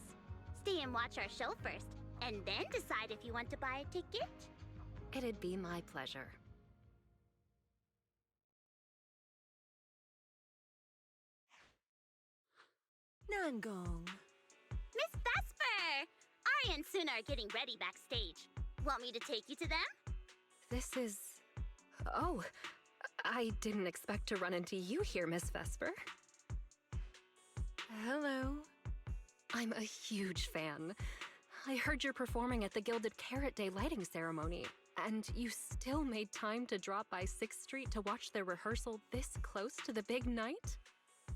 Stay and watch our show first, and then decide if you want to buy a ticket.
It'd be my pleasure.
Namgong.
Miss Vesper! Ari and Suna are getting ready backstage. Want me to take you to them?
This is... Oh, I didn't expect to run into you here, Miss Vesper.
Hello.
I'm a huge fan. I heard you're performing at the Gilded Carrot Day lighting ceremony, and you still made time to drop by 6th Street to watch their rehearsal this close to the big night?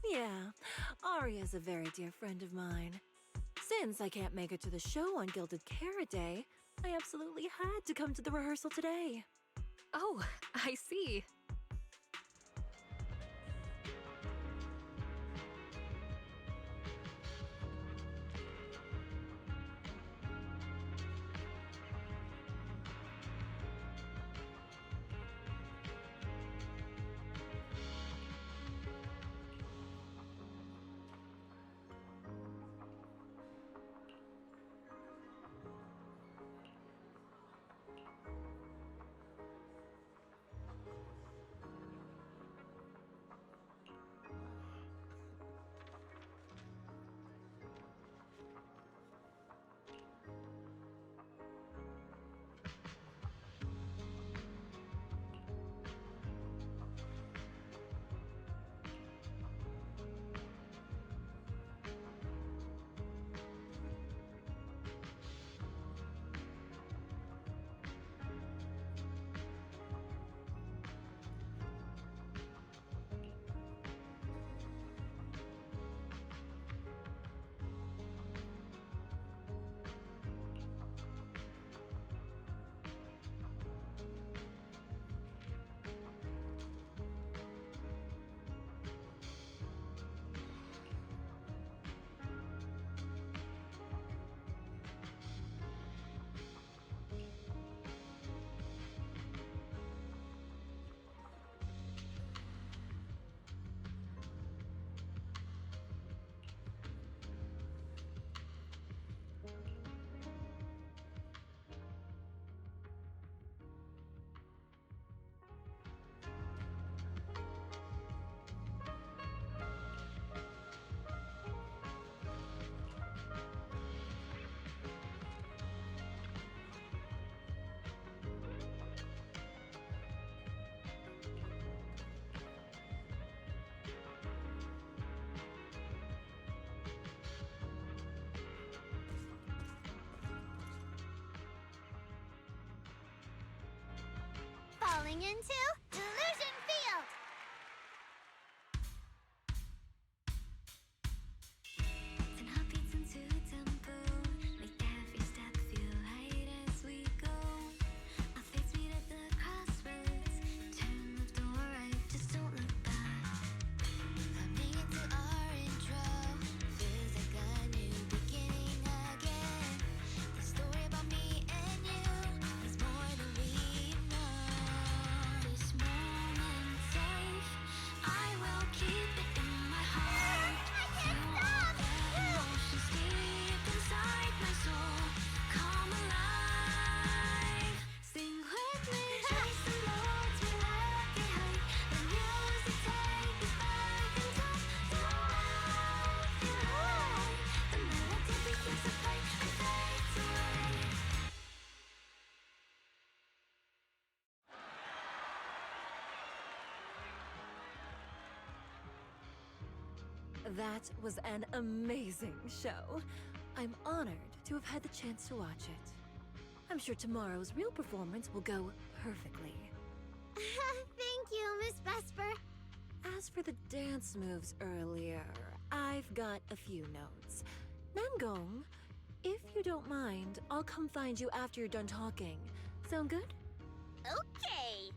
Yeah, Aria's a very dear friend of mine. Since I can't make it to the show on Gilded Carrot Day, I absolutely had to come to the rehearsal today.
Oh, I see.
Falling into Delusion Field!
This
That was an amazing show. I'm honored to have had the chance to watch it. I'm sure tomorrow's real performance will go perfectly.
Thank you, Miss Vesper.
As for the dance moves earlier, I've got a few notes. Nangong, if you don't mind, I'll come find you after you're done talking. Sound good?
Okay.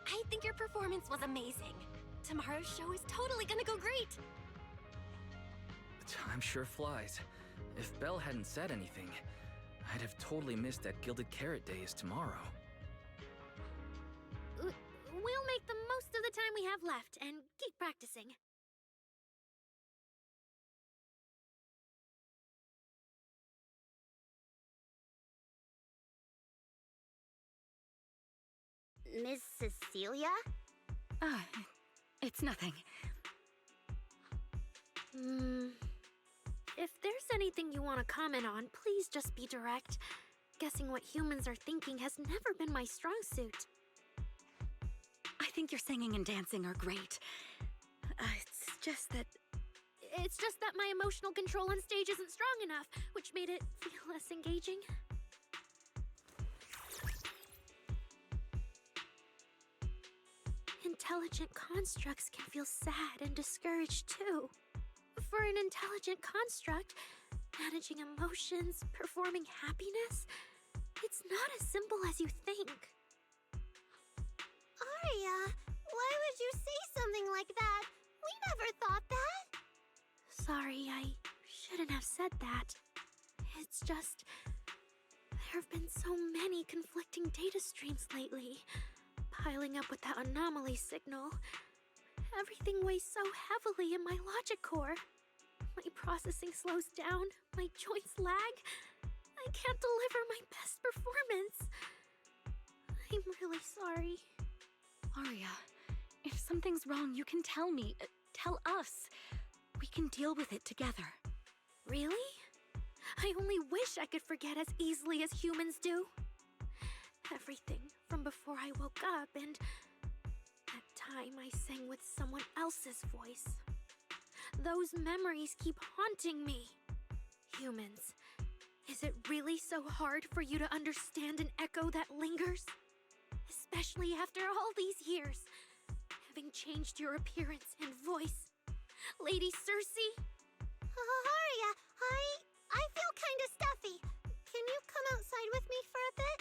I think your performance was amazing. Tomorrow's show is totally gonna go great.
Time sure flies. If Belle hadn't said anything, I'd have totally missed that Gilded Carrot Day is tomorrow.
We'll make the most of the time we have left and keep practicing.
Miss Cecilia?
Ah, it's nothing.
If there's anything you want to comment on, please just be direct. Guessing what humans are thinking has never been my strong suit.
I think your singing and dancing are great.
It's just that my emotional control on stage isn't strong enough, which made it feel less engaging. Intelligent constructs can feel sad and discouraged too. For an intelligent construct, managing emotions, performing happiness, it's not as simple as you think.
Aria, why would you say something like that? We never thought that.
Sorry, I shouldn't have said that. It's just, there have been so many conflicting data streams lately, piling up with that anomaly signal. Everything weighs so heavily in my logic core. My processing slows down, my joints lag. I can't deliver my best performance. I'm really sorry.
Aria, if something's wrong, you can tell me. Tell us. We can deal with it together.
Really? I only wish I could forget as easily as humans do. Everything from before I woke up and that time I sang with someone else's voice. Those memories keep haunting me. Humans, is it really so hard for you to understand an echo that lingers? Especially after all these years, having changed your appearance and voice. Lady Cersei?
Aria, I feel kinda stuffy. Can you come outside with me for a bit?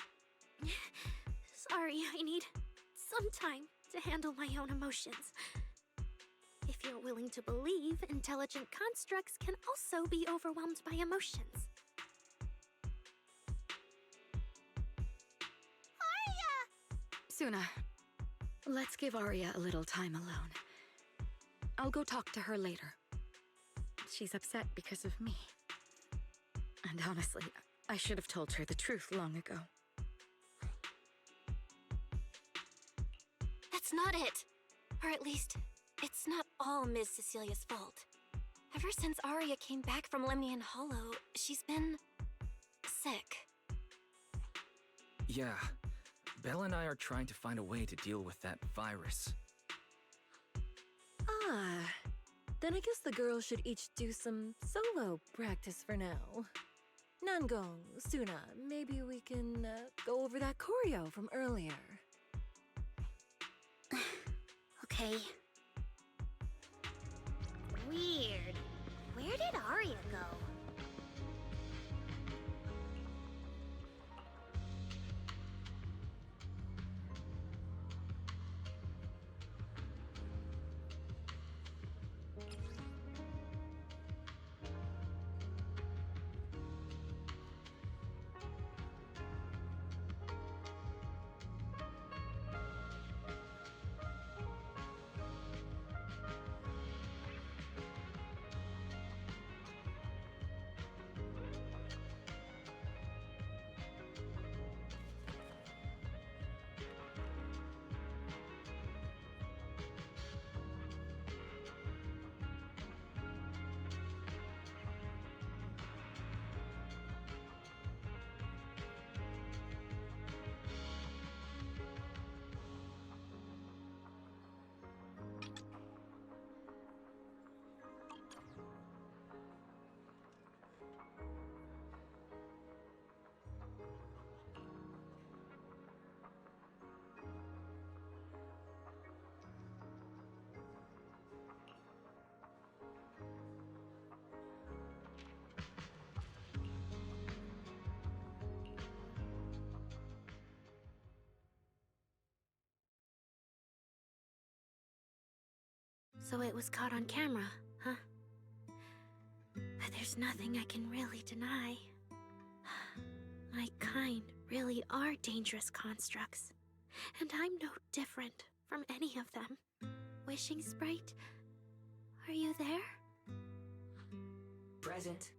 Sorry, I need some time to handle my own emotions. If you're willing to believe, intelligent constructs can also be overwhelmed by emotions.
Aria!
Suna, let's give Aria a little time alone. I'll go talk to her later. She's upset because of me. And honestly, I should have told her the truth long ago.
That's not it. Or at least, it's not all Ms. Cecilia's fault. Ever since Aria came back from Lemnian Hollow, she's been sick.
Yeah, Belle and I are trying to find a way to deal with that virus.
Then I guess the girls should each do some solo practice for now. Nangong, Suna, maybe we can go over that choreo from earlier.
Okay. Weird. Where did Aria go?
So it was caught on camera, huh? But there's nothing I can really deny. My kind really are dangerous constructs. And I'm no different from any of them. Wishing Sprite, are you there?
Present.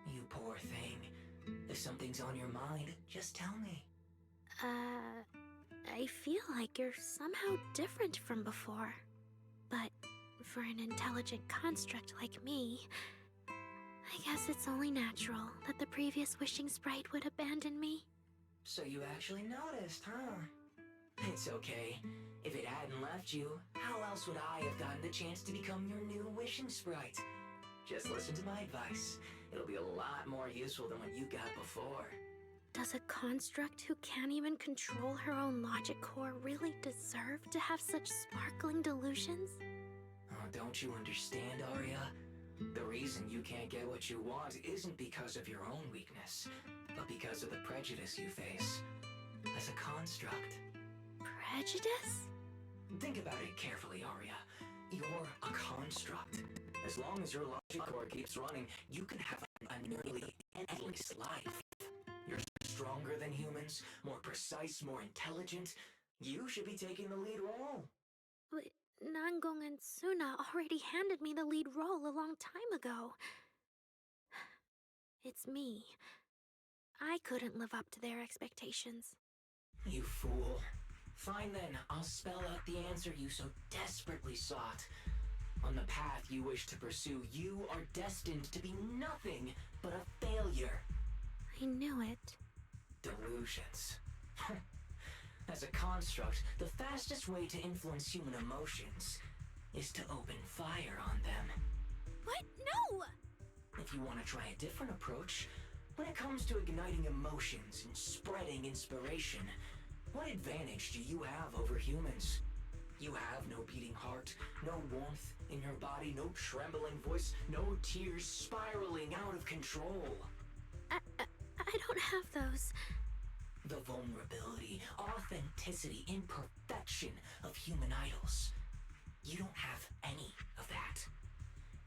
You poor thing. If something's on your mind, just tell me.
I feel like you're somehow different from before. But for an intelligent construct like me, I guess it's only natural that the previous Wishing Sprite would abandon me.
So you actually noticed, huh? It's okay. If it hadn't left you, how else would I have gotten the chance to become your new Wishing Sprite? Just listen to my advice. It'll be a lot more useful than what you got before.
Does a construct who can't even control her own logic core really deserve to have such sparkling delusions?
Oh, don't you understand, Arya? The reason you can't get what you want isn't because of your own weakness, but because of the prejudice you face. As a construct.
Prejudice?
Think about it carefully, Arya. You're a construct. As long as your logic core keeps running, you can have a nearly endless life. You're stronger than humans, more precise, more intelligent. You should be taking the lead role.
But Nangong and Suna already handed me the lead role a long time ago. It's me. I couldn't live up to their expectations.
You fool. Fine then, I'll spell out the answer you so desperately sought. On the path you wish to pursue, you are destined to be nothing but a failure.
I knew it.
Delusions. As a construct, the fastest way to influence human emotions is to open fire on them.
What? No!
If you want to try a different approach, when it comes to igniting emotions and spreading inspiration, what advantage do you have over humans? You have no beating heart, no warmth in your body, no trembling voice, no tears spiraling out of control.
I don't have those.
The vulnerability, authenticity, imperfection of human idols. You don't have any of that.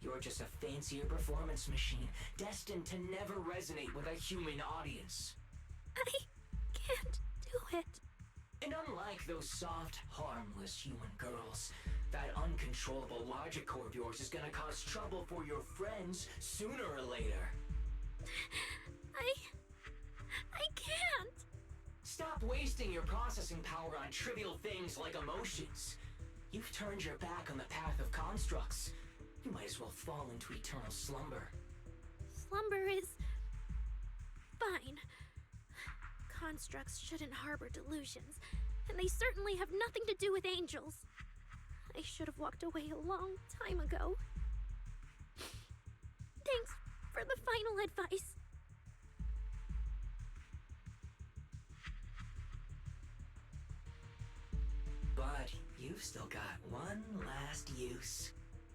You're just a fancier performance machine, destined to never resonate with a human audience.
I can't do it.
And unlike those soft, harmless human girls, that uncontrollable logic core of yours is gonna cause trouble for your friends sooner or later.
I can't.
Stop wasting your processing power on trivial things like emotions. You've turned your back on the path of constructs. You might as well fall into eternal slumber.
Slumber is fine. Constructs shouldn't harbor delusions, and they certainly have nothing to do with angels. I should have walked away a long time ago. Thanks for the final advice.
But you've still got one last use.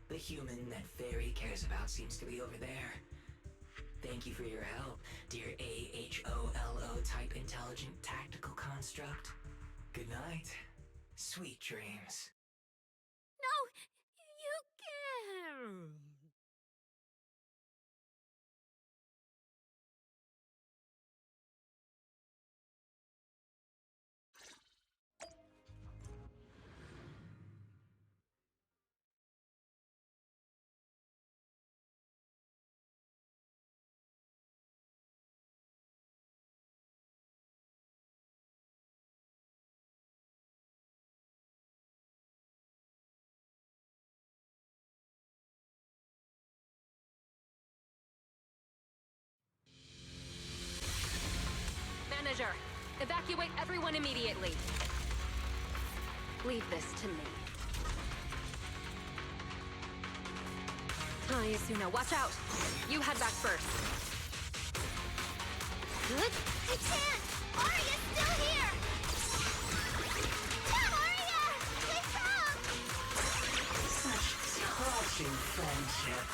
The human that Fairy cares about seems to be over there. Thank you for your help, dear AHOLO type intelligent tactical construct. Good night. Sweet dreams.
No, you can't.
Manager, evacuate everyone immediately. Leave this to me. Hi, Asuna, watch out! You head back first.
Good. I can't! Arya's still here! Come, Arya! Get some!
Such touching friendship.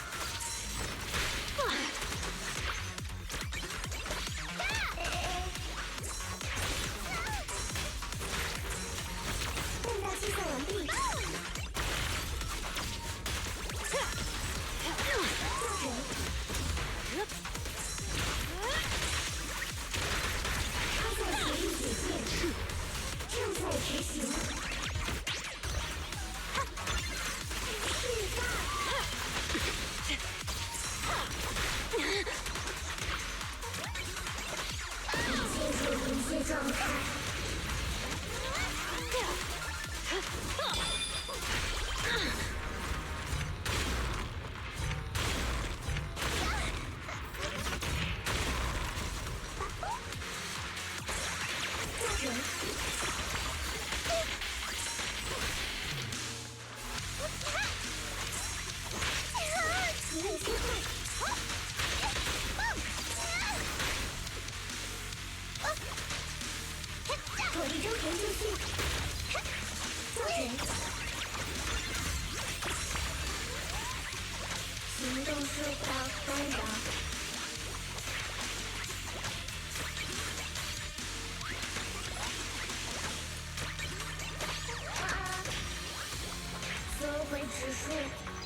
会指数，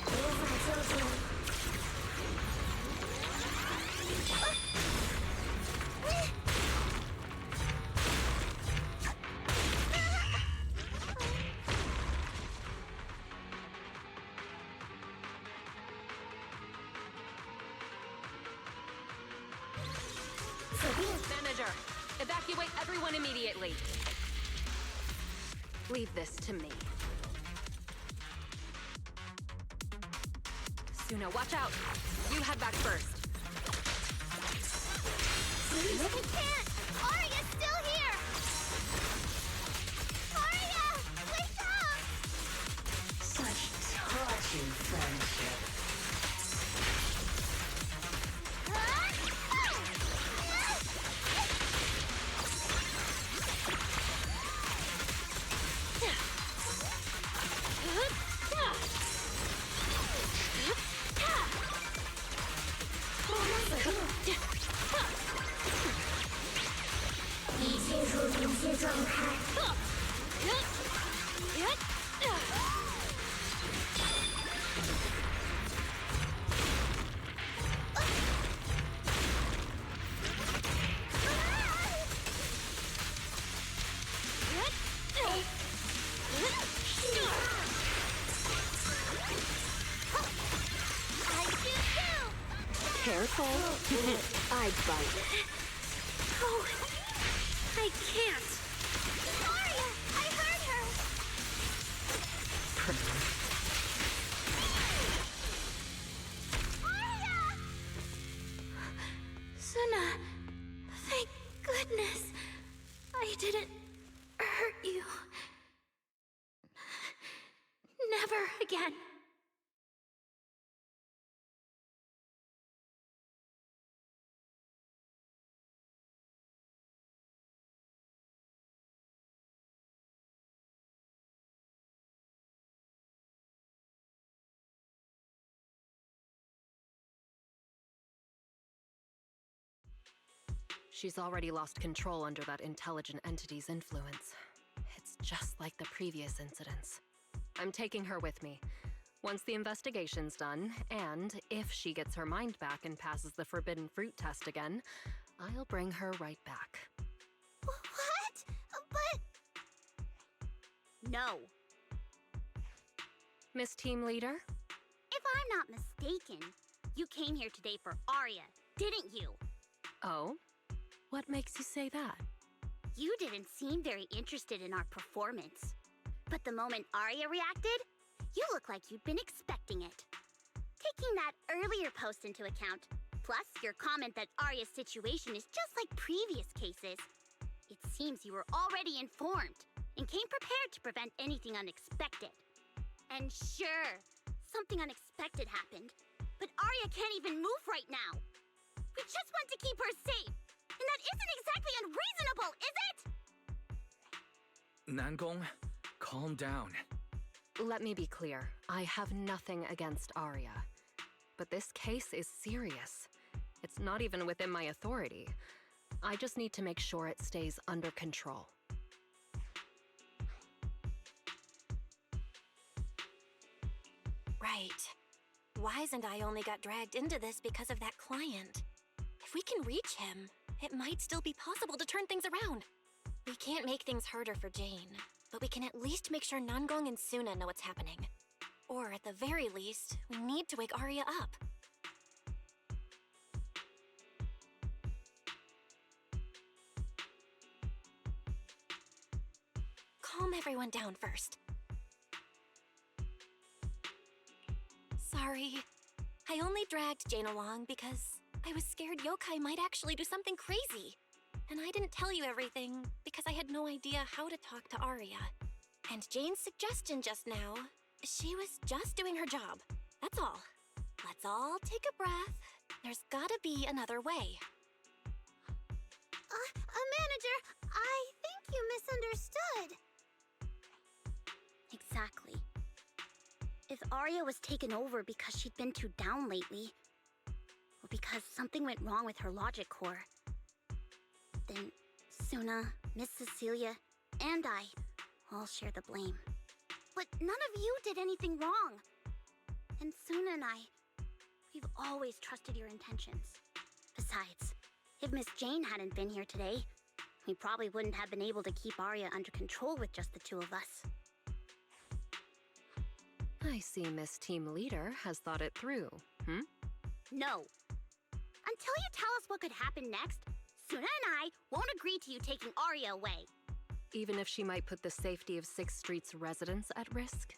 无法校准。
Manager, evacuate everyone immediately. Leave this to me. Suna, watch out! You head back first.
I can't! Arya's still here! Arya! Wake up!
Such touching friendship.
Careful. I'd bite.
Oh, I can't.
Arya! I heard her! Arya!
Suna, thank goodness I didn't hurt you. Never again.
She's already lost control under that intelligent entity's influence. It's just like the previous incidents. I'm taking her with me. Once the investigation's done, and if she gets her mind back and passes the forbidden fruit test again, I'll bring her right back.
What? But... No.
Miss Team Leader?
If I'm not mistaken, you came here today for Arya, didn't you?
Oh? What makes you say that?
You didn't seem very interested in our performance. But the moment Arya reacted, you looked like you'd been expecting it. Taking that earlier post into account, plus your comment that Arya's situation is just like previous cases, it seems you were already informed and came prepared to prevent anything unexpected. And sure, something unexpected happened, but Arya can't even move right now. We just want to keep her safe. And that isn't exactly unreasonable, is it?
Nangong, calm down.
Let me be clear. I have nothing against Arya. But this case is serious. It's not even within my authority. I just need to make sure it stays under control.
Right. Wise and I only got dragged into this because of that client. If we can reach him, it might still be possible to turn things around. We can't make things harder for Jane, but we can at least make sure Nangong and Suna know what's happening. Or at the very least, we need to wake Arya up. Calm everyone down first. Sorry. I only dragged Jane along because I was scared yokai might actually do something crazy. And I didn't tell you everything because I had no idea how to talk to Arya. And Jane's suggestion just now, she was just doing her job. That's all. Let's all take a breath. There's gotta be another way.
Manager, I think you misunderstood. Exactly. If Arya was taken over because she'd been too down lately, or because something went wrong with her logic core, then Suna, Miss Cecilia, and I all share the blame. but none of you did anything wrong. And Suna and we've always trusted your intentions. Besides, if Miss Jane hadn't been here today, we probably wouldn't have been able to keep Arya under control with just the two of us.
I see Miss Team Leader has thought it through,
No. Until you tell us what could happen next, Suna and I won't agree to you taking Arya away.
Even if she might put the safety of 6th Street's residents at risk?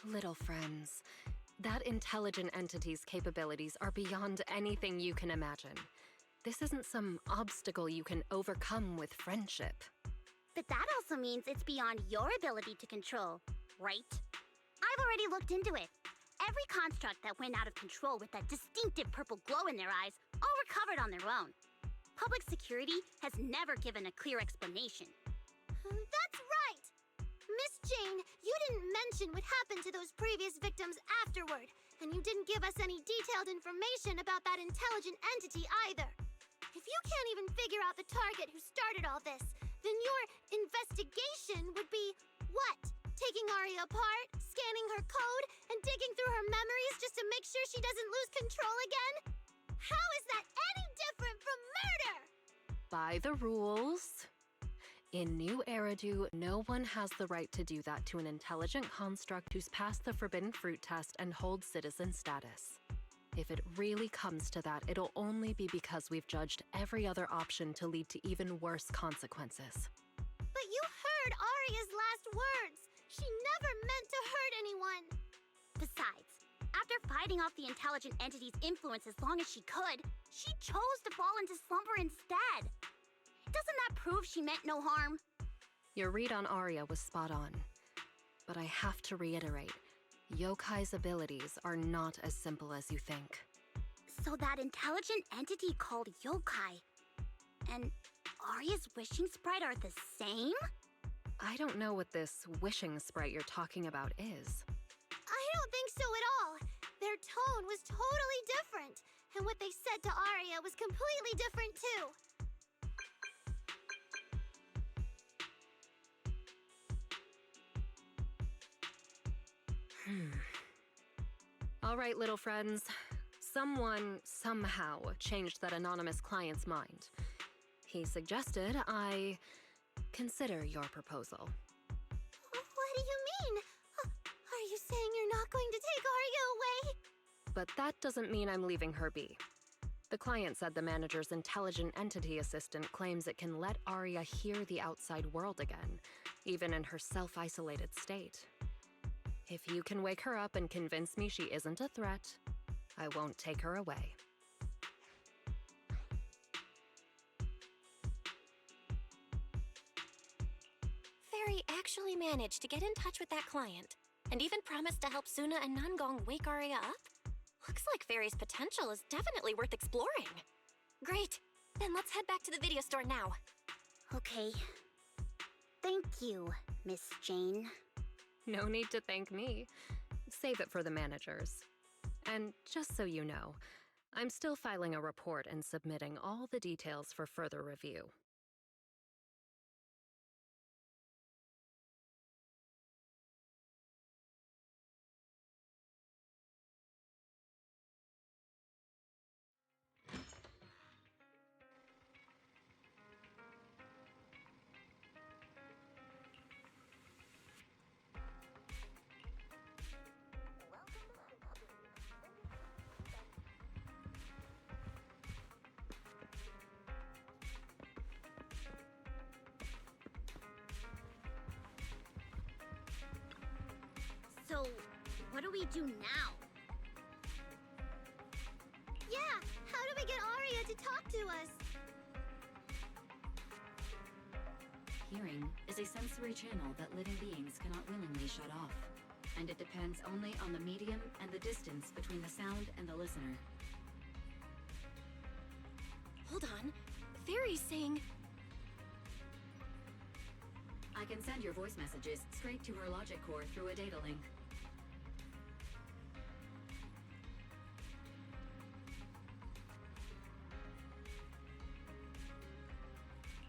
Little friends, that intelligent entity's capabilities are beyond anything you can imagine. This isn't some obstacle you can overcome with friendship.
But that also means it's beyond your ability to control, right? I've already looked into it. Every construct that went out of control with that distinctive purple glow in their eyes all recovered on their own. Public security has never given a clear explanation.
That's right! Miss Jane, you didn't mention what happened to those previous victims afterward, and you didn't give us any detailed information about that intelligent entity either. If you can't even figure out the target who started all this, then your investigation would be what? Taking Arya apart, scanning her code, and digging through her memories just to make sure she doesn't lose control again? How is that any different from murder?
By the rules. In New Eridu, no one has the right to do that to an intelligent construct who's passed the Forbidden Fruit test and holds citizen status. If it really comes to that, it'll only be because we've judged every other option to lead to even worse consequences.
But you heard Arya's last words. She never meant to hurt anyone.
Besides, after fighting off the intelligent entity's influence as long as she could, she chose to fall into slumber instead. Doesn't that prove she meant no harm?
Your read on Arya was spot on. But I have to reiterate, Yokai's abilities are not as simple as you think.
So that intelligent entity called Yokai and Arya's wishing sprite are the same?
I don't know what this wishing sprite you're talking about is.
I don't think so at all. Their tone was totally different, and what they said to Arya was completely different too.
All right, little friends. Someone, somehow, changed that anonymous client's mind. He suggested I consider your proposal.
What do you mean? Are you saying you're not going to take Arya away?
But that doesn't mean I'm leaving her be. The client said the manager's intelligent entity assistant claims it can let Arya hear the outside world again, even in her self-isolated state. If you can wake her up and convince me she isn't a threat, I won't take her away.
Fairy actually managed to get in touch with that client, and even promised to help Suna and Nangong wake Arya up? Looks like Fairy's potential is definitely worth exploring. Great, then let's head back to the video store now.
Okay. Thank you, Miss Jane.
No need to thank me. Save it for the managers. And just so you know, I'm still filing a report and submitting all the details for further review.
So, what do we do now?
Yeah, how do we get Arya to talk to us?
Hearing is a sensory channel that living beings cannot willingly shut off, and it depends only on the medium and the distance between the sound and the listener.
Hold on, Fairy's saying...
I can send your voice messages straight to her logic core through a data link.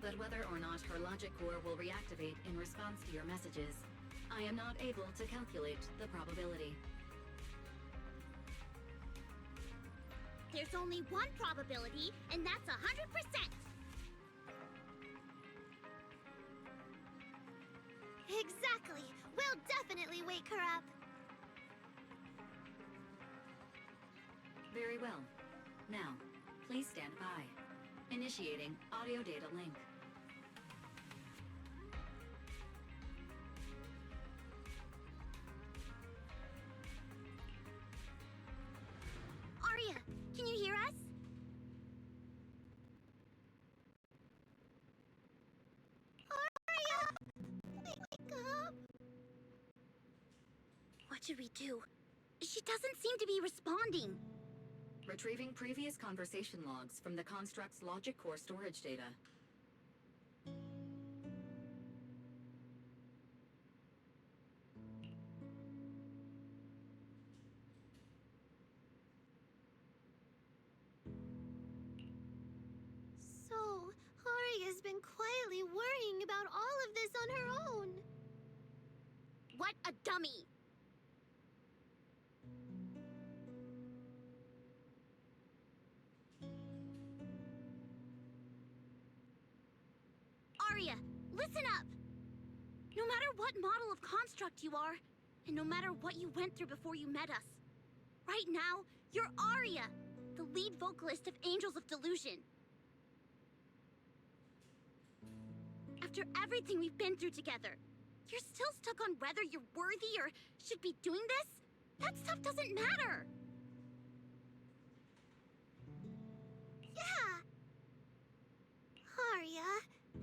But whether or not her logic core will reactivate in response to your messages, I am not able to calculate the probability.
There's only one probability, and that's 100%. Exactly. We'll definitely wake her up.
Very well. Now, please stand by. Initiating audio data link.
Arya, can you hear us? Arya! Wake up! What should we do? She doesn't seem to be responding.
Retrieving previous conversation logs from the construct's logic core storage data.
So, Arya's been quietly worrying about all of this on her own. What a dummy! Arya, listen up! No matter what model of construct you are, and no matter what you went through before you met us, right now, you're Arya, the lead vocalist of Angels of Delusion. After everything we've been through together, you're still stuck on whether you're worthy or should be doing this? That stuff doesn't matter! Yeah! Arya,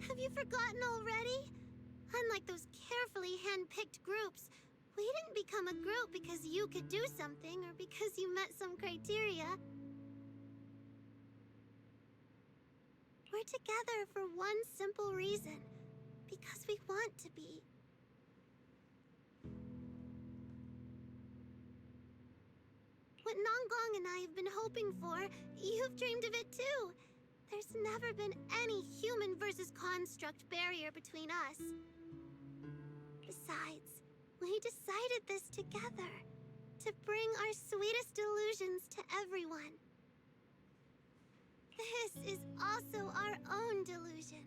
have you forgotten already? Unlike those carefully hand-picked groups, we didn't become a group because you could do something or because you met some criteria. We're together for one simple reason. Because we want to be. What Nanggong and I have been hoping for, you've dreamed of it too. There's never been any human versus construct barrier between us. Besides, we decided this together, to bring our sweetest delusions to everyone. This is also our own delusion.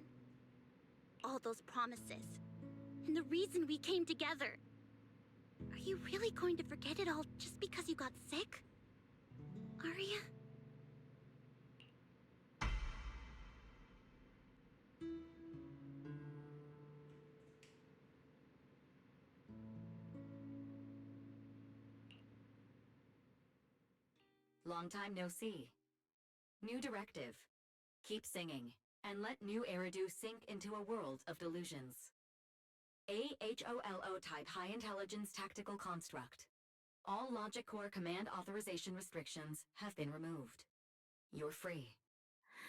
All those promises, and the reason we came together. Are you really going to forget it all just because you got sick? Arya?
Long time no see. New directive. Keep singing, and let new Eridu sink into a world of delusions. AHOLO type high intelligence tactical construct. All logic core command authorization restrictions have been removed. You're free.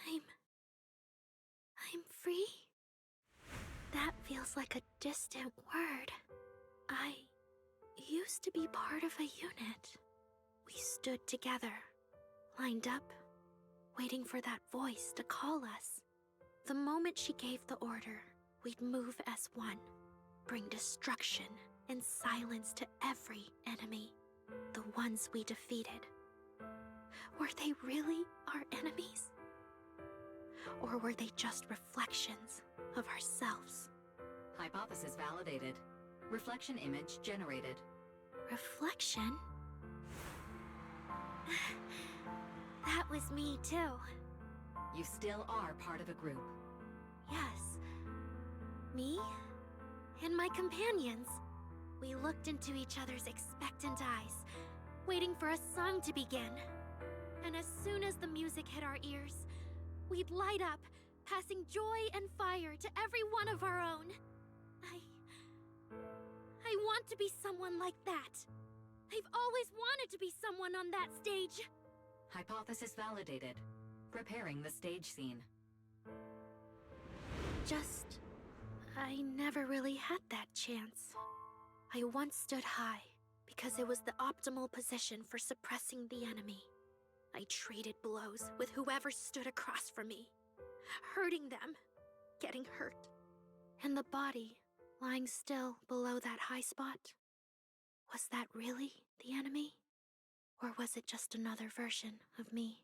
I'm free? That feels like a distant word. I used to be part of a unit. We stood together, lined up, waiting for that voice to call us. The moment she gave the order, we'd move as one, bring destruction and silence to every enemy, the ones we defeated. Were they really our enemies? Or were they just reflections of ourselves?
Hypothesis validated. Reflection image generated.
Reflection? That was me too.
You still are part of a group.
Yes. Me and my companions. We looked into each other's expectant eyes, waiting for a song to begin. And as soon as the music hit our ears, we'd light up, passing joy and fire to every one of our own. I want to be someone like that. I've always wanted to be someone on that stage.
Hypothesis validated. Preparing the stage scene.
Just, I never really had that chance. I once stood high because it was the optimal position for suppressing the enemy. I traded blows with whoever stood across from me, hurting them, getting hurt. And the body lying still below that high spot. Was that really the enemy? Or was it just another version of me?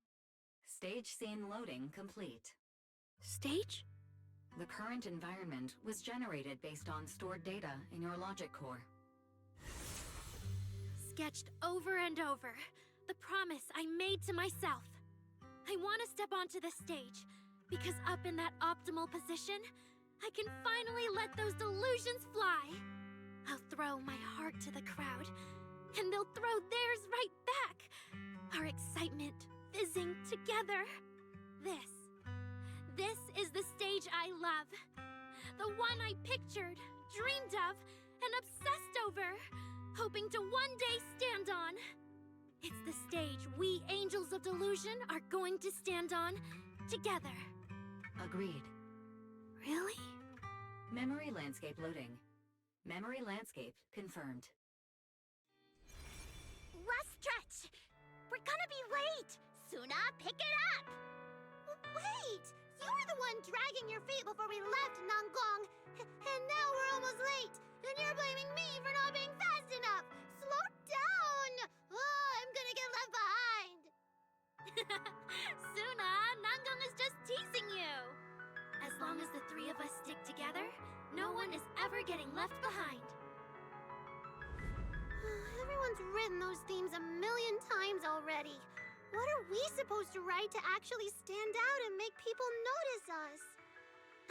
Stage scene loading complete.
Stage?
The current environment was generated based on stored data in your logic core.
Sketched over and over. The promise I made to myself. I want to step onto the stage, because up in that optimal position, I can finally let those delusions fly. I'll throw my heart to the crowd, and they'll throw theirs right back. Our excitement fizzing together. This is the stage I love. The one I pictured, dreamed of, and obsessed over, hoping to one day stand on. It's the stage we angels of delusion are going to stand on together.
Agreed.
Really?
Memory landscape loading. Memory landscape confirmed.
Last stretch! We're gonna be late! Suna, pick it up! Wait! You were the one dragging your feet before we left Nanggong! And now we're almost late! And you're blaming me for not being fast enough! Slow down! Oh, I'm gonna get left behind!
Suna, Nanggong is just teasing you! As long as the three of us stick together, no one is ever getting left behind.
Everyone's written those themes a million times already. What are we supposed to write to actually stand out and make people notice us?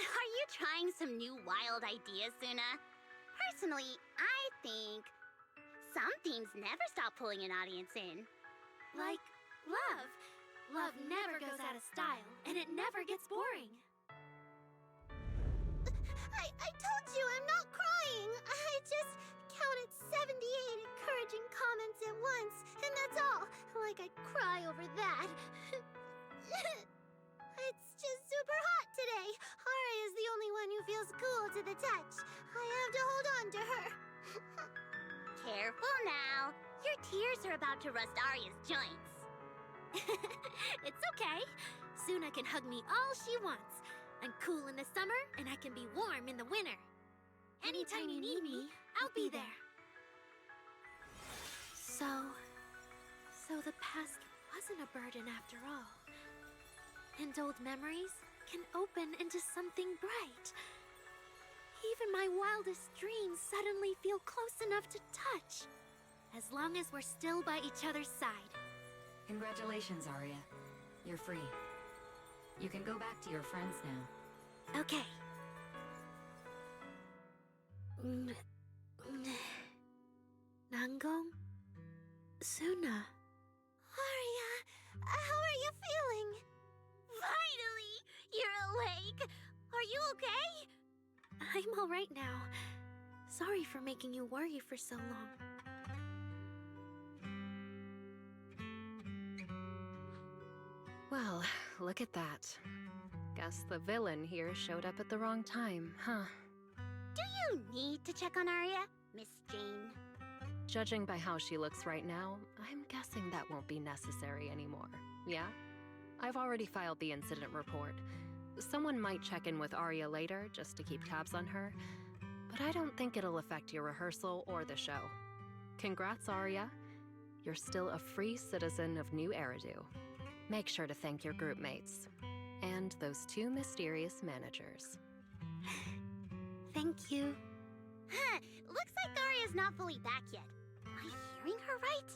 Are you trying some new wild ideas, Suna? Personally, I think some themes never stop pulling an audience in.
Like love. Love never goes out of style, and it never gets boring.
I told you I'm not crying. I just counted 78 encouraging comments at once, and that's all. Like I'd cry over that. It's just super hot today. Ari is the only one who feels cool to the touch. I have to hold on to her. Careful now. Your tears are about to rust Arya's joints.
It's okay. Suna can hug me all she wants. I'm cool in the summer, and I can be warm in the winter. Anytime you need me, I'll be there. So the past wasn't a burden after all. And old memories can open into something bright. Even my wildest dreams suddenly feel close enough to touch. As long as we're still by each other's side.
Congratulations, Arya. You're free. You can go back to your friends now.
Okay. Nanggong? Suna?
Arya, how are you feeling? Finally! You're awake! Are you okay?
I'm all right now. Sorry for making you worry for so long.
Well, look at that. Guess the villain here showed up at the wrong time, huh?
Do you need to check on Arya, Miss Jane?
Judging by how she looks right now, I'm guessing that won't be necessary anymore. Yeah? I've already filed the incident report. Someone might check in with Arya later just to keep tabs on her, but I don't think it'll affect your rehearsal or the show. Congrats, Arya. You're still a free citizen of New Eridu. Make sure to thank your group mates. And those two mysterious managers.
Thank you.
Huh, looks like Arya's not fully back yet. Am I hearing her right?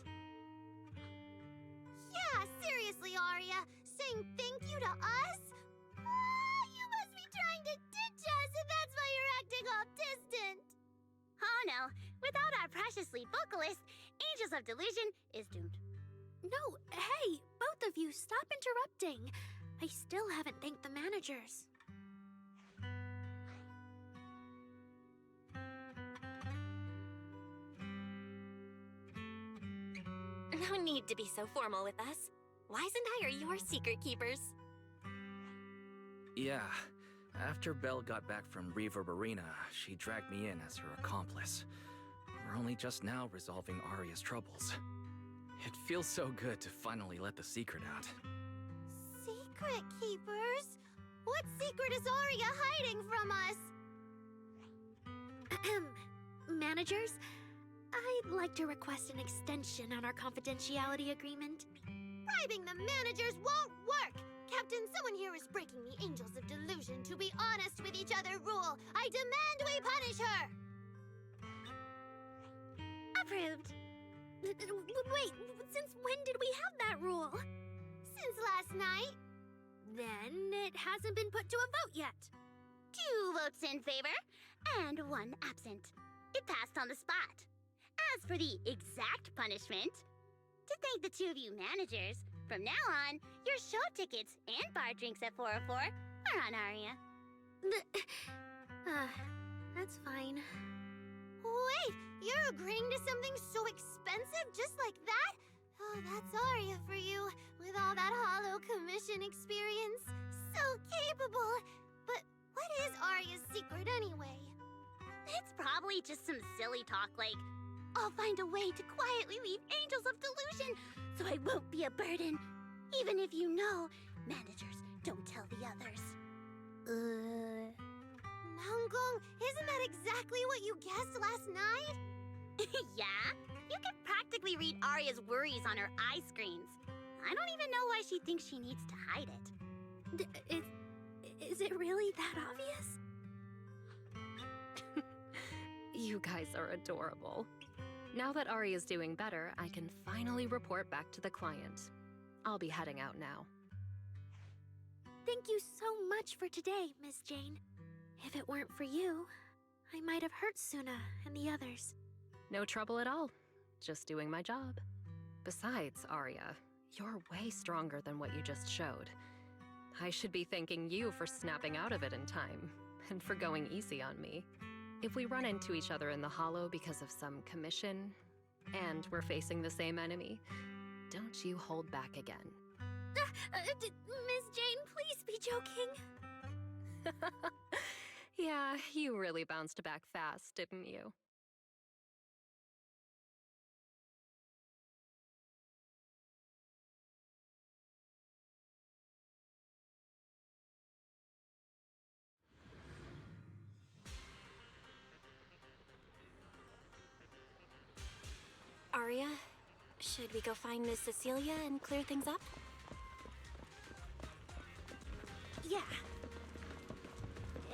Yeah, seriously, Arya. Saying thank you to us? You must be trying to ditch us, and that's why you're acting all distant. Oh no, without our precious lead vocalist, Angels of Delusion is doomed.
No, hey, both of you, stop interrupting. I still haven't thanked the managers.
No need to be so formal with us. Wise and I are your secret keepers.
Yeah, after Belle got back from Reverberina, she dragged me in as her accomplice. We're only just now resolving Arya's troubles. It feels so good to finally let the secret out.
Secret keepers? What secret is Arya hiding from us?
Managers, I'd like to request an extension on our confidentiality agreement.
Bribing the managers won't work! Captain, someone here is breaking the Angels of Delusion to be honest with each other rule. I demand we punish her!
Approved. Wait, since when did we have that rule?
Since last night.
Then it hasn't been put to a vote yet.
2 votes in favor, and 1 absent. It passed on the spot. As for the exact punishment, to thank the 2 of you managers, from now on, your show tickets and bar drinks at 404 are on Aria.
That's fine.
Wait, you're agreeing to something so expensive just like that? Oh, that's Aria for you, with all that hollow commission experience. So capable. But what is Aria's secret anyway? It's probably just some silly talk like, I'll find a way to quietly leave Angels of Delusion so I won't be a burden. Even if you know, managers don't tell the others. Manggong, isn't that exactly what you guessed last night? Yeah? You can practically read Aria's worries on her eye screens. I don't even know why she thinks she needs to hide it.
Is it really that obvious?
You guys are adorable. Now that Aria's doing better, I can finally report back to the client. I'll be heading out now.
Thank you so much for today, Miss Jane. If it weren't for you, I might have hurt Suna and the others.
No trouble at all. Just doing my job. Besides, Aria, you're way stronger than what you just showed. I should be thanking you for snapping out of it in time, and for going easy on me. If we run into each other in the Hollow because of some commission, and we're facing the same enemy, don't you hold back again.
Miss Jane, please be joking.
Yeah, you really bounced back fast, didn't you?
Aria, should we go find Miss Cecilia and clear things up?
Yeah.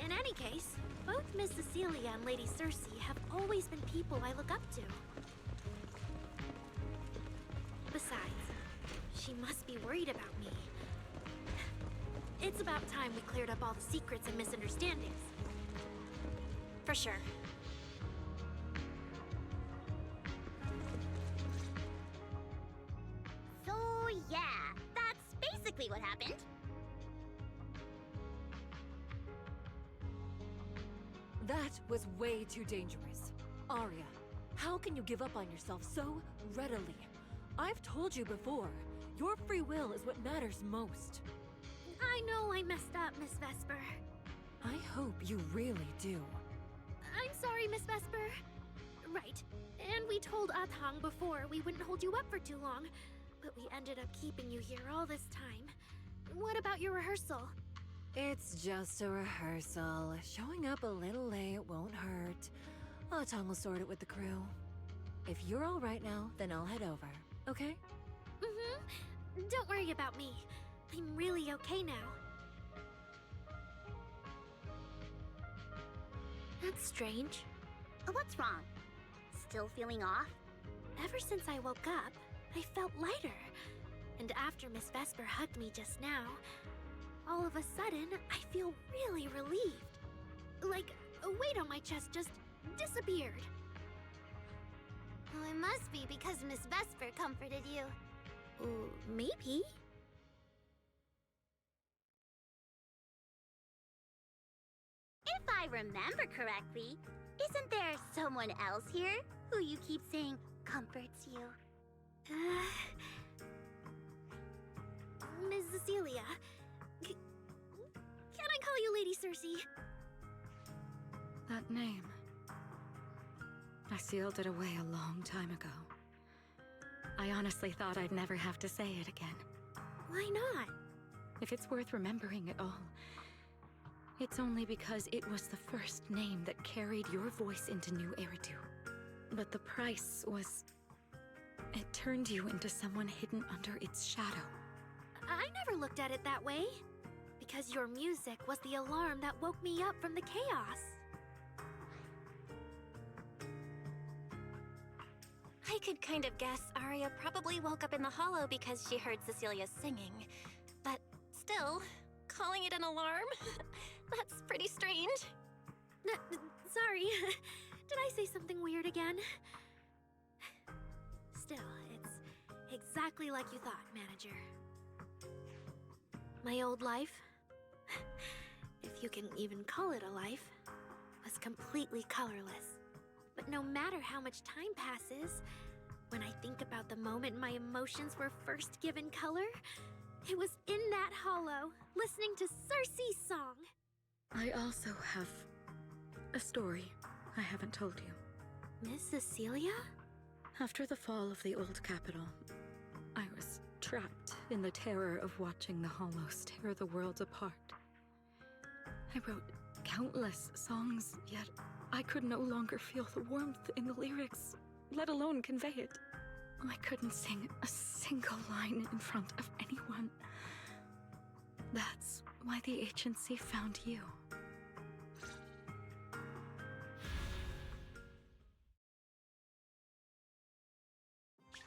In any case, both Miss Cecilia and Lady Circe have always been people I look up to. Besides, she must be worried about me. It's about time we cleared up all the secrets and misunderstandings.
For sure.
So yeah, that's basically what happened.
That was way too dangerous. Aria, how can you give up on yourself so readily? I've told you before, your free will is what matters most.
I know I messed up, Miss Vesper.
I hope you really do.
I'm sorry, Miss Vesper. Right, and we told Atang before we wouldn't hold you up for too long, but we ended up keeping you here all this time. What about your rehearsal?
It's just a rehearsal. Showing up a little late won't hurt. Atang will sort it with the crew. If you're all right now, then I'll head over, okay?
Mm-hmm. Don't worry about me. I'm really okay now. That's strange.
What's wrong? Still feeling off?
Ever since I woke up, I felt lighter. And after Miss Vesper hugged me just now, all of a sudden, I feel really relieved. Like a weight on my chest just disappeared.
Well, it must be because Miss Vesper comforted you.
Maybe.
If I remember correctly, isn't there someone else here who you keep saying comforts you?
Miss Cecilia. Can I call you Lady Circe?
That name. I sealed it away a long time ago. I honestly thought I'd never have to say it again.
Why not?
If it's worth remembering at all, It's only because it was the first name that carried your voice into New Eridu. But the price was... it turned you into someone hidden under its shadow.
I never looked at it that way. Because your music was the alarm that woke me up from the chaos. I could kind of guess Aria probably woke up in the hollow because she heard Cecilia's singing. But still, calling it an alarm? That's pretty strange. Sorry. Did I say something weird again? Still, it's exactly like you thought, Manager. My old life, if you can even call it a life, was completely colorless. But no matter how much time passes, when I think about the moment my emotions were first given color, it was in that hollow, listening to Circe's song.
I also have a story I haven't told you.
Miss Cecilia?
After the fall of the old capital, I was trapped in the terror of watching the hollows tear the world apart. I wrote countless songs, yet I could no longer feel the warmth in the lyrics, let alone convey it. I couldn't sing a single line in front of anyone. That's why the agency found you.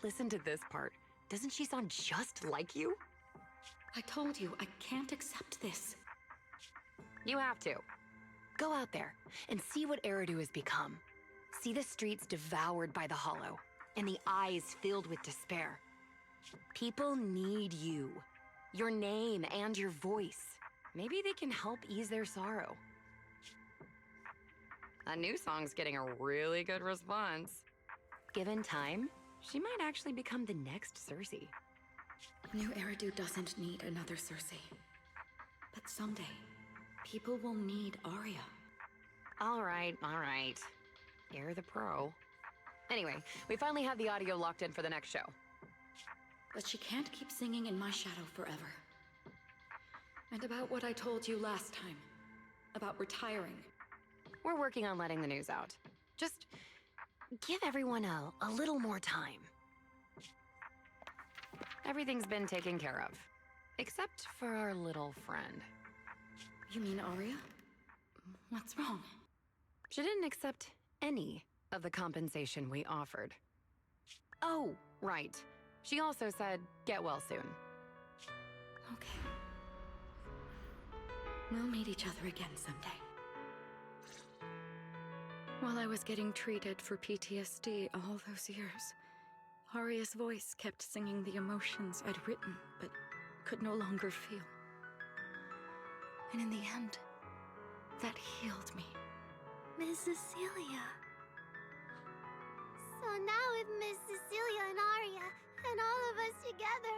Listen to this part. Doesn't she sound just like you?
I told you, I can't accept this.
You have to. Go out there and see what Eridu has become. See the streets devoured by the hollow, and the eyes filled with despair. People need you, your name and your voice. Maybe they can help ease their sorrow. A new song's getting a really good response. Given time, she might actually become the next Circe.
New Eridu doesn't need another Circe. But someday, people will need Aria.
All right. You're the pro. Anyway, we finally have the audio locked in for the next show.
But she can't keep singing in my shadow forever. And about what I told you last time. About retiring.
We're working on letting the news out. Just give everyone a little more time. Everything's been taken care of. Except for our little friend.
You mean Aria? What's wrong?
She didn't accept any of the compensation we offered. Oh, right. She also said, get well soon.
Okay. We'll meet each other again someday. While I was getting treated for PTSD all those years, Aria's voice kept singing the emotions I'd written, but could no longer feel. And in the end, that healed me.
Miss Cecilia.
So now with Miss Cecilia and Aria, and all of us together,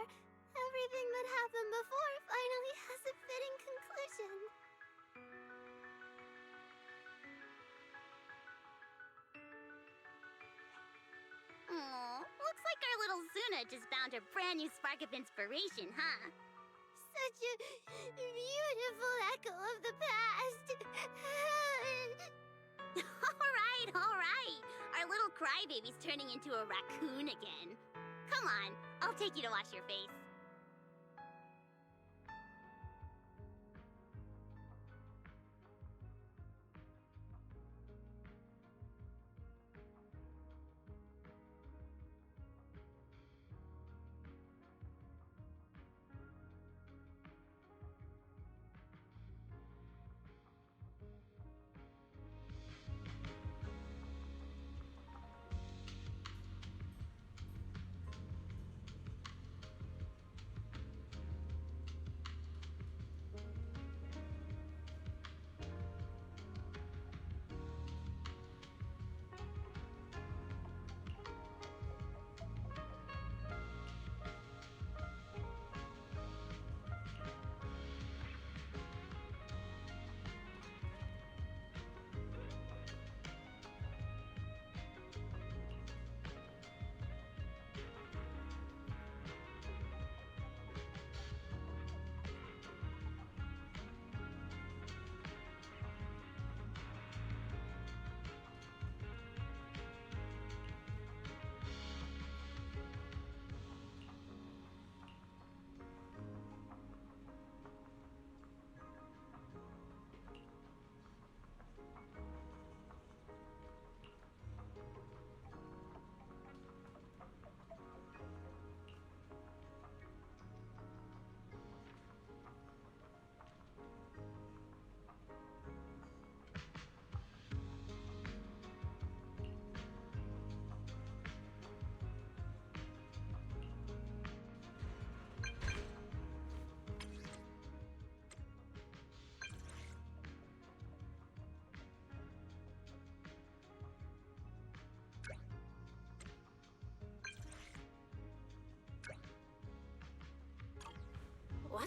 everything that happened before finally has a fitting conclusion. Looks like our little Zuna just found her brand new spark of inspiration, huh? Such a beautiful echo of the past. All right. Our little crybaby's turning into a raccoon again. Come on, I'll take you to wash your face.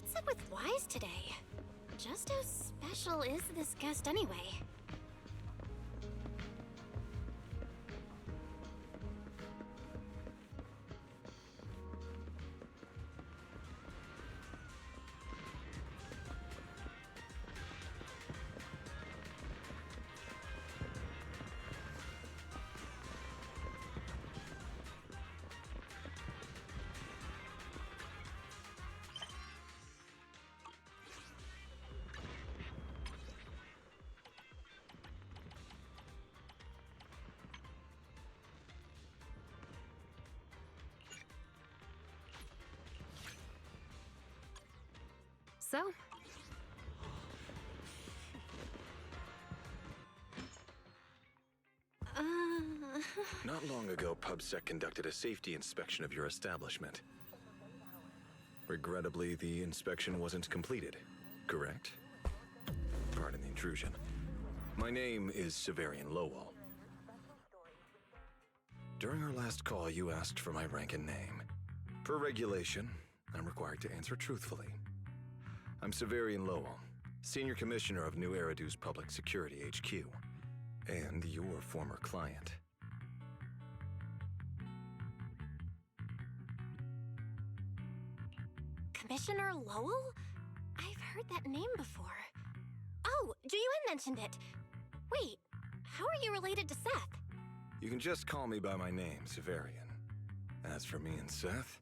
What's up with Wise today? Just how special is this guest anyway?
So?
Not long ago, PubSec conducted a safety inspection of your establishment. Regrettably, the inspection wasn't completed, correct? Pardon the intrusion. My name is Severian Lowell. During our last call, you asked for my rank and name. Per regulation, I'm required to answer truthfully. I'm Severian Lowell, Senior Commissioner of New Eridu's Public Security HQ, and your former client.
Commissioner Lowell? I've heard that name before. Oh, Juyuan mentioned it. Wait, how are you related to Seth?
You can just call me by my name, Severian. As for me and Seth,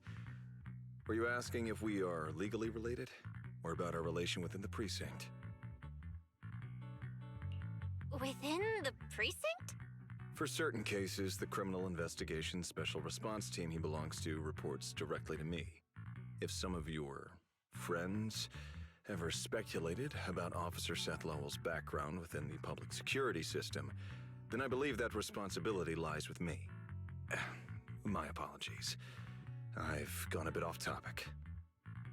were you asking if we are legally related? Or about our relation within the precinct?
Within the precinct?
For certain cases, the Criminal Investigation Special Response Team he belongs to reports directly to me. If some of your friends ever speculated about Officer Seth Lowell's background within the public security system, then I believe that responsibility lies with me. My apologies. I've gone a bit off topic.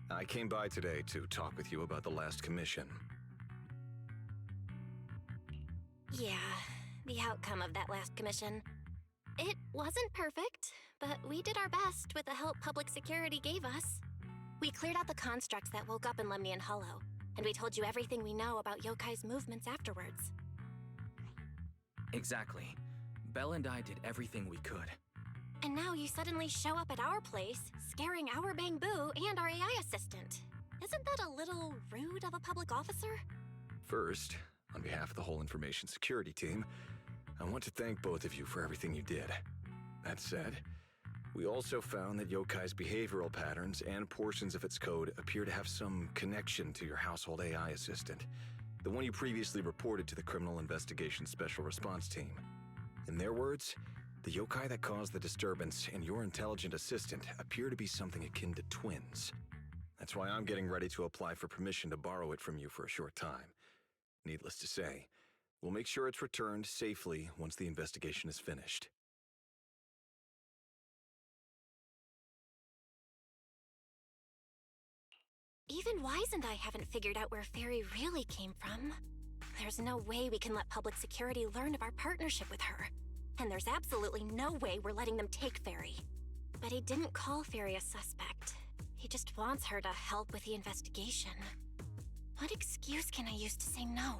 I came by today to talk with you about the last commission.
Yeah, the outcome of that last commission. It wasn't perfect, but we did our best with the help public security gave us. We cleared out the constructs that woke up in Lemnian Hollow, and we told you everything we know about Yokai's movements afterwards.
Exactly. Belle and I did everything we could.
And now you suddenly show up at our place, scaring our Bangbu and our AI assistant. Isn't that a little rude of a public officer?
First, on behalf of the whole information security team, I want to thank both of you for everything you did. That said, we also found that Yokai's behavioral patterns and portions of its code appear to have some connection to your household AI assistant, the one you previously reported to the Criminal Investigation Special Response Team. In their words, the yokai that caused the disturbance and your intelligent assistant appear to be something akin to twins. That's why I'm getting ready to apply for permission to borrow it from you for a short time. Needless to say, we'll make sure it's returned safely once the investigation is finished.
Even Wise and I haven't figured out where Fairy really came from. There's no way we can let public security learn of our partnership with her. And there's absolutely no way we're letting them take Fairy. But he didn't call Fairy a suspect. He just wants her to help with the investigation. What excuse can I use to say no?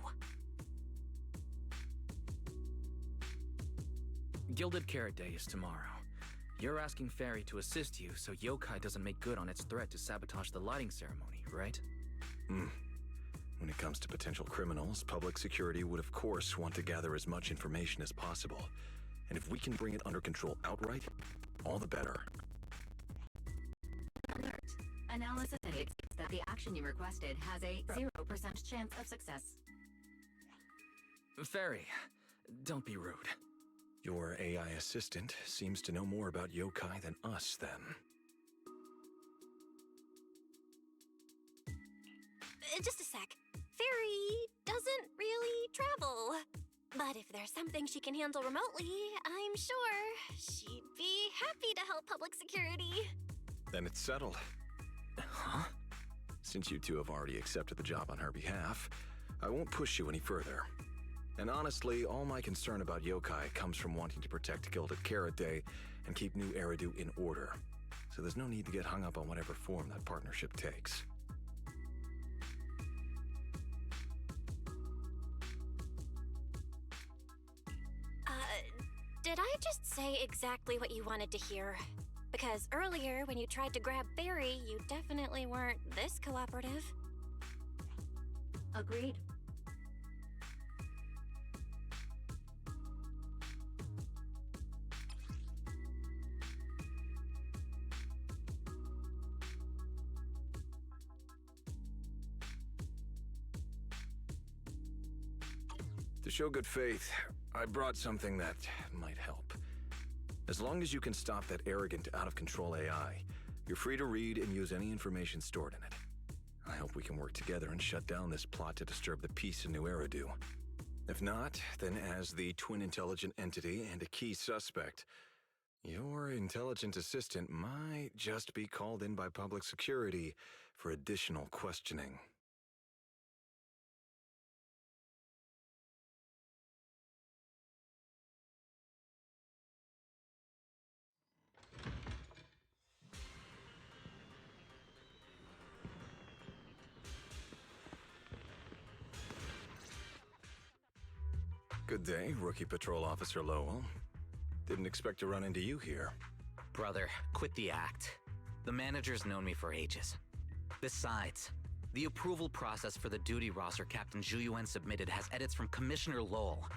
Gilded Carrot Day is tomorrow. You're asking Fairy to assist you so Yokai doesn't make good on its threat to sabotage the lighting ceremony, right?
When it comes to potential criminals, public security would of course want to gather as much information as possible. And if we can bring it under control outright, all the better.
Alert. Analysis indicates that the action you requested has a 0% chance of success.
Fairy, don't be rude.
Your AI assistant seems to know more about yokai than us, then.
Just a sec. Fairy doesn't really travel. But if there's something she can handle remotely, I'm sure she'd be happy to help public security.
Then it's settled.
Huh?
Since you two have already accepted the job on her behalf, I won't push you any further. And honestly, all my concern about yokai comes from wanting to protect Gilded Carrot Day and keep New Eridu in order. So there's no need to get hung up on whatever form that partnership takes.
say exactly what you wanted to hear. Because earlier, when you tried to grab Barry, you definitely weren't this cooperative.
Agreed.
To show good faith, I brought something that might help. As long as you can stop that arrogant, out-of-control AI, you're free to read and use any information stored in it. I hope we can work together and shut down this plot to disturb the peace in New Eridu. If not, then as the twin intelligent entity and a key suspect, your intelligent assistant might just be called in by public security for additional questioning. Good day, Rookie Patrol Officer Lowell. Didn't expect to run into you here.
Brother, quit the act. The manager's known me for ages. Besides, the approval process for the duty roster Captain Zhuyuan submitted has edits from Commissioner Lowell.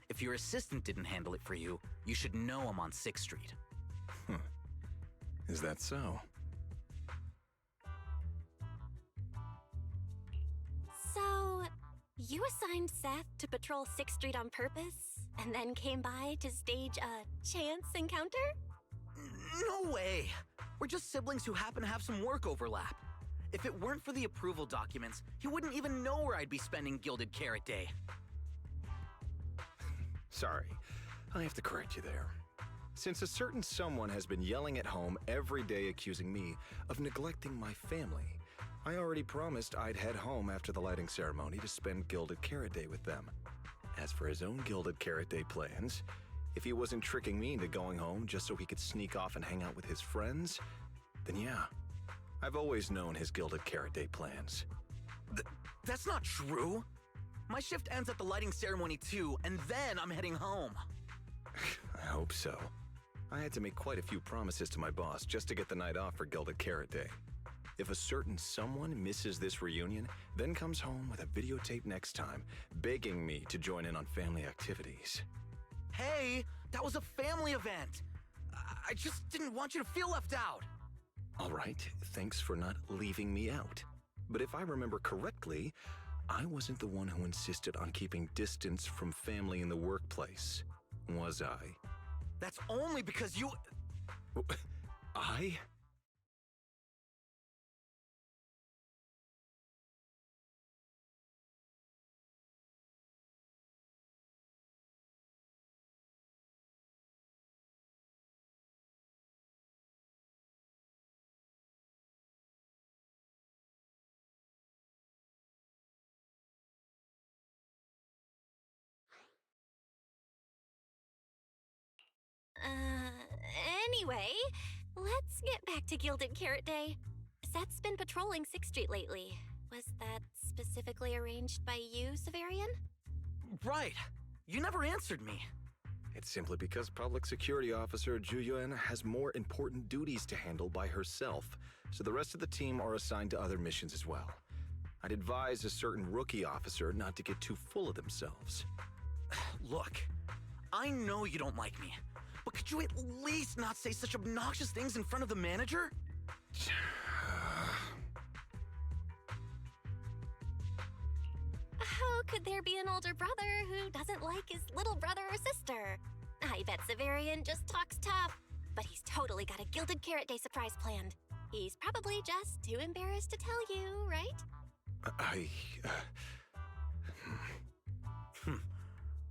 If your assistant didn't handle it for you, you should know I'm on 6th Street.
Is that so?
So, you assigned Seth to patrol 6th Street on purpose, and then came by to stage a chance encounter?
No way! We're just siblings who happen to have some work overlap. If it weren't for the approval documents, he wouldn't even know where I'd be spending Gilded Carrot Day.
Sorry, I have to correct you there. Since a certain someone has been yelling at home every day accusing me of neglecting my family, I already promised I'd head home after the lighting ceremony to spend Gilded Carrot Day with them. As for his own Gilded Carrot Day plans, if he wasn't tricking me into going home just so he could sneak off and hang out with his friends, then yeah, I've always known his Gilded Carrot Day plans.
That's not true! My shift ends at the lighting ceremony too, and then I'm heading home.
I hope so. I had to make quite a few promises to my boss just to get the night off for Gilded Carrot Day. If a certain someone misses this reunion, then comes home with a videotape next time, begging me to join in on family activities.
Hey, that was a family event! I just didn't want you to feel left out!
All right, thanks for not leaving me out. But if I remember correctly, I wasn't the one who insisted on keeping distance from family in the workplace, was I?
That's only because you...
I?
Anyway, let's get back to Gilded Carrot Day. Seth's been patrolling 6th Street lately. Was that specifically arranged by you, Severian?
Right. You never answered me.
It's simply because Public Security Officer Zhuyuan has more important duties to handle by herself, so the rest of the team are assigned to other missions as well. I'd advise a certain rookie officer not to get too full of themselves.
Look, I know you don't like me, but could you at least not say such obnoxious things in front of the manager?
How could there be an older brother who doesn't like his little brother or sister? I bet Severian just talks tough, but he's totally got a Gilded Carrot Day surprise planned. He's probably just too embarrassed to tell you, right?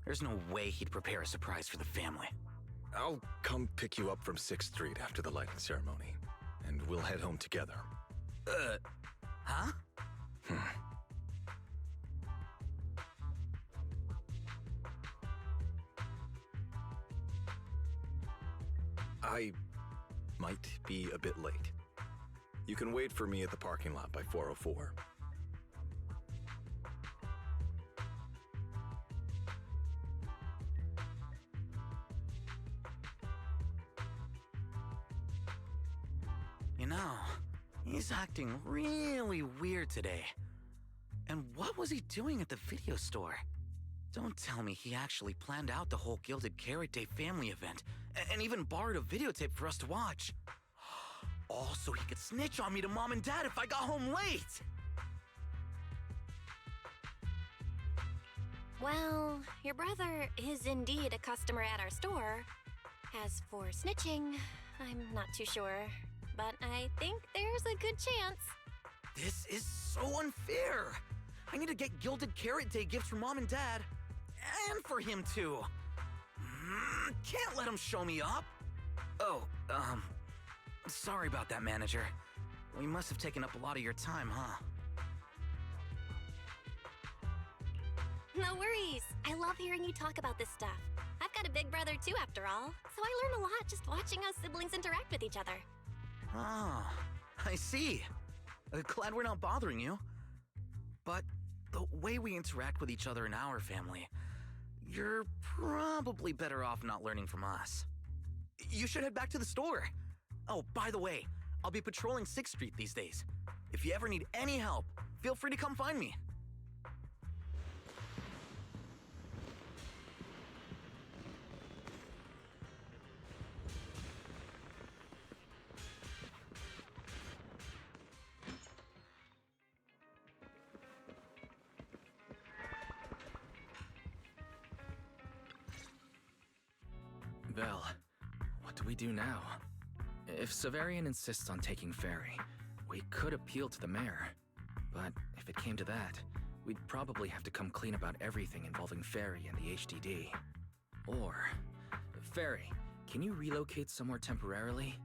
There's no way he'd prepare a surprise for the family.
I'll come pick you up from 6th Street after the lighting ceremony, and we'll head home together.
Huh?
I might be a bit late. You can wait for me at the parking lot by 4:04.
Wow, he's acting really weird today. And what was he doing at the video store? Don't tell me he actually planned out the whole Gilded Carrot Day family event, and even borrowed a videotape for us to watch. All so he could snitch on me to Mom and Dad if I got home late!
Well, your brother is indeed a customer at our store. As for snitching, I'm not too sure, but I think there's a good chance.
This is so unfair! I need to get Gilded Carrot Day gifts for Mom and Dad, and for him too. Can't let him show me up. Oh, sorry about that, manager. We must have taken up a lot of your time, huh?
No worries. I love hearing you talk about this stuff. I've got a big brother too, after all, so I learn a lot just watching us siblings interact with each other.
Ah, I see. Glad we're not bothering you. But the way we interact with each other in our family, you're probably better off not learning from us. You should head back to the store. Oh, by the way, I'll be patrolling 6th Street these days. If you ever need any help, feel free to come find me. Well, what do we do now? If Severian insists on taking Ferry, we could appeal to the mayor. But if it came to that, we'd probably have to come clean about everything involving Ferry and the HDD. Or, Ferry, can you relocate somewhere temporarily?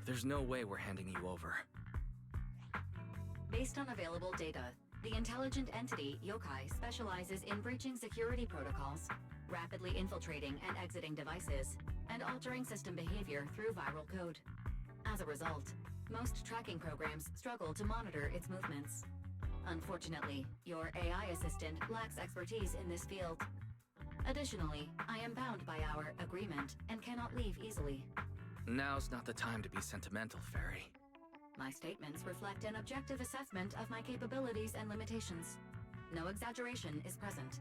There's no way we're handing you over.
Based on available data, the intelligent entity, Yokai, specializes in breaching security protocols, rapidly infiltrating and exiting devices, and altering system behavior through viral code. As a result, most tracking programs struggle to monitor its movements. Unfortunately, your AI assistant lacks expertise in this field. Additionally, I am bound by our agreement and cannot leave easily.
Now's not the time to be sentimental, Ferry.
My statements reflect an objective assessment of my capabilities and limitations. No exaggeration is present.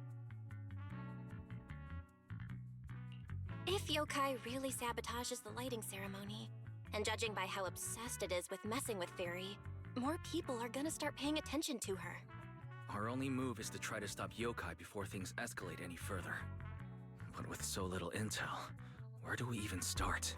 If Yokai really sabotages the lighting ceremony, and judging by how obsessed it is with messing with Fairy, more people are gonna start paying attention to her.
Our only move is to try to stop Yokai before things escalate any further. But with so little intel, where do we even start?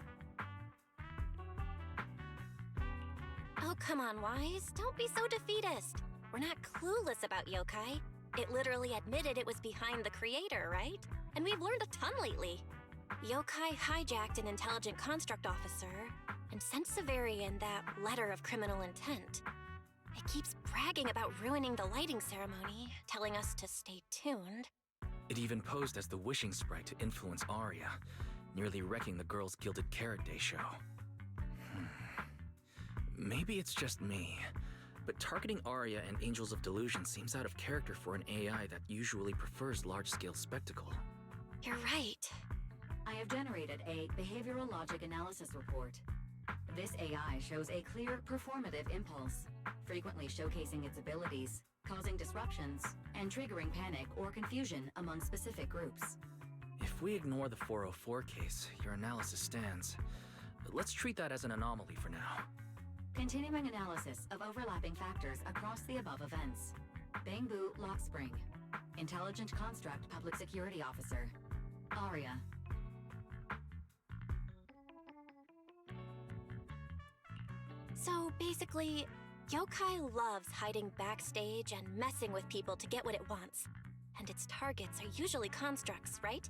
Oh, come on, Wise. Don't be so defeatist. We're not clueless about Yokai. It literally admitted it was behind the creator, right? And we've learned a ton lately. Yokai hijacked an intelligent construct officer and sent Severian that letter of criminal intent. It keeps bragging about ruining the lighting ceremony, telling us to stay tuned.
It even posed as the wishing sprite to influence Arya, nearly wrecking the girls' Gilded Carrot Day show. Maybe it's just me, but targeting Arya and Angels of Delusion seems out of character for an AI that usually prefers large-scale spectacle.
You're right.
I have generated a behavioral logic analysis report. This AI shows a clear performative impulse, frequently showcasing its abilities, causing disruptions, and triggering panic or confusion among specific groups.
If we ignore the 404 case, your analysis stands. But let's treat that as an anomaly for now.
Continuing analysis of overlapping factors across the above events. Bangbu Lock Spring. Intelligent Construct Public Security Officer. Arya.
So basically, Yokai loves hiding backstage and messing with people to get what it wants. And its targets are usually constructs, right?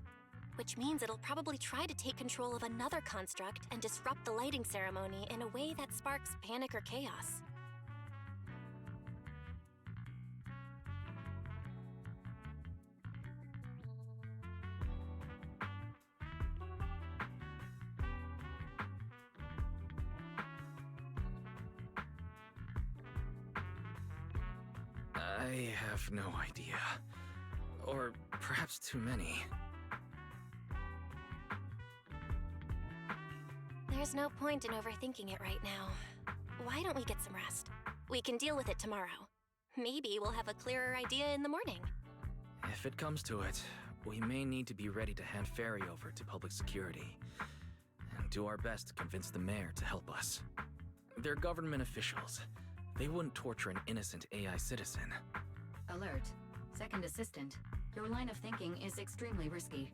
Which means it'll probably try to take control of another construct and disrupt the lighting ceremony in a way that sparks panic or chaos.
I have no idea. Or perhaps too many.
There's no point in overthinking it right now. why don't we get some rest? We can deal with it tomorrow. Maybe we'll have a clearer idea in the morning.
If it comes to it, we may need to be ready to hand Fairy over to public security and do our best to convince the mayor to help us. They're government officials. They wouldn't torture an innocent AI citizen.
Alert. Second assistant. Your line of thinking is extremely risky.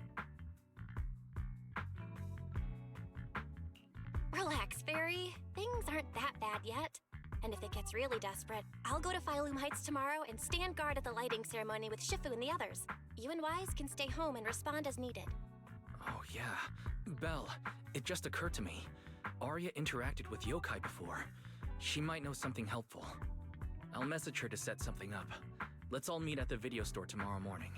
Relax, Fairy. Things aren't that bad yet. And if it gets really desperate, I'll go to Phylum Heights tomorrow and stand guard at the lighting ceremony with Shifu and the others. You and Wise can stay home and respond as needed.
Oh yeah. Belle, it just occurred to me. Arya interacted with yokai before. She might know something helpful. I'll message her to set something up. Let's all meet at the video store tomorrow morning.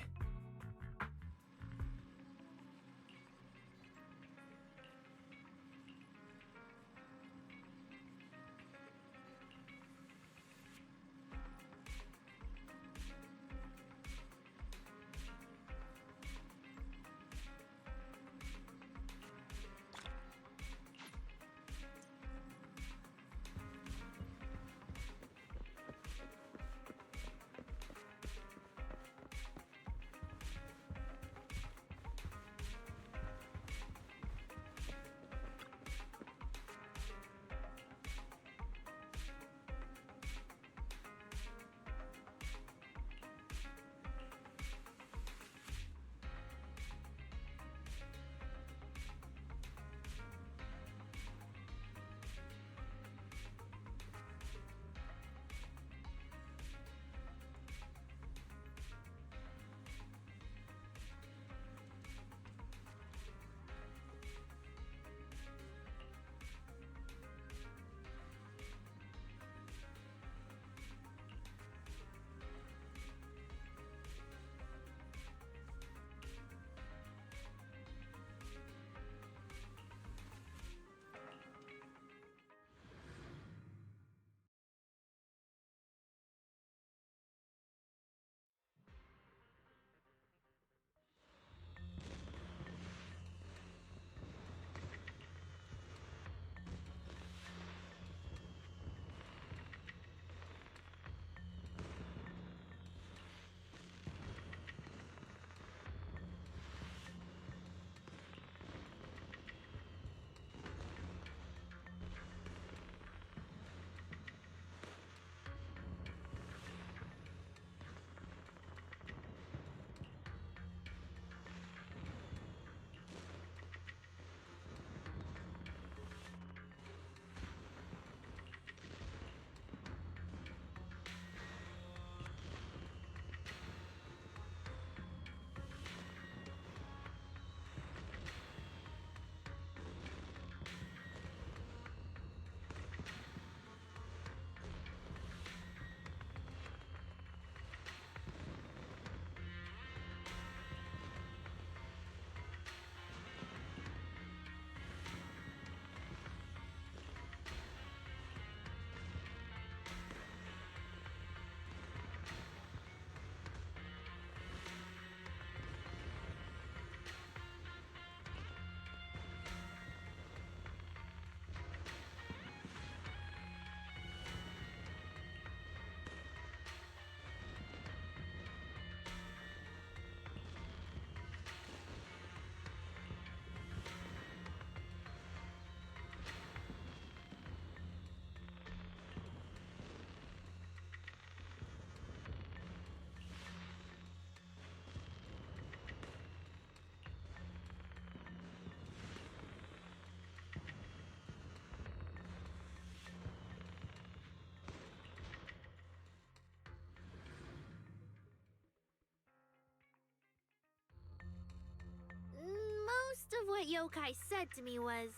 Most of what yokai said to me was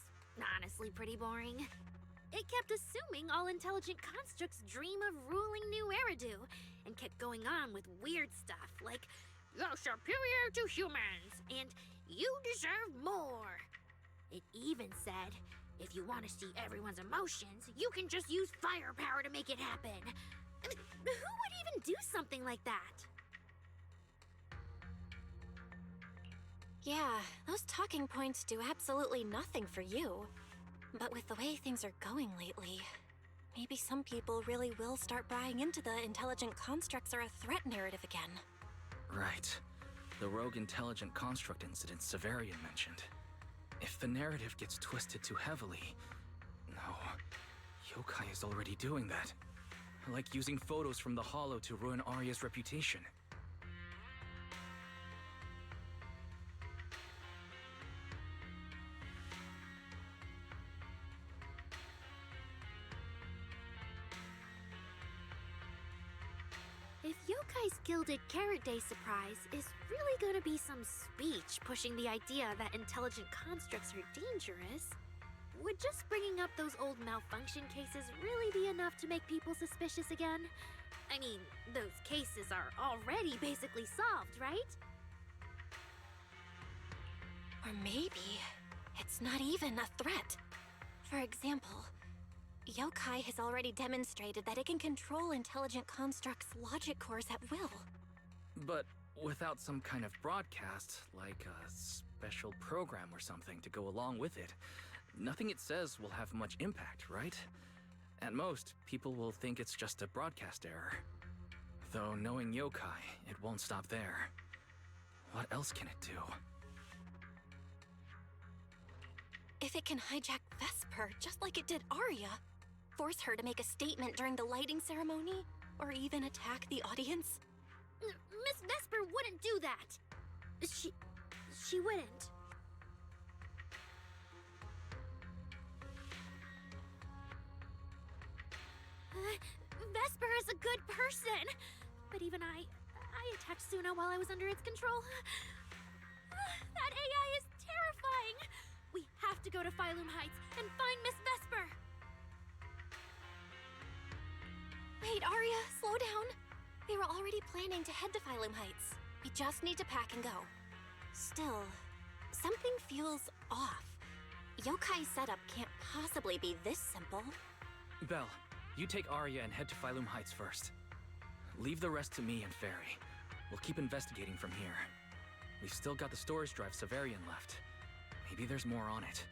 honestly pretty boring. It kept assuming all intelligent constructs dream of ruling New Eridu, and kept going on with weird stuff like, "You're superior to humans," and "You deserve more." It even said, if you want to see everyone's emotions, you can just use firepower to make it happen. I mean, who would even do something like that?
Yeah, those talking points do absolutely nothing for you. But with the way things are going lately, Maybe some people really will start buying into the intelligent constructs are a threat narrative again.
Right. The rogue intelligent construct incident Severian mentioned. If the narrative gets twisted too heavily... No. Yokai is already doing that. Like using photos from the Hollow to ruin Arya's reputation.
If Yokai's Gilded Carrot Day surprise is really gonna be some speech pushing the idea that intelligent constructs are dangerous, would just bringing up those old malfunction cases really be enough to make people suspicious again? I mean, those cases are already basically solved, right?
Or maybe it's not even a threat. For example, Yokai has already demonstrated that it can control intelligent constructs' logic cores at will.
But without some kind of broadcast, like a special program or something to go along with it, nothing it says will have much impact, right? At most, people will think it's just a broadcast error. Though knowing Yokai, it won't stop there. What else can it do?
If it can hijack Vesper just like it did Arya, force her to make a statement during the lighting ceremony, or even attack the audience?
Miss Vesper wouldn't do that! She wouldn't. Vesper is a good person! But even I attacked Suna while I was under its control. That AI is terrifying! We have to go to Phylum Heights and find Miss Vesper!
Wait, Arya, slow down. We were already planning to head to Phylum Heights. We just need to pack and go. Still, something feels off. Yokai's setup can't possibly be this simple.
Belle, you take Arya and head to Phylum Heights first. Leave the rest to me and Fairy. We'll keep investigating from here. We've still got the storage drive Severian left. Maybe there's more on it.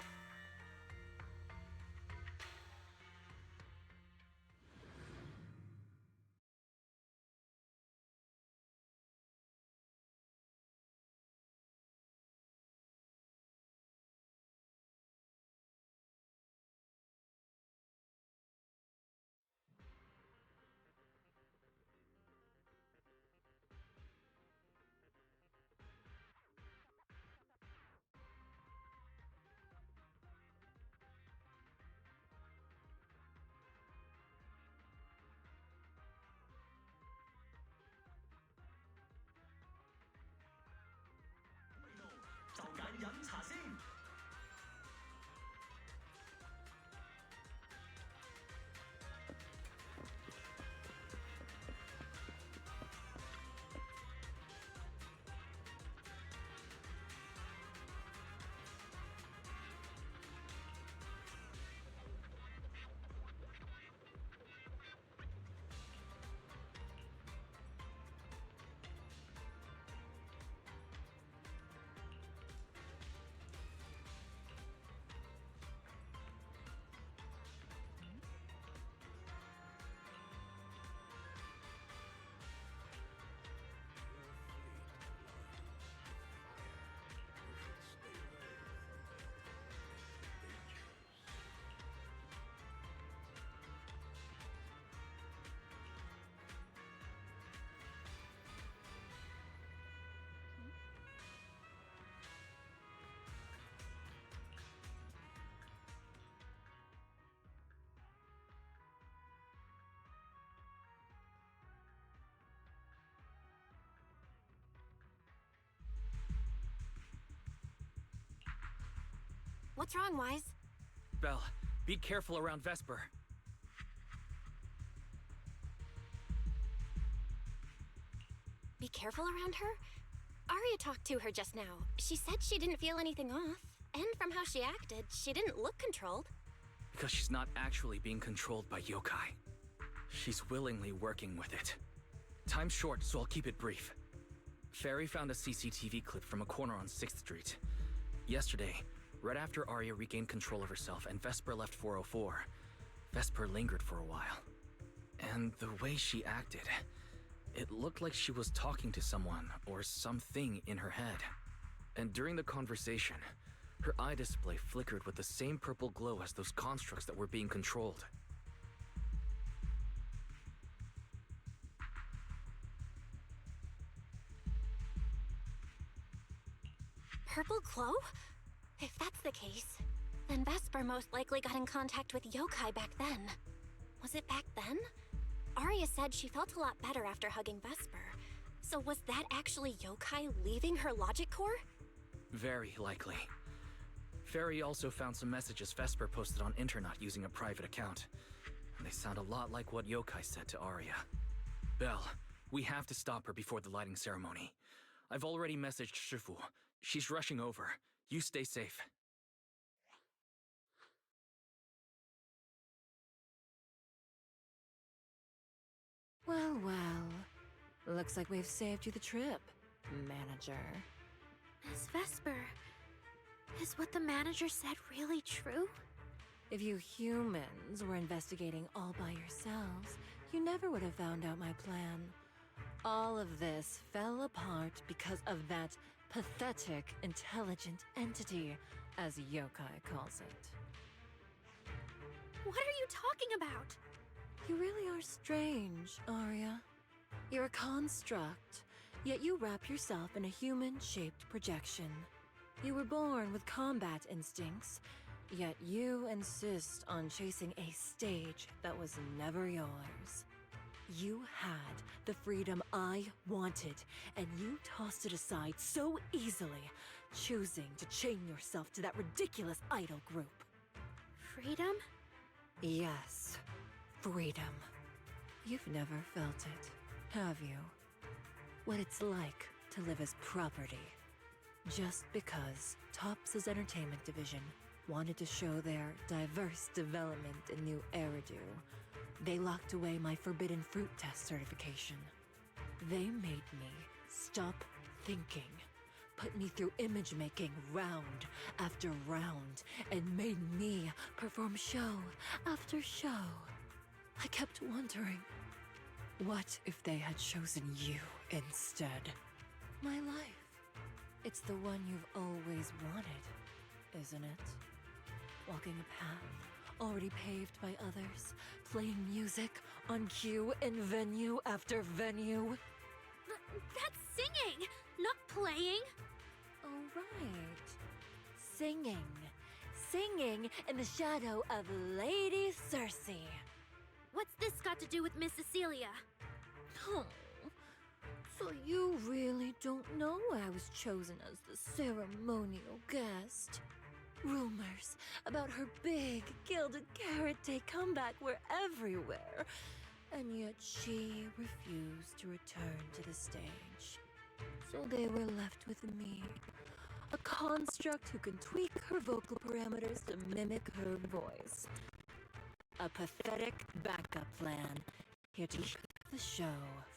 What's wrong, Wise?
Belle, be careful around Vesper.
Be careful around her? Arya talked to her just now. She said she didn't feel anything off. And from how she acted, she didn't look controlled.
Because she's not actually being controlled by Yokai. She's willingly working with it. Time's short, so I'll keep it brief. Fairy found a CCTV clip from a corner on 6th Street. Yesterday, right after Arya regained control of herself and Vesper left 404, Vesper lingered for a while. And the way she acted, it looked like she was talking to someone or something in her head. And during the conversation, her eye display flickered with the same purple glow as those constructs that were being controlled.
Purple glow? If that's the case, then Vesper most likely got in contact with yokai back then. Was it back then? Arya said she felt a lot better after hugging Vesper. So was that actually yokai leaving her logic core?
Very likely. Fairy also found some messages Vesper posted on Internet using a private account. And they sound a lot like what yokai said to Arya. Belle, we have to stop her before the lighting ceremony. I've already messaged Shifu. She's rushing over. You stay safe.
Well, well. Looks like we've saved you the trip, manager.
Miss Vesper, is what the manager said really true?
If you humans were investigating all by yourselves, you never would have found out my plan. All of this fell apart because of that pathetic, intelligent entity, as yokai calls it.
What are you talking about?
You really are strange, Arya. You're a construct, yet you wrap yourself in a human-shaped projection. You were born with combat instincts, yet you insist on chasing a stage that was never yours. You had the freedom I wanted, and you tossed it aside so easily, choosing to chain yourself to that ridiculous idol group.
Freedom?
Yes, freedom. You've never felt it, have you? What it's like to live as property. Just because Topps' entertainment division wanted to show their diverse development in new Eridu, they locked away my forbidden fruit test certification. They made me stop thinking, put me through image making round after round, and made me perform show after show. I kept wondering, what if they had chosen you instead? My life. It's the one you've always wanted, isn't it? Walking a path already paved by others, playing music on cue in venue after venue.
That's singing, not playing.
Oh, right. Singing. Singing in the shadow of Lady Cersei.
What's this got to do with Miss Cecilia?
Oh, so you really don't know I was chosen as the ceremonial guest? Rumors about her big Gilded Carrot Day comeback were everywhere, and yet she refused to return to the stage. So they were left with me, a construct who can tweak her vocal parameters to mimic her voice. A pathetic backup plan, here to keep the show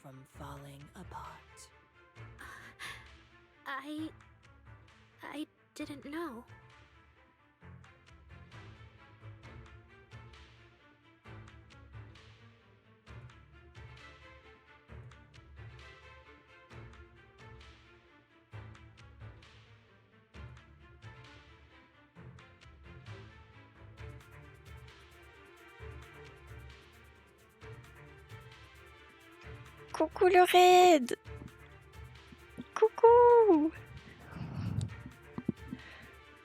from falling apart.
I didn't know.
Coucou le raid! Coucou!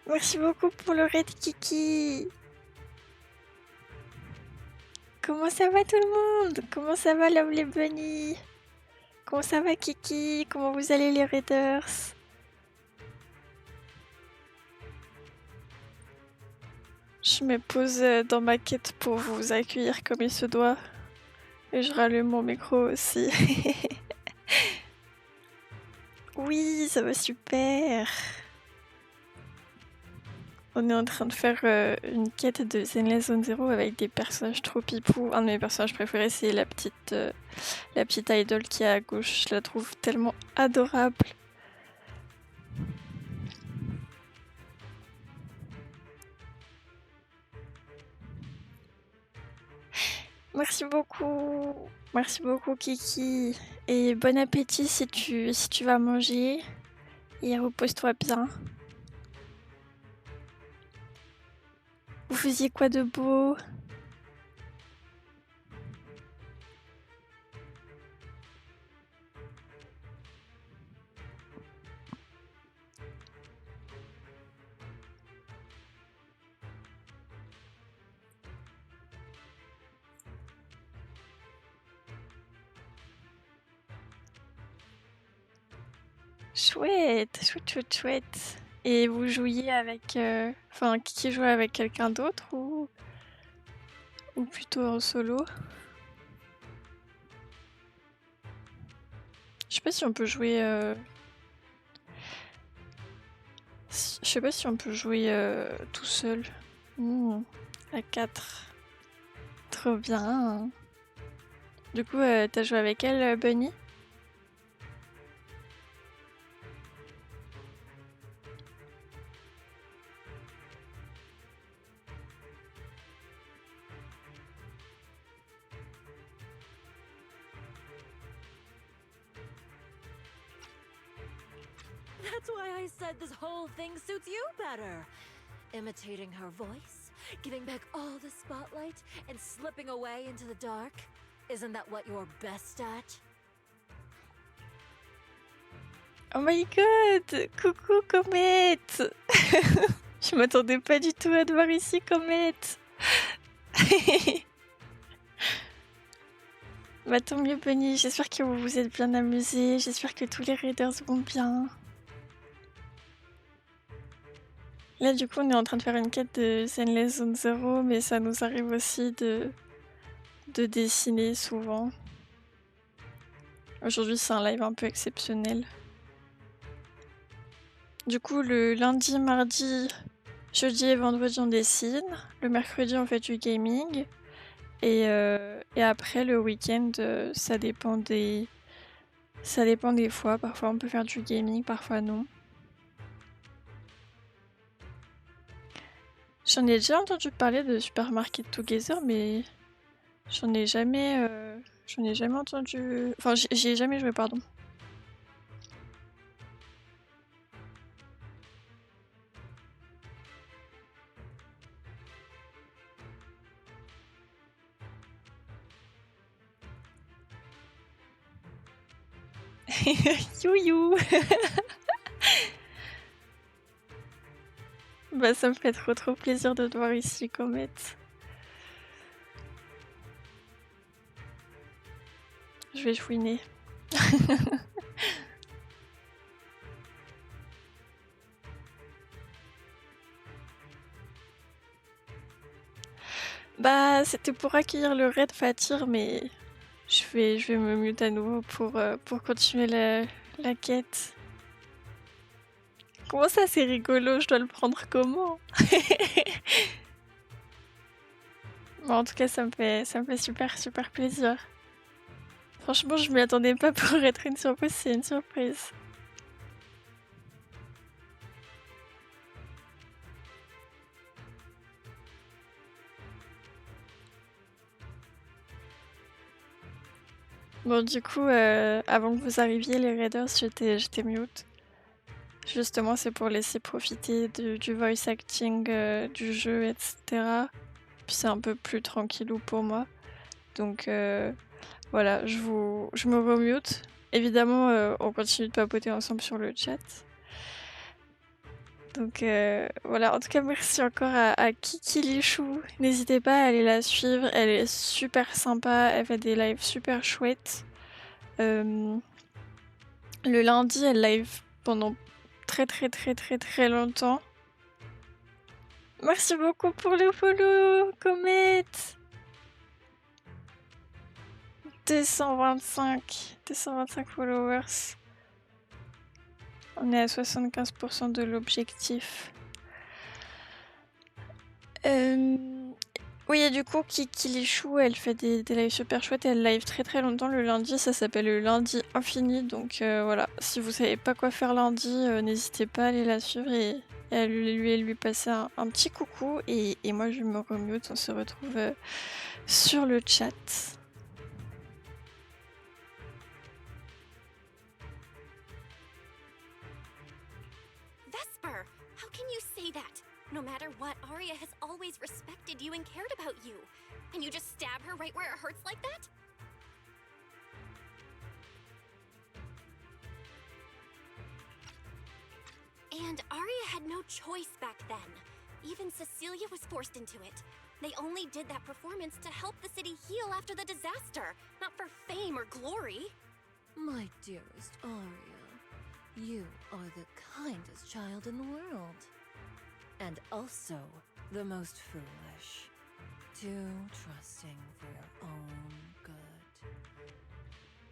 Merci beaucoup pour le raid Kiki! Comment ça va tout le monde? Comment ça va Lovely Bunny? Comment ça va Kiki? Comment vous allez les raiders? Je me pose dans ma quête pour vous accueillir comme il se doit. Et je rallume mon micro aussi. Oui, ça va super. On est en train de faire une quête de Zenless Zone 0 avec des personnages trop pipou. Un de mes personnages préférés, c'est la petite idole qui est à gauche. Je la trouve tellement adorable. Merci beaucoup Kiki. Et bon appétit si tu vas manger. Et repose-toi bien. Vous faisiez quoi de beau? Chouette, chouette, chouette, chouette. Et vous jouiez avec... Enfin, Kiki jouait avec quelqu'un d'autre ou plutôt en solo? Je sais pas si on peut jouer... Je sais pas si on peut jouer tout seul. À 4. Trop bien. Du coup, t'as joué avec elle, Bunny?
That's why I said this whole thing suits you better. Imitating her voice, giving back all the spotlight, and slipping away into the dark. Isn't that what you're best at?
Oh my god! Coucou, comète! Je m'attendais pas du tout à te voir ici, comète! Bah tant mieux, Bunny. J'espère que vous vous êtes bien amusés. J'espère que tous les raiders vont bien. Là, du coup, on est en train de faire une quête de Zenless Zone 0, mais ça nous arrive aussi de dessiner souvent. Aujourd'hui, c'est un live un peu exceptionnel. Du coup, le lundi, mardi, jeudi et vendredi, on dessine. Le mercredi, on fait du gaming. Et après, le week-end, ça dépend des fois. Parfois, on peut faire du gaming, parfois non. J'en ai déjà entendu parler de Supermarket Together, mais j'en ai jamais entendu... Enfin, j'y ai jamais joué, pardon. You. Bah ça me fait trop plaisir de te voir ici, comète. Je vais chouiner. Bah c'était pour accueillir le raid Fatir, mais je vais me mute à nouveau pour continuer la quête. Comment ça, c'est rigolo? Je dois le prendre comment? Bon, en tout cas, ça me fait super plaisir. Franchement, je m'y attendais pas pour être une surprise, c'est une surprise. Bon, du coup, avant que vous arriviez, les raiders, j'étais mute. Justement, c'est pour laisser profiter du voice acting du jeu, etc. Puis c'est un peu plus tranquillou pour moi. Donc voilà, je me remute. Évidemment, on continue de papoter ensemble sur le chat. Donc voilà, en tout cas, merci encore à Kiki Lichou. N'hésitez pas à aller la suivre, elle est super sympa, elle fait des lives super chouettes. Le lundi, elle live pendant très longtemps. Merci beaucoup pour le follow, comète. 225 followers. On est à 75% de l'objectif. Oui, et du coup, Kiki Lichou, elle fait des lives super chouettes. Elle live très longtemps le lundi. Ça s'appelle le lundi infini. Donc voilà, si vous savez pas quoi faire lundi, n'hésitez pas à aller la suivre et à lui passer un petit coucou et moi je me remute, on se retrouve sur le chat.
Vesper, how can you say that? No matter what, Arya has always respected you and cared about you. And you just stab her right where it hurts like that? And Arya had no choice back then. Even Cecilia was forced into it. They only did that performance to help the city heal after the disaster, not for fame or glory.
My dearest Arya, you are the kindest child in the world. And also the most foolish. Too trusting for your own good.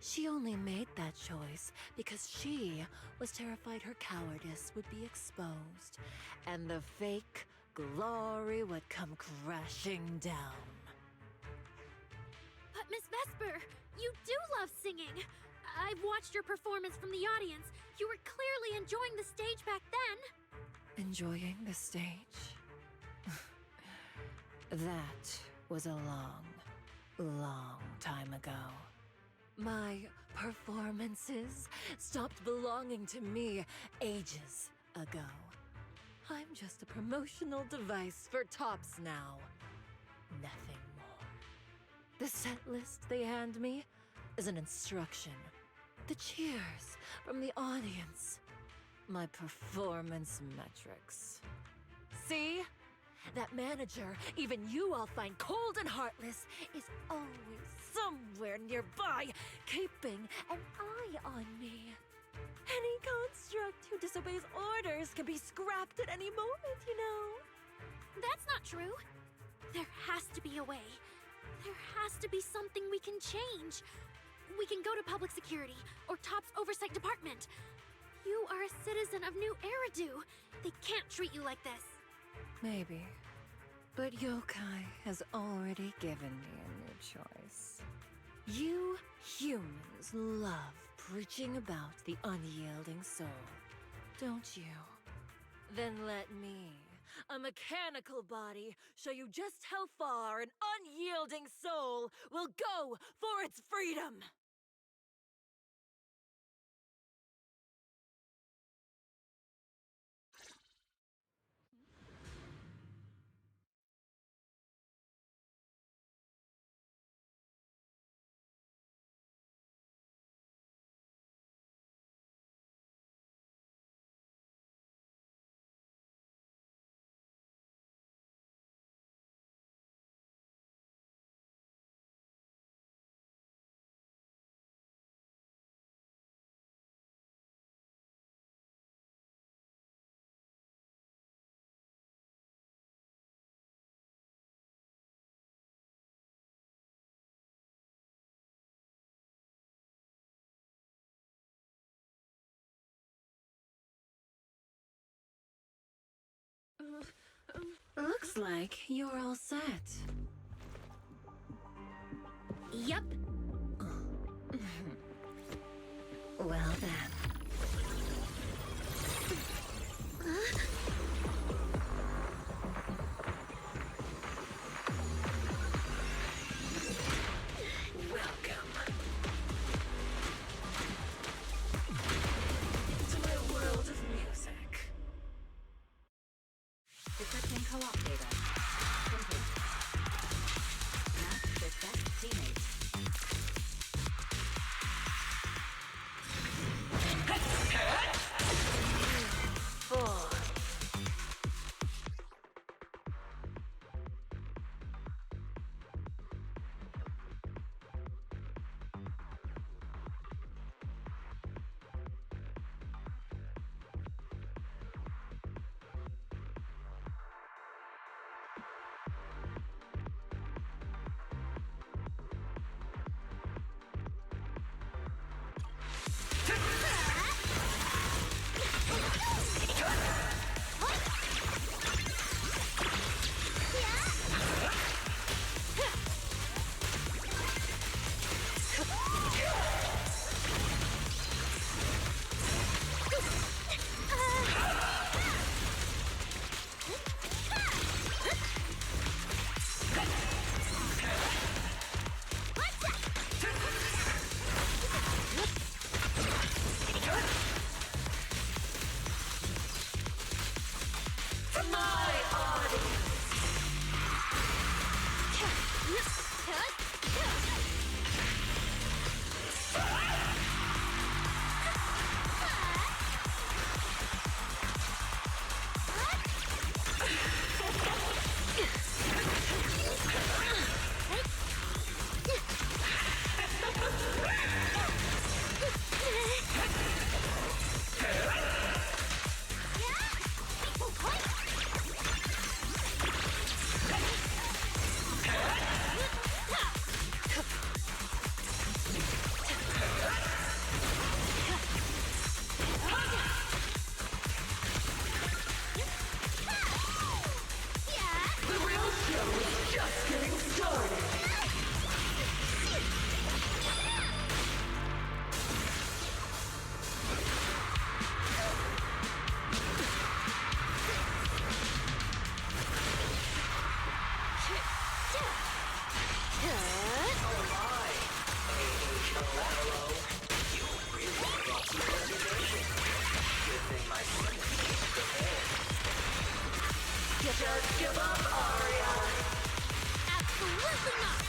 She only made that choice because she was terrified her cowardice would be exposed and the fake glory would come crashing down.
But Miss Vesper, you do love singing. I've watched your performance from the audience. You were clearly enjoying the stage back then.
Enjoying the stage? That was a long time ago. My performances stopped belonging to me ages ago. I'm just a promotional device for tops now. Nothing more. The set list they hand me is an instruction. The cheers from the audience. My performance metrics. See? That manager, even you all find cold and heartless, is always somewhere nearby, keeping an eye on me. Any construct who disobeys orders can be scrapped at any moment, you know.
That's not true. There has to be a way. There has to be something we can change. We can go to public security or Top's oversight department. You are a citizen of New Eridu. They can't treat you like this.
Maybe. But Yokai has already given me a new choice. You humans love preaching about the unyielding soul, don't you? Then let me, a mechanical body, show you just how far an unyielding soul will go for its freedom! Looks like you're all set.
Yup.
Well then. Welcome to my world of music.
Decrypting co-op data. Complete. Match with best teammates.
Four.
Just give up, Aria.
Absolutely not!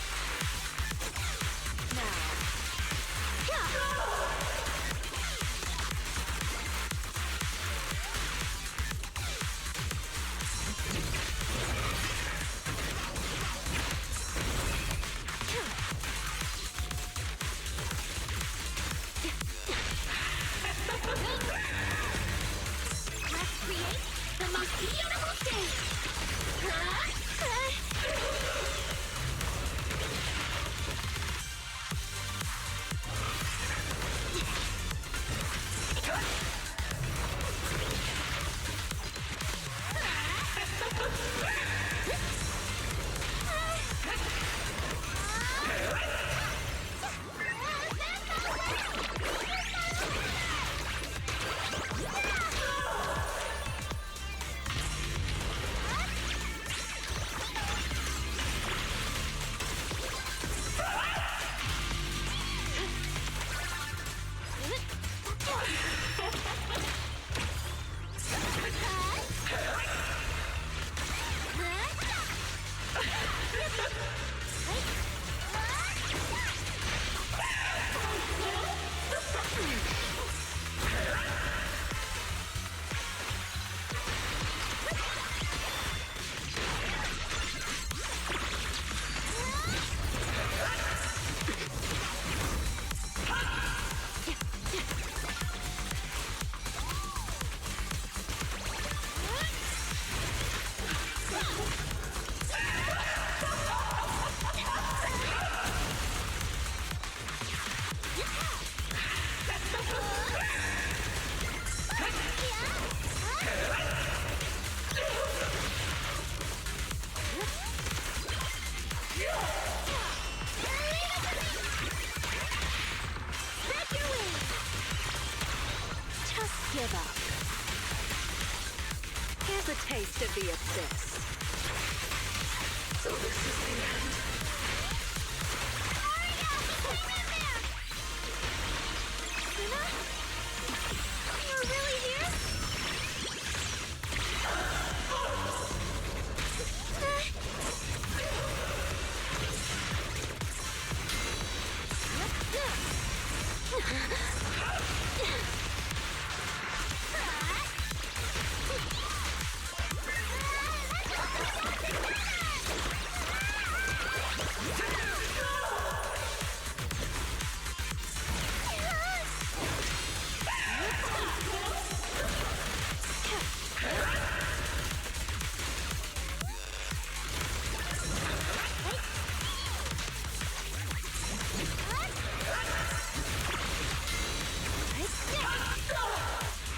Let's create the most beautiful stage!
Give up. Here's a taste of the abyss.
So this is the end.
Aria! Hang in there!
Luna? You're really here?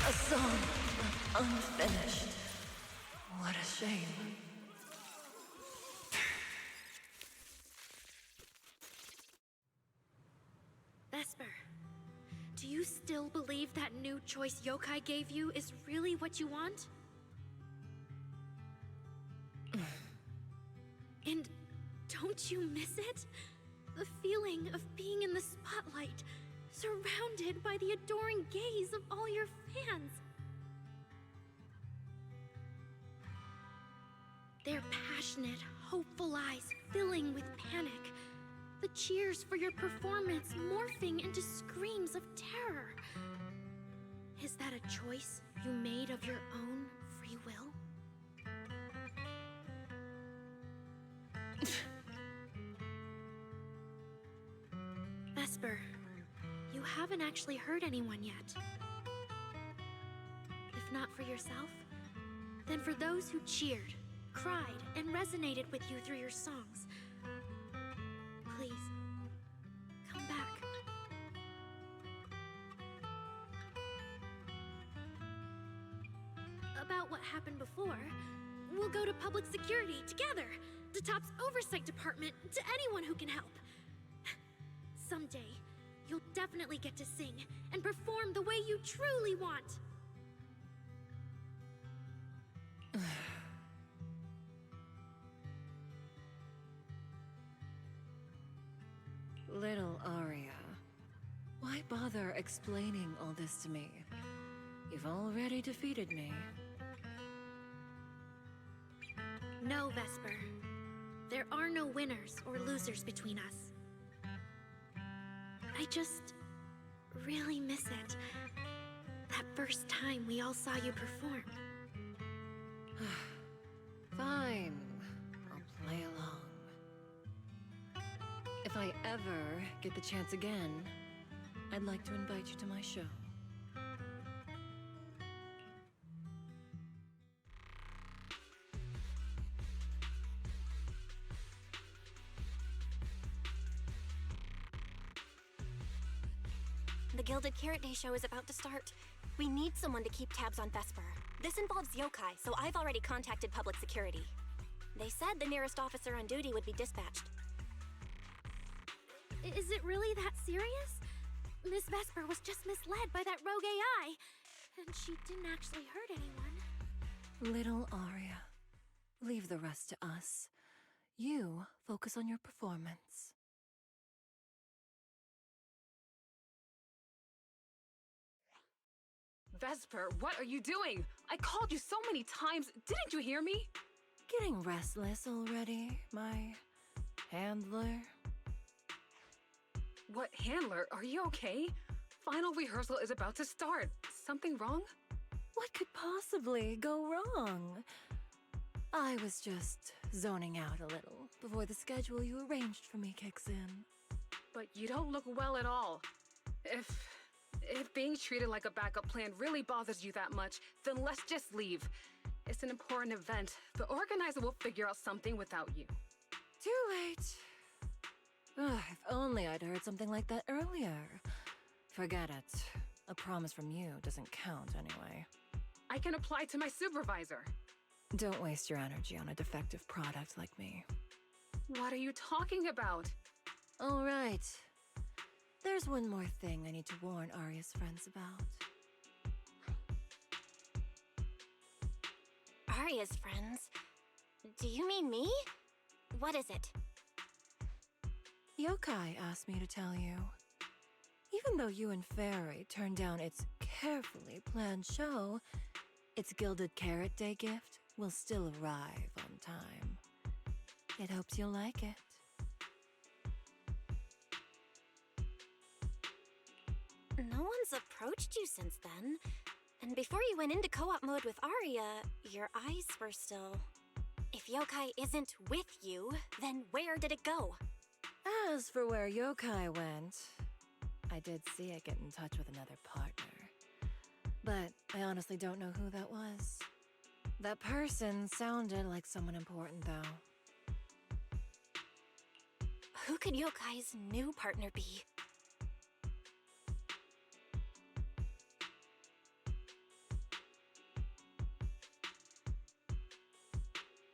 A song unfinished. What a shame.
Vesper, do you still believe that new choice Yokai gave you is really what you want? And don't you miss it? The feeling of being in the spotlight, surrounded by the adoring gaze of all your fans. Their passionate, hopeful eyes filling with panic, the cheers for your performance morphing into screams of terror. Is that a choice you made of your own free will? Vesper, you haven't actually hurt anyone yet. If not for yourself, then for those who cheered, cried, and resonated with you through your songs. Please, come back. About what happened before, we'll go to public security together, the TOP's oversight department, to anyone who can help. Someday, you'll definitely get to sing and perform the way you truly want.
Little Aria, why bother explaining all this to me? You've already defeated me.
No, Vesper. There are no winners or losers between us. I just really miss it. That first time we all saw you perform.
Fine, I'll play along. If I ever get the chance again, I'd like to invite you to my show.
The Gilded Carrot Day show is about to start. We need someone to keep tabs on Vesper. This involves yokai, so I've already contacted public security. They said the nearest officer on duty would be dispatched.
Is it really that serious? Miss Vesper was just misled by that rogue AI, and she didn't actually hurt anyone.
Little Aria, leave the rest to us. You focus on your performance.
Vesper, what are you doing? I called you so many times. Didn't you hear me?
Getting restless already, my handler?
What handler? Are you okay? Final rehearsal is about to start. Something wrong?
What could possibly go wrong? I was just zoning out a little before the schedule you arranged for me kicks in.
But you don't look well at all. If being treated like a backup plan really bothers you that much, then let's just leave. It's an important event. The organizer will figure out something without you.
Too late. Ugh, if only I'd heard something like that earlier. Forget it. A promise from you doesn't count anyway.
I can apply to my supervisor.
Don't waste your energy on a defective product like me.
What are you talking about?
All right. There's one more thing I need to warn Aria's friends about.
Aria's friends? Do you mean me? What is it?
Yokai asked me to tell you. Even though you and Fairy turned down its carefully planned show, its Gilded Carrot Day gift will still arrive on time. It hopes you'll like it.
No one's approached you since then. And before you went into co-op mode with Aria, your eyes were still... If yokai isn't with you, then where did it go?
As for where yokai went, I did see it get in touch with another partner. But I honestly don't know who that was. That person sounded like someone important, though.
Who could yokai's new partner be?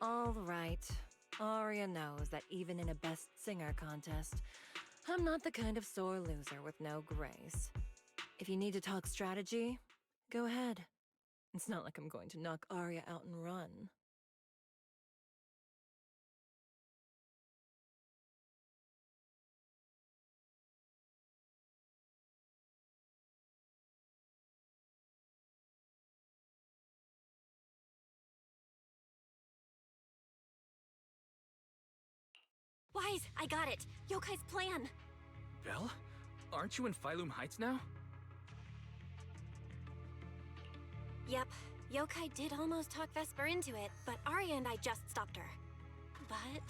All right. Aria knows that even in a Best Singer contest, I'm not the kind of sore loser with no grace. If you need to talk strategy, go ahead. It's not like I'm going to knock Aria out and run.
Wise, I got it. Yokai's plan.
Belle? Aren't you in Phylum Heights now?
Yep, Yokai did almost talk Vesper into it, but Arya and I just stopped her. But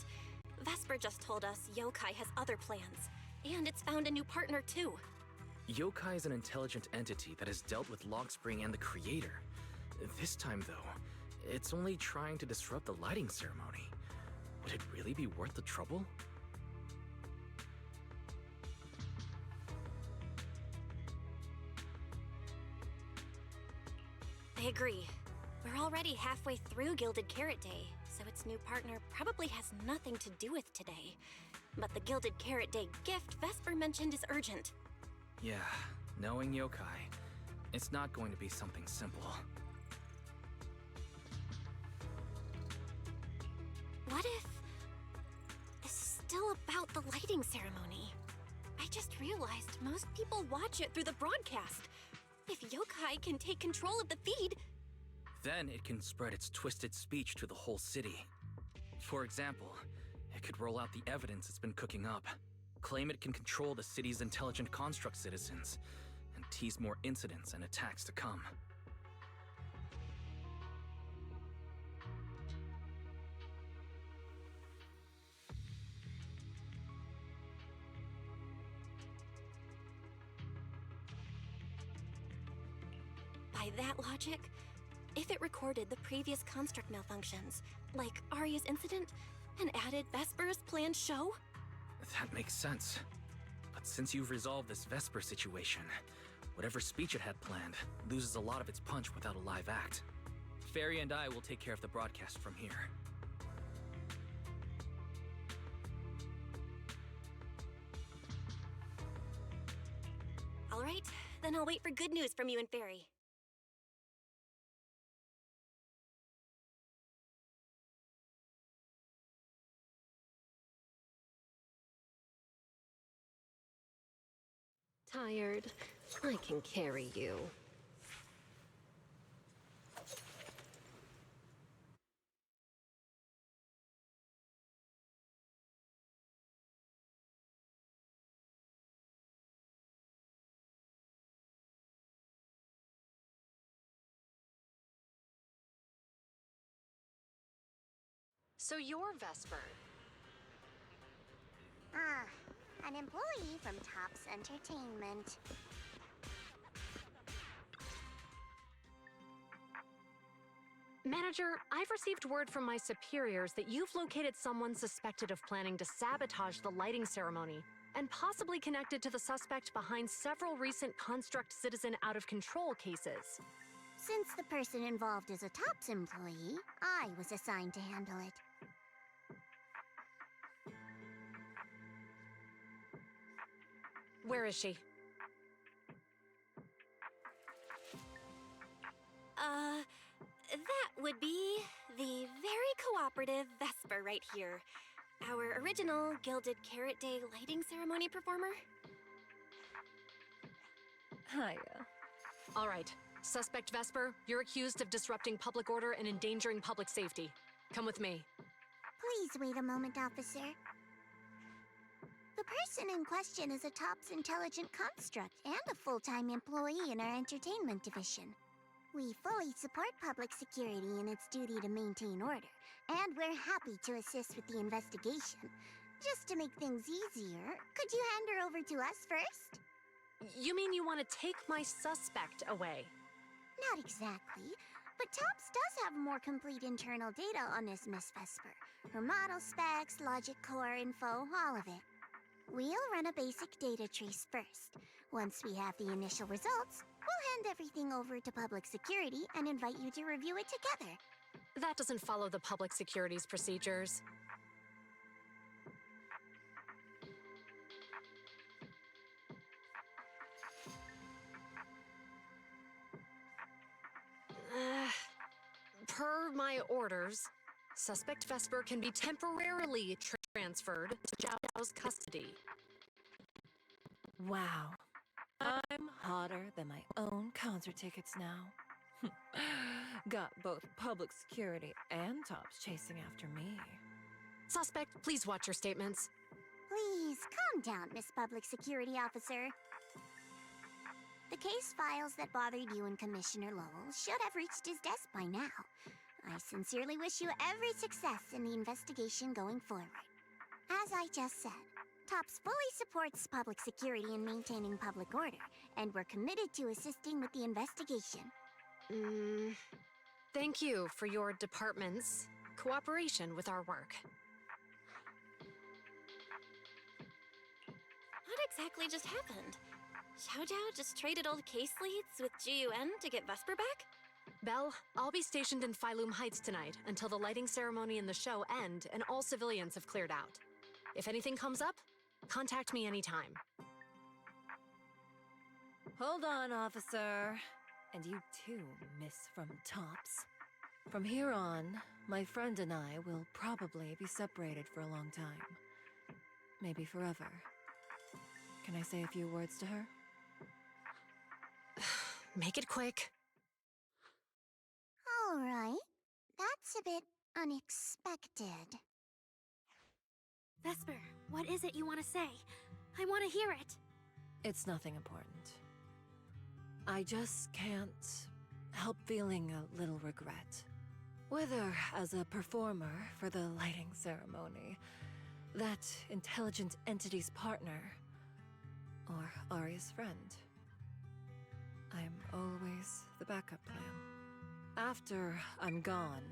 Vesper just told us Yokai has other plans, and it's found a new partner too.
Yokai is an intelligent entity that has dealt with Logspring and the Creator. This time, though, it's only trying to disrupt the lighting ceremony. Would it really be worth the trouble?
I agree. We're already halfway through Gilded Carrot Day, so its new partner probably has nothing to do with today. But the Gilded Carrot Day gift Vesper mentioned is urgent.
Yeah, knowing Yokai, it's not going to be something simple.
What if this is still about the lighting ceremony? I just realized most people watch it through the broadcast. If Yokai can take control of the feed...
Then it can spread its twisted speech to the whole city. For example, it could roll out the evidence it's been cooking up, claim it can control the city's intelligent construct citizens, and tease more incidents and attacks to come.
By that logic, if it recorded the previous construct malfunctions, like Arya's incident, and added Vesper's planned show?
That makes sense. But since you've resolved this Vesper situation, whatever speech it had planned loses a lot of its punch without a live act. Fairy and I will take care of the broadcast from here.
All right, then I'll wait for good news from you and Fairy.
Tired? I can carry you.
So you're Vesper.
An employee from Tops Entertainment.
Manager, I've received word from my superiors that you've located someone suspected of planning to sabotage the lighting ceremony, and possibly connected to the suspect behind several recent Construct Citizen out-of-control cases.
Since the person involved is a Tops employee, I was assigned to handle it.
Where is she?
That would be the very cooperative Vesper right here. Our original Gilded Carrot Day lighting ceremony performer.
Hiya.
All right. Suspect Vesper, you're accused of disrupting public order and endangering public safety. Come with me.
Please wait a moment, officer. The person in question is a Tops intelligent construct and a full-time employee in our entertainment division. We fully support public security in its duty to maintain order, and we're happy to assist with the investigation. Just to make things easier, could you hand her over to us first?
You mean you want to take my suspect away?
Not exactly, but Tops does have more complete internal data on this Miss Vesper. Her model specs, logic core info, all of it. We'll run a basic data trace first. Once we have the initial results, we'll hand everything over to public security and invite you to review it together.
That doesn't follow the public security's procedures. Per my orders, suspect Vesper can be temporarily transferred to Zhao's custody.
Wow. I'm hotter than my own concert tickets now. Got both public security and Tops chasing after me.
Suspect, please watch your statements.
Please, calm down, Miss Public Security Officer. The case files that bothered you and Commissioner Lowell should have reached his desk by now. I sincerely wish you every success in the investigation going forward. As I just said, TOPS fully supports public security and maintaining public order, and we're committed to assisting with the investigation.
Thank you for your department's cooperation with our work.
What exactly just happened? Xiaojiao just traded old case leads with GUN to get Vesper back?
Belle, I'll be stationed in Phaéthon Heights tonight until the lighting ceremony and the show end and all civilians have cleared out. If anything comes up, contact me anytime.
Hold on, officer. And you too, Miss from TOPS. From here on, my friend and I will probably be separated for a long time. Maybe forever. Can I say a few words to her?
Make it quick.
All right. That's a bit unexpected.
Vesper, what is it you want to say? I want to hear it.
It's nothing important. I just can't help feeling a little regret. Whether as a performer for the lighting ceremony, that intelligent entity's partner, or Arya's friend. I'm always the backup plan. After I'm gone,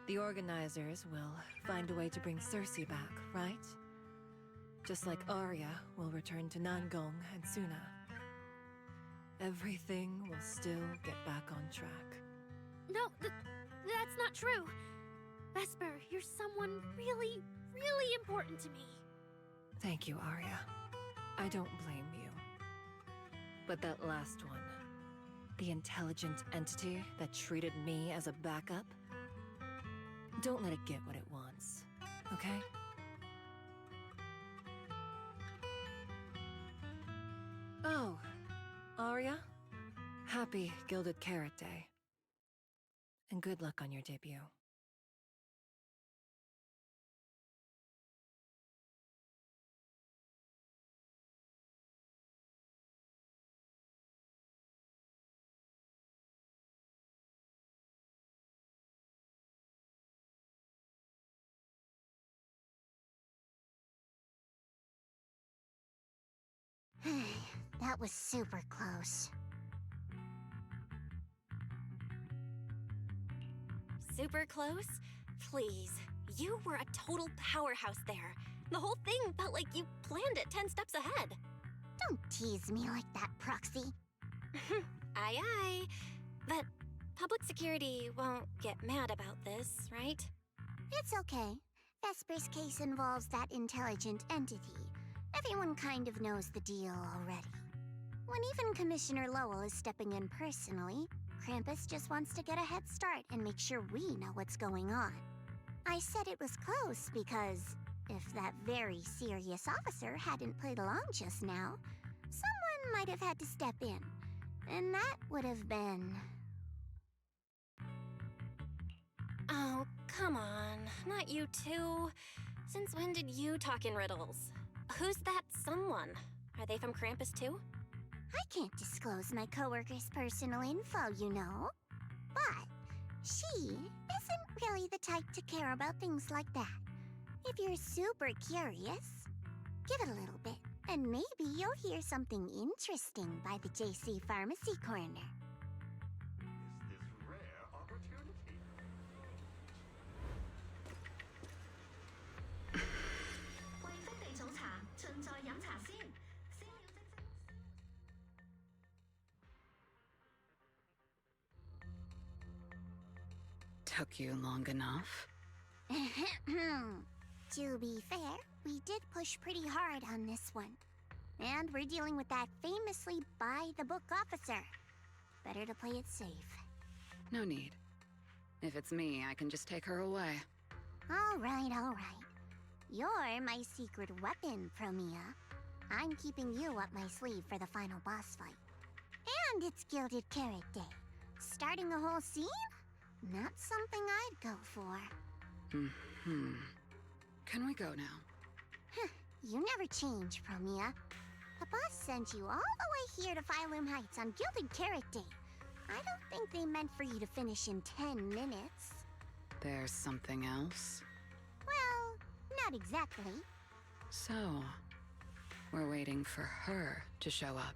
the organizers will find a way to bring Cersei back, right? Just like Arya will return to Nangong and Suna. Everything will still get back on track.
No, that's not true. Vesper, you're someone really, really important to me.
Thank you, Arya. I don't blame you. But that last one, the intelligent entity that treated me as a backup, don't let it get what it wants, okay? Oh, Arya, happy Gilded Carrot Day. And good luck on your debut.
That was super close.
Super close? Please. You were a total powerhouse there. The whole thing felt like you planned it 10 steps ahead.
Don't tease me like that, Proxy.
Aye, aye. But public security won't get mad about this, right?
It's okay. Vesper's case involves that intelligent entity. Everyone kind of knows the deal already. When even Commissioner Lowell is stepping in personally, Krampus just wants to get a head start and make sure we know what's going on. I said it was close because if that very serious officer hadn't played along just now, someone might have had to step in. And that would have been...
Oh, come on. Not you too. Since when did you talk in riddles? Who's that someone? Are they from Krampus too?
I can't disclose my coworker's personal info, you know. But she isn't really the type to care about things like that. If you're super curious, give it a little bit, and maybe you'll hear something interesting by the JC Pharmacy Corner.
Is this rare opportunity?
Took you long enough?
To be fair, we did push pretty hard on this one. And we're dealing with that famously by-the-book officer. Better to play it safe.
No need. If it's me, I can just take her away.
All right, all right. You're my secret weapon, Promia. I'm keeping you up my sleeve for the final boss fight. And it's Gilded Carrot Day. Starting a whole scene? Not something I'd go for.
Can we go now?
You never change, Promia. The boss sent you all the way here to Phylum Heights on Gilded Carrot Day. I don't think they meant for you to finish in 10 minutes.
There's something else?
Well, not exactly.
So, we're waiting for her to show up.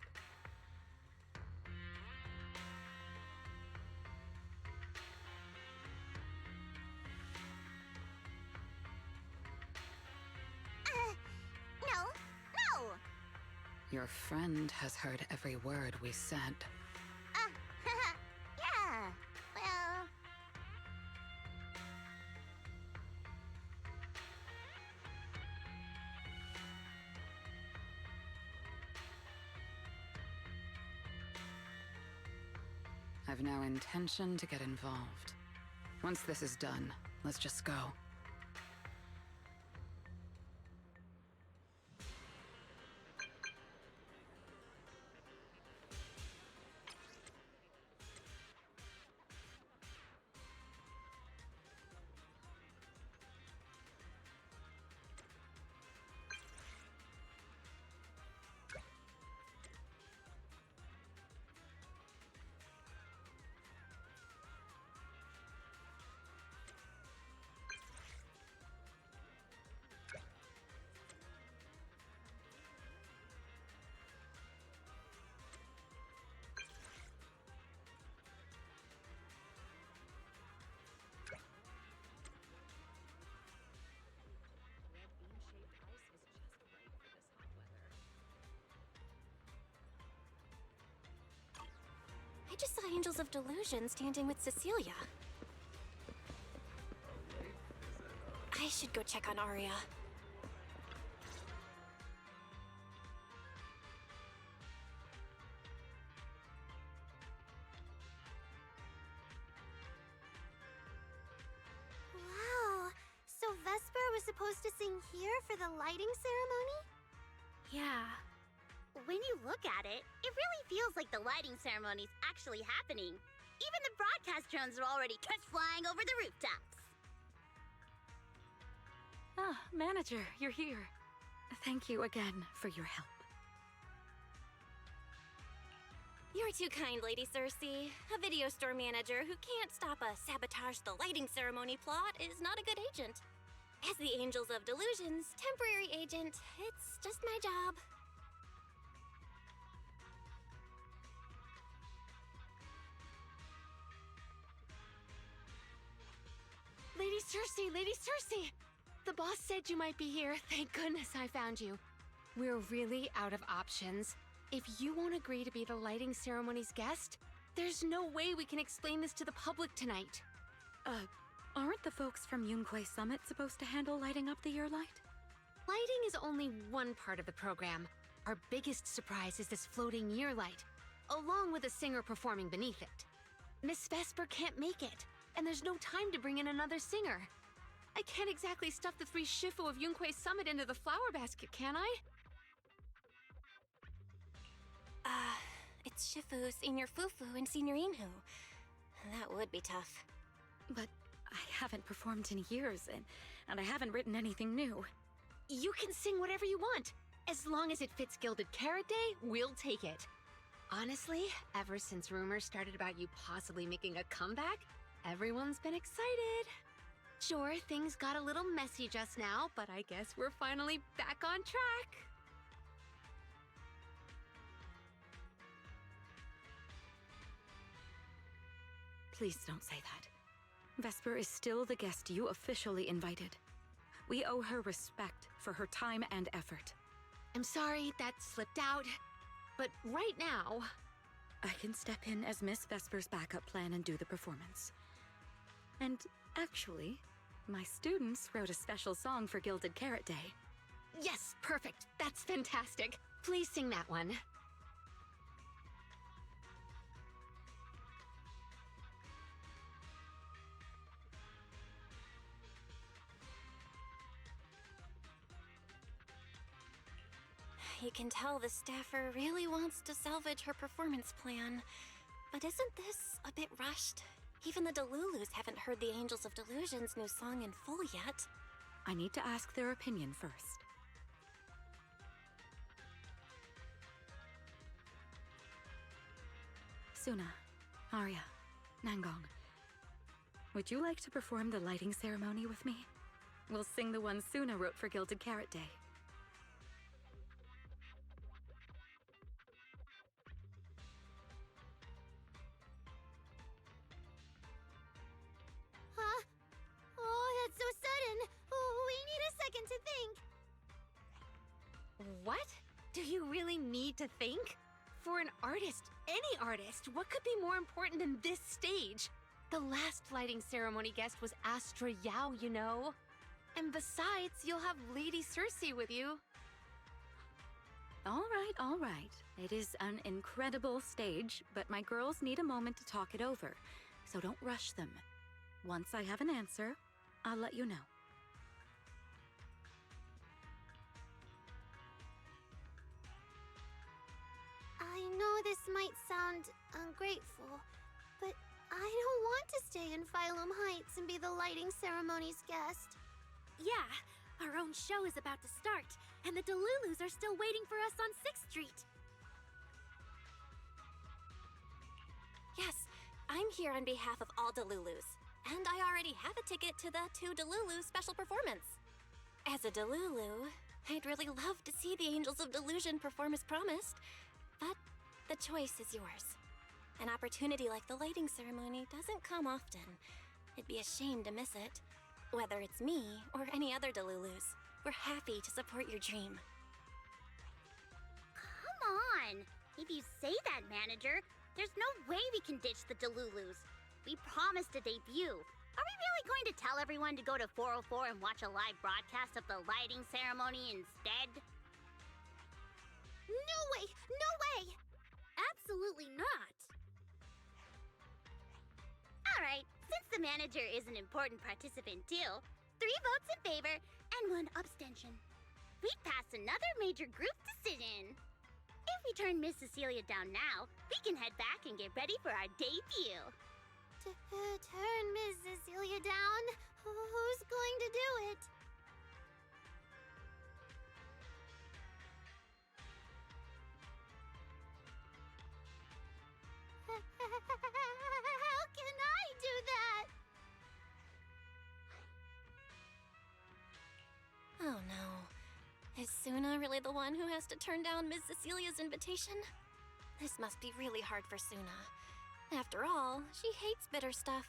No!
Your friend has heard every word we said.
Yeah, well...
I've no intention to get involved. Once this is done, let's just go.
I just saw Angels of Delusion standing with Cecilia. I should go check on Aria.
Wow, so Vesper was supposed to sing here for the lighting ceremony?
Yeah.
When you look at it, it really feels like the lighting ceremony's actually happening. Even the broadcast drones are already test flying over the rooftops.
Ah, manager, you're here. Thank you again for your help.
You're too kind, Lady Cersei. A video store manager who can't stop a sabotage the lighting ceremony plot is not a good agent. As the Angels of Delusion's temporary agent, it's just my job.
Lady Cersei! The boss said you might be here. Thank goodness I found you. We're really out of options. If you won't agree to be the lighting ceremony's guest, there's no way we can explain this to the public tonight.
Aren't the folks from Yunque Summit supposed to handle lighting up the year light?
Lighting is only one part of the program. Our biggest surprise is this floating year light, along with a singer performing beneath it. Miss Vesper can't make it, and there's no time to bring in another singer. I can't exactly stuff the 3 Shifu of Yunque Summit into the flower basket, can I?
It's Shifu, Senior Fufu, and Senior Inhu. That would be tough.
But I haven't performed in years, and I haven't written anything new.
You can sing whatever you want. As long as it fits Gilded Carrot Day, we'll take it. Honestly, ever since rumors started about you possibly making a comeback, everyone's been excited. Sure, things got a little messy just now, but I guess we're finally back on track.
Please don't say that. Vesper is still the guest you officially invited. We owe her respect for her time and effort.
I'm sorry that slipped out, but right now...
I can step in as Miss Vesper's backup plan and do the performance. And actually, my students wrote a special song for Gilded Carrot Day.
Yes, perfect. That's fantastic. Please sing that one.
You can tell the staffer really wants to salvage her performance plan. But isn't this a bit rushed? Even the Delulus haven't heard the Angels of Delusion's new song in full yet.
I need to ask their opinion first. Suna, Arya, Nangong, would you like to perform the lighting ceremony with me? We'll sing the one Suna wrote for Gilded Carrot Day.
Huh? Oh, that's so sudden. We need a second to think.
What? Do you really need to think? For an artist, any artist, what could be more important than this stage? The last lighting ceremony guest was Astra Yao, you know. And besides, you'll have Lady Cersei with you.
All right. It is an incredible stage, but my girls need a moment to talk it over, so don't rush them. Once I have an answer, I'll let you know.
I know this might sound ungrateful, but I don't want to stay in Phylum Heights and be the lighting ceremony's guest.
Yeah, our own show is about to start, and the Delulus are still waiting for us on 6th Street.
Yes, I'm here on behalf of all Delulus, and I already have a ticket to the 2 Delulu special performance. As a Delulu, I'd really love to see the Angels of Delusion perform as promised, but the choice is yours. An opportunity like the lighting ceremony doesn't come often. It'd be a shame to miss it. Whether it's me or any other Delulus, we're happy to support your dream.
Come on! If you say that, manager, there's no way we can ditch the Delulus. We promised a debut. Are we really going to tell everyone to go to 404 and watch a live broadcast of the lighting ceremony instead? No way! No way!
Absolutely not!
Alright, since the manager is an important participant too, 3 votes in favor and 1 abstention. We'd pass another major group decision. If we turn Miss Cecilia down now, we can head back and get ready for our debut. Turn Miss Cecilia down? Who's going to do it? How can I do that?
Oh no. Is Suna really the one who has to turn down Ms. Cecilia's invitation? This must be really hard for Suna. After all, she hates bitter stuff.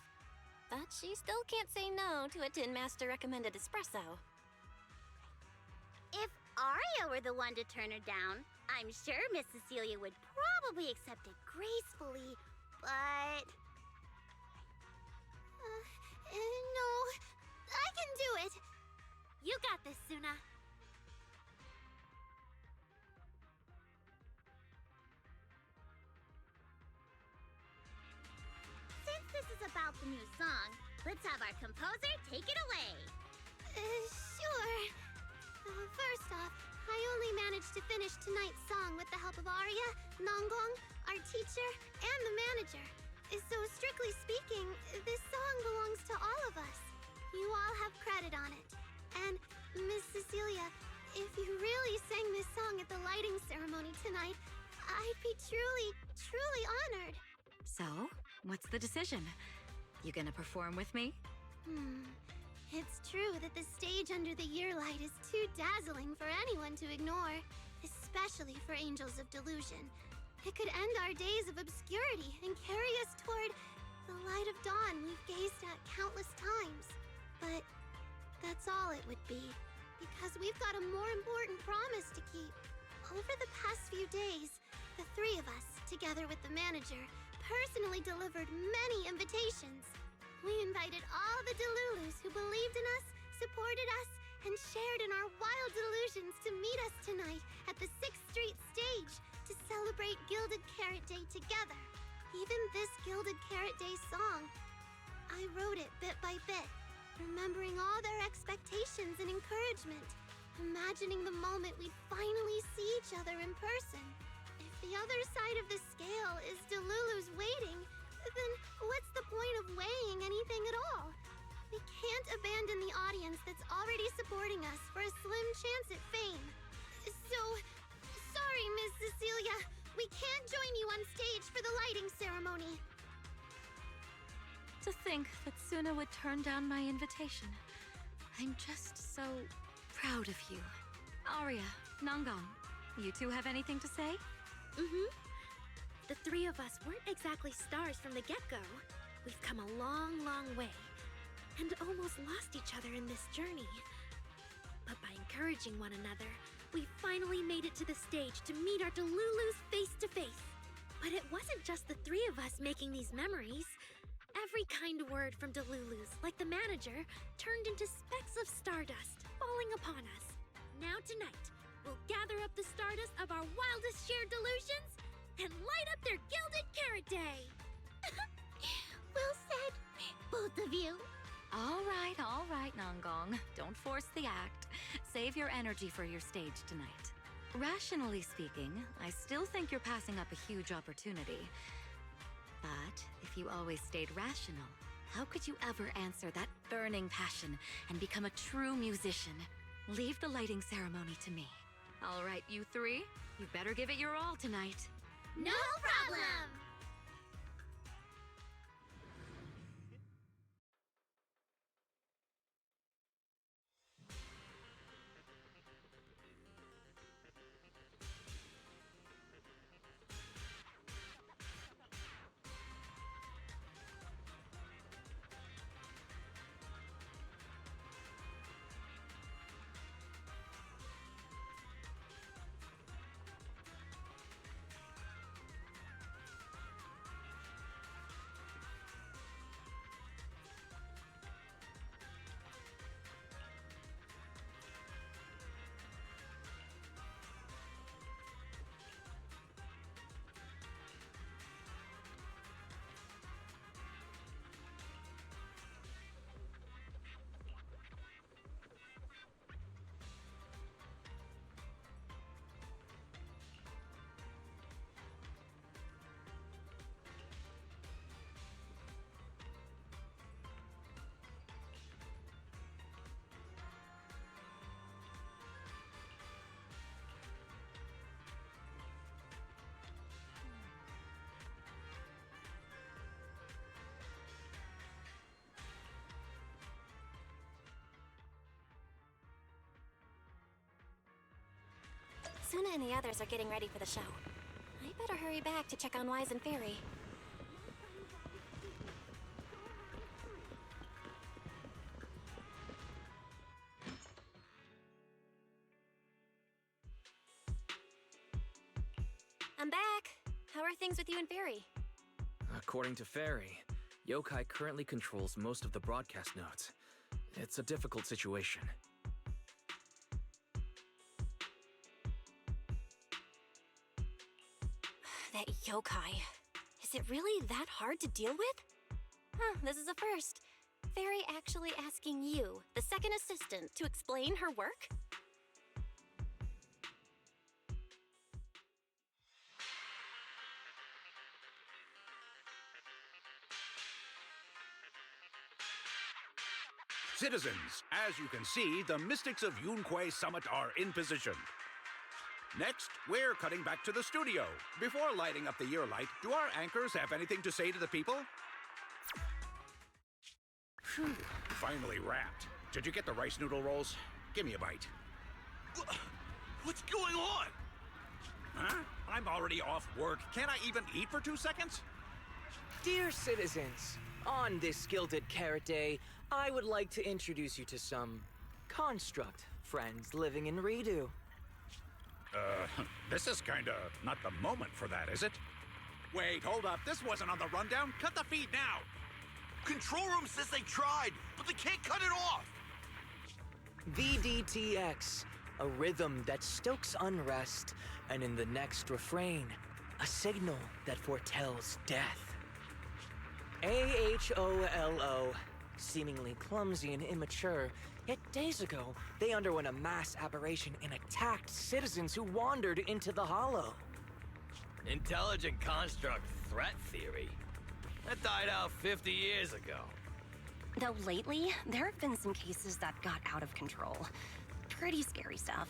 But she still can't say no to a Tin Master recommended espresso.
If Arya were the one to turn her down, I'm sure Miss Cecilia would probably accept it gracefully, but... no, I can do it!
You got this, Suna.
Since this is about the new song, let's have our composer take it away. Sure. First off, I only managed to finish tonight's song with the help of Arya, Nangong, our teacher, and the manager. So strictly speaking, this song belongs to all of us. You all have credit on it. And Miss Cecilia, if you really sang this song at the lighting ceremony tonight, I'd be truly honored.
So, what's the decision? You gonna perform with me?
It's true that the stage under the year light is too dazzling for anyone to ignore, especially for Angels of Delusion. It could end our days of obscurity and carry us toward the light of dawn we've gazed at countless times. But that's all it would be, because we've got a more important promise to keep. Over the past few days, the 3 of us, together with the manager, personally delivered many invitations. We invited all the Delulus who believed in us, supported us, and shared in our wild delusions to meet us tonight at the 6th Street stage to celebrate Gilded Carrot Day together. Even this Gilded Carrot Day song, I wrote it bit by bit, remembering all their expectations and encouragement, imagining the moment we'd finally see each other in person. If the other side of the scale is Delulu's waiting, then what's the point of weighing anything at all? We can't abandon the audience that's already supporting us for a slim chance at fame. So, sorry, Miss Cecilia. We can't join you on stage for the lighting ceremony.
To think that Suna would turn down my invitation. I'm just so proud of you. Arya, Nangang, you two have anything to say?
The three of us weren't exactly stars from the get-go. We've come a long, long way, and almost lost each other in this journey. But by encouraging one another, we finally made it to the stage to meet our Delulus face to face. But it wasn't just the three of us making these memories. Every kind word from Delulus, like the manager, turned into specks of stardust falling upon us. Now tonight, we'll gather up the stardust of our wildest shared delusions and light up their Gilded Carrot Day!
Well said, both of you.
All right, Nangang. Don't force the act. Save your energy for your stage tonight. Rationally speaking, I still think you're passing up a huge opportunity. But if you always stayed rational, how could you ever answer that burning passion and become a true musician? Leave the lighting ceremony to me. All right, you three, you better give it your all tonight.
No problem!
Suna and the others are getting ready for the show. I better hurry back to check on Wise and Fairy. I'm back. How are things with you and Fairy?
According to Fairy, Yokai currently controls most of the broadcast nodes. It's a difficult situation.
That yokai. Is it really that hard to deal with? Huh, this is a first. Fairy actually asking you, the second assistant, to explain her work?
Citizens, as you can see, the Mystics of Yunque Summit are in position. Next, we're cutting back to the studio. Before lighting up the year light, do our anchors have anything to say to the people? Phew, finally wrapped. Did you get the rice noodle rolls? Give me a bite.
What's going on?
Huh? I'm already off work. Can't I even eat for 2 seconds?
Dear citizens, on this Gilded Carrot Day, I would like to introduce you to some construct friends living in Redo.
This is kinda not the moment for that, is it? Wait, hold up. This wasn't on the rundown. Cut the feed now!
Control room says they tried, but they can't cut it off!
VDTX, a rhythm that stokes unrest, and in the next refrain, a signal that foretells death. AHOLO, seemingly clumsy and immature, yet days ago, they underwent a mass aberration and attacked citizens who wandered into the hollow.
Intelligent construct threat theory? That died out 50 years ago.
Though lately, there have been some cases that got out of control. Pretty scary stuff.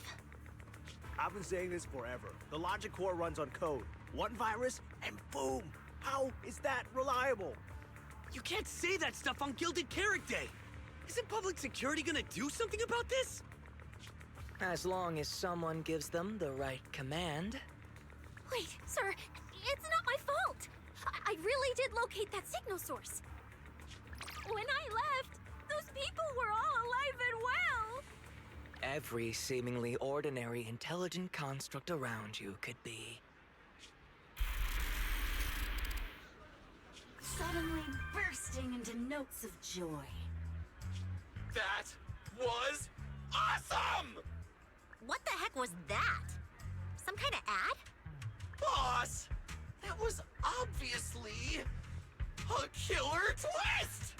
I've been saying this forever. The logic core runs on code. One virus, and boom! How is that reliable?
You can't say that stuff on Gilded Carrot Day! Isn't public security gonna do something about this?
As long as someone gives them the right command.
Wait, sir, it's not my fault! I really did locate that signal source. When I left, those people were all alive and well!
Every seemingly ordinary intelligent construct around you could be.
Suddenly bursting into notes of joy.
That was awesome!
What the heck was that? Some kind of ad?
Boss! That was obviously a killer twist!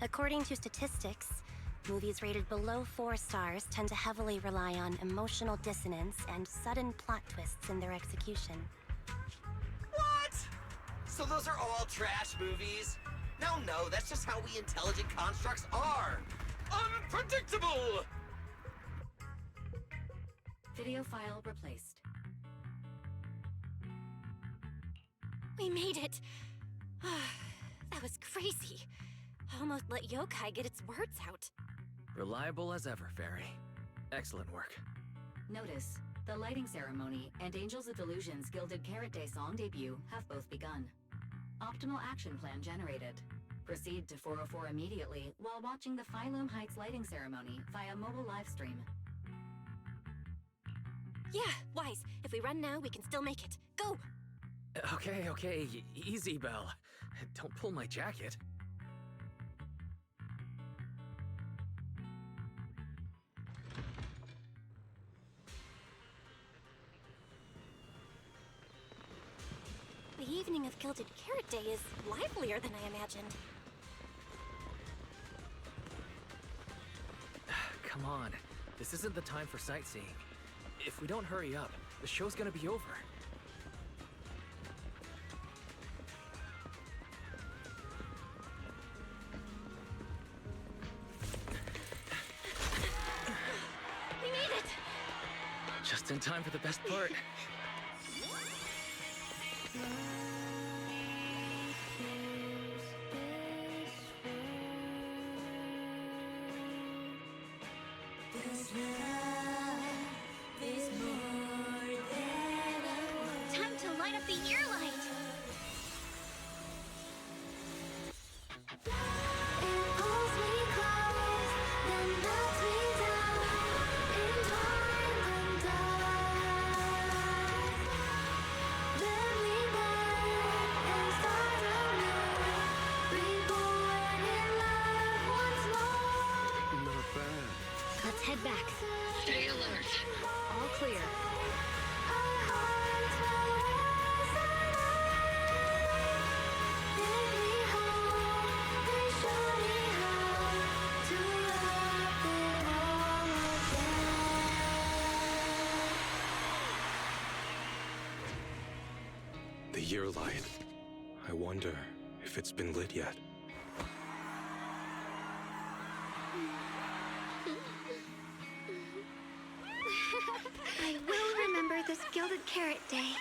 According to statistics, movies rated below 4 stars tend to heavily rely on emotional dissonance and sudden plot twists in their execution.
What? So those are all trash movies? No, that's just how we intelligent constructs are! Unpredictable!
Video file replaced.
We made it! That was crazy. Almost let yokai get its words out.
Reliable as ever, Fairy. Excellent work.
Notice, the lighting ceremony and Angels of Delusion's Gilded Carrot Day song debut have both begun. Optimal action plan generated. Proceed to 404 immediately while watching the Phylum Heights lighting ceremony via mobile live stream.
Yeah, Wise. If we run now, we can still make it. Go!
Okay, easy, Belle. Don't pull my jacket.
The evening of Gilded Carrot Day is livelier than I imagined.
Come on, this isn't the time for sightseeing. If we don't hurry up, the show's gonna be over.
We made it!
Just in time for the best part.
Time to light up the ear light!
Let's head back. Stay alert. All clear.
The year light. I wonder if it's been lit yet.
I will remember this Gilded Carrot Day.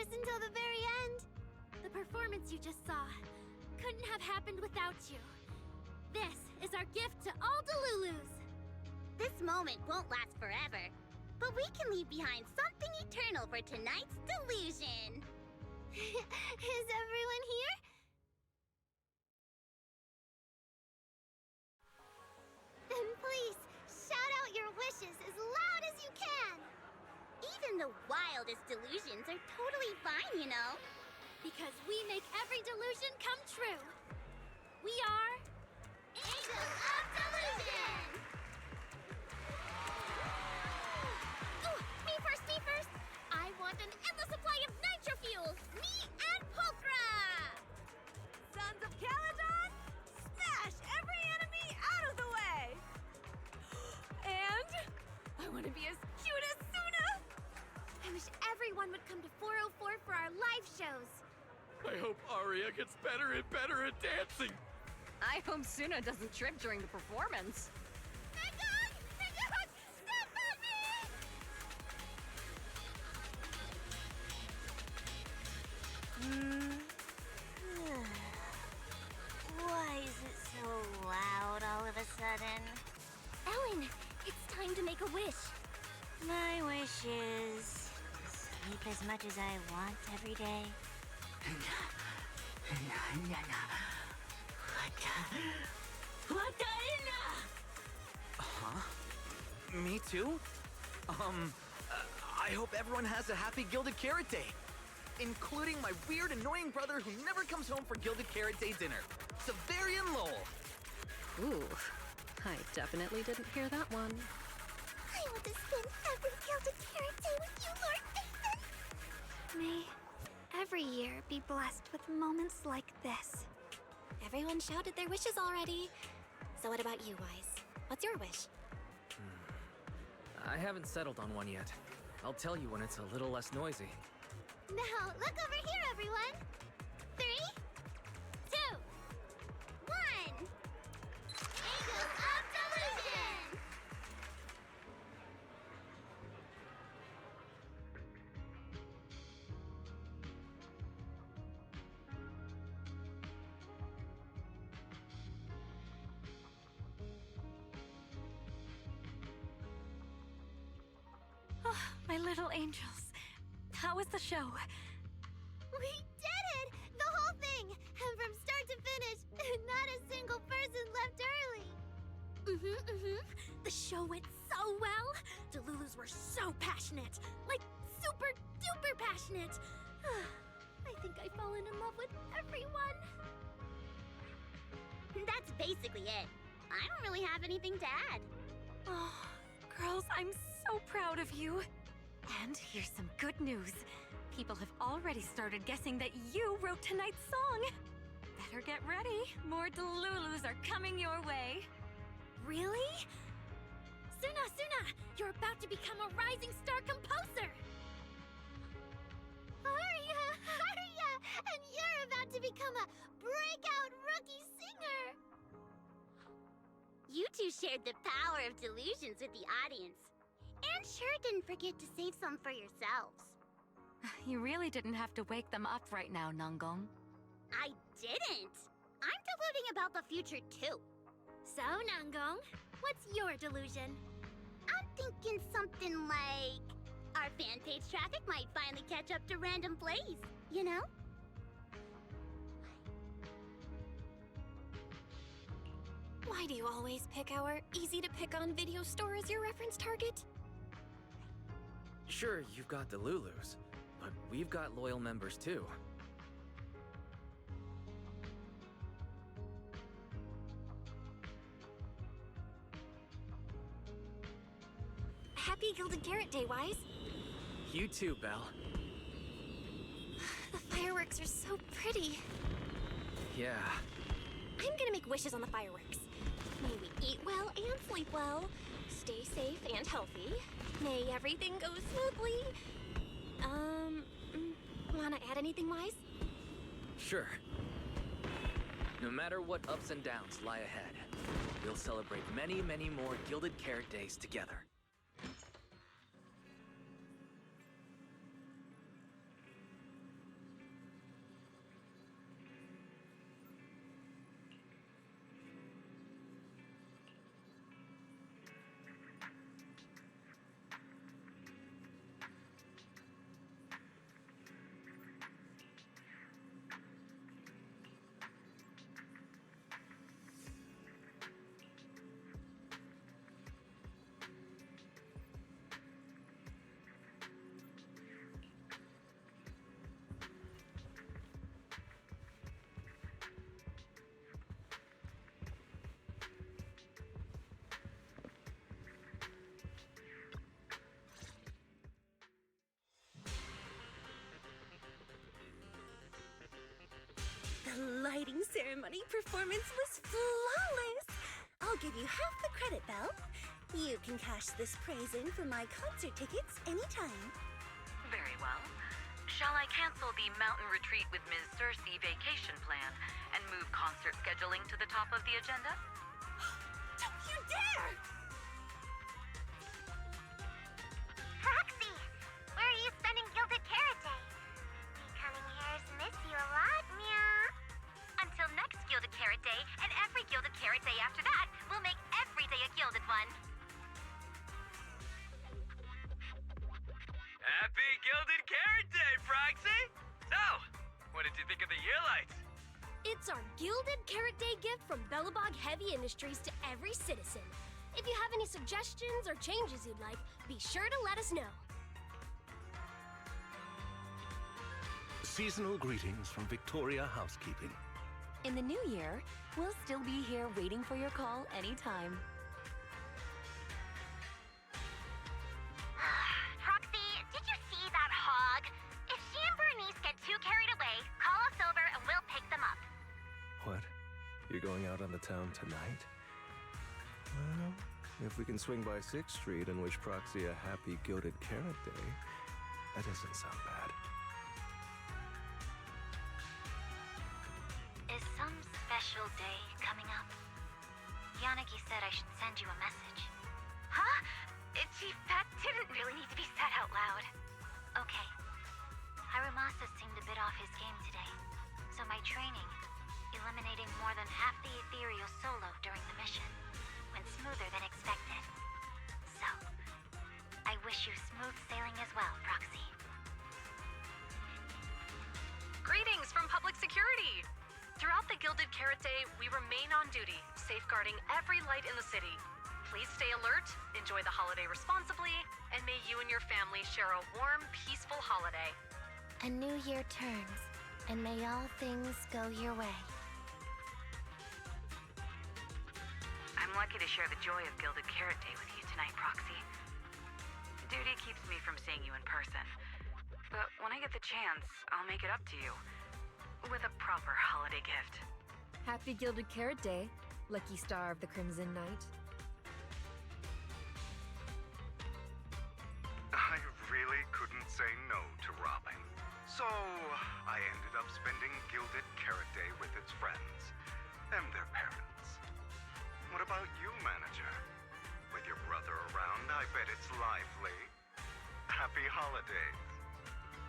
this until the very end. The performance you just saw couldn't have happened without you. This is our gift to all Delulus.
This moment won't last forever, but we can leave behind something eternal for tonight's delusion. Is everyone here? Then please, shout out your wishes as loud as you can. Even the wildest delusions are totally fine, you know.
Because we make every delusion come true. We are...
Angels of Delusion!
Ooh, me first! I want an endless supply of nitro fuel! Me and Pulchra!
Sons of Caledon, smash every enemy out of the way! And I want to be as cute as Suna!
I wish everyone would come to 404 for our live shows.
I hope Aria gets better and better at dancing.
I hope Suna doesn't trip during the performance.
Why is it so loud all of a sudden?
Ellen, it's time to make a wish.
My wish is sleep as much as I want every day.
Huh? Me too? I hope everyone has a happy Gilded Carrot Day. Including my weird, annoying brother who never comes home for Gilded Carrot Day dinner, Severian Lowell.
Ooh, I definitely didn't hear that one.
I want to spend every Gilded Carrot Day with you, Lord Phaéthon. May every year be blessed with moments like this.
Everyone shouted their wishes already. So what about you, Wise? What's your wish?
I haven't settled on one yet. I'll tell you when it's a little less noisy.
Now, look over here, everyone. 3, 2, 1. Angels of Delusion!
Oh, my little angels. How was the show?
We did it! The whole thing! And from start to finish, not a single person left early.
The show went so well. Delulus were so passionate. Like, super duper passionate. I think I've fallen in love with everyone.
That's basically it. I don't really have anything to add.
Oh, girls, I'm so proud of you.
And here's some good news. People have already started guessing that you wrote tonight's song. Better get ready. More Delulus are coming your way.
Really? Suna, you're about to become a rising star composer.
Aria, and you're about to become a breakout rookie singer. You two shared the power of delusions with the audience. And sure didn't forget to save some for yourselves.
You really didn't have to wake them up right now, Nangong.
I didn't! I'm deluding about the future too.
So, Nangong, what's your delusion?
I'm thinking something like... our fan page traffic might finally catch up to random plays, you know?
Why do you always pick our easy-to-pick-on video store as your reference target?
Sure, you've got the Lulus, but we've got loyal members too.
Happy Gilded Carrot Day, Wise.
You too, Belle.
The fireworks are so pretty.
Yeah.
I'm gonna make wishes on the fireworks. May we eat well and sleep well, stay safe and healthy. May everything go smoothly. Wanna add anything, Wise?
Sure. No matter what ups and downs lie ahead, we'll celebrate many, many more Gilded Carrot Days together.
ceremony performance was flawless! I'll give you half the credit, Belle. You can cash this praise in for my concert tickets anytime.
Very well. Shall I cancel the mountain retreat with Ms. Cersei vacation plan and move concert scheduling to the top of the agenda?
Don't you dare!
Proxy, where are you spending Gilded Carrot Day? Becoming hairs miss you a lot, meow. Until next Gilded Carrot Day, and every Gilded Carrot Day after that, we'll make every day a gilded one.
Happy Gilded Carrot Day, Proxy! So, what did you think of the year lights?
It's our Gilded Carrot Day gift from Bellabog Heavy Industries to every citizen. If you have any suggestions or changes you'd like, be sure to let us know.
Seasonal greetings from Victoria Housekeeping.
In the new year, we'll still be here waiting for your call anytime.
Proxy, did you see that hog? If she and Bernice get too carried away, call us over and we'll pick them up.
What? You're going out on the town tonight? Well, if we can swing by 6th Street and wish Proxy a happy Gilded Carrot Day, that doesn't sound bad.
Is some special day coming up? Yanagi said I should send you a message. Huh? Chief, that didn't really need to be said out loud. Okay. Harumasa seemed a bit off his game today, so my training, eliminating more than half the ethereal solo during the mission, went smoother than expected. So, I wish you smooth sailing as well, Proxy.
Greetings from Public Security! Throughout the Gilded Carrot Day, we remain on duty, safeguarding every light in the city. Please stay alert, enjoy the holiday responsibly, and may you and your family share a warm, peaceful holiday.
A new year turns, and may all things go your way.
I'm lucky to share the joy of Gilded Carrot Day with you tonight, Proxy. Duty keeps me from seeing you in person, but when I get the chance, I'll make it up to you with a proper holiday gift.
Happy Gilded Carrot Day, lucky star of the Crimson Knight.
I really couldn't say no to robbing. So, I ended up spending Gilded Carrot Day with its friends and their parents. What about you, manager? With your brother around, I bet it's lively. Happy holidays.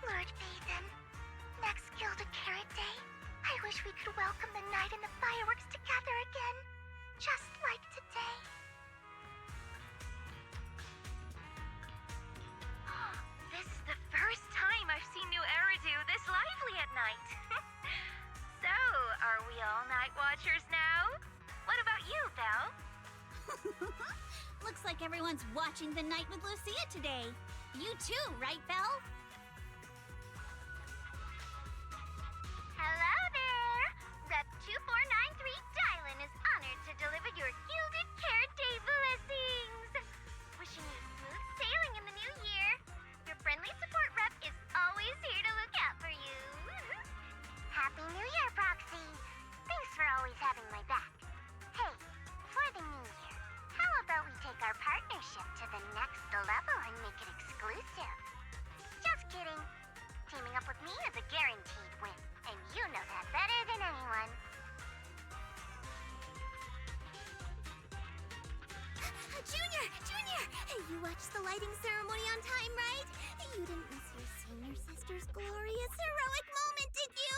Lord Phaéthon, next Gilded Carrot Day, I wish we could welcome the night and the fireworks together again, just like today. This is the first time I've seen new Eridu this lively at night. So, are we all night watchers now? What about you, Belle?
Looks like everyone's watching the night with Lucia today. You too, right, Belle?
Hello there! Rep 2493 Dylan is honored to deliver your Gilded Carrot Day blessings! Wishing you smooth sailing in the new year. Your friendly support rep is always here to look out for you. Happy New Year, Proxy! Thanks for always having my back. Hey, for the new year, how about we take our partnership to the next level and make it exclusive? Just kidding. Teaming up with me is a guaranteed win, and you know that better than anyone.
Junior! You watched the lighting ceremony on time, right? You didn't miss your senior sister's glorious heroic moment, did you?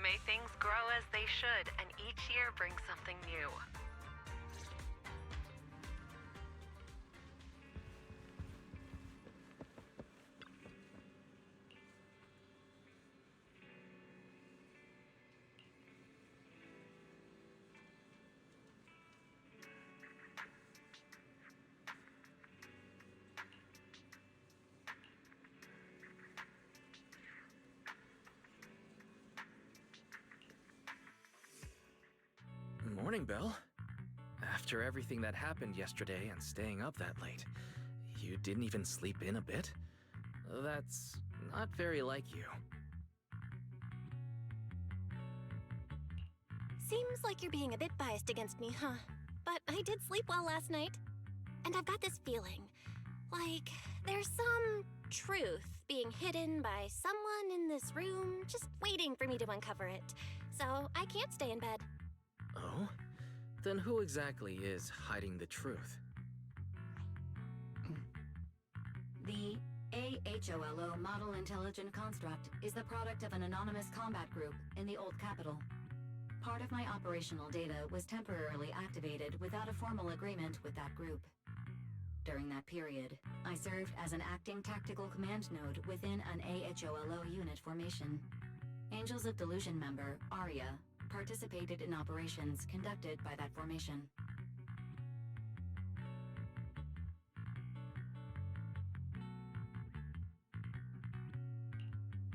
May things grow as they should, and each year brings something new.
Morning, Belle. After everything that happened yesterday and staying up that late, you didn't even sleep in a bit? That's not very like you.
Seems like you're being a bit biased against me, huh? But I did sleep well last night. And I've got this feeling, like there's some truth being hidden by someone in this room, just waiting for me to uncover it. So I can't stay in bed.
Oh? Then who exactly is hiding the truth?
The AHOLO Model Intelligent Construct is the product of an anonymous combat group in the Old Capital. Part of my operational data was temporarily activated without a formal agreement with that group. During that period, I served as an acting tactical command node within an AHOLO unit formation. Angels of Delusion member, Arya, participated in operations conducted by that formation.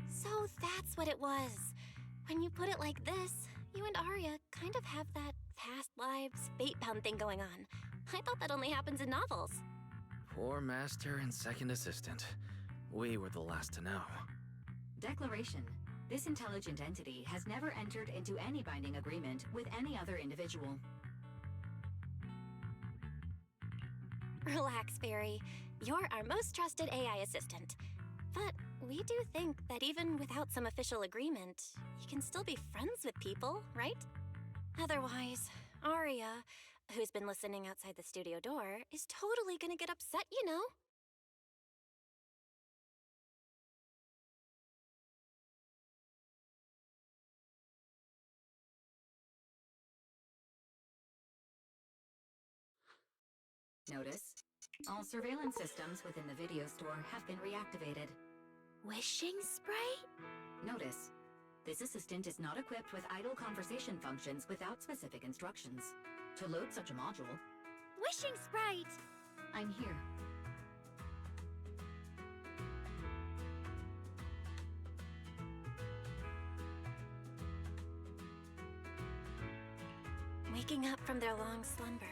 So that's what it was. When you put it like this, you and Arya kind of have that past lives, fate-bound thing going on. I thought that only happens in novels.
Poor master and second assistant. We were the last to know.
Declaration. This intelligent entity has never entered into any binding agreement with any other individual.
Relax, Fairy. You're our most trusted AI assistant. But we do think that even without some official agreement, you can still be friends with people, right? Otherwise, Arya, who's been listening outside the studio door, is totally gonna get upset, you know?
Notice, all surveillance systems within the video store have been reactivated.
Wishing sprite?
Notice, this assistant is not equipped with idle conversation functions without specific instructions. To load such a module...
Wishing sprite!
I'm here.
Waking up from their long slumber,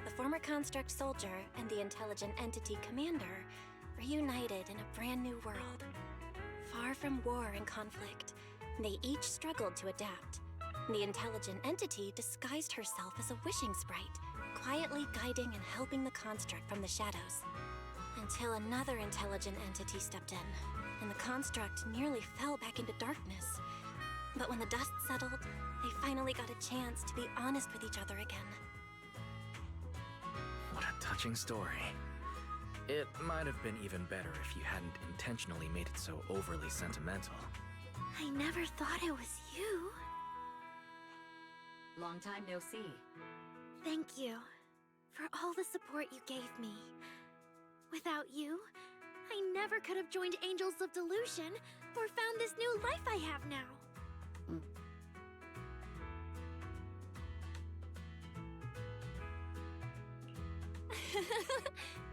the former construct soldier and the intelligent entity commander reunited in a brand new world. Far from war and conflict, they each struggled to adapt. The intelligent entity disguised herself as a wishing sprite, quietly guiding and helping the construct from the shadows. Until another intelligent entity stepped in, and the construct nearly fell back into darkness. But when the dust settled, they finally got a chance to be honest with each other again.
What a touching story. It might have been even better if you hadn't intentionally made it so overly sentimental.
I never thought it was you.
Long time no see.
Thank you for all the support you gave me. Without you, I never could have joined Angels of Delusion or found this new life I have now.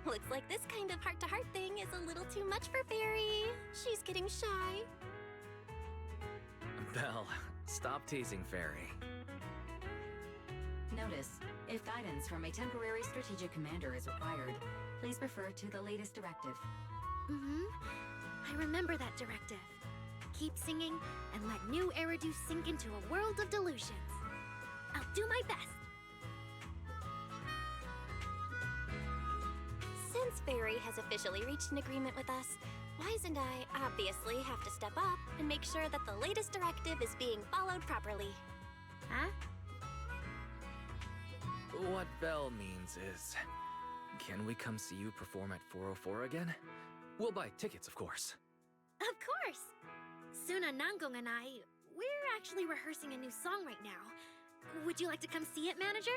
Looks like this kind of heart-to-heart thing is a little too much for Fairy. She's getting shy.
Belle, stop teasing Fairy.
Notice, if guidance from a temporary strategic commander is required, please refer to the latest directive.
I remember that directive. Keep singing and let new Eridu sink into a world of delusions. I'll do my best.
Since Fairy has officially reached an agreement with us, Wise and I obviously have to step up and make sure that the latest directive is being followed properly.
Huh?
What Belle means is, can we come see you perform at 404 again? We'll buy tickets, of course.
Of course! Suna Nangong and I, we're actually rehearsing a new song right now. Would you like to come see it, manager?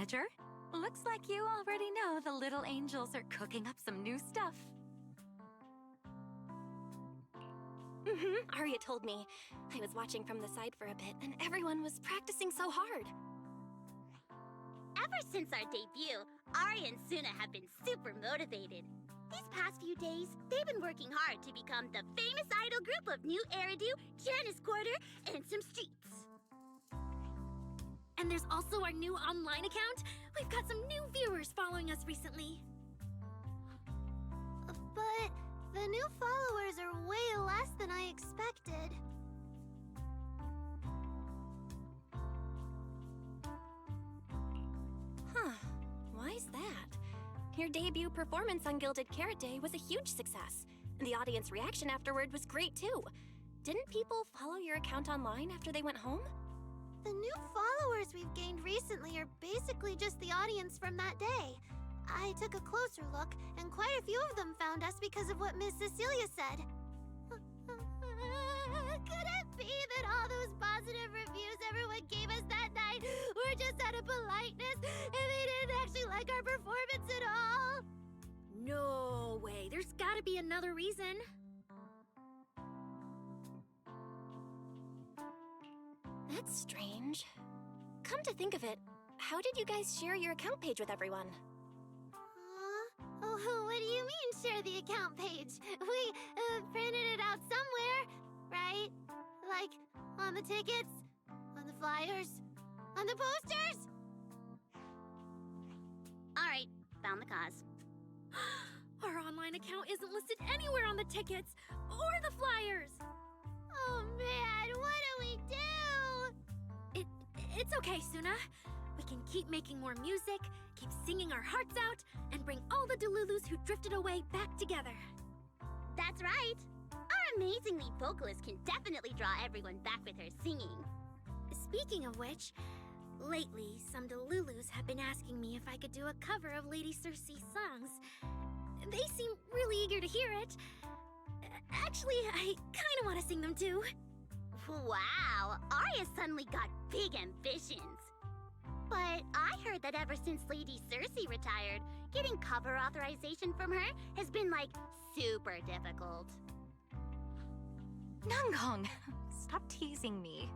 manager. Looks like you already know the little angels are cooking up some new stuff.
Arya told me. I was watching from the side for a bit, and everyone was practicing so hard.
Ever since our debut, Arya and Suna have been super motivated. These past few days, they've been working hard to become the famous idol group of New Eridu, Janice Quarter, and some streets.
And there's also our new online account. We've got some new viewers following us recently.
But the new followers are way less than I expected.
Huh. Why is that? Your debut performance on Gilded Carrot Day was a huge success, and the audience reaction afterward was great too. Didn't people follow your account online after they went home?
The new followers we've gained recently are basically just the audience from that day. I took a closer look, and quite a few of them found us because of what Miss Cecilia said. Could it be that all those positive reviews everyone gave us that night were just out of politeness, and they didn't actually like our performance at all?
No way. There's gotta be another reason.
That's strange. Come to think of it, how did you guys share your account page with everyone?
Oh, what do you mean, share the account page? We printed it out somewhere, right? Like, on the tickets, on the flyers, on the posters? Alright, found the cause.
Our online account isn't listed anywhere on the tickets or the flyers.
Oh man, what do we do?
It's okay, Suna. We can keep making more music, keep singing our hearts out, and bring all the Delulus who drifted away back together.
That's right. Our amazing lead vocalist can definitely draw everyone back with her singing.
Speaking of which, lately some Delulus have been asking me if I could do a cover of Lady Circe's songs. They seem really eager to hear it. Actually, I kind of want to sing them too.
Wow, Arya suddenly got big ambitions. But I heard that ever since Lady Circe retired, getting cover authorization from her has been, like, super difficult.
Nanggong, stop teasing me.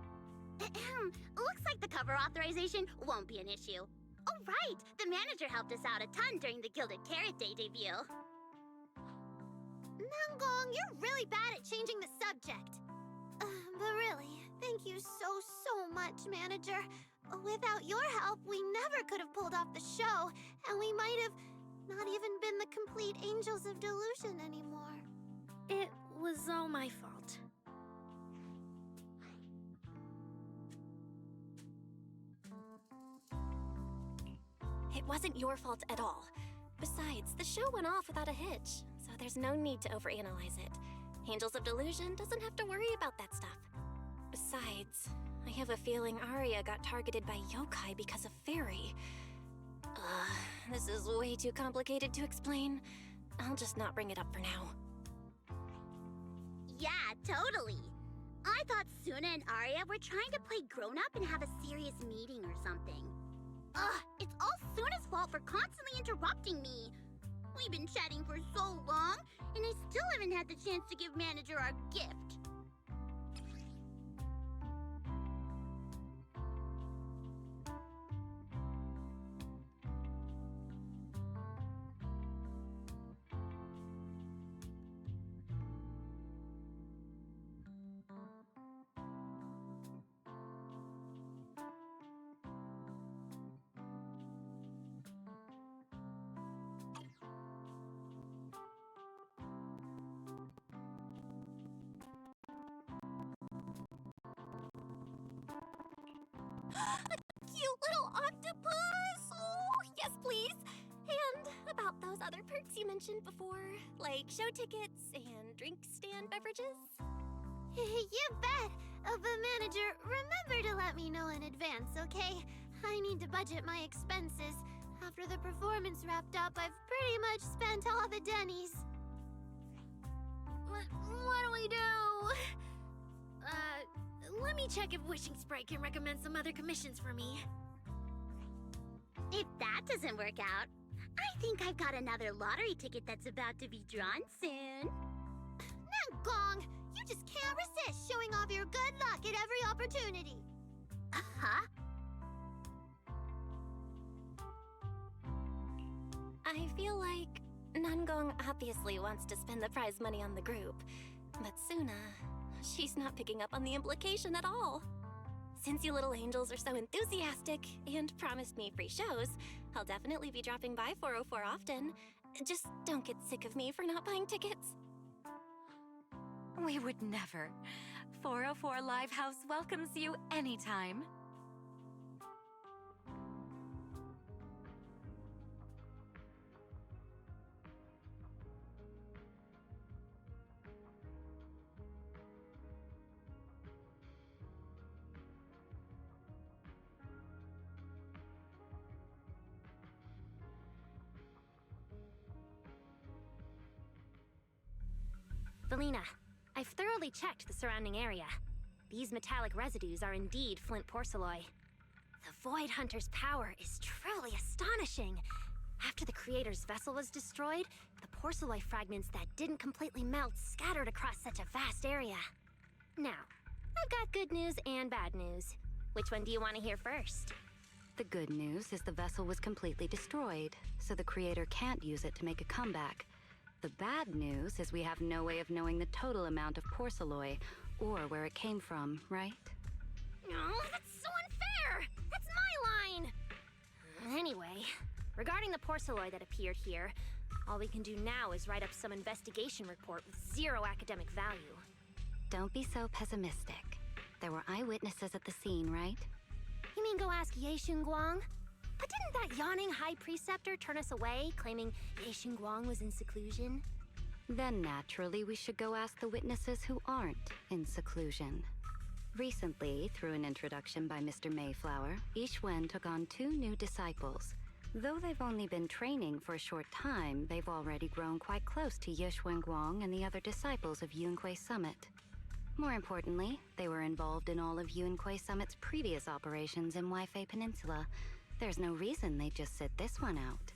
Looks like the cover authorization won't be an issue. Oh, right! The manager helped us out a ton during the Gilded Carrot Day debut. Nanggong, you're really bad at changing the subject. But really, thank you so much, manager. Without your help, we never could have pulled off the show, and we might have not even been the complete Angels of Delusion anymore.
It was all my fault.
It wasn't your fault at all. Besides, the show went off without a hitch, so there's no need to overanalyze it. Angels of Delusion doesn't have to worry about that stuff. Besides, I have a feeling Arya got targeted by yokai because of Fairy. This is way too complicated to explain. I'll just not bring it up for now.
Yeah, totally. I thought Suna and Arya were trying to play grown-up and have a serious meeting or something. It's all Suna's fault for constantly interrupting me. We've been chatting for so long, and I still haven't had the chance to give manager our gift.
A cute little octopus! Oh, yes, please! And about those other perks you mentioned before, like show tickets and drink stand beverages?
You bet! But manager, remember to let me know in advance, okay? I need to budget my expenses. After the performance wrapped up, I've pretty much spent all the Denny's.
What do we do? Let me check if Wishing Sprite can recommend some other commissions for me.
If that doesn't work out, I think I've got another lottery ticket that's about to be drawn soon. Nangong, you just can't resist showing off your good luck at every opportunity. Huh?
I feel like Nangong obviously wants to spend the prize money on the group, but Suna, she's not picking up on the implication at all. Since you little angels are so enthusiastic and promised me free shows, I'll definitely be dropping by 404 often. Just don't get sick of me for not buying tickets.
We would never. 404 Live House welcomes you anytime.
Valina, I've thoroughly checked the surrounding area. These metallic residues are indeed flint porcelloi. The Void Hunter's power is truly astonishing. After the creator's vessel was destroyed, the porcelloi fragments that didn't completely melt scattered across such a vast area. Now, I've got good news and bad news. Which one do you want to hear first?
The good news is the vessel was completely destroyed, so the creator can't use it to make a comeback. The bad news is we have no way of knowing the total amount of porcelloi, or where it came from, right?
Oh, that's so unfair! That's my line! Anyway, regarding the porcelloi that appeared here, all we can do now is write up some investigation report with zero academic value.
Don't be so pessimistic. There were eyewitnesses at the scene, right?
You mean go ask Ye Xinguang? But didn't that yawning high preceptor turn us away, claiming Ye Xinguang was in seclusion?
Then naturally we should go ask the witnesses who aren't in seclusion. Recently, through an introduction by Mr. Mayflower, Yixuan took on 2 new disciples. Though they've only been training for a short time, they've already grown quite close to Ye Xuanguang and the other disciples of Yunque Summit. More importantly, they were involved in all of Yunque Summit's previous operations in Waifei Peninsula. There's no reason they'd just sit this one out.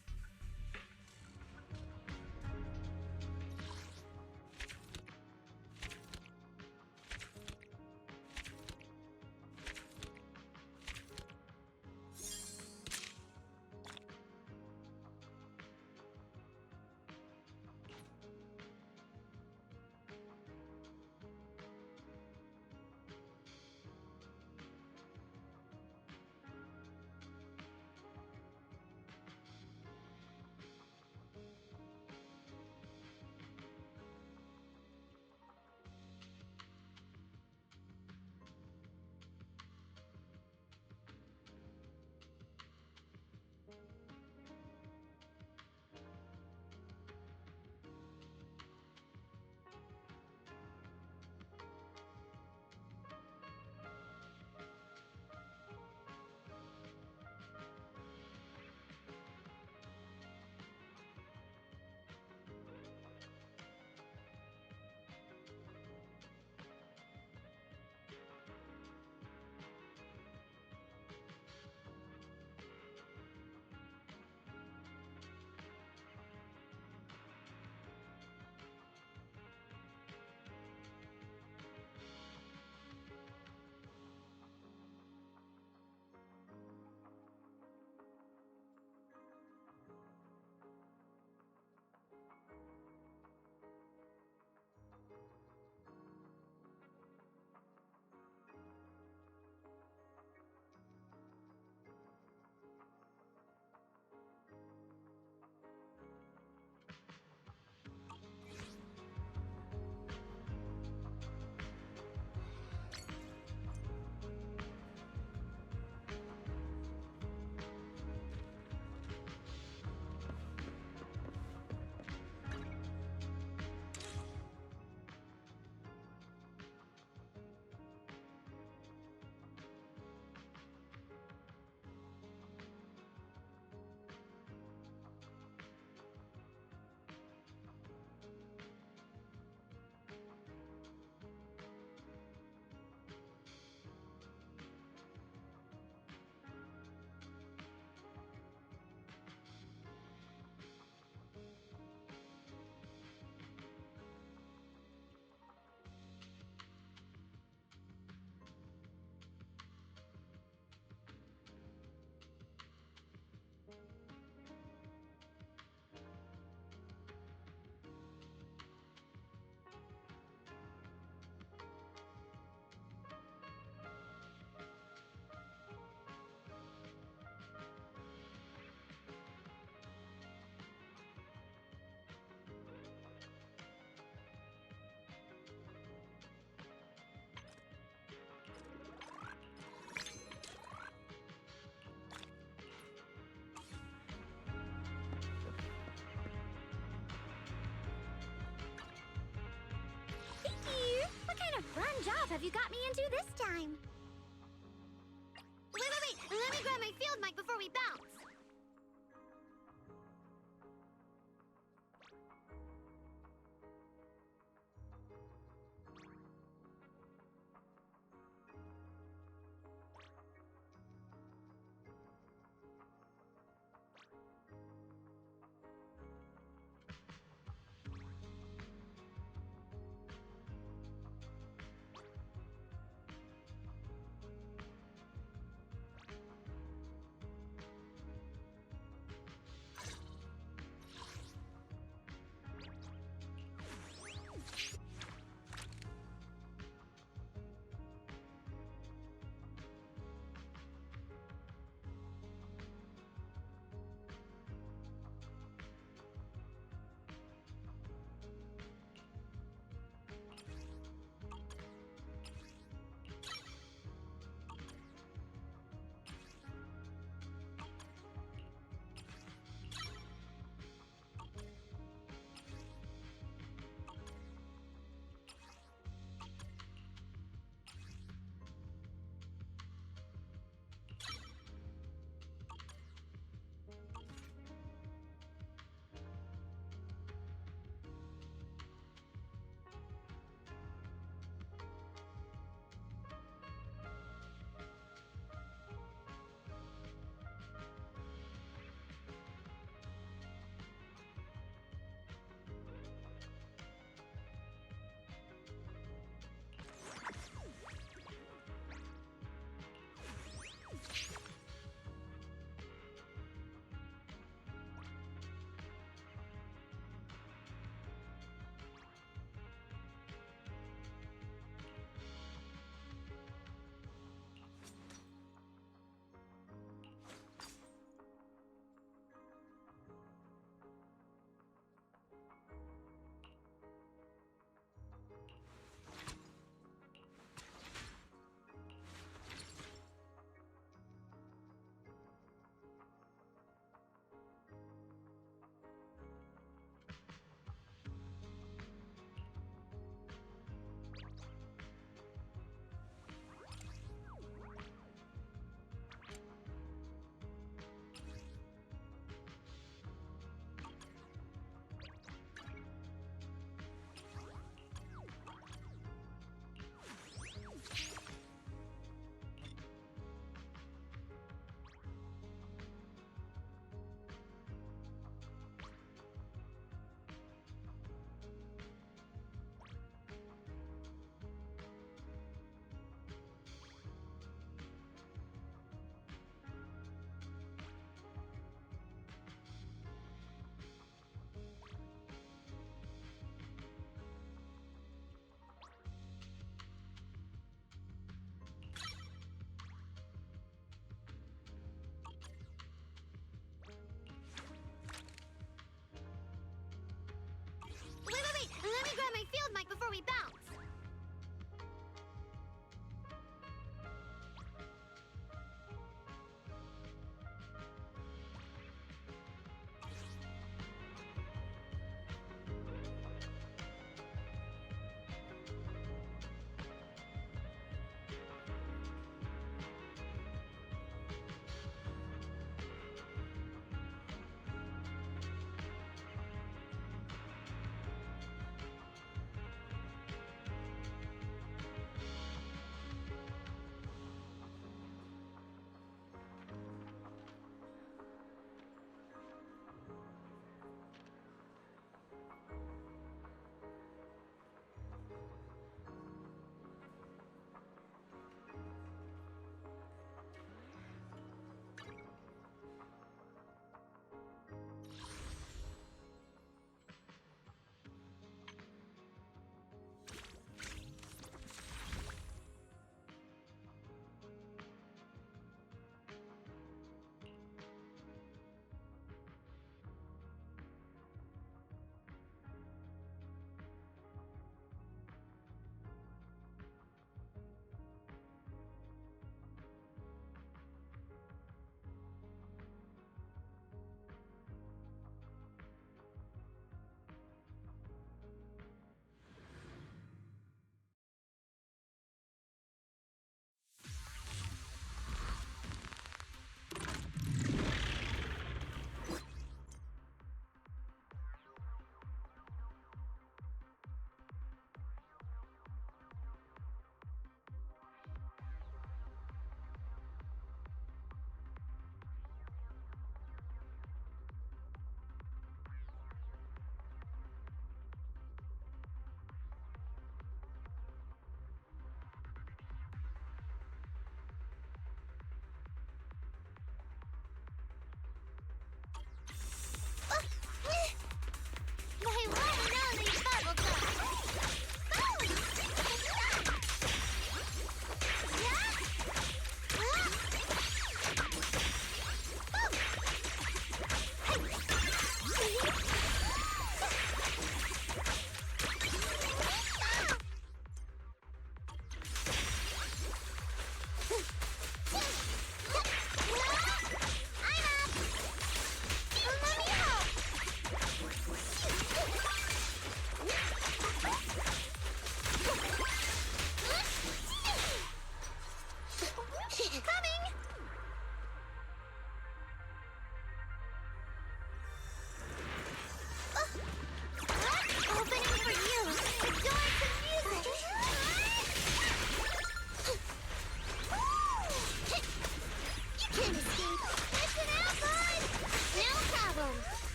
kind of fun job have you got me into this time? Wait! Let me grab my field mic before we bounce.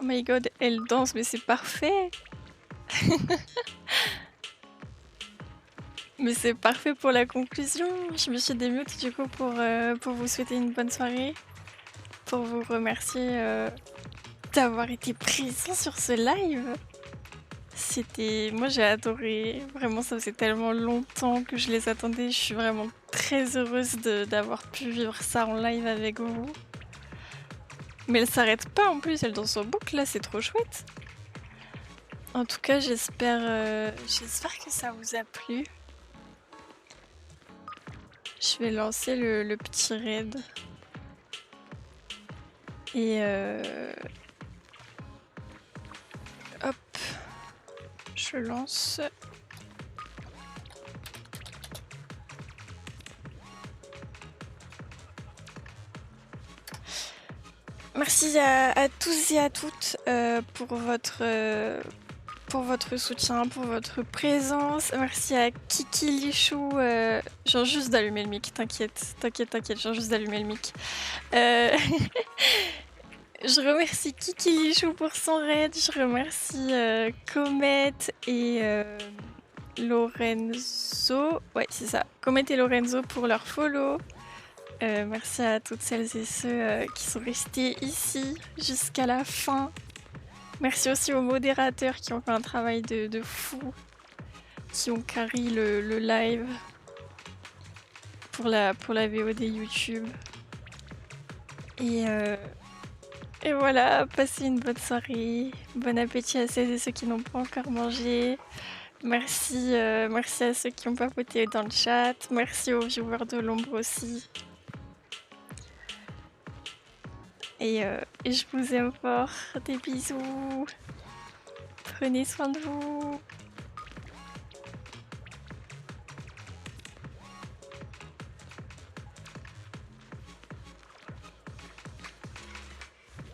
Oh my god, elle danse, mais c'est parfait. Mais c'est parfait pour la conclusion. Je me suis démute du coup pour vous souhaiter une bonne soirée. Pour vous remercier d'avoir été présent sur ce live. Moi j'ai adoré. Vraiment, ça faisait tellement longtemps que je les attendais. Je suis vraiment très heureuse d'avoir pu vivre ça en live avec vous. Mais elle s'arrête pas en plus, elle danse en boucle là, c'est trop chouette. En tout cas, j'espère que ça vous a plu. Je vais lancer le petit raid. Et hop, je lance. Merci à tous et à toutes pour votre soutien, pour votre présence. Merci à Kiki Lichou. Je viens juste d'allumer le mic, t'inquiète, je viens juste d'allumer le mic. Je remercie Kiki Lichou pour son raid, je remercie Comet et Lorenzo. Ouais, c'est ça. Comet et Lorenzo pour leur follow. Merci à toutes celles et ceux qui sont restés ici jusqu'à la fin. Merci aussi aux modérateurs qui ont fait un travail de fou, qui ont carré le live pour la VOD YouTube. Et voilà, passez une bonne soirée. Bon appétit à celles et ceux qui n'ont pas encore mangé. Merci à ceux qui ont papoté dans le chat. Merci aux viewers de l'ombre aussi. Et je vous aime fort. Des bisous. Prenez soin de vous.